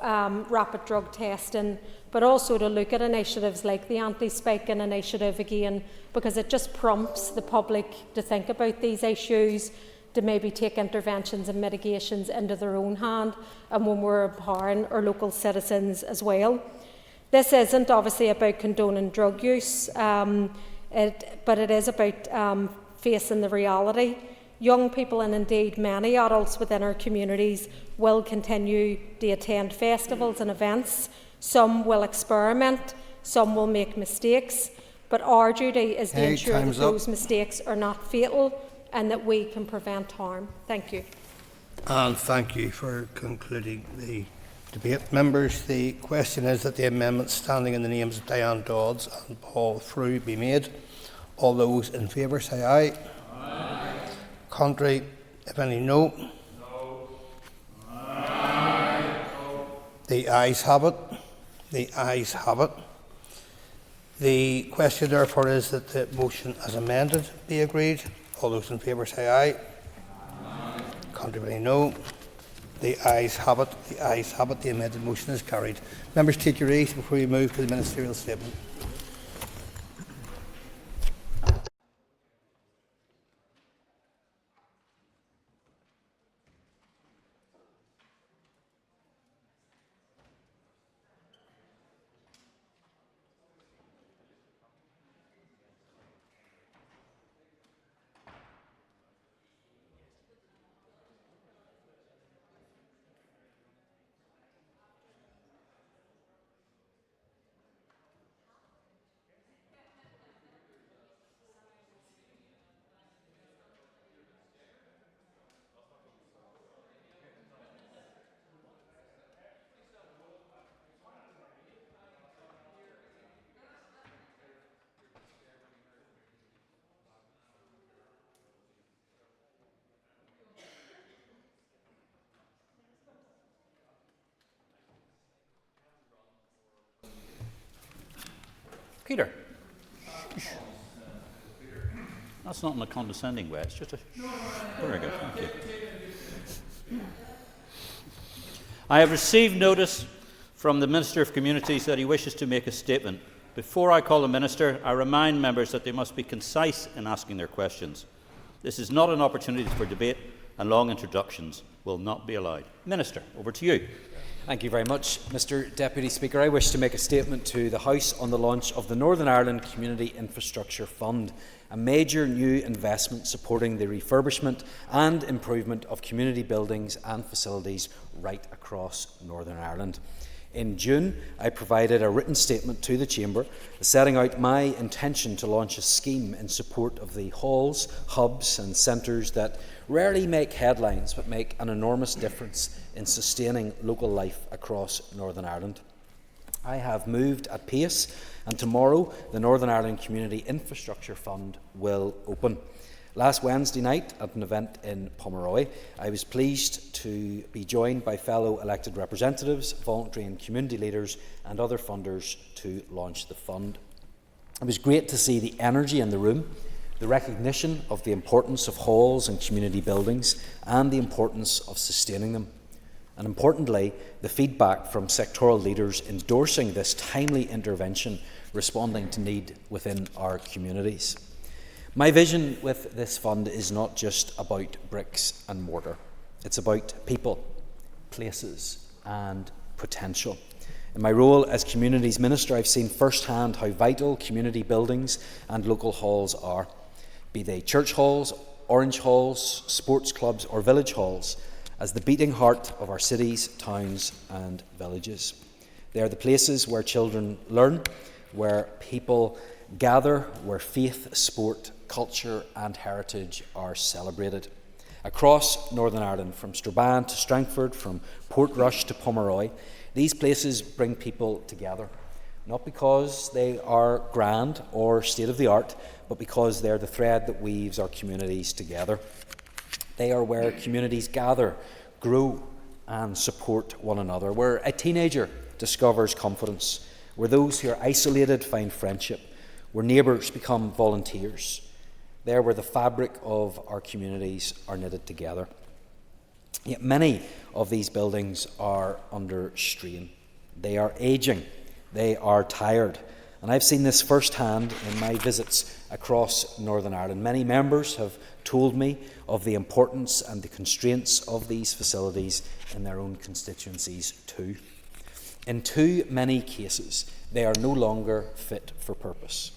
rapid drug testing, but also to look at initiatives like the anti-spiking initiative again, because it just prompts the public to think about these issues, to maybe take interventions and mitigations into their own hand, and when we're empowering our local citizens as well. This isn't obviously about condoning drug use, but it is about facing the reality. Young people, and indeed many adults within our communities, will continue to attend festivals and events. Some will experiment, some will make mistakes, But our duty is to
Hey,
ensure that
time's
those
up.
mistakes are not fatal and that we can prevent harm. Thank you.
And thank you for concluding the debate. Members, the question is that the amendments standing in the names of Diane Dodds and Paul Frew be made. All those in favour say aye. Aye. Contrary, if any, no. No. Aye. The ayes have it. The ayes have it. The question therefore is that the motion as amended be agreed. All those in favour say aye. Aye. Contrary, no. The ayes have it. The ayes have it. The amended motion is carried. Members, take your ease before you move to the ministerial statement.
Peter. That's not in a condescending way, it's just a... Very good, thank you. I have received notice from the Minister of Communities that he wishes to make a statement. Before I call the Minister, I remind members that they must be concise in asking their questions. This is not an opportunity for debate, and long introductions will not be allowed. Minister, over to you.
Thank you very much, Mr Deputy Speaker. I wish to make a statement to the House on the launch of the Northern Ireland Community Infrastructure Fund, a major new investment supporting the refurbishment and improvement of community buildings and facilities right across Northern Ireland. In June, I provided a written statement to the Chamber setting out my intention to launch a scheme in support of the halls, hubs and centres that rarely make headlines but make an enormous difference in sustaining local life across Northern Ireland. I have moved at pace, and tomorrow the Northern Ireland Community Infrastructure Fund will open. Last Wednesday night at an event in Pomeroy, I was pleased to be joined by fellow elected representatives, voluntary and community leaders and other funders to launch the fund. It was great to see the energy in the room, the recognition of the importance of halls and community buildings and the importance of sustaining them. And importantly, the feedback from sectoral leaders endorsing this timely intervention responding to need within our communities. My vision with this fund is not just about bricks and mortar. It's about people, places and potential. In my role as Communities Minister, I've seen firsthand how vital community buildings and local halls are, be they church halls, orange halls, sports clubs or village halls, as the beating heart of our cities, towns and villages. They are the places where children learn, where people gather, where faith, sport, culture and heritage are celebrated. Across Northern Ireland, from Strabane to Strangford, from Portrush to Pomeroy, these places bring people together, not because they are grand or state-of-the-art, but because they are the thread that weaves our communities together. They are where communities gather, grow and support one another, where a teenager discovers confidence, where those who are isolated find friendship, where neighbours become volunteers. There where the fabric of our communities are knitted together. Yet many of these buildings are under strain. They are ageing, they are tired, and I've seen this firsthand in my visits across Northern Ireland. Many members have told me of the importance and the constraints of these facilities in their own constituencies too. In too many cases, they are no longer fit for purpose.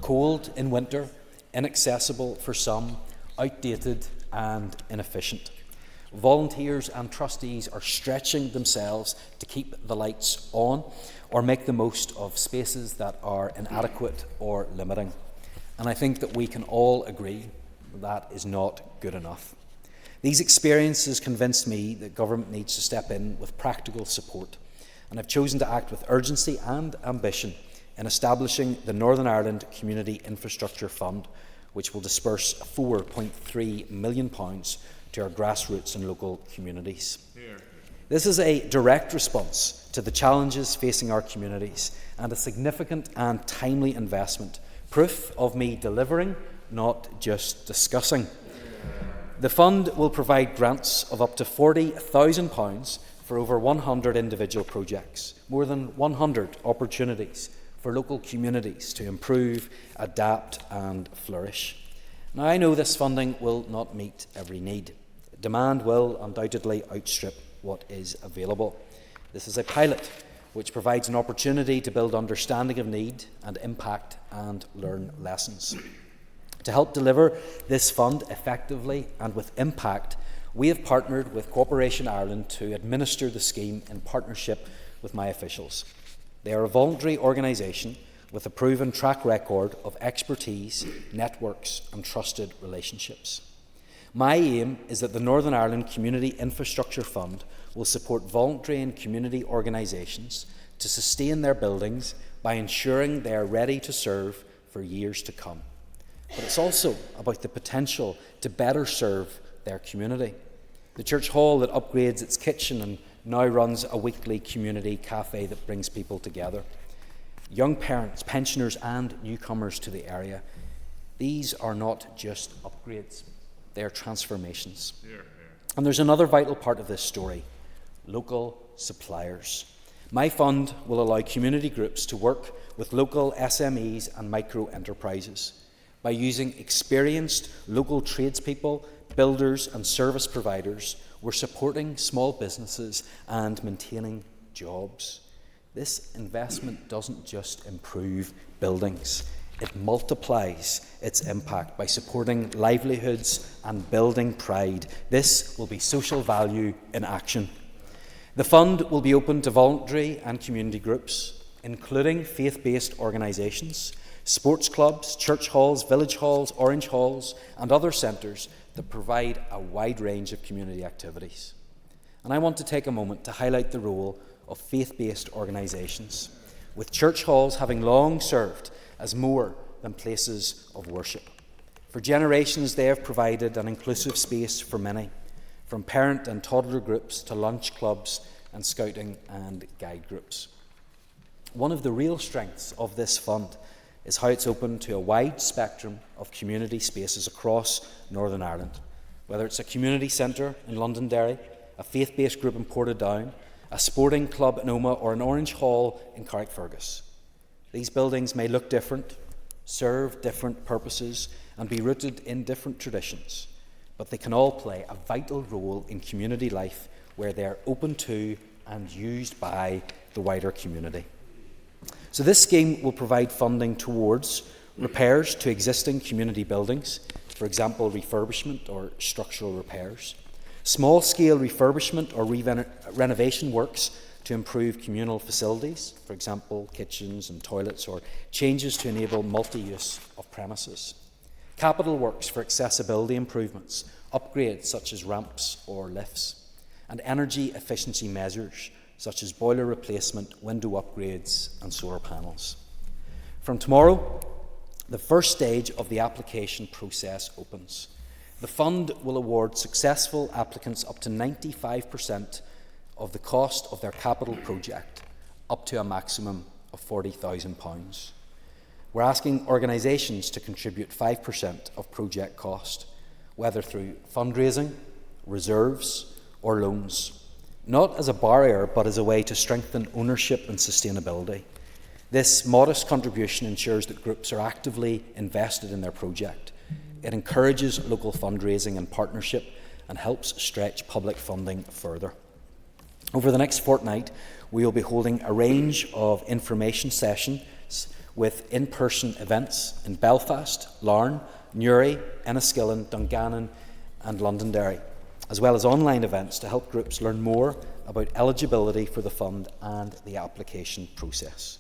Cold in winter, inaccessible for some, outdated and inefficient. Volunteers and trustees are stretching themselves to keep the lights on or make the most of spaces that are inadequate or limiting. And I think that we can all agree that is not good enough. These experiences convinced me that government needs to step in with practical support, and I've chosen to act with urgency and ambition in establishing the Northern Ireland Community Infrastructure Fund, which will disburse £4.3 million to our grassroots and local communities. This is a direct response to the challenges facing our communities and a significant and timely investment, proof of me delivering, not just discussing. The fund will provide grants of up to £40,000 for over 100 individual projects, more than 100 opportunities for local communities to improve, adapt and flourish. Now, I know this funding will not meet every need. Demand will undoubtedly outstrip what is available. This is a pilot which provides an opportunity to build understanding of need and impact and learn lessons. To help deliver this fund effectively and with impact, we have partnered with Cooperation Ireland to administer the scheme in partnership with my officials. They are a voluntary organisation with a proven track record of expertise, networks and trusted relationships. My aim is that the Northern Ireland Community Infrastructure Fund will support voluntary and community organisations to sustain their buildings by ensuring they are ready to serve for years to come. But it's also about the potential to better serve their community. The church hall that upgrades its kitchen and now runs a weekly community cafe that brings people together. Young parents, pensioners and newcomers to the area. These are not just upgrades, they are transformations. And there's another vital part of this story: local suppliers. My fund will allow community groups to work with local SMEs and micro enterprises. By using experienced local tradespeople, builders and service providers, we're supporting small businesses and maintaining jobs. This investment doesn't just improve buildings, it multiplies its impact by supporting livelihoods and building pride. This will be social value in action. The fund will be open to voluntary and community groups, including faith-based organisations, sports clubs, church halls, village halls, orange halls and other centres that provide a wide range of community activities. And I want to take a moment to highlight the role of faith-based organisations, with church halls having long served as more than places of worship. For generations they have provided an inclusive space for many, from parent and toddler groups to lunch clubs and scouting and guide groups. One of the real strengths of this fund is how it's open to a wide spectrum of community spaces across Northern Ireland, whether it's a community centre in Londonderry, a faith-based group in Portadown, a sporting club in Omagh or an orange hall in Carrickfergus. These buildings may look different, serve different purposes and be rooted in different traditions, but they can all play a vital role in community life where they are open to and used by the wider community. So this scheme will provide funding towards repairs to existing community buildings, for example refurbishment or structural repairs, small-scale refurbishment or renovation works to improve communal facilities, for example kitchens and toilets, or changes to enable multi-use of premises, capital works for accessibility improvements, upgrades such as ramps or lifts, and energy efficiency measures such as boiler replacement, window upgrades and solar panels. From tomorrow, the first stage of the application process opens. The fund will award successful applicants up to 95% of the cost of their capital project, up to a maximum of £40,000. We're asking organisations to contribute 5% of project cost, whether through fundraising, reserves or loans. Not as a barrier, but as a way to strengthen ownership and sustainability. This modest contribution ensures that groups are actively invested in their project. It encourages local fundraising and partnership and helps stretch public funding further. Over the next fortnight, we will be holding a range of information sessions with in-person events in Belfast, Larne, Newry, Enniskillen, Dungannon and Londonderry. as well as online events to help groups learn more about eligibility for the fund and the application process.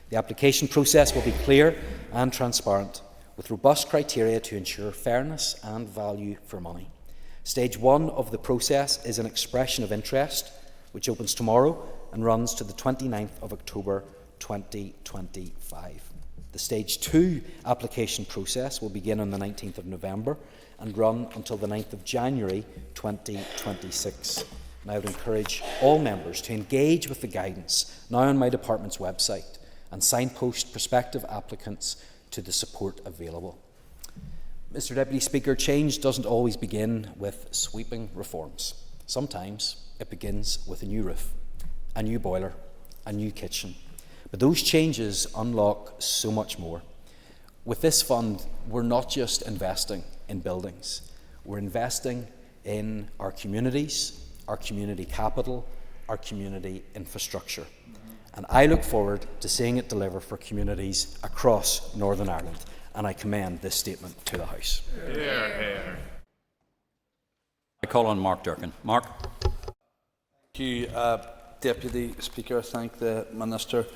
The application process will be clear and transparent, with robust criteria to ensure fairness and value for money. Stage 1 of the process is an expression of interest, which opens tomorrow and runs to the 29th of October 2025. The Stage 2 application process will begin on the 19th of November and run until the 9th of January 2026. And I would encourage all members to engage with the guidance now on my department's website and signpost prospective applicants to the support available. Mr. Deputy Speaker, change doesn't always begin with sweeping reforms. Sometimes it begins with a new roof, a new boiler, a new kitchen. But those changes unlock so much more. With this fund, we're not just investing in buildings. We're investing in our communities, our community capital, our community infrastructure. And I look forward to seeing it deliver for communities across Northern Ireland. And I commend this statement to the House.
Hear, hear. I call on Mark Durkin. Mark.
Thank you, Deputy Speaker. I thank the Minister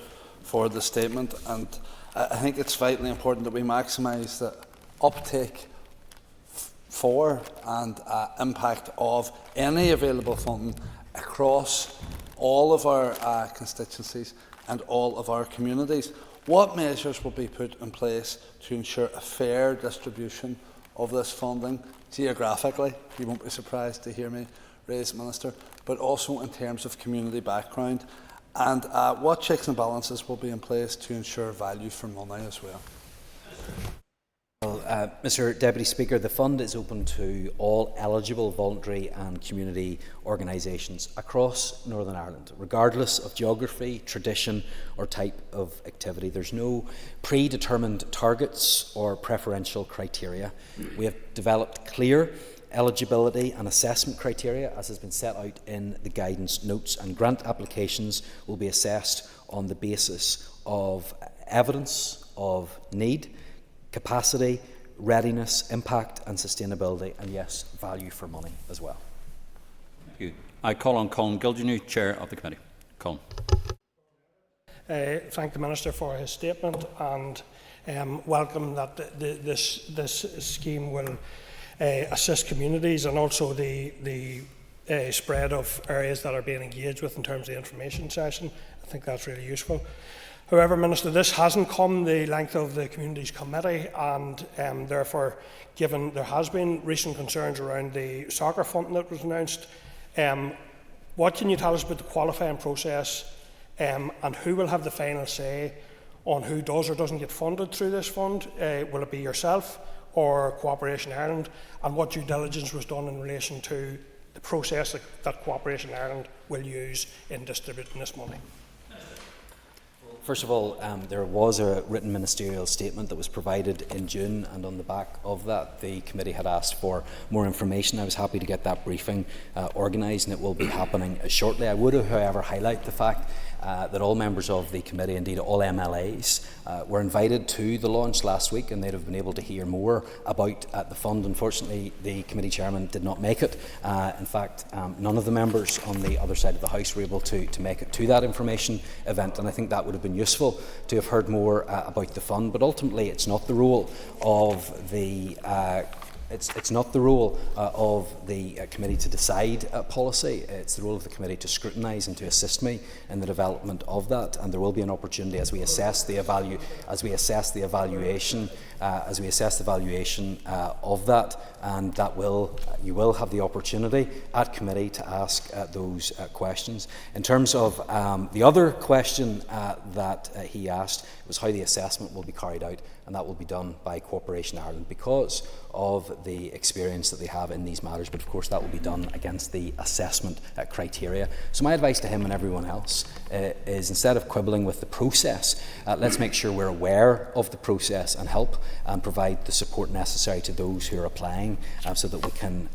for the statement, and I think it's vitally important that we maximise the uptake for and impact of any available funding across all of our constituencies and all of our communities. What measures will be put in place to ensure a fair distribution of this funding geographically? You won't be surprised to hear me raise, Minister, but also in terms of community background. And what checks and balances will be in place to ensure value for money as well?
Well, Mr. Deputy Speaker, the fund is open to all eligible voluntary and community organisations across Northern Ireland, regardless of geography, tradition or type of activity. There's no predetermined targets or preferential criteria. We have developed clear eligibility and assessment criteria, as has been set out in the guidance notes, and grant applications will be assessed on the basis of evidence of need, capacity, readiness, impact and sustainability, and yes, value for money as well.
Thank you. I call on Colin Gilgenue, Chair of the Committee. Colin.
Thank the Minister for his statement, and welcome that this scheme will assist communities, and also the spread of areas that are being engaged with in terms of the information session. I think that's really useful. However, Minister, this hasn't come the length of the Communities Committee, and therefore, given there has been recent concerns around the soccer funding that was announced, what can you tell us about the qualifying process, and who will have the final say on who does or doesn't get funded through this fund? Will it be yourself or Cooperation Ireland, and what due diligence was done in relation to the process that Cooperation Ireland will use in distributing this money?
First of all, there was a written ministerial statement that was provided in June, and on the back of that, the committee had asked for more information. I was happy to get that briefing organised, and it will be happening shortly. I would, however, highlight the fact that all members of the committee, indeed all MLAs, were invited to the launch last week, and they'd have been able to hear more about the fund. Unfortunately, the committee chairman did not make it. In fact, none of the members on the other side of the House were able to make it to that information event, and I think that would have been useful to have heard more about the fund. But ultimately, it's not the role of the It's not the role of the committee to decide policy. It's the role of the committee to scrutinise and to assist me in the development of that. And there will be an opportunity as we assess the evaluation of that, and you will have the opportunity at committee to ask those questions. In terms of the other question that he asked, was how the assessment will be carried out, and that will be done by Cooperation Ireland because of the experience that they have in these matters, but of course that will be done against the assessment criteria. So my advice to him and everyone else is, instead of quibbling with the process, let's make sure we're aware of the process and help and provide the support necessary to those who are applying, so that we can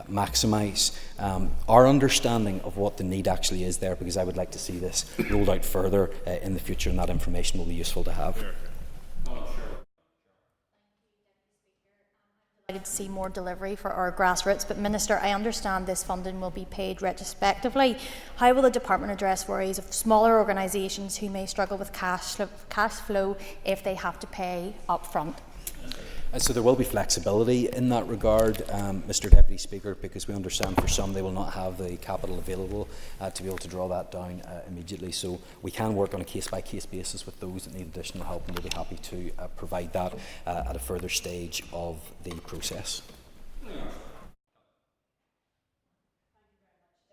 maximise our understanding of what the need actually is there, because I would like to see this rolled out further in the future, and that information will be useful to have.
to see more delivery for our grassroots, but Minister, I understand this funding will be paid retrospectively. How will the Department address worries of smaller organisations who may struggle with cash flow if they have to pay up front?
So there will be flexibility in that regard, Mr Deputy Speaker, because we understand for some they will not have the capital available to be able to draw that down immediately. So we can work on a case-by-case basis with those that need additional help, and we'll be happy to provide that at a further stage of the process.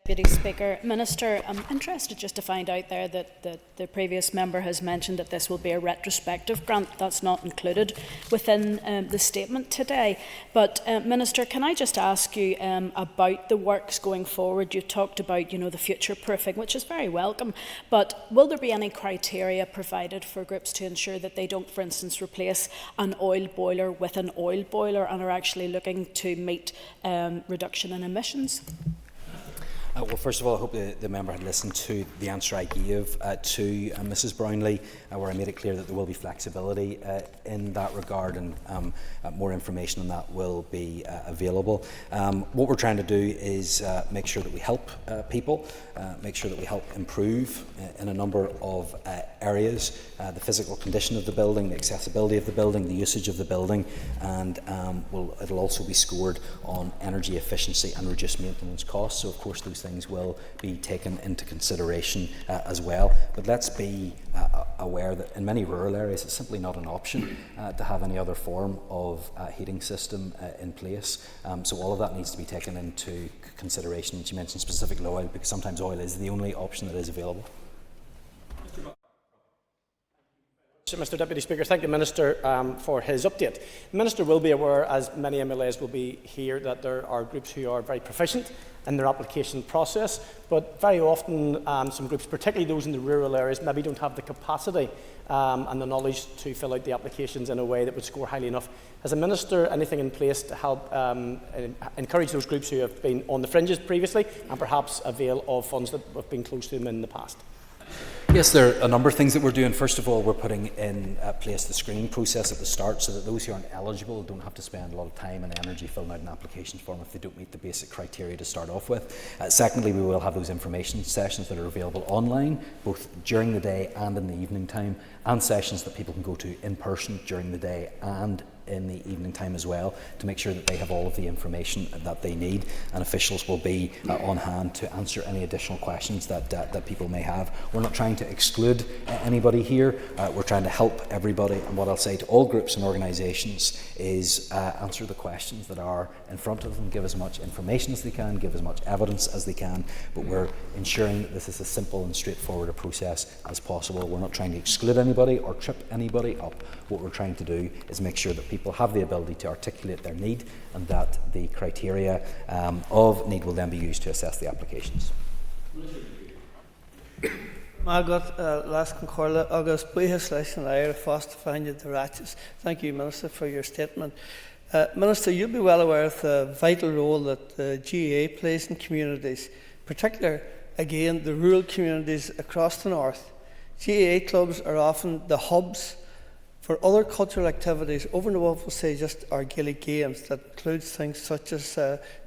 Deputy Speaker. Minister, I'm interested just to find out there that the previous member has mentioned that this will be a retrospective grant. That's not included within the statement today. But Minister, can I just ask you about the works going forward? You talked about, the future proofing, which is very welcome. But will there be any criteria provided for groups to ensure that they don't, for instance, replace an oil boiler with an oil boiler and are actually looking to meet reduction in emissions?
Well, first of all, I hope the member had listened to the answer I gave to Mrs Brownlee, where I made it clear that there will be flexibility in that regard, and more information on that will be available. What we're trying to do is make sure that we help people, make sure that we help improve in a number of areas, the physical condition of the building, the accessibility of the building, the usage of the building, and it'll also be scored on energy efficiency and reduced maintenance costs. So, of course, those things will be taken into consideration as well. But let's be aware that in many rural areas it's simply not an option to have any other form of heating system in place. So all of that needs to be taken into consideration. You mentioned specifically oil, because sometimes oil is the only option that is available.
Mr Deputy Speaker, thank the Minister for his update. The Minister will be aware, as many MLAs will be here, that there are groups who are very proficient in their application process, but very often some groups, particularly those in the rural areas, maybe don't have the capacity and the knowledge to fill out the applications in a way that would score highly enough. Has the Minister anything in place to help encourage those groups who have been on the fringes previously and perhaps avail of funds that have been close to them in the past?
Yes, there are a number of things that we're doing. First of all, we're putting in place the screening process at the start so that those who aren't eligible don't have to spend a lot of time and energy filling out an application form if they don't meet the basic criteria to start off with. Secondly, we will have those information sessions that are available online, both during the day and in the evening time, and sessions that people can go to in person during the day and in the evening time as well, to make sure that they have all of the information that they need, and officials will be on hand to answer any additional questions that people may have. We're not trying to exclude anybody here, we're trying to help everybody, and what I'll say to all groups and organisations is answer the questions that are in front of them, give as much information as they can, give as much evidence as they can, but we're ensuring that this is as simple and straightforward a process as possible. We're not trying to exclude anybody or trip anybody up. What we're trying to do is make sure that people have the ability to articulate their need, and that the criteria of need will then be used to assess the applications.
Margaret Laskin Corla, August Buhas Lesson Ira Foster Fanya the Ratches. Thank you, Minister, for your statement. Minister, you'll be well aware of the vital role that the GAA plays in communities, particularly, again, the rural communities across the north. GAA clubs are often the hubs for other cultural activities over and above, we'll say, just our Gaelic games, that includes things such as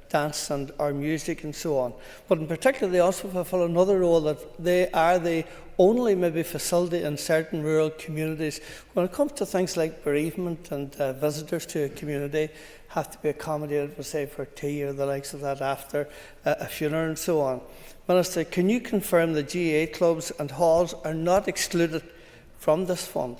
dance and our music and so on. But in particular, they also fulfill another role, that they are the only maybe facility in certain rural communities when it comes to things like bereavement and visitors to a community have to be accommodated, we'll say, for tea or the likes of that after a funeral and so on. Minister, can you confirm that GAA clubs and halls are not excluded from this fund?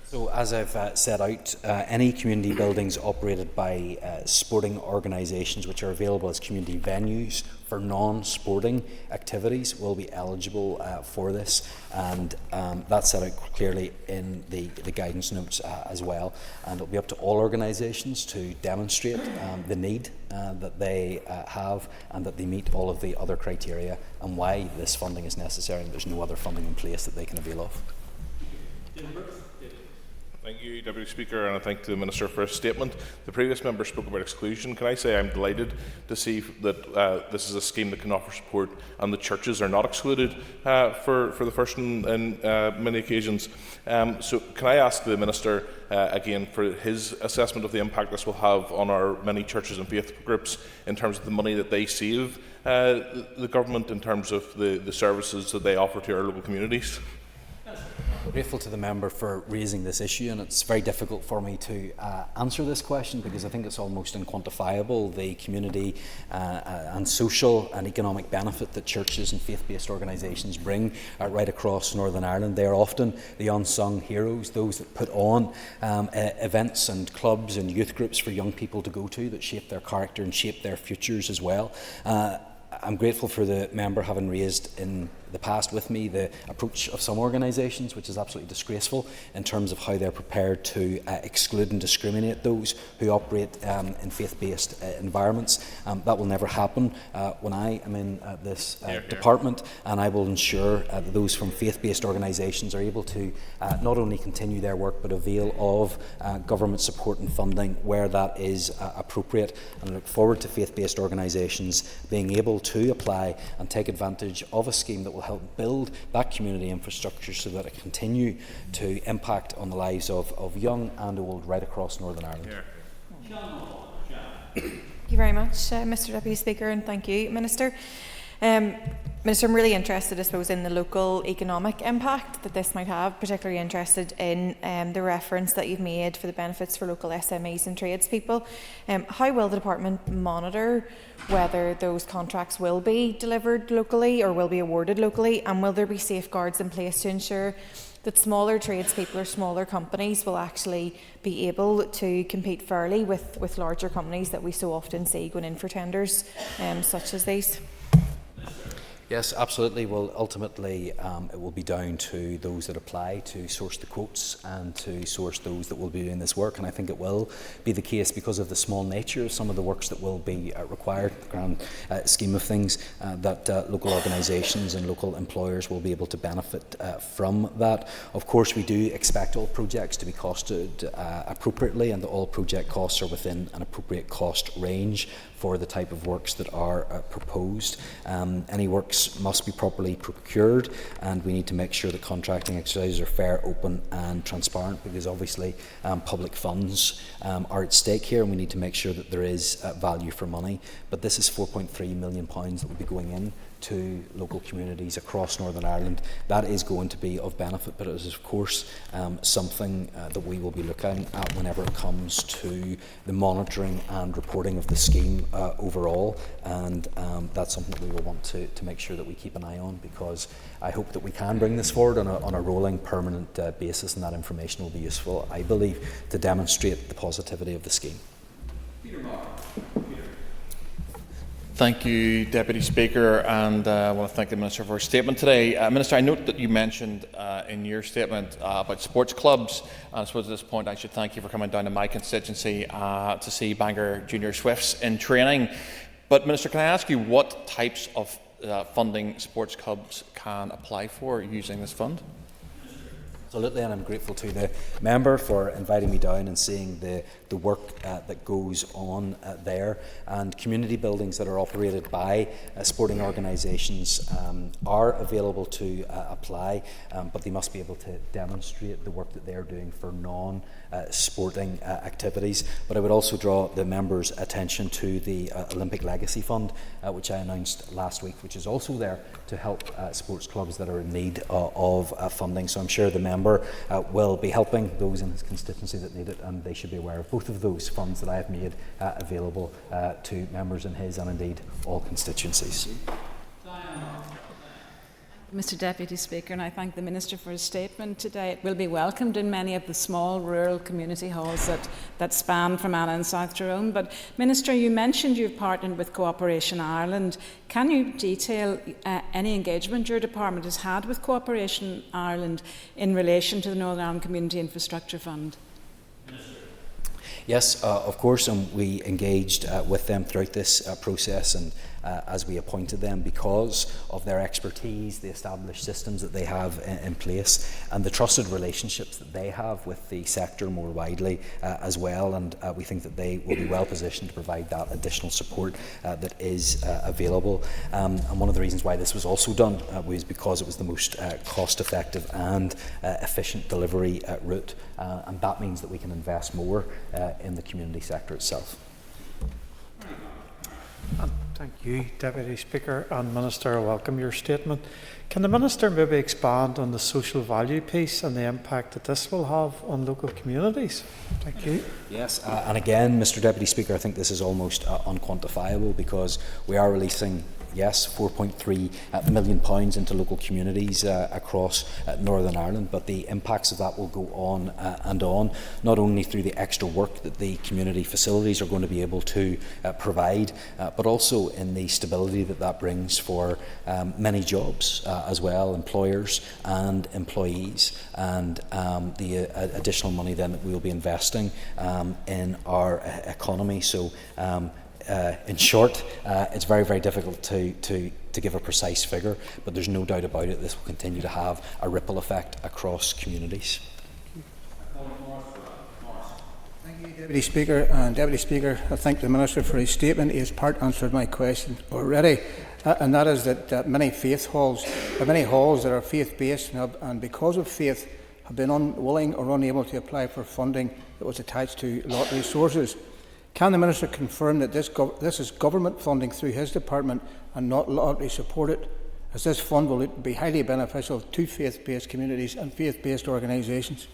So, as I've set out, any community buildings operated by sporting organisations which are available as community venues for non-sporting activities will be eligible for this, and that's set out clearly in the guidance notes as well. And it'll be up to all organisations to demonstrate the need that they have, and that they meet all of the other criteria, and why this funding is necessary, and there's no other funding in place that they can avail of.
Thank you, Deputy Speaker, and I thank the Minister for his statement. The previous member spoke about exclusion. Can I say I'm delighted to see that this is a scheme that can offer support and the churches are not excluded for the first in many occasions. So can I ask the Minister again for his assessment of the impact this will have on our many churches and faith groups in terms of the money that they save the government in terms of the services that they offer to our local communities?
I'm grateful to the member for raising this issue, and it's very difficult for me to answer this question because I think it's almost unquantifiable, the community and social and economic benefit that churches and faith-based organisations bring right across Northern Ireland. They are often the unsung heroes, those that put on events and clubs and youth groups for young people to go to that shape their character and shape their futures as well. I'm grateful for the member having raised in the past with me the approach of some organisations, which is absolutely disgraceful in terms of how they're prepared to exclude and discriminate those who operate in faith-based environments. That will never happen when I am in this department, and I will ensure that those from faith-based organisations are able to not only continue their work but avail of government support and funding where that is appropriate. And I look forward to faith-based organisations being able to apply and take advantage of a scheme that will help build that community infrastructure so that it continue to impact on the lives of young and old right across Northern Ireland.
Thank you very much, Mr Deputy Speaker, and thank you, Minister. Minister, I'm really interested, I suppose, in the local economic impact that this might have, particularly interested in the reference that you've made for the benefits for local SMEs and tradespeople. How will the Department monitor whether those contracts will be delivered locally or will be awarded locally, and will there be safeguards in place to ensure that smaller tradespeople or smaller companies will actually be able to compete fairly with larger companies that we so often see going in for tenders such as these?
Yes, absolutely. Well, ultimately, it will be down to those that apply to source the quotes and to source those that will be doing this work. And I think it will be the case because of the small nature of some of the works that will be required, grand scheme of things, that local organisations and local employers will be able to benefit from that. Of course, we do expect all projects to be costed appropriately, and that all project costs are within an appropriate cost range for the type of works that are proposed. Any works must be properly procured, and we need to make sure that contracting exercises are fair, open and transparent, because obviously public funds are at stake here, and we need to make sure that there is value for money. But this is £4.3 million that will be going in to local communities across Northern Ireland. That is going to be of benefit, but it is of course something that we will be looking at whenever it comes to the monitoring and reporting of the scheme overall, and that's something that we will want to make sure that we keep an eye on, because I hope that we can bring this forward on a rolling permanent basis, and that information will be useful, I believe, to demonstrate the positivity of the scheme.
Thank you, Deputy Speaker, and I want to thank the Minister for her statement today. Minister, I note that you mentioned in your statement about sports clubs, and I suppose at this point I should thank you for coming down to my constituency to see Bangor Junior Swifts in training. But Minister, can I ask you what types of funding sports clubs can apply for using this fund?
Absolutely, and I'm grateful to the member for inviting me down and seeing the work that goes on there. And community buildings that are operated by sporting organisations are available to apply, but they must be able to demonstrate the work that they're doing for non-sporting activities. But I would also draw the member's attention to the Olympic Legacy Fund, which I announced last week, which is also there to help sports clubs that are in need of funding. So I'm sure the member will be helping those in his constituency that need it, and they should be aware of both of those funds that I have made available to members in his and indeed all constituencies.
Mr Deputy Speaker, and I thank the Minister for his statement today. It will be welcomed in many of the small rural community halls that span from Anna and South Tyrone. But Minister, you mentioned you've partnered with Cooperation Ireland. Can you detail any engagement your department has had with Cooperation Ireland in relation to the Northern Ireland Community Infrastructure Fund?
Yes, of course, and we engaged with them throughout this process, and as we appointed them, because of their expertise, the established systems that they have in place, and the trusted relationships that they have with the sector more widely as well. And we think that they will be well positioned to provide that additional support that is available. And one of the reasons why this was also done was because it was the most cost-effective and efficient delivery route, and that means that we can invest more in the community sector itself.
Thank you, Deputy Speaker and Minister. I welcome your statement. Can the Minister maybe expand on the social value piece and the impact that this will have on local communities? Thank you.
Yes, and again, Mr Deputy Speaker, I think this is almost unquantifiable, because we are releasing, yes, £4.3 million into local communities across Northern Ireland, but the impacts of that will go on and on, not only through the extra work that the community facilities are going to be able to provide, but also in the stability that that brings for many jobs as well, employers and employees, and the additional money then that we will be investing in our economy. So in short, it's very, very difficult to give a precise figure, but there's no doubt about it, this will continue to have a ripple effect across communities.
Thank you, Deputy Speaker. And Deputy Speaker, I thank the Minister for his statement. He has part answered my question already, and that is that many faith halls, many halls that are faith-based and because of faith have been unwilling or unable to apply for funding that was attached to lottery sources. Can the Minister confirm that this is government funding through his department and not lottery supported, as this fund will be highly beneficial to faith-based communities and faith-based organisations?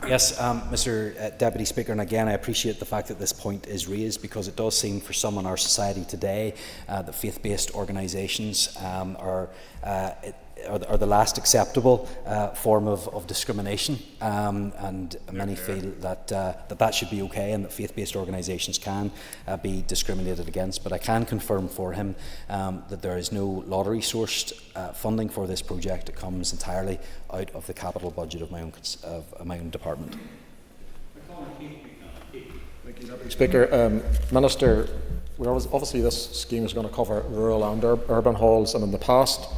Yes, Mr Deputy Speaker, and again I appreciate the fact that this point is raised, because it does seem for some in our society today that faith-based organisations are the last acceptable form of discrimination, and many feel that that should be okay, and that faith-based organisations can be discriminated against. But I can confirm for him that there is no lottery-sourced funding for this project. It comes entirely out of the capital budget of my own department.
Thank you, Deputy Speaker. Minister, obviously this scheme is going to cover rural and urban halls, and in the past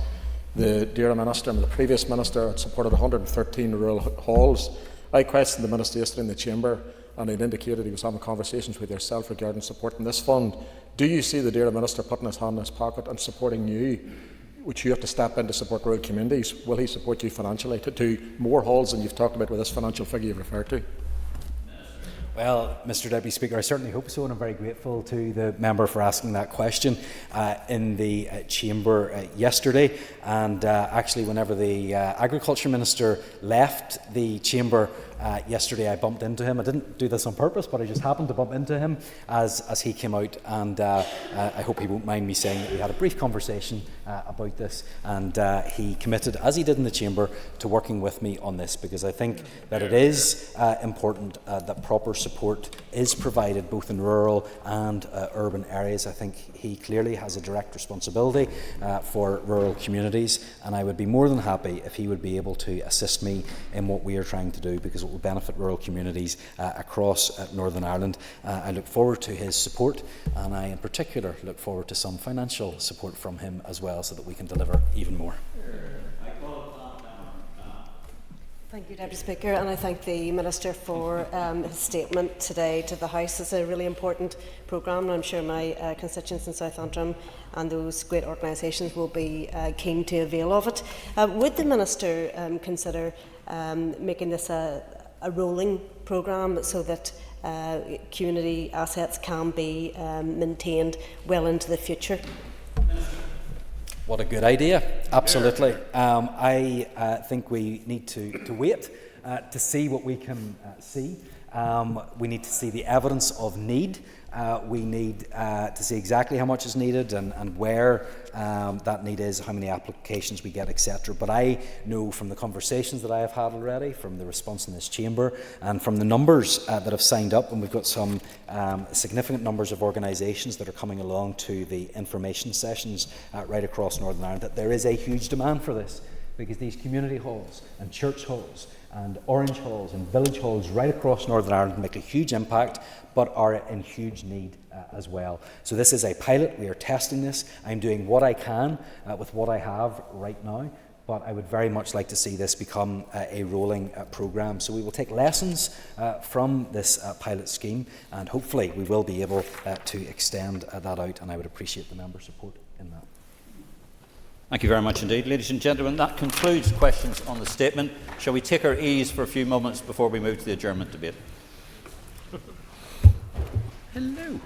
the dear Minister and the previous Minister had supported 113 rural halls. I questioned the Minister yesterday in the Chamber, and he'd indicated he was having conversations with yourself regarding supporting this fund. Do you see the dear Minister putting his hand in his pocket and supporting you, which you have to step in to support rural communities? Will he support you financially to do more halls than you've talked about with this financial figure you've referred to?
Well, Mr Deputy Speaker, I certainly hope so, and I'm very grateful to the member for asking that question in the Chamber yesterday. And actually, whenever the Agriculture Minister left the Chamber yesterday, I bumped into him. I didn't do this on purpose, but I just happened to bump into him as he came out, and I hope he won't mind me saying that we had a brief conversation about this, and he committed, as he did in the Chamber, to working with me on this, because I think that it is important that proper support is provided both in rural and urban areas. I think he clearly has a direct responsibility for rural communities, and I would be more than happy if he would be able to assist me in what we are trying to do, because it will benefit rural communities across Northern Ireland. I look forward to his support, and I in particular look forward to some financial support from him as well, so that we can deliver even more.
Thank you, Deputy Speaker, and I thank the Minister for his statement today to the House. It's a really important programme, and I'm sure my constituents in South Antrim and those great organisations will be keen to avail of it. Would the Minister consider making this a rolling programme, so that community assets can be maintained well into the future?
What a good idea. Absolutely. I think we need to wait to see what we can see. We need to see the evidence of need. We need to see exactly how much is needed and where that need is, how many applications we get, etc. But I know from the conversations that I have had already, from the response in this chamber, and from the numbers that have signed up, and we've got some significant numbers of organisations that are coming along to the information sessions right across Northern Ireland, that there is a huge demand for this, because these community halls and church halls and orange halls and village halls right across Northern Ireland make a huge impact, but are in huge need as well. So this is a pilot. We are testing this. I'm doing what I can with what I have right now, but I would very much like to see this become a rolling programme. So we will take lessons from this pilot scheme, and hopefully we will be able to extend that out, and I would appreciate the member support in that.
Thank you very much indeed. Ladies and gentlemen, that concludes questions on the statement. Shall we take our ease for a few moments before we move to the adjournment debate? Hello.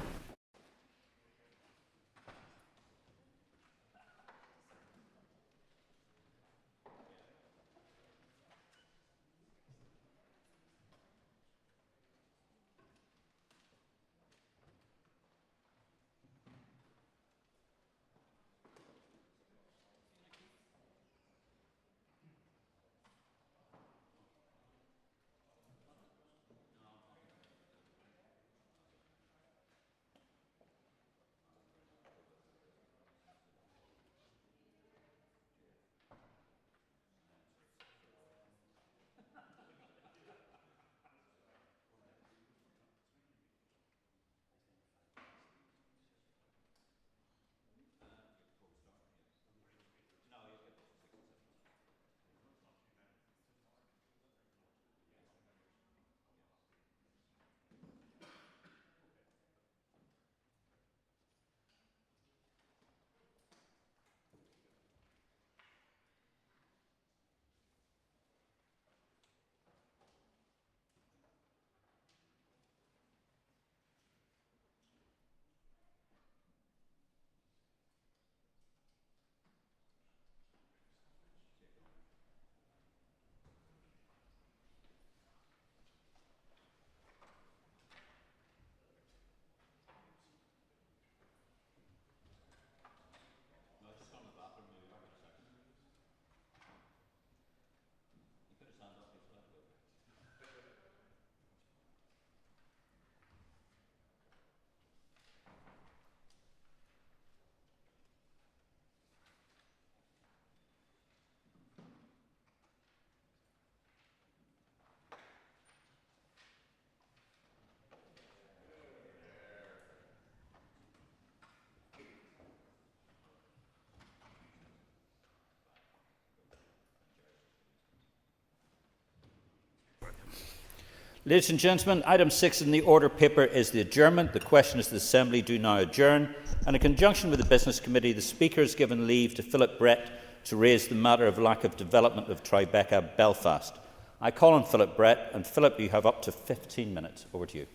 Ladies and gentlemen, item 6 in the order paper is the adjournment. The question is the Assembly do now adjourn. And in conjunction with the Business Committee, the Speaker has given leave to Philip Brett to raise the matter of lack of development of Tribeca, Belfast. I call on Philip Brett, and Philip, you have up to 15 minutes. Over to you.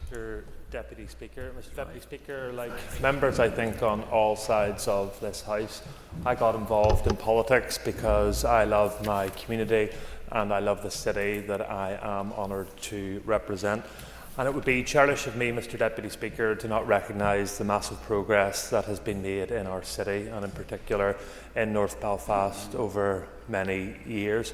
Mr. Deputy Speaker, like members, I think, on all sides of this House, I got involved in politics because I love my community and I love the city that I am honoured to represent. And it would be churlish of me, Mr. Deputy Speaker, to not recognise the massive progress that has been made in our city, and in particular in North Belfast over many years.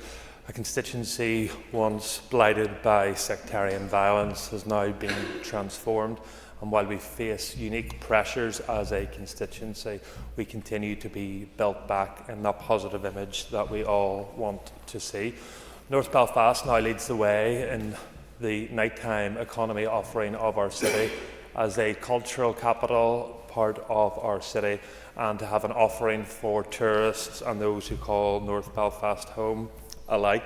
A constituency once blighted by sectarian violence has now been transformed, and while we face unique pressures as a constituency, we continue to be built back in that positive image that we all want to see. North Belfast now leads the way in the nighttime economy offering of our city as a cultural capital part of our city, and to have an offering for tourists and those who call North Belfast home alike.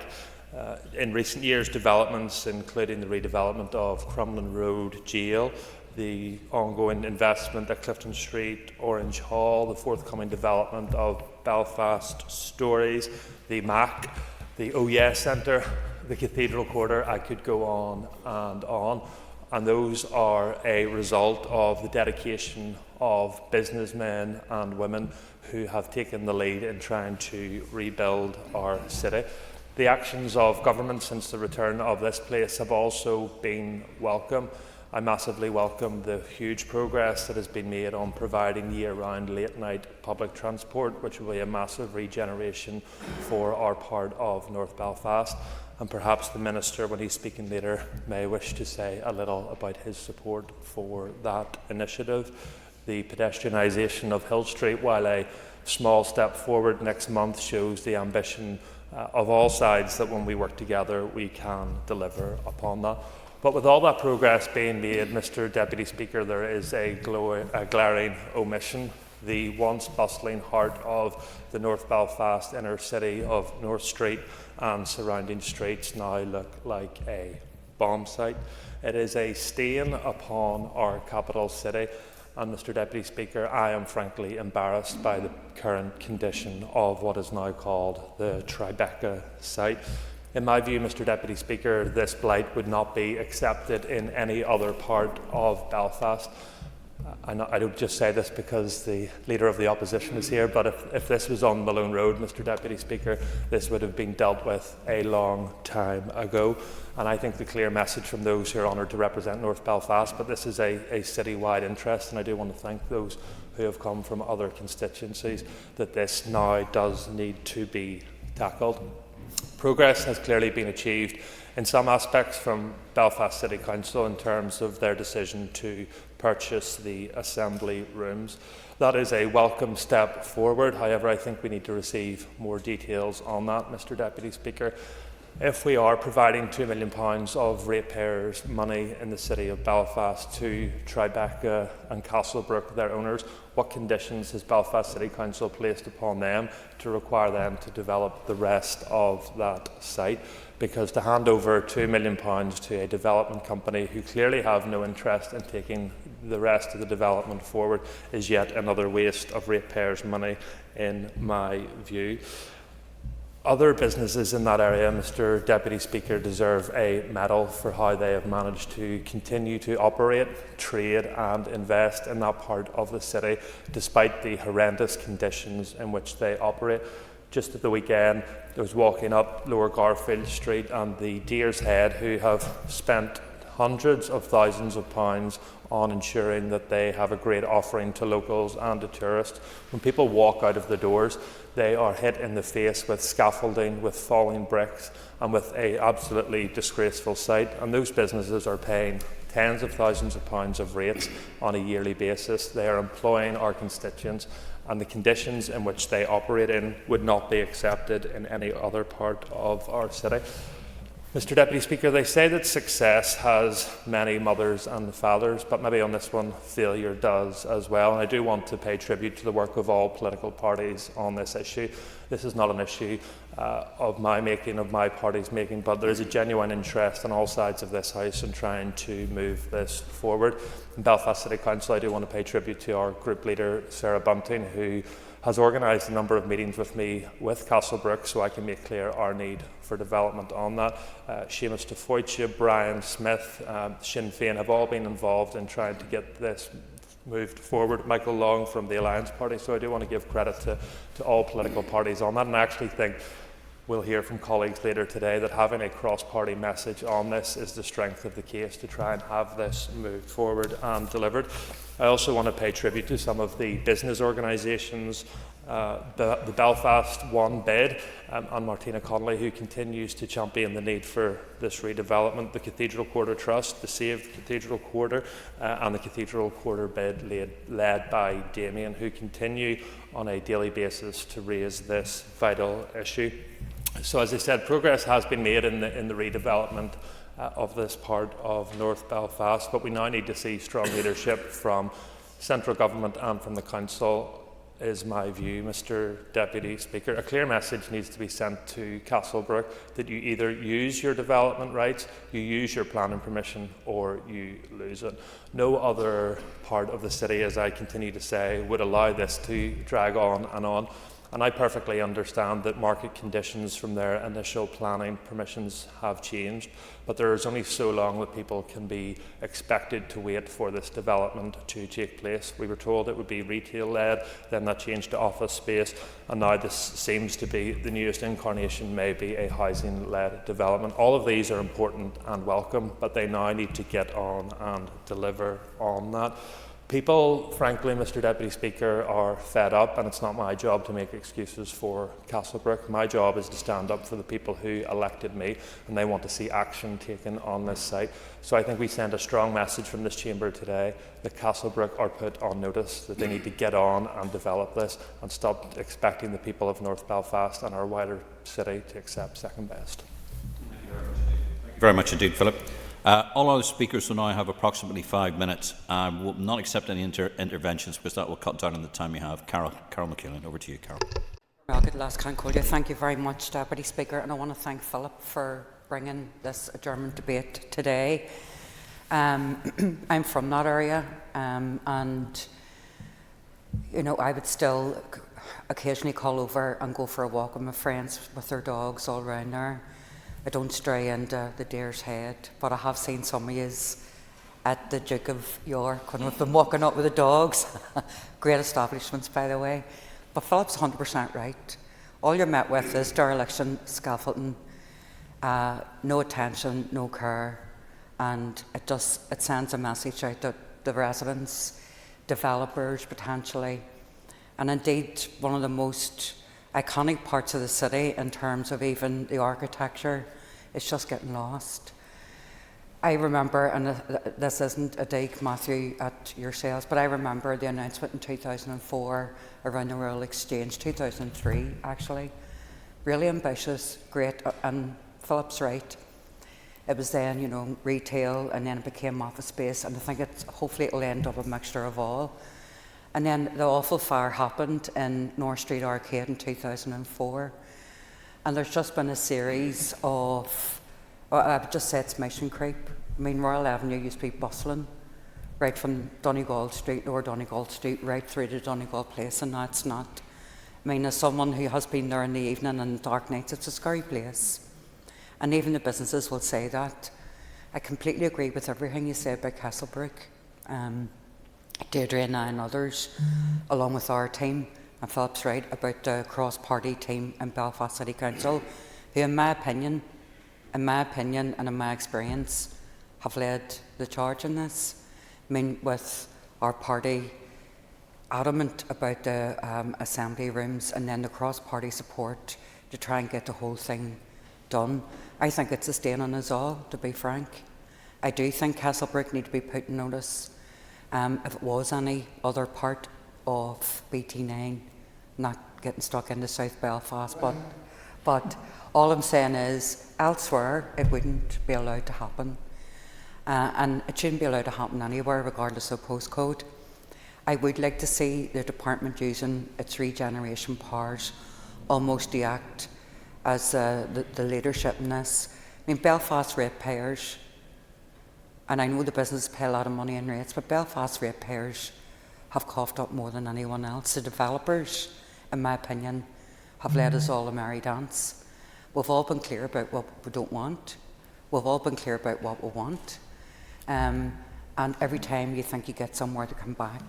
In recent years, developments including the redevelopment of Crumlin Road Jail, the ongoing investment at Clifton Street, Orange Hall, the forthcoming development of Belfast Stories, the MAC, the Oh Yes Centre, the Cathedral Quarter, I could go on. And those are a result of the dedication of businessmen and women who have taken the lead in trying to rebuild our city. The actions of government since the return of this place have also been welcome. I massively welcome the huge progress that has been made on providing year-round late-night public transport, which will be a massive regeneration for our part of North Belfast. And perhaps the Minister, when he's speaking later, may wish to say a little about his support for that initiative. The pedestrianisation of Hill Street, while a small step forward next month, shows the ambition
of all sides that when we work together we can deliver upon that. But with all that progress being made, Mr Deputy Speaker, there is a glaring omission. The once bustling heart of the North Belfast inner city of North Street and surrounding streets now look like a bomb site. It is a stain upon our capital city, and Mr Deputy Speaker, I am frankly embarrassed by the current condition of what is now called the Tribeca site. In my view, Mr Deputy Speaker, this blight would not be accepted in any other part of Belfast. I don't just say this because the Leader of the Opposition is here, but if this was on Malone Road, Mr Deputy Speaker, this would have been dealt with a long time ago. And I think the clear message from those who are honoured to represent North Belfast, but this is a city-wide interest, and I do want to thank those who have come from other constituencies, that this now does need to be tackled. Progress has clearly been achieved in some aspects from Belfast City Council in terms of their decision to purchase the assembly rooms. That is a welcome step forward. However, I think we need to receive more details on that, Mr Deputy Speaker. If we are providing £2 million of ratepayers' money in the city of Belfast to Tribeca and Castlebrook, their owners, what conditions has Belfast City Council placed upon them to require them to develop the rest of that site? Because to hand over £2 million to a development company who clearly have no interest in taking the rest of the development forward is yet another waste of ratepayers' money, in my view. Other businesses in that area, Mr Deputy Speaker, deserve a medal for how they have managed to continue to operate, trade and invest in that part of the city despite the horrendous conditions in which they operate. Just at the weekend, I was walking up Lower Garfield Street and the Deer's Head, who have spent hundreds of thousands of pounds on ensuring that they have a great offering to locals and to tourists. When people walk out of the doors, they are hit in the face with scaffolding, with falling bricks, and with an absolutely disgraceful sight. And those businesses are paying tens of thousands of pounds of rates on a yearly basis. They are employing our constituents, and the conditions in which they operate in would not be accepted in any other part of our city. Mr Deputy Speaker, they say that success has many mothers and fathers, but maybe on this one failure does as well. And I do want to pay tribute to the work of all political parties on this issue. This is not an issue of my making, of my party's making, but there is a genuine interest on all sides of this House in trying to move this forward. In Belfast City Council, I do want to pay tribute to our group leader, Sarah Bunting, who has organised a number of meetings with me with Castlebrook so I can make clear our need for development on that. Seamus Tafoytje, Brian Smith, Sinn Féin have all been involved in trying to get this moved forward. Michael Long from the Alliance Party, so I do want to give credit to all political parties on that, and I actually think we'll hear from colleagues later today that having a cross-party message on this is the strength of the case to try and have this moved forward and delivered. I also want to pay tribute to some of the business organisations, the Belfast One Bid and Martina Connolly, who continues to champion the need for this redevelopment, the Cathedral Quarter Trust, the Save Cathedral Quarter and the Cathedral Quarter Bid led by Damien, who continue on a daily basis to raise this vital issue. So as I said, progress has been made in the redevelopment of this part of North Belfast, but we now need to see strong leadership from central government and from the council, is my view, Mr Deputy Speaker. A clear message needs to be sent to Castlebrook that you either use your development rights, you use your planning permission, or you lose it. No other part of the city, as I continue to say, would allow this to drag on and on. And I perfectly understand that market conditions from their initial planning permissions have changed, but there is only so long that people can be expected to wait for this development to take place. We were told it would be retail-led, then that changed to office space, and now this seems to be the newest incarnation, may be a housing-led development. All of these are important and welcome, but they now need to get on and deliver on that.
People, frankly, Mr Deputy Speaker, are fed up, and it's not my job to make excuses for Castlebrook. My job is to stand up for the people who elected me, and they want to see action taken on this site. So I think we send a strong message from this chamber today that Castlebrook are put on notice, that they need to get on and develop this and stop expecting the people of North Belfast and our wider city to accept second best.
Thank you very much indeed, Philip. All other speakers will now have approximately 5 minutes. I will not accept any interventions because that will cut down on the time you have. Carol McKeown, over to you, Carol.
Thank you very much, Deputy Speaker, and I want to thank Philip for bringing this adjournment debate today. I'm from that area, and you know, I would still occasionally call over and go for a walk with my friends with their dogs all around there. I don't stray into the Deer's Head, but I have seen some of yous at the Duke of York when we've been walking up with the dogs. Great establishments, by the way. But Philip's 100% right. All you're met with is dereliction, scaffolding, no attention, no care, and it sends a message out to the residents, developers potentially, and indeed one of the most iconic parts of the city in terms of even the architecture is just getting lost. I remember, and this isn't a dig, Matthew, at yourselves, but I remember the announcement in 2004 around the Royal Exchange, 2003 actually. Really ambitious, great, and Philip's right. It was then, you know, retail, and then it became office space, and I think hopefully it'll end up a mixture of all. And then the awful fire happened in North Street Arcade in 2004. And there's just been a series of, well, I would just say it's mission creep. I mean, Royal Avenue used to be bustling, right from Donegal Street, Lower Donegal Street, right through to Donegal Place, and now it's not. I mean, as someone who has been there in the evening and dark nights, it's a scary place. And even the businesses will say that. I completely agree with everything you said about Castlebrook. Deirdre and I and others, along with our team, and Philip's right about the cross-party team in Belfast City Council, who in my opinion and in my experience, have led the charge in this. I mean, with our party adamant about the assembly rooms and then the cross-party support to try and get the whole thing done. I think it's a stain on us all, to be frank. I do think Castlebrook need to be put in notice. If it was any other part of BT9, not getting stuck into South Belfast, but all I'm saying is elsewhere it wouldn't be allowed to happen, and it shouldn't be allowed to happen anywhere regardless of postcode. I would like to see the department using its regeneration powers almost to act as the leadership in this. I mean, Belfast ratepayers, and I know the businesses pay a lot of money in rates, but Belfast ratepayers have coughed up more than anyone else. The developers, in my opinion, have led us all a merry dance. We've all been clear about what we don't want. We've all been clear about what we want. And every time you think you get somewhere to come back.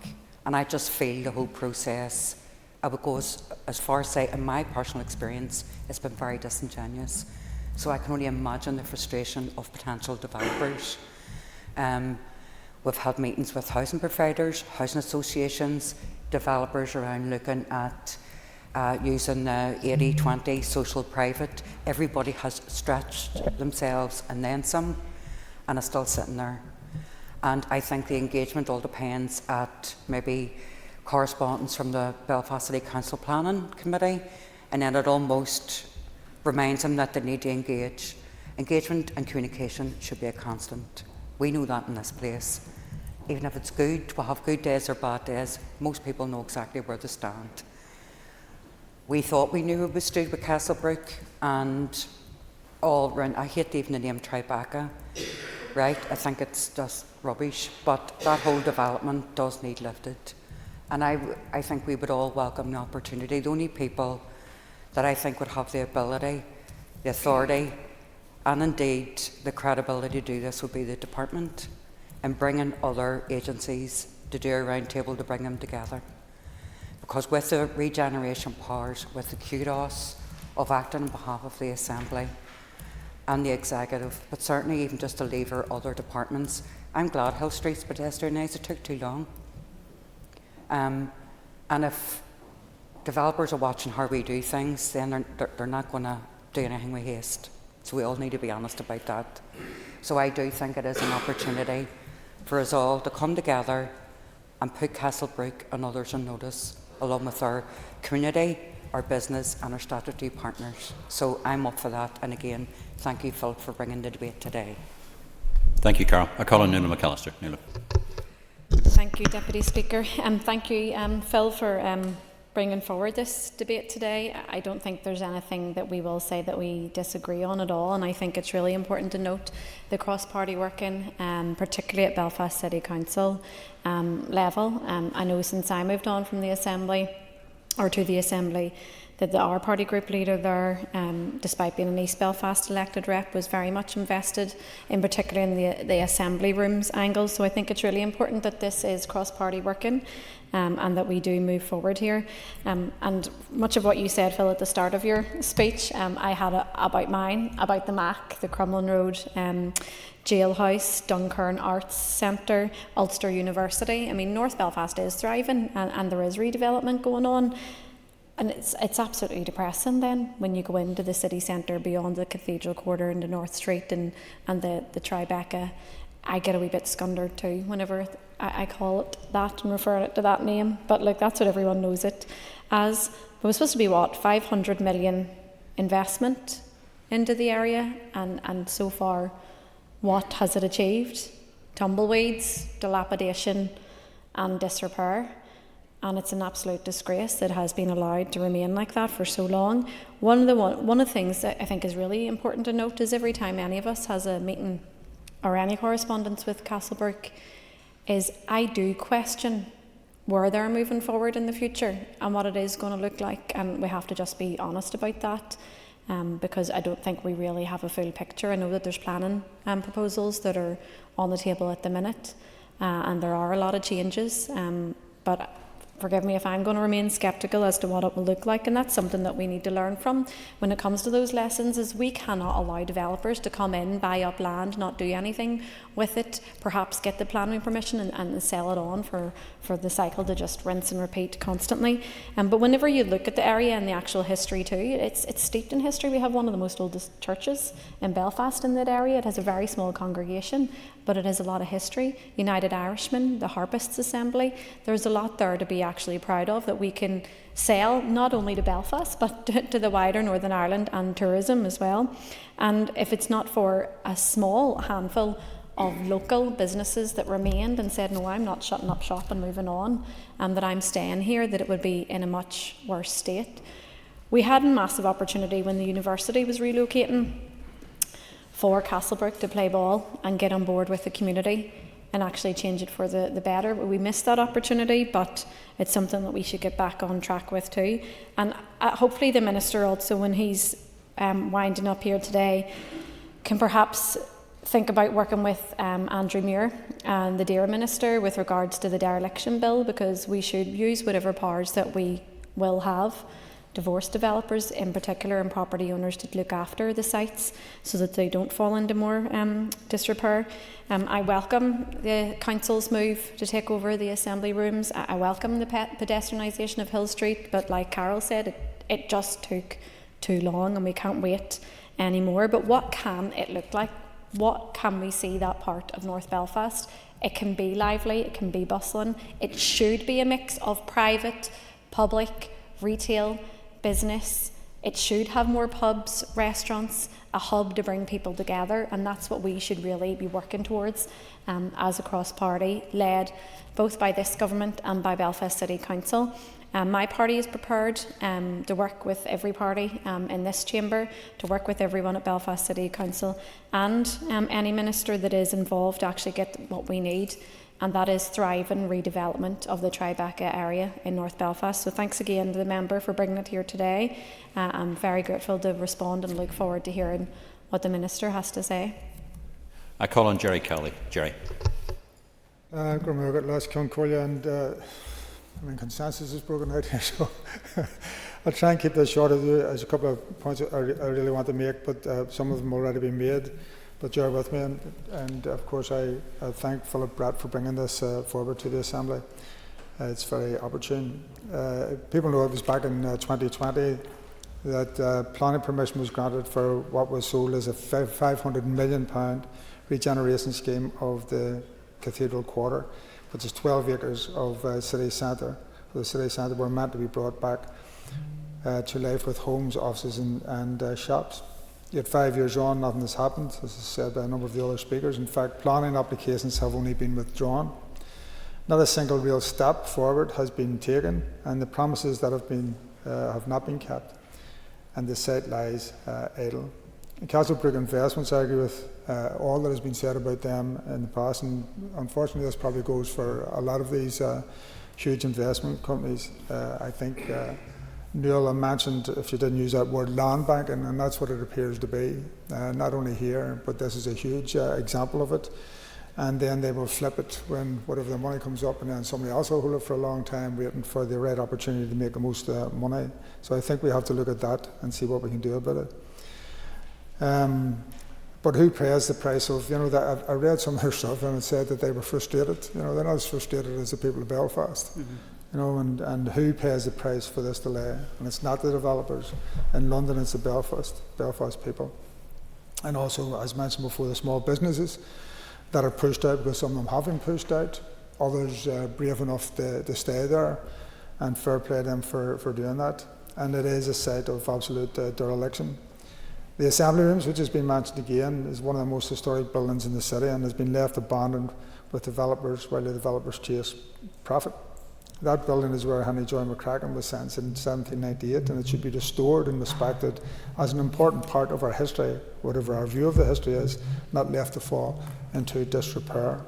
And I just feel the whole process, I would go as far as say, in my personal experience, it's been very disingenuous. So I can only imagine the frustration of potential developers. We've had meetings with housing providers, housing associations, developers around looking at using 80-20 social private. Everybody has stretched themselves and then some, and it's still sitting there. And I think the engagement all depends at maybe correspondence from the Belfast City Council Planning Committee, and then it almost reminds them that they need to engage. Engagement and communication should be a constant. We know that in this place. Even if it's good, we'll have good days or bad days, most people know exactly where they stand. We thought we knew where we stood with Castlebrook, and all round, I hate even the name Tribeca, right? I think it's just rubbish, but that whole development does need lifted. And I think we would all welcome the opportunity. The only people that I think would have the ability, the authority, and indeed the credibility to do this would be the department, and bringing other agencies to do a round table to bring them together. Because with the regeneration powers, with the kudos of acting on behalf of the Assembly and the Executive, but certainly even just to lever other departments, I'm glad Hill Street's pedestrianised. It took too long. And if developers are watching how we do things, then they're not going to do anything with haste. So we all need to be honest about that. So I do think it is an opportunity for us all to come together and put Castlebrook and others on notice, along with our community, our business and our statutory partners. So I'm up for that. And again, thank you, Phil, for bringing the debate today.
Thank you, Carol. I call on Nuala McAllister. Nuala.
Thank you, Deputy Speaker. Thank you, Phil, for bringing forward this debate today. I don't think there's anything that we will say that we disagree on at all, and I think it's really important to note the cross-party working, particularly at Belfast City Council level. I know since I moved on from the Assembly, or to the Assembly, that our party group leader there, despite being an East Belfast elected rep, was very much invested, in particular in the Assembly rooms angle. So I think it's really important that this is cross-party working, and that we do move forward here. And much of what you said, Phil, at the start of your speech, I had about mine, about the MAC, the Crumlin Road Jailhouse, Dunkern Arts Centre, Ulster University. I mean, North Belfast is thriving, and there is redevelopment going on. And it's absolutely depressing then when you go into the city centre beyond the Cathedral Quarter into North Street and the Tribeca. I get a wee bit scundered too whenever I call it that and refer it to that name. But like, that's what everyone knows it as. It was supposed to be, what, 500 million investment into the area, and so far, what has it achieved? Tumbleweeds, dilapidation and disrepair. And it's an absolute disgrace that it has been allowed to remain like that for so long. One of the things that I think is really important to note is every time any of us has a meeting or any correspondence with Castlebrook, is I do question where they're moving forward in the future and what it is going to look like, and we have to just be honest about that, because I don't think we really have a full picture. I know that there's planning proposals that are on the table at the minute, and there are a lot of changes, but forgive me if I'm going to remain sceptical as to what it will look like, and that's something that we need to learn from when it comes to those lessons. Is we cannot allow developers to come in, buy up land, not do anything with it, perhaps get the planning permission and sell it on for the cycle to just rinse and repeat constantly. But whenever you look at the area and the actual history too, it's steeped in history. We have one of the most oldest churches in Belfast in that area. It has a very small congregation, but it has a lot of history. United Irishmen, the Harpists Assembly, there's a lot there to be actually proud of, that we can sell not only to Belfast but to the wider Northern Ireland and tourism as well. And if it's not for a small handful of local businesses that remained and said, no, I'm not shutting up shop and moving on, and that I'm staying here, that it would be in a much worse state. We had a massive opportunity when the university was relocating for Castlebrook to play ball and get on board with the community and actually change it for the better. We missed that opportunity, but it's something that we should get back on track with too. And hopefully the Minister also, when he's winding up here today, can perhaps think about working with Andrew Muir and the DAERA Minister with regards to the dereliction bill, because we should use whatever powers that we will have, divorce developers in particular and property owners, to look after the sites so that they don't fall into more disrepair. I welcome the Council's move to take over the Assembly rooms. I welcome the pedestrianisation of Hill Street, but like Carol said, it just took too long and we can't wait anymore. But what can it look like? What can we see that part of North Belfast? It can be lively, it can be bustling. It should be a mix of private, public, retail, business. It should have more pubs, restaurants, a hub to bring people together, and that's what we should really be working towards as a cross-party, led both by this government and by Belfast City Council. My party is prepared to work with every party in this chamber, to work with everyone at Belfast City Council and any minister that is involved to actually get what we need, and that is thriving redevelopment of the Tribeca area in North Belfast. So thanks again to the member for bringing it here today. I'm very grateful to respond and look forward to hearing what the Minister has to say.
I call on Jerry Kelly. Jerry.
Consensus is broken out here, so I'll try and keep this short. There's a couple of points I really want to make, but some of them already been made. But bear with me, and of course I thank Philip Bratt for bringing this forward to the Assembly. It's very opportune. People know it was back in 2020 that planning permission was granted for what was sold as a £500 million regeneration scheme of the Cathedral Quarter, which is 12 acres of city centre. The city centre were meant to be brought back to life with homes, offices and shops. Yet 5 years on, nothing has happened, as is said by a number of the other speakers. In fact, planning applications have only been withdrawn. Not a single real step forward has been taken, and the promises that have not been kept, and the site lies idle. Castlebrook Investments, I agree with all that has been said about them in the past, and unfortunately this probably goes for a lot of these huge investment companies. I think Nuala mentioned, if you didn't use that word, land banking, and that's what it appears to be, not only here, but this is a huge example of it. And then they will flip it when whatever the money comes up, and then somebody else will hold it for a long time waiting for the right opportunity to make the most money. So I think we have to look at that and see what we can do about it. But who pays the price of, that I read some of their stuff and it said that they were frustrated. They're not as frustrated as the people of Belfast. Mm-hmm. And who pays the price for this delay? And it's not the developers. In London, it's the Belfast people. And also, as mentioned before, the small businesses that are pushed out, because some of them have been pushed out, others brave enough to stay there, and fair play to them for doing that. And it is a site of absolute dereliction. The Assembly Rooms, which has been mentioned again, is one of the most historic buildings in the city and has been left abandoned with developers while the developers chase profit. That building is where Henry Joy McCracken was sentenced in 1798, and it should be restored and respected as an important part of our history, whatever our view of the history is, not left to fall into disrepair.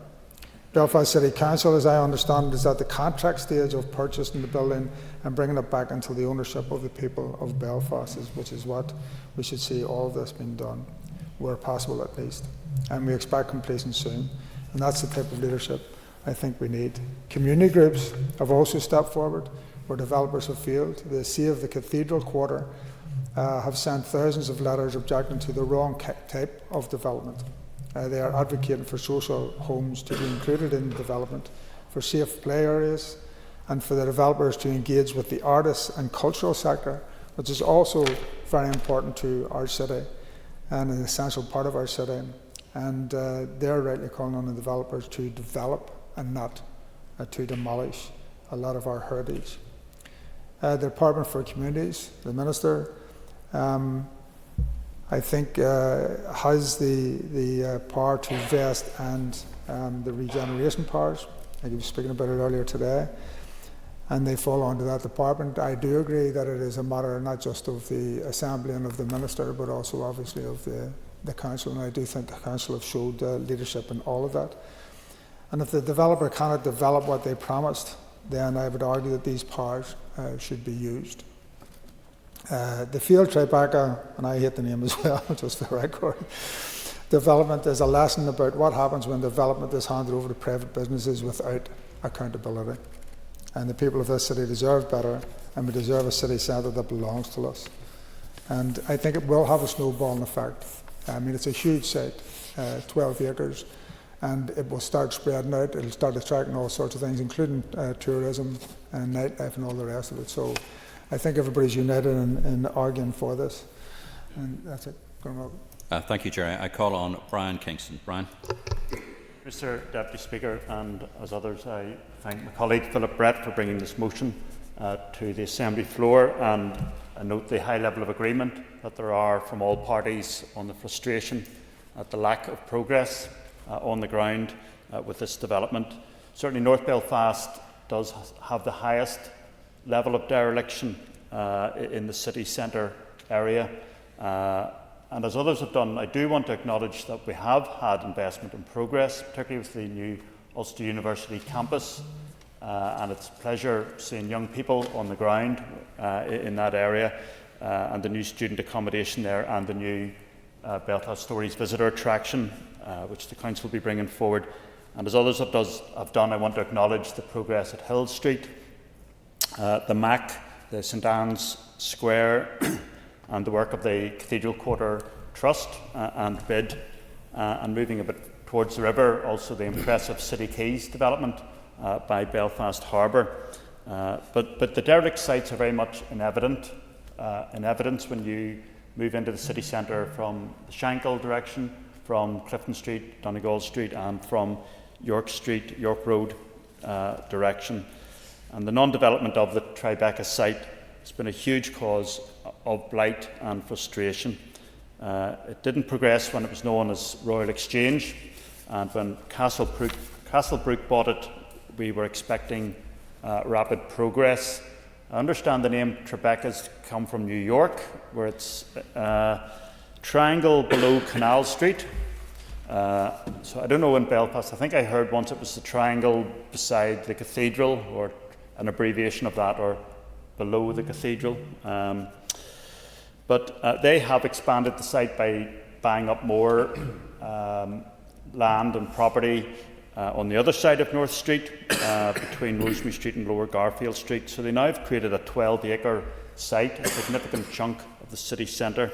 Belfast City Council, as I understand it, is at the contract stage of purchasing the building and bringing it back into the ownership of the people of Belfast, which is what we should see all of this being done, where possible at least. And we expect completion soon, and that's the type of leadership I think we need. Community groups have also stepped forward where developers have failed. The Save the Cathedral Quarter have sent thousands of letters objecting to the wrong type of development. They are advocating for social homes to be included in development, for safe play areas, and for the developers to engage with the artists and cultural sector, which is also very important to our city and an essential part of our city. And they're rightly calling on the developers to develop and not to demolish a lot of our heritage. The Department for Communities, the Minister, I think has the power to invest and the regeneration powers. I was speaking about it earlier today, and they fall under that department. I do agree that it is a matter not just of the Assembly and of the Minister, but also obviously of the Council, and I do think the Council have showed leadership in all of that. And if the developer cannot develop what they promised, then I would argue that these powers should be used. The field Tribeca, and I hate the name as well, just for the record, development is a lesson about what happens when development is handed over to private businesses without accountability. And the people of this city deserve better, and we deserve a city centre that belongs to us. And I think it will have a snowballing effect. I mean, it's a huge site, 12 acres, and it will start spreading out. It'll start attracting all sorts of things, including tourism and nightlife and all the rest of it. So I think everybody's united in arguing for this. And that's it.
Thank you, Jerry. I call on Brian Kingston. Brian.
Mr. Deputy Speaker, and as others, I thank my colleague Philip Brett for bringing this motion to the Assembly floor, and I note the high level of agreement that there are from all parties on the frustration at the lack of progress on the ground with this development. Certainly North Belfast does have the highest level of dereliction in the city centre area. And as others have done, I do want to acknowledge that we have had investment and progress, particularly with the new Ulster University campus. And it's a pleasure seeing young people on the ground in that area, and the new student accommodation there, and the new Belfast Stories visitor attraction, which the Council will be bringing forward. And as others have done, I want to acknowledge the progress at Hill Street, the MAC, the St Anne's Square, and the work of the Cathedral Quarter Trust and BID, and moving a bit towards the river, also the impressive City Quays development by Belfast Harbour. But the derelict sites are very much in evidence when you move into the city centre from the Shankill direction, from Clifton Street, Donegal Street, and from York Street, York Road direction. And the non-development of the Tribeca site has been a huge cause of blight and frustration. It didn't progress when it was known as Royal Exchange, and when Castlebrook bought it, we were expecting rapid progress. I understand the name Tribeca's come from New York, where it's triangle below Canal Street. So I don't know in Belfast, I think I heard once it was the triangle beside the cathedral, or an abbreviation of that, or below the cathedral. But they have expanded the site by buying up more land and property on the other side of North Street, between Rosemary Street and Lower Garfield Street. So they now have created a 12-acre site, a significant chunk of the city centre.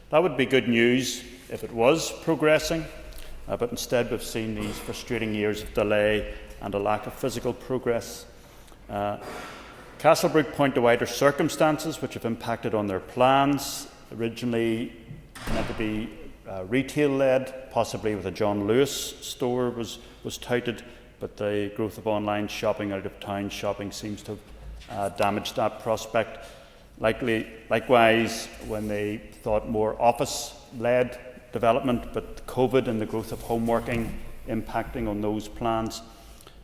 That would be good news if it was progressing, but instead we've seen these frustrating years of delay and a lack of physical progress. Castlebrook point to wider circumstances which have impacted on their plans. Originally meant to be retail-led, possibly with a John Lewis store was touted, but the growth of online shopping, out-of-town shopping, seems to have damaged that prospect. Likewise, when they thought more office-led development, but COVID and the growth of home working impacting on those plans.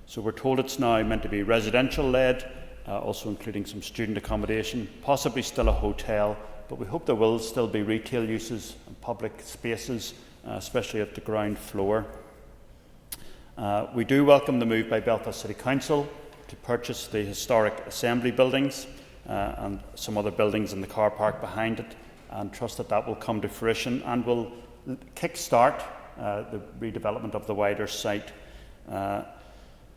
So we're told it's now meant to be residential-led, also including some student accommodation, possibly still a hotel, but we hope there will still be retail uses and public spaces, especially at the ground floor. We do welcome the move by Belfast City Council to purchase the historic Assembly buildings and some other buildings in the car park behind it, and trust that that will come to fruition and will kick-start the redevelopment of the wider site.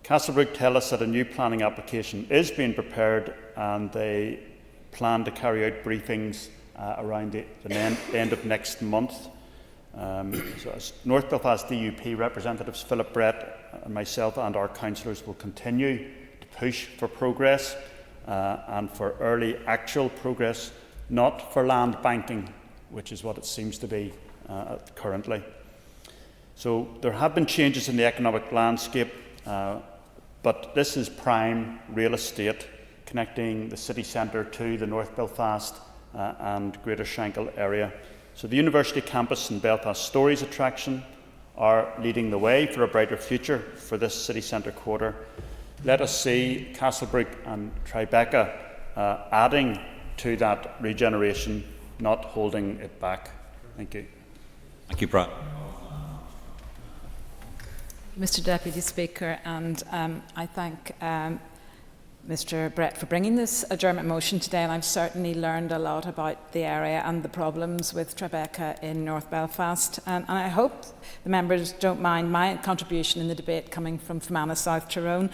Castlebrook tell us that a new planning application is being prepared, and they plan to carry out briefings around the end of next month. So as North Belfast DUP representatives, Philip Brett and myself and our councillors will continue to push for progress and for early actual progress, not for land banking, which is what it seems to be currently. So there have been changes in the economic landscape, but this is prime real estate connecting the city centre to the North Belfast and Greater Shankill area. So the university campus and Belfast Stories attraction are leading the way for a brighter future for this city centre quarter. Let us see Castlebrook and Tribeca adding to that regeneration, not holding it back. Thank you.
Thank you, Brad.
Mr Deputy Speaker, and I thank Mr Brett for bringing this adjournment motion today, and I've certainly learned a lot about the area and the problems with Tribeca in North Belfast, and I hope the members don't mind my contribution in the debate coming from Fermanagh, South Tyrone.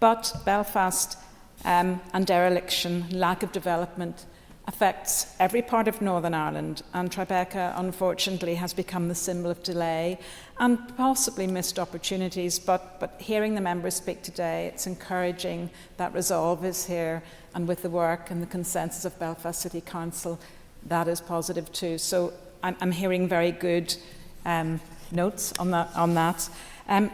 But Belfast and dereliction, lack of development, affects every part of Northern Ireland, and Tribeca unfortunately has become the symbol of delay and possibly missed opportunities, but hearing the members speak today, it's encouraging that resolve is here, and with the work and the consensus of Belfast City Council, that is positive too. So I'm hearing very good notes on that.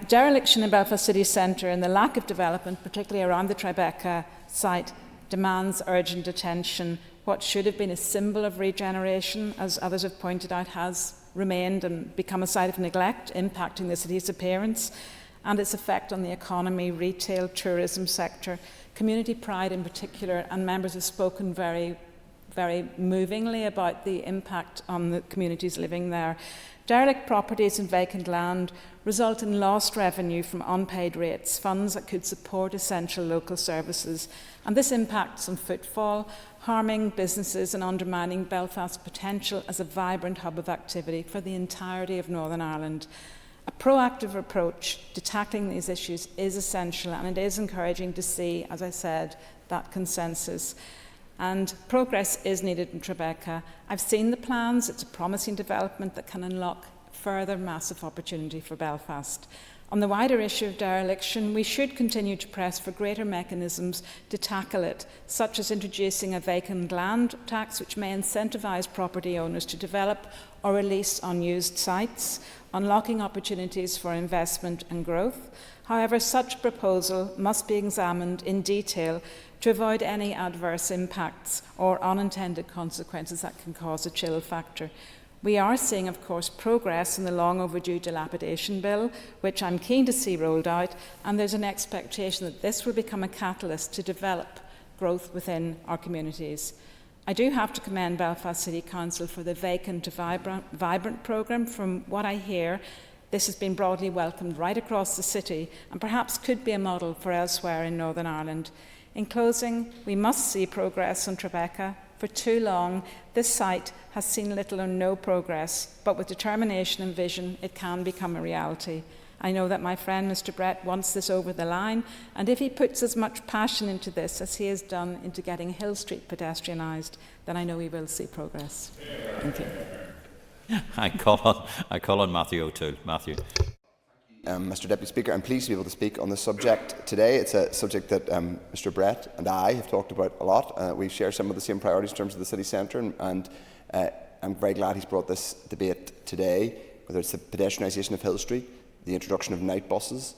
Dereliction in Belfast City Centre and the lack of development, particularly around the Tribeca site, demands urgent attention. What should have been a symbol of regeneration, as others have pointed out, has remained and become a site of neglect, impacting the city's appearance and its effect on the economy, retail, tourism sector, community pride in particular, and members have spoken very, very movingly about the impact on the communities living there. Derelict properties and vacant land result in lost revenue from unpaid rates, funds that could support essential local services, and this impacts on footfall, harming businesses and undermining Belfast's potential as a vibrant hub of activity for the entirety of Northern Ireland. A proactive approach to tackling these issues is essential, and it is encouraging to see, as I said, that consensus. And progress is needed in Tribeca. I've seen the plans. It's a promising development that can unlock further massive opportunity for Belfast. On the wider issue of dereliction, we should continue to press for greater mechanisms to tackle it, such as introducing a vacant land tax which may incentivise property owners to develop or release unused sites, unlocking opportunities for investment and growth. However, such proposal must be examined in detail to avoid any adverse impacts or unintended consequences that can cause a chill factor. We are seeing, of course, progress in the long overdue dilapidation bill, which I'm keen to see rolled out, and there's an expectation that this will become a catalyst to develop growth within our communities. I do have to commend Belfast City Council for the Vacant to Vibrant programme. From what I hear, this has been broadly welcomed right across the city and perhaps could be a model for elsewhere in Northern Ireland. In closing, we must see progress on Tribeca. For too long, this site has seen little or no progress, but with determination and vision, it can become a reality. I know that my friend Mr. Brett wants this over the line, and if he puts as much passion into this as he has done into getting Hill Street pedestrianised, then I know we will see progress. Thank you.
I call on Matthew O'Toole. Matthew.
Mr. Deputy Speaker, I'm pleased to be able to speak on this subject today. It's a subject that Mr. Brett and I have talked about a lot. We share some of the same priorities in terms of the city centre, and I'm very glad he's brought this debate today, whether it's the pedestrianisation of Hill Street, the introduction of night buses,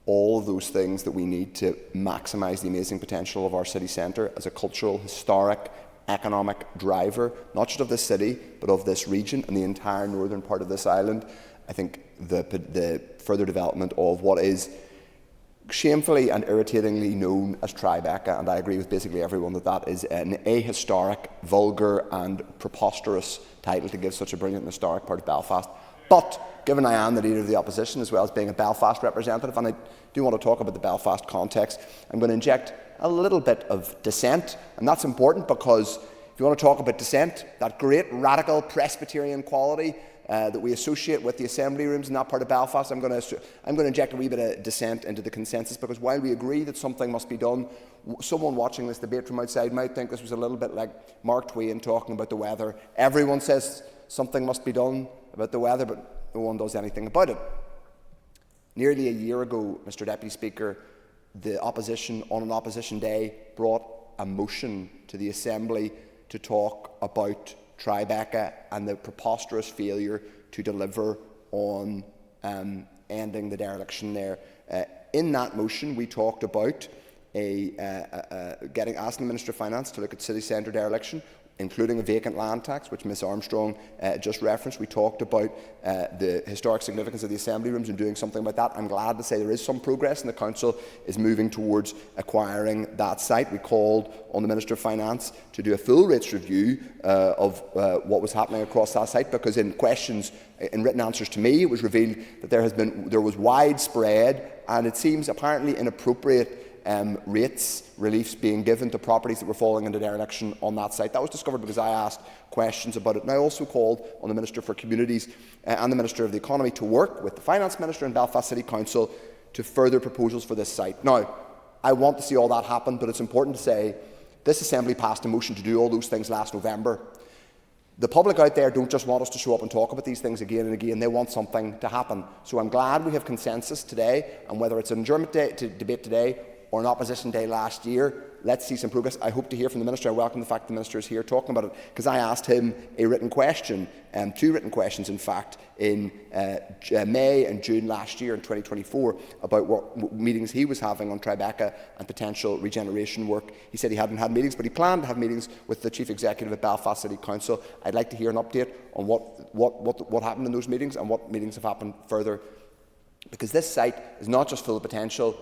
all of those things that we need to maximise the amazing potential of our city centre as a cultural, historic, economic driver, not just of this city, but of this region and the entire northern part of this island. I think the further development of what is shamefully and irritatingly known as Tribeca, and I agree with basically everyone that that is an ahistoric, vulgar and preposterous title to give such a brilliant and historic part of Belfast. But given I am the Leader of the Opposition as well as being a Belfast representative, and I do want to talk about the Belfast context, I'm going to inject a little bit of dissent, and that's important because if you want to talk about dissent, that great radical Presbyterian quality that we associate with the assembly rooms in that part of Belfast, I'm going to inject a wee bit of dissent into the consensus, because while we agree that something must be done, someone watching this debate from outside might think this was a little bit like Mark Twain talking about the weather. Everyone says something must be done about the weather, but no one does anything about it. Nearly a year ago, Mr. Deputy Speaker, the opposition on an opposition day brought a motion to the Assembly to talk about Tribeca and the preposterous failure to deliver on ending the dereliction there. In that motion, we talked about asking the Minister of Finance to look at city centre dereliction, including a vacant land tax, which Ms Armstrong just referenced. We talked about the historic significance of the assembly rooms and doing something about that. I'm glad to say there is some progress, and the Council is moving towards acquiring that site. We called on the Minister of Finance to do a full rates review of what was happening across that site, because in questions, in written answers to me, it was revealed that there was widespread and it seems apparently inappropriate reliefs being given to properties that were falling into dereliction on that site. That was discovered because I asked questions about it. And I also called on the Minister for Communities and the Minister of the Economy to work with the Finance Minister and Belfast City Council to further proposals for this site. Now, I want to see all that happen, but it's important to say this Assembly passed a motion to do all those things last November. The public out there don't just want us to show up and talk about these things again and again. They want something to happen. So I'm glad we have consensus today, and whether it's an adjournment debate today or an opposition day last year, let's see some progress. I hope to hear from the Minister. I welcome the fact the Minister is here talking about it, because I asked him a written question, two written questions in fact, in May and June last year in 2024 about what meetings he was having on Tribeca and potential regeneration work. He said he hadn't had meetings, but he planned to have meetings with the Chief Executive at Belfast City Council. I'd like to hear an update on what happened in those meetings and what meetings have happened further, because this site is not just full of potential.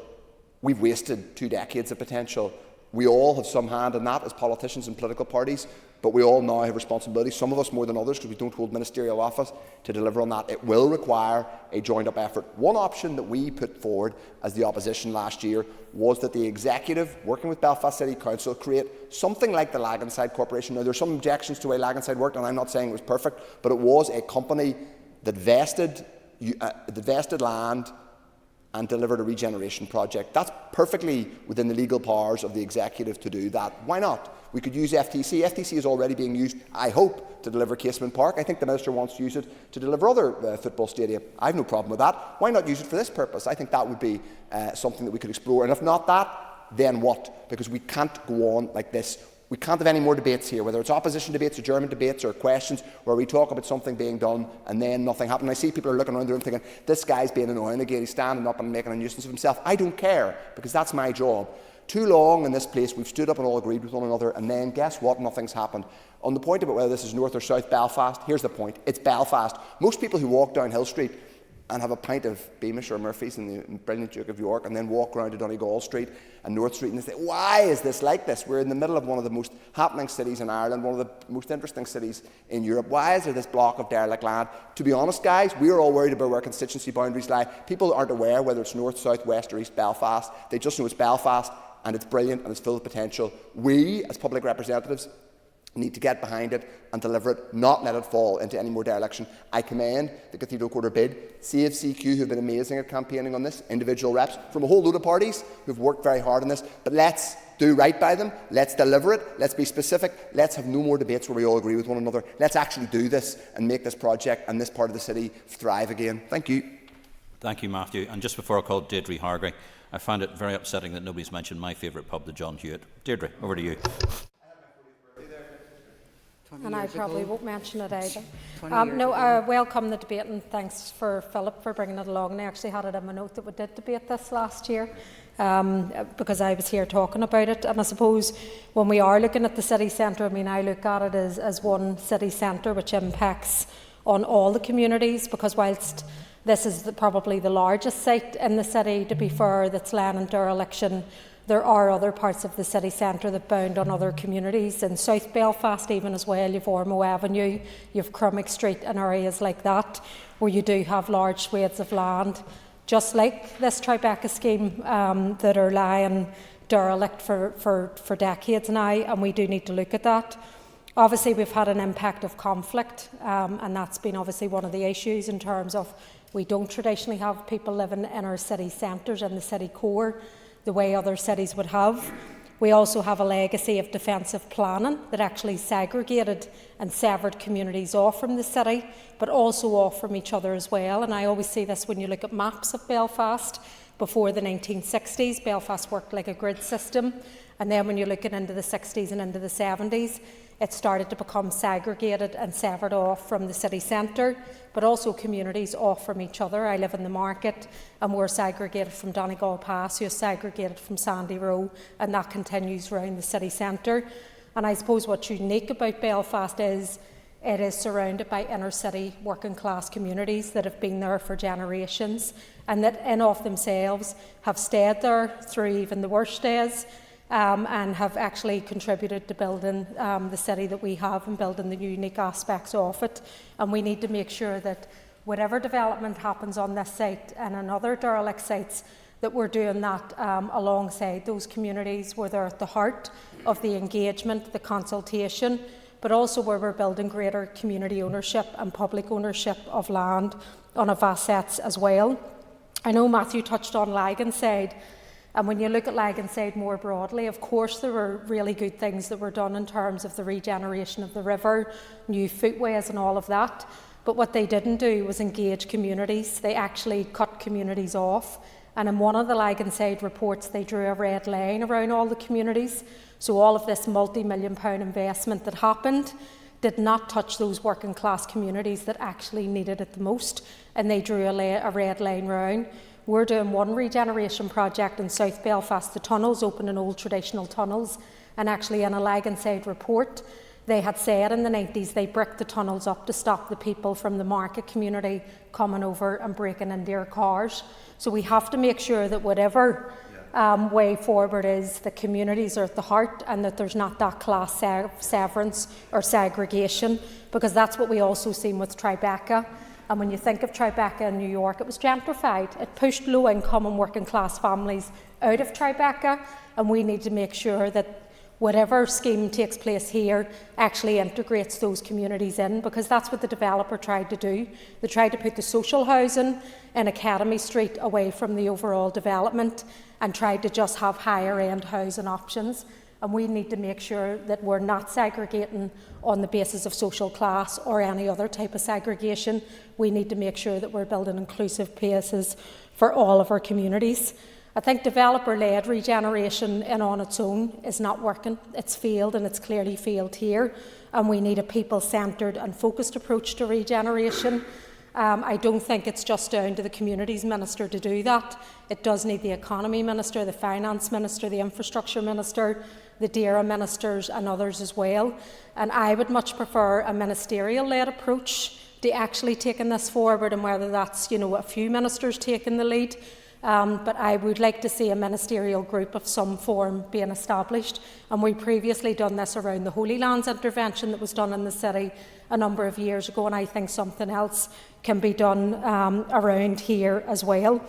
We've wasted 2 decades of potential. We all have some hand in that as politicians and political parties, but we all now have responsibility, some of us more than others because we don't hold ministerial office, to deliver on that. It will require a joined-up effort. One option that we put forward as the opposition last year was that the Executive, working with Belfast City Council, create something like the Laganside Corporation. Now, there's some objections to the way Laganside worked, and I'm not saying it was perfect, but it was a company that vested land and delivered a regeneration project. That's perfectly within the legal powers of the executive to do that. Why not? We could use FTC. FTC is already being used, I hope, to deliver Casement Park. I think the Minister wants to use it to deliver other football stadia. I have no problem with that. Why not use it for this purpose? I think that would be something that we could explore. And if not that, then what? Because we can't go on like this. We can't have any more debates here, whether it's opposition debates, adjournment debates, or questions where we talk about something being done and then nothing happened. I see people are looking around the room thinking, this guy's being annoying again, he's standing up and making a nuisance of himself. I don't care, because that's my job. Too long in this place, we've stood up and all agreed with one another, and then guess what? Nothing's happened. On the point about whether this is North or South Belfast, here's the point. It's Belfast. Most people who walk down Hill Street and have a pint of Beamish or Murphy's in the brilliant Duke of York and then walk around to Donegal Street and North Street and they say, why is this like this? We're in the middle of one of the most happening cities in Ireland, one of the most interesting cities in Europe. Why is there this block of derelict land? To be honest, guys, we're all worried about where constituency boundaries lie. People aren't aware whether it's North, South, West or East Belfast. They just know it's Belfast and it's brilliant and it's full of potential. We, as public representatives, need to get behind it and deliver it, not let it fall into any more dereliction. I commend the Cathedral Quarter bid, Save CQ, who have been amazing at campaigning on this, individual reps from a whole load of parties who've worked very hard on this, but let's do right by them, let's deliver it, let's be specific, let's have no more debates where we all agree with one another, let's actually do this and make this project and this part of the city thrive again. Thank you.
Thank you, Matthew. And just before I call Deirdre Hargreaves, I find it very upsetting that nobody's mentioned my favourite pub, the John Hewitt. Deirdre, over to you.
And I probably won't mention it either. I welcome the debate and thanks for Philip for bringing it along. And I actually had it in my note that we did debate this last year because I was here talking about it. And I suppose when we are looking at the city centre, I mean, I look at it as one city centre which impacts on all the communities, because whilst this is probably the largest site in the city, to be fair, that's laying in dereliction, there are other parts of the city centre that bound on other communities. In South Belfast even as well, you've Ormeau Avenue, you've Crummock Street and areas like that, where you do have large swathes of land, just like this Tribeca scheme, that are lying derelict for decades now, and we do need to look at that. Obviously we've had an impact of conflict, and that's been obviously one of the issues in terms of we don't traditionally have people living in our city centres and the city core the way other cities would have. We also have a legacy of defensive planning that actually segregated and severed communities off from the city, but also off from each other as well. And I always see this when you look at maps of Belfast. Before the 1960s, Belfast worked like a grid system. And then when you're looking into the 60s and into the 70s, it started to become segregated and severed off from the city centre, but also communities off from each other. I live in the market and we're segregated from Donegal Pass, who is segregated from Sandy Row, and that continues around the city centre. And I suppose what's unique about Belfast is it is surrounded by inner city working class communities that have been there for generations and that in of themselves have stayed there through even the worst days. And have actually contributed to building the city that we have and building the unique aspects of it. And we need to make sure that whatever development happens on this site and on other derelict sites, that we're doing that alongside those communities where they're at the heart of the engagement, the consultation, but also where we're building greater community ownership and public ownership of land on of assets as well. I know Matthew touched on Laganside. And when you look at Laganside more broadly, of course there were really good things that were done in terms of the regeneration of the river, new footways and all of that. But what they didn't do was engage communities. They actually cut communities off. And in one of the Laganside reports, they drew a red line around all the communities. So all of this multi-million-pound investment that happened did not touch those working class communities that actually needed it the most. And they drew a red line round. We're doing one regeneration project in South Belfast, the tunnels, opening old traditional tunnels, and actually in a Laganside report, they had said in the 90s they bricked the tunnels up to stop the people from the market community coming over and breaking into their cars. So we have to make sure that whatever way forward is, the communities are at the heart and that there's not that class severance or segregation, because that's what we also seen with Tribeca. And when you think of Tribeca in New York, it was gentrified. It pushed low-income and working-class families out of Tribeca, and we need to make sure that whatever scheme takes place here actually integrates those communities in, because that's what the developer tried to do. They tried to put the social housing in Academy Street away from the overall development and tried to just have higher end housing options. And we need to make sure that we're not segregating on the basis of social class or any other type of segregation. We need to make sure that we're building inclusive places for all of our communities. I think developer-led regeneration in on its own is not working. It's failed, and it's clearly failed here. And we need a people-centred and focused approach to regeneration. I don't think it's just down to the Communities Minister to do that. It does need the Economy Minister, the Finance Minister, the Infrastructure Minister, the DAERA Ministers and others as well. And I would much prefer a ministerial-led approach to actually taking this forward, and whether that's, a few ministers taking the lead. But I would like to see a ministerial group of some form being established. And we previously done this around the Holy Lands intervention that was done in the city a number of years ago, and I think something else can be done around here as well.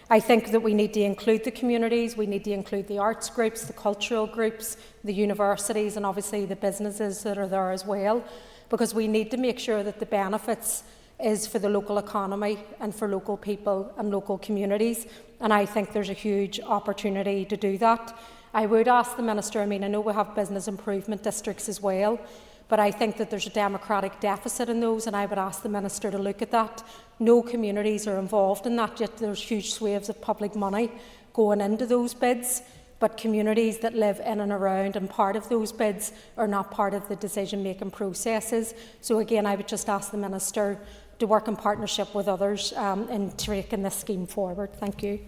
I think that we need to include the communities, we need to include the arts groups, the cultural groups, the universities, and obviously the businesses that are there as well, because we need to make sure that the benefits is for the local economy and for local people and local communities. And I think there's a huge opportunity to do that. I would ask the Minister, I know we have business improvement districts as well, but I think that there's a democratic deficit in those, and I would ask the Minister to look at that. No communities are involved in that, yet there's huge swathes of public money going into those bids, but communities that live in and around and part of those bids are not part of the decision-making processes. So again, I would just ask the Minister to work in partnership with others in taking this scheme forward. Thank you.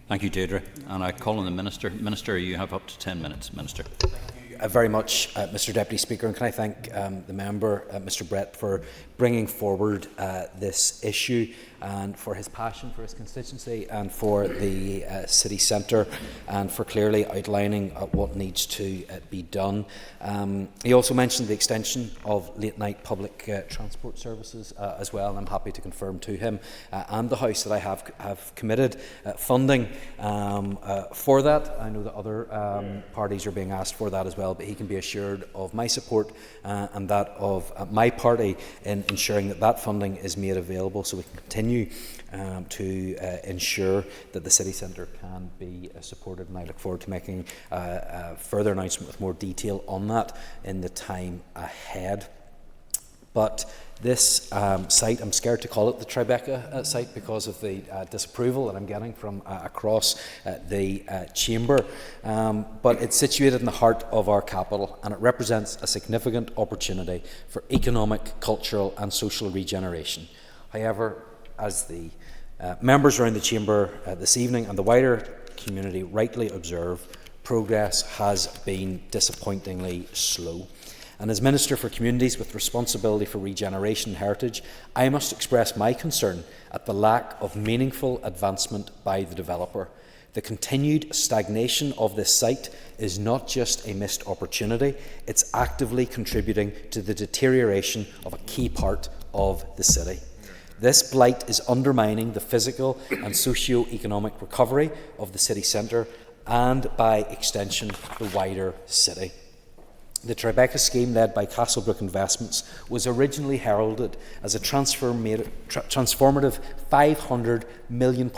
Thank you, Deirdre. And I call on the Minister. Minister, you have up to 10 minutes. Minister.
Very much, Mr Deputy Speaker, and can I thank the member, Mr Brett, for bringing forward this issue and for his passion for his constituency and for the city centre and for clearly outlining what needs to be done. He also mentioned the extension of late-night public transport services as well, and I'm happy to confirm to him and the House that I have committed funding for that. I know that other parties are being asked for that as well, but he can be assured of my support and that of my party in ensuring that that funding is made available so we can continue to ensure that the city centre can be supported, and I look forward to making a further announcement with more detail on that in the time ahead. But this site, I'm scared to call it the Tribeca site because of the disapproval that I'm getting from across the chamber. But it's situated in the heart of our capital, and it represents a significant opportunity for economic, cultural and social regeneration. However, as the members around the chamber this evening and the wider community rightly observe, progress has been disappointingly slow. And as Minister for Communities with responsibility for regeneration and heritage, I must express my concern at the lack of meaningful advancement by the developer. The continued stagnation of this site is not just a missed opportunity, it's actively contributing to the deterioration of a key part of the city. This blight is undermining the physical and socio-economic recovery of the city centre and, by extension, the wider city. The Tribeca scheme, led by Castlebrook Investments, was originally heralded as a transformative £500 million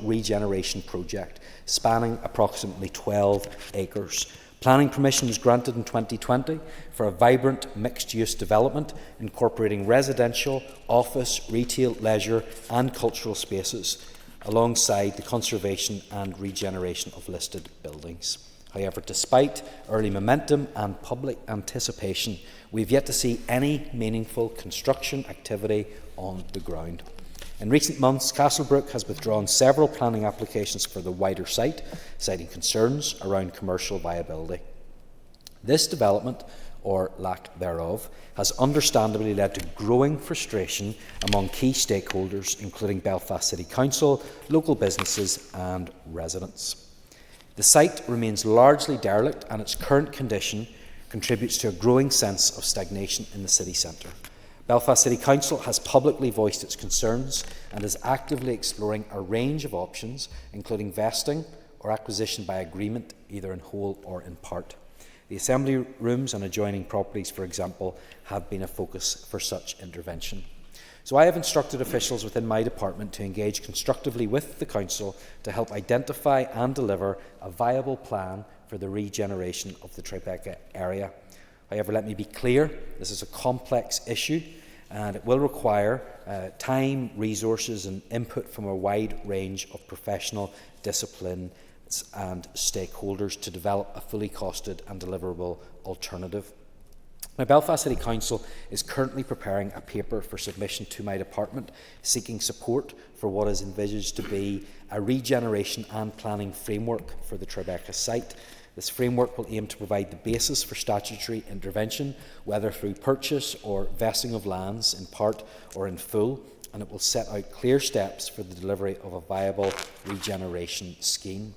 regeneration project spanning approximately 12 acres. Planning permission was granted in 2020 for a vibrant mixed-use development incorporating residential, office, retail, leisure and cultural spaces alongside the conservation and regeneration of listed buildings. However, despite early momentum and public anticipation, we've yet to see any meaningful construction activity on the ground. In recent months, Castlebrook has withdrawn several planning applications for the wider site, citing concerns around commercial viability. This development, or lack thereof, has understandably led to growing frustration among key stakeholders, including Belfast City Council, local businesses and residents. The site remains largely derelict, and its current condition contributes to a growing sense of stagnation in the city centre. Belfast City Council has publicly voiced its concerns and is actively exploring a range of options, including vesting or acquisition by agreement, either in whole or in part. The assembly rooms and adjoining properties, for example, have been a focus for such intervention. So I have instructed officials within my department to engage constructively with the Council to help identify and deliver a viable plan for the regeneration of the Tribeca area. However, let me be clear, this is a complex issue and it will require time, resources and input from a wide range of professional disciplines and stakeholders to develop a fully costed and deliverable alternative. Now, Belfast City Council is currently preparing a paper for submission to my department seeking support for what is envisaged to be a regeneration and planning framework for the Tribeca site. This framework will aim to provide the basis for statutory intervention, whether through purchase or vesting of lands in part or in full, and it will set out clear steps for the delivery of a viable regeneration scheme.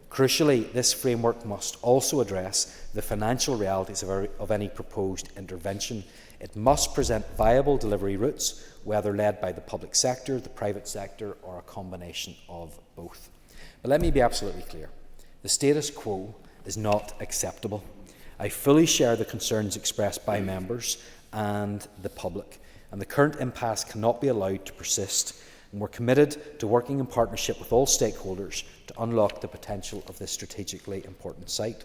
Crucially, this framework must also address the financial realities of any proposed intervention. It must present viable delivery routes, whether led by the public sector, the private sector, or a combination of both. But let me be absolutely clear. The status quo is not acceptable. I fully share the concerns expressed by members and the public, and the current impasse cannot be allowed to persist. And we're committed to working in partnership with all stakeholders to unlock the potential of this strategically important site.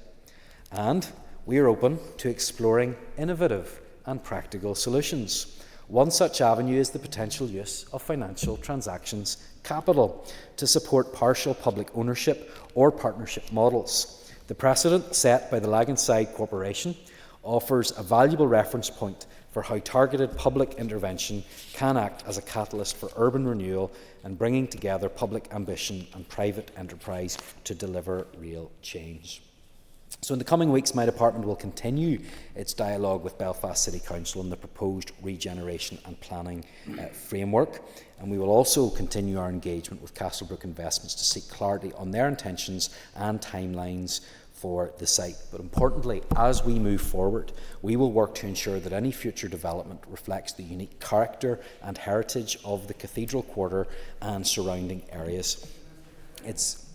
And we are open to exploring innovative and practical solutions. One such avenue is the potential use of financial transactions capital to support partial public ownership or partnership models. The precedent set by the Laganside Corporation offers a valuable reference point for how targeted public intervention can act as a catalyst for urban renewal and bringing together public ambition and private enterprise to deliver real change. So in the coming weeks, my department will continue its dialogue with Belfast City Council on the proposed regeneration and planning framework, and we will also continue our engagement with Castlebrook Investments to seek clarity on their intentions and timelines for the site. But importantly, as we move forward, we will work to ensure that any future development reflects the unique character and heritage of the Cathedral Quarter and surrounding areas. It's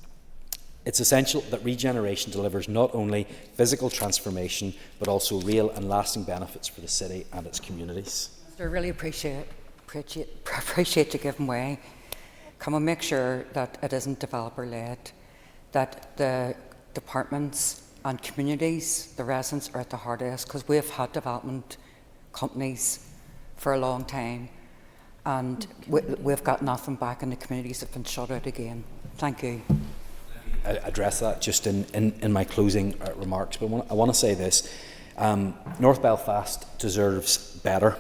essential that regeneration delivers not only physical transformation, but also real and lasting benefits for the city and its communities.
I really appreciate you giving way. Can we make sure that it isn't developer-led, that the departments and communities, the residents, are at the heart of this, because we have had development companies for a long time and we've got nothing back, and the communities have been shut out again. Thank you.
I address that just in my closing remarks, but I want to say this. North Belfast deserves better.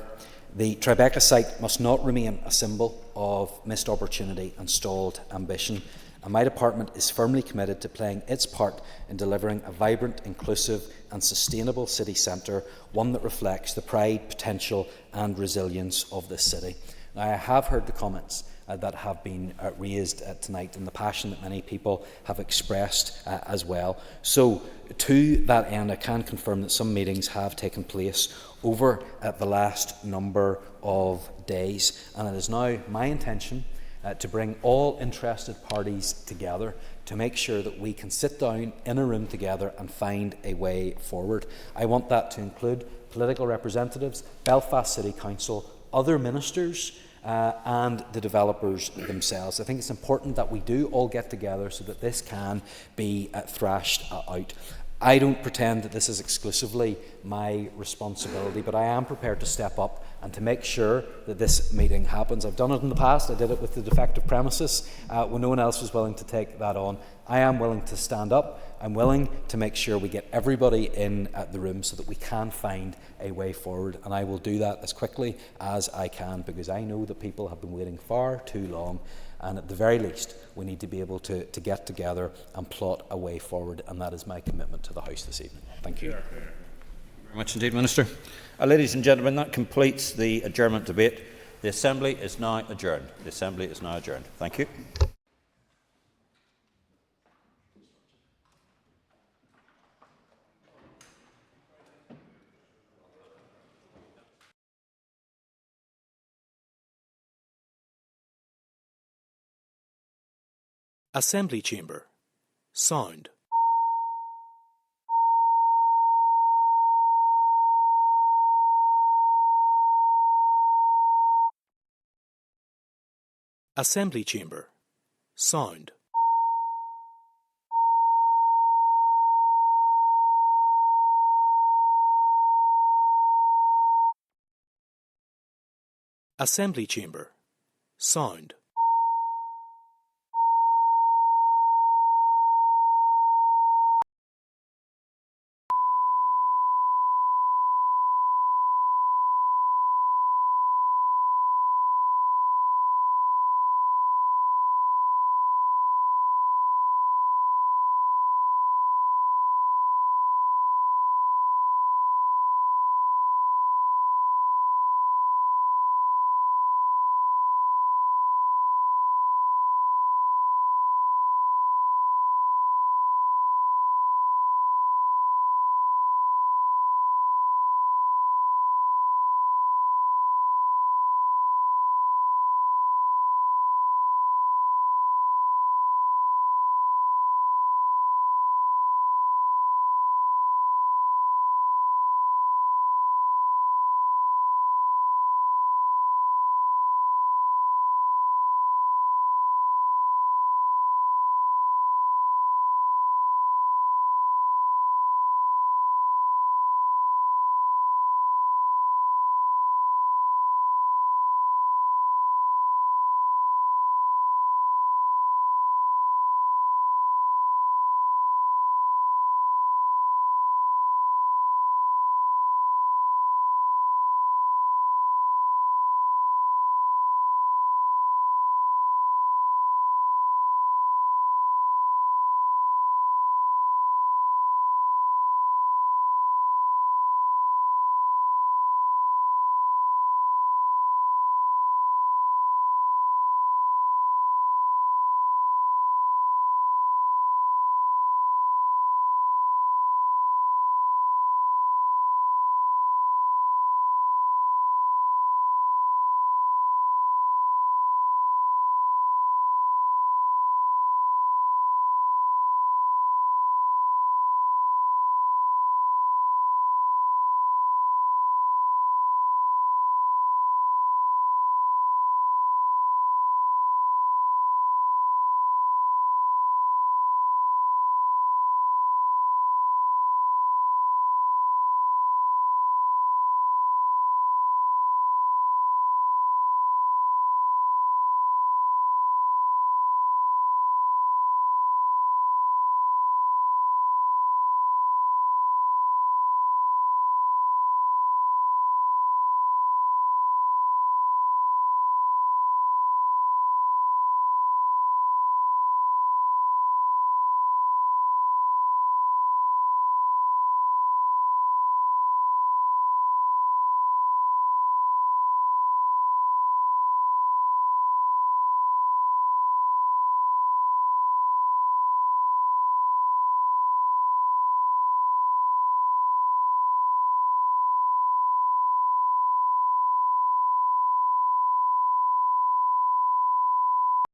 The Tribeca site must not remain a symbol of missed opportunity and stalled ambition. And my department is firmly committed to playing its part in delivering a vibrant, inclusive and sustainable city centre, one that reflects the pride, potential and resilience of this city. Now, I have heard the comments that have been raised tonight and the passion that many people have expressed as well. So, to that end, I can confirm that some meetings have taken place over the last number of days, and it is now my intention to bring all interested parties together to make sure that we can sit down in a room together and find a way forward. I want that to include political representatives, Belfast City Council, other ministers and the developers themselves. I think it's important that we do all get together so that this can be thrashed out. I don't pretend that this is exclusively my responsibility, but I am prepared to step up and to make sure that this meeting happens. I've done it in the past. I did it with the defective premises when no one else was willing to take that on. I am willing to stand up. I'm willing to make sure we get everybody in the room so that we can find a way forward, and I will do that as quickly as I can, because I know that people have been waiting far too long, and at the very least we need to be able to get together and plot a way forward, and that is my commitment to the House this evening. Thank you.
Very much indeed, Minister. Ladies and gentlemen, that completes the adjournment debate. The Assembly is now adjourned. The Assembly is now adjourned. Thank you.
Assembly Chamber. Sound. Assembly Chamber. Sound. Assembly Chamber. Sound.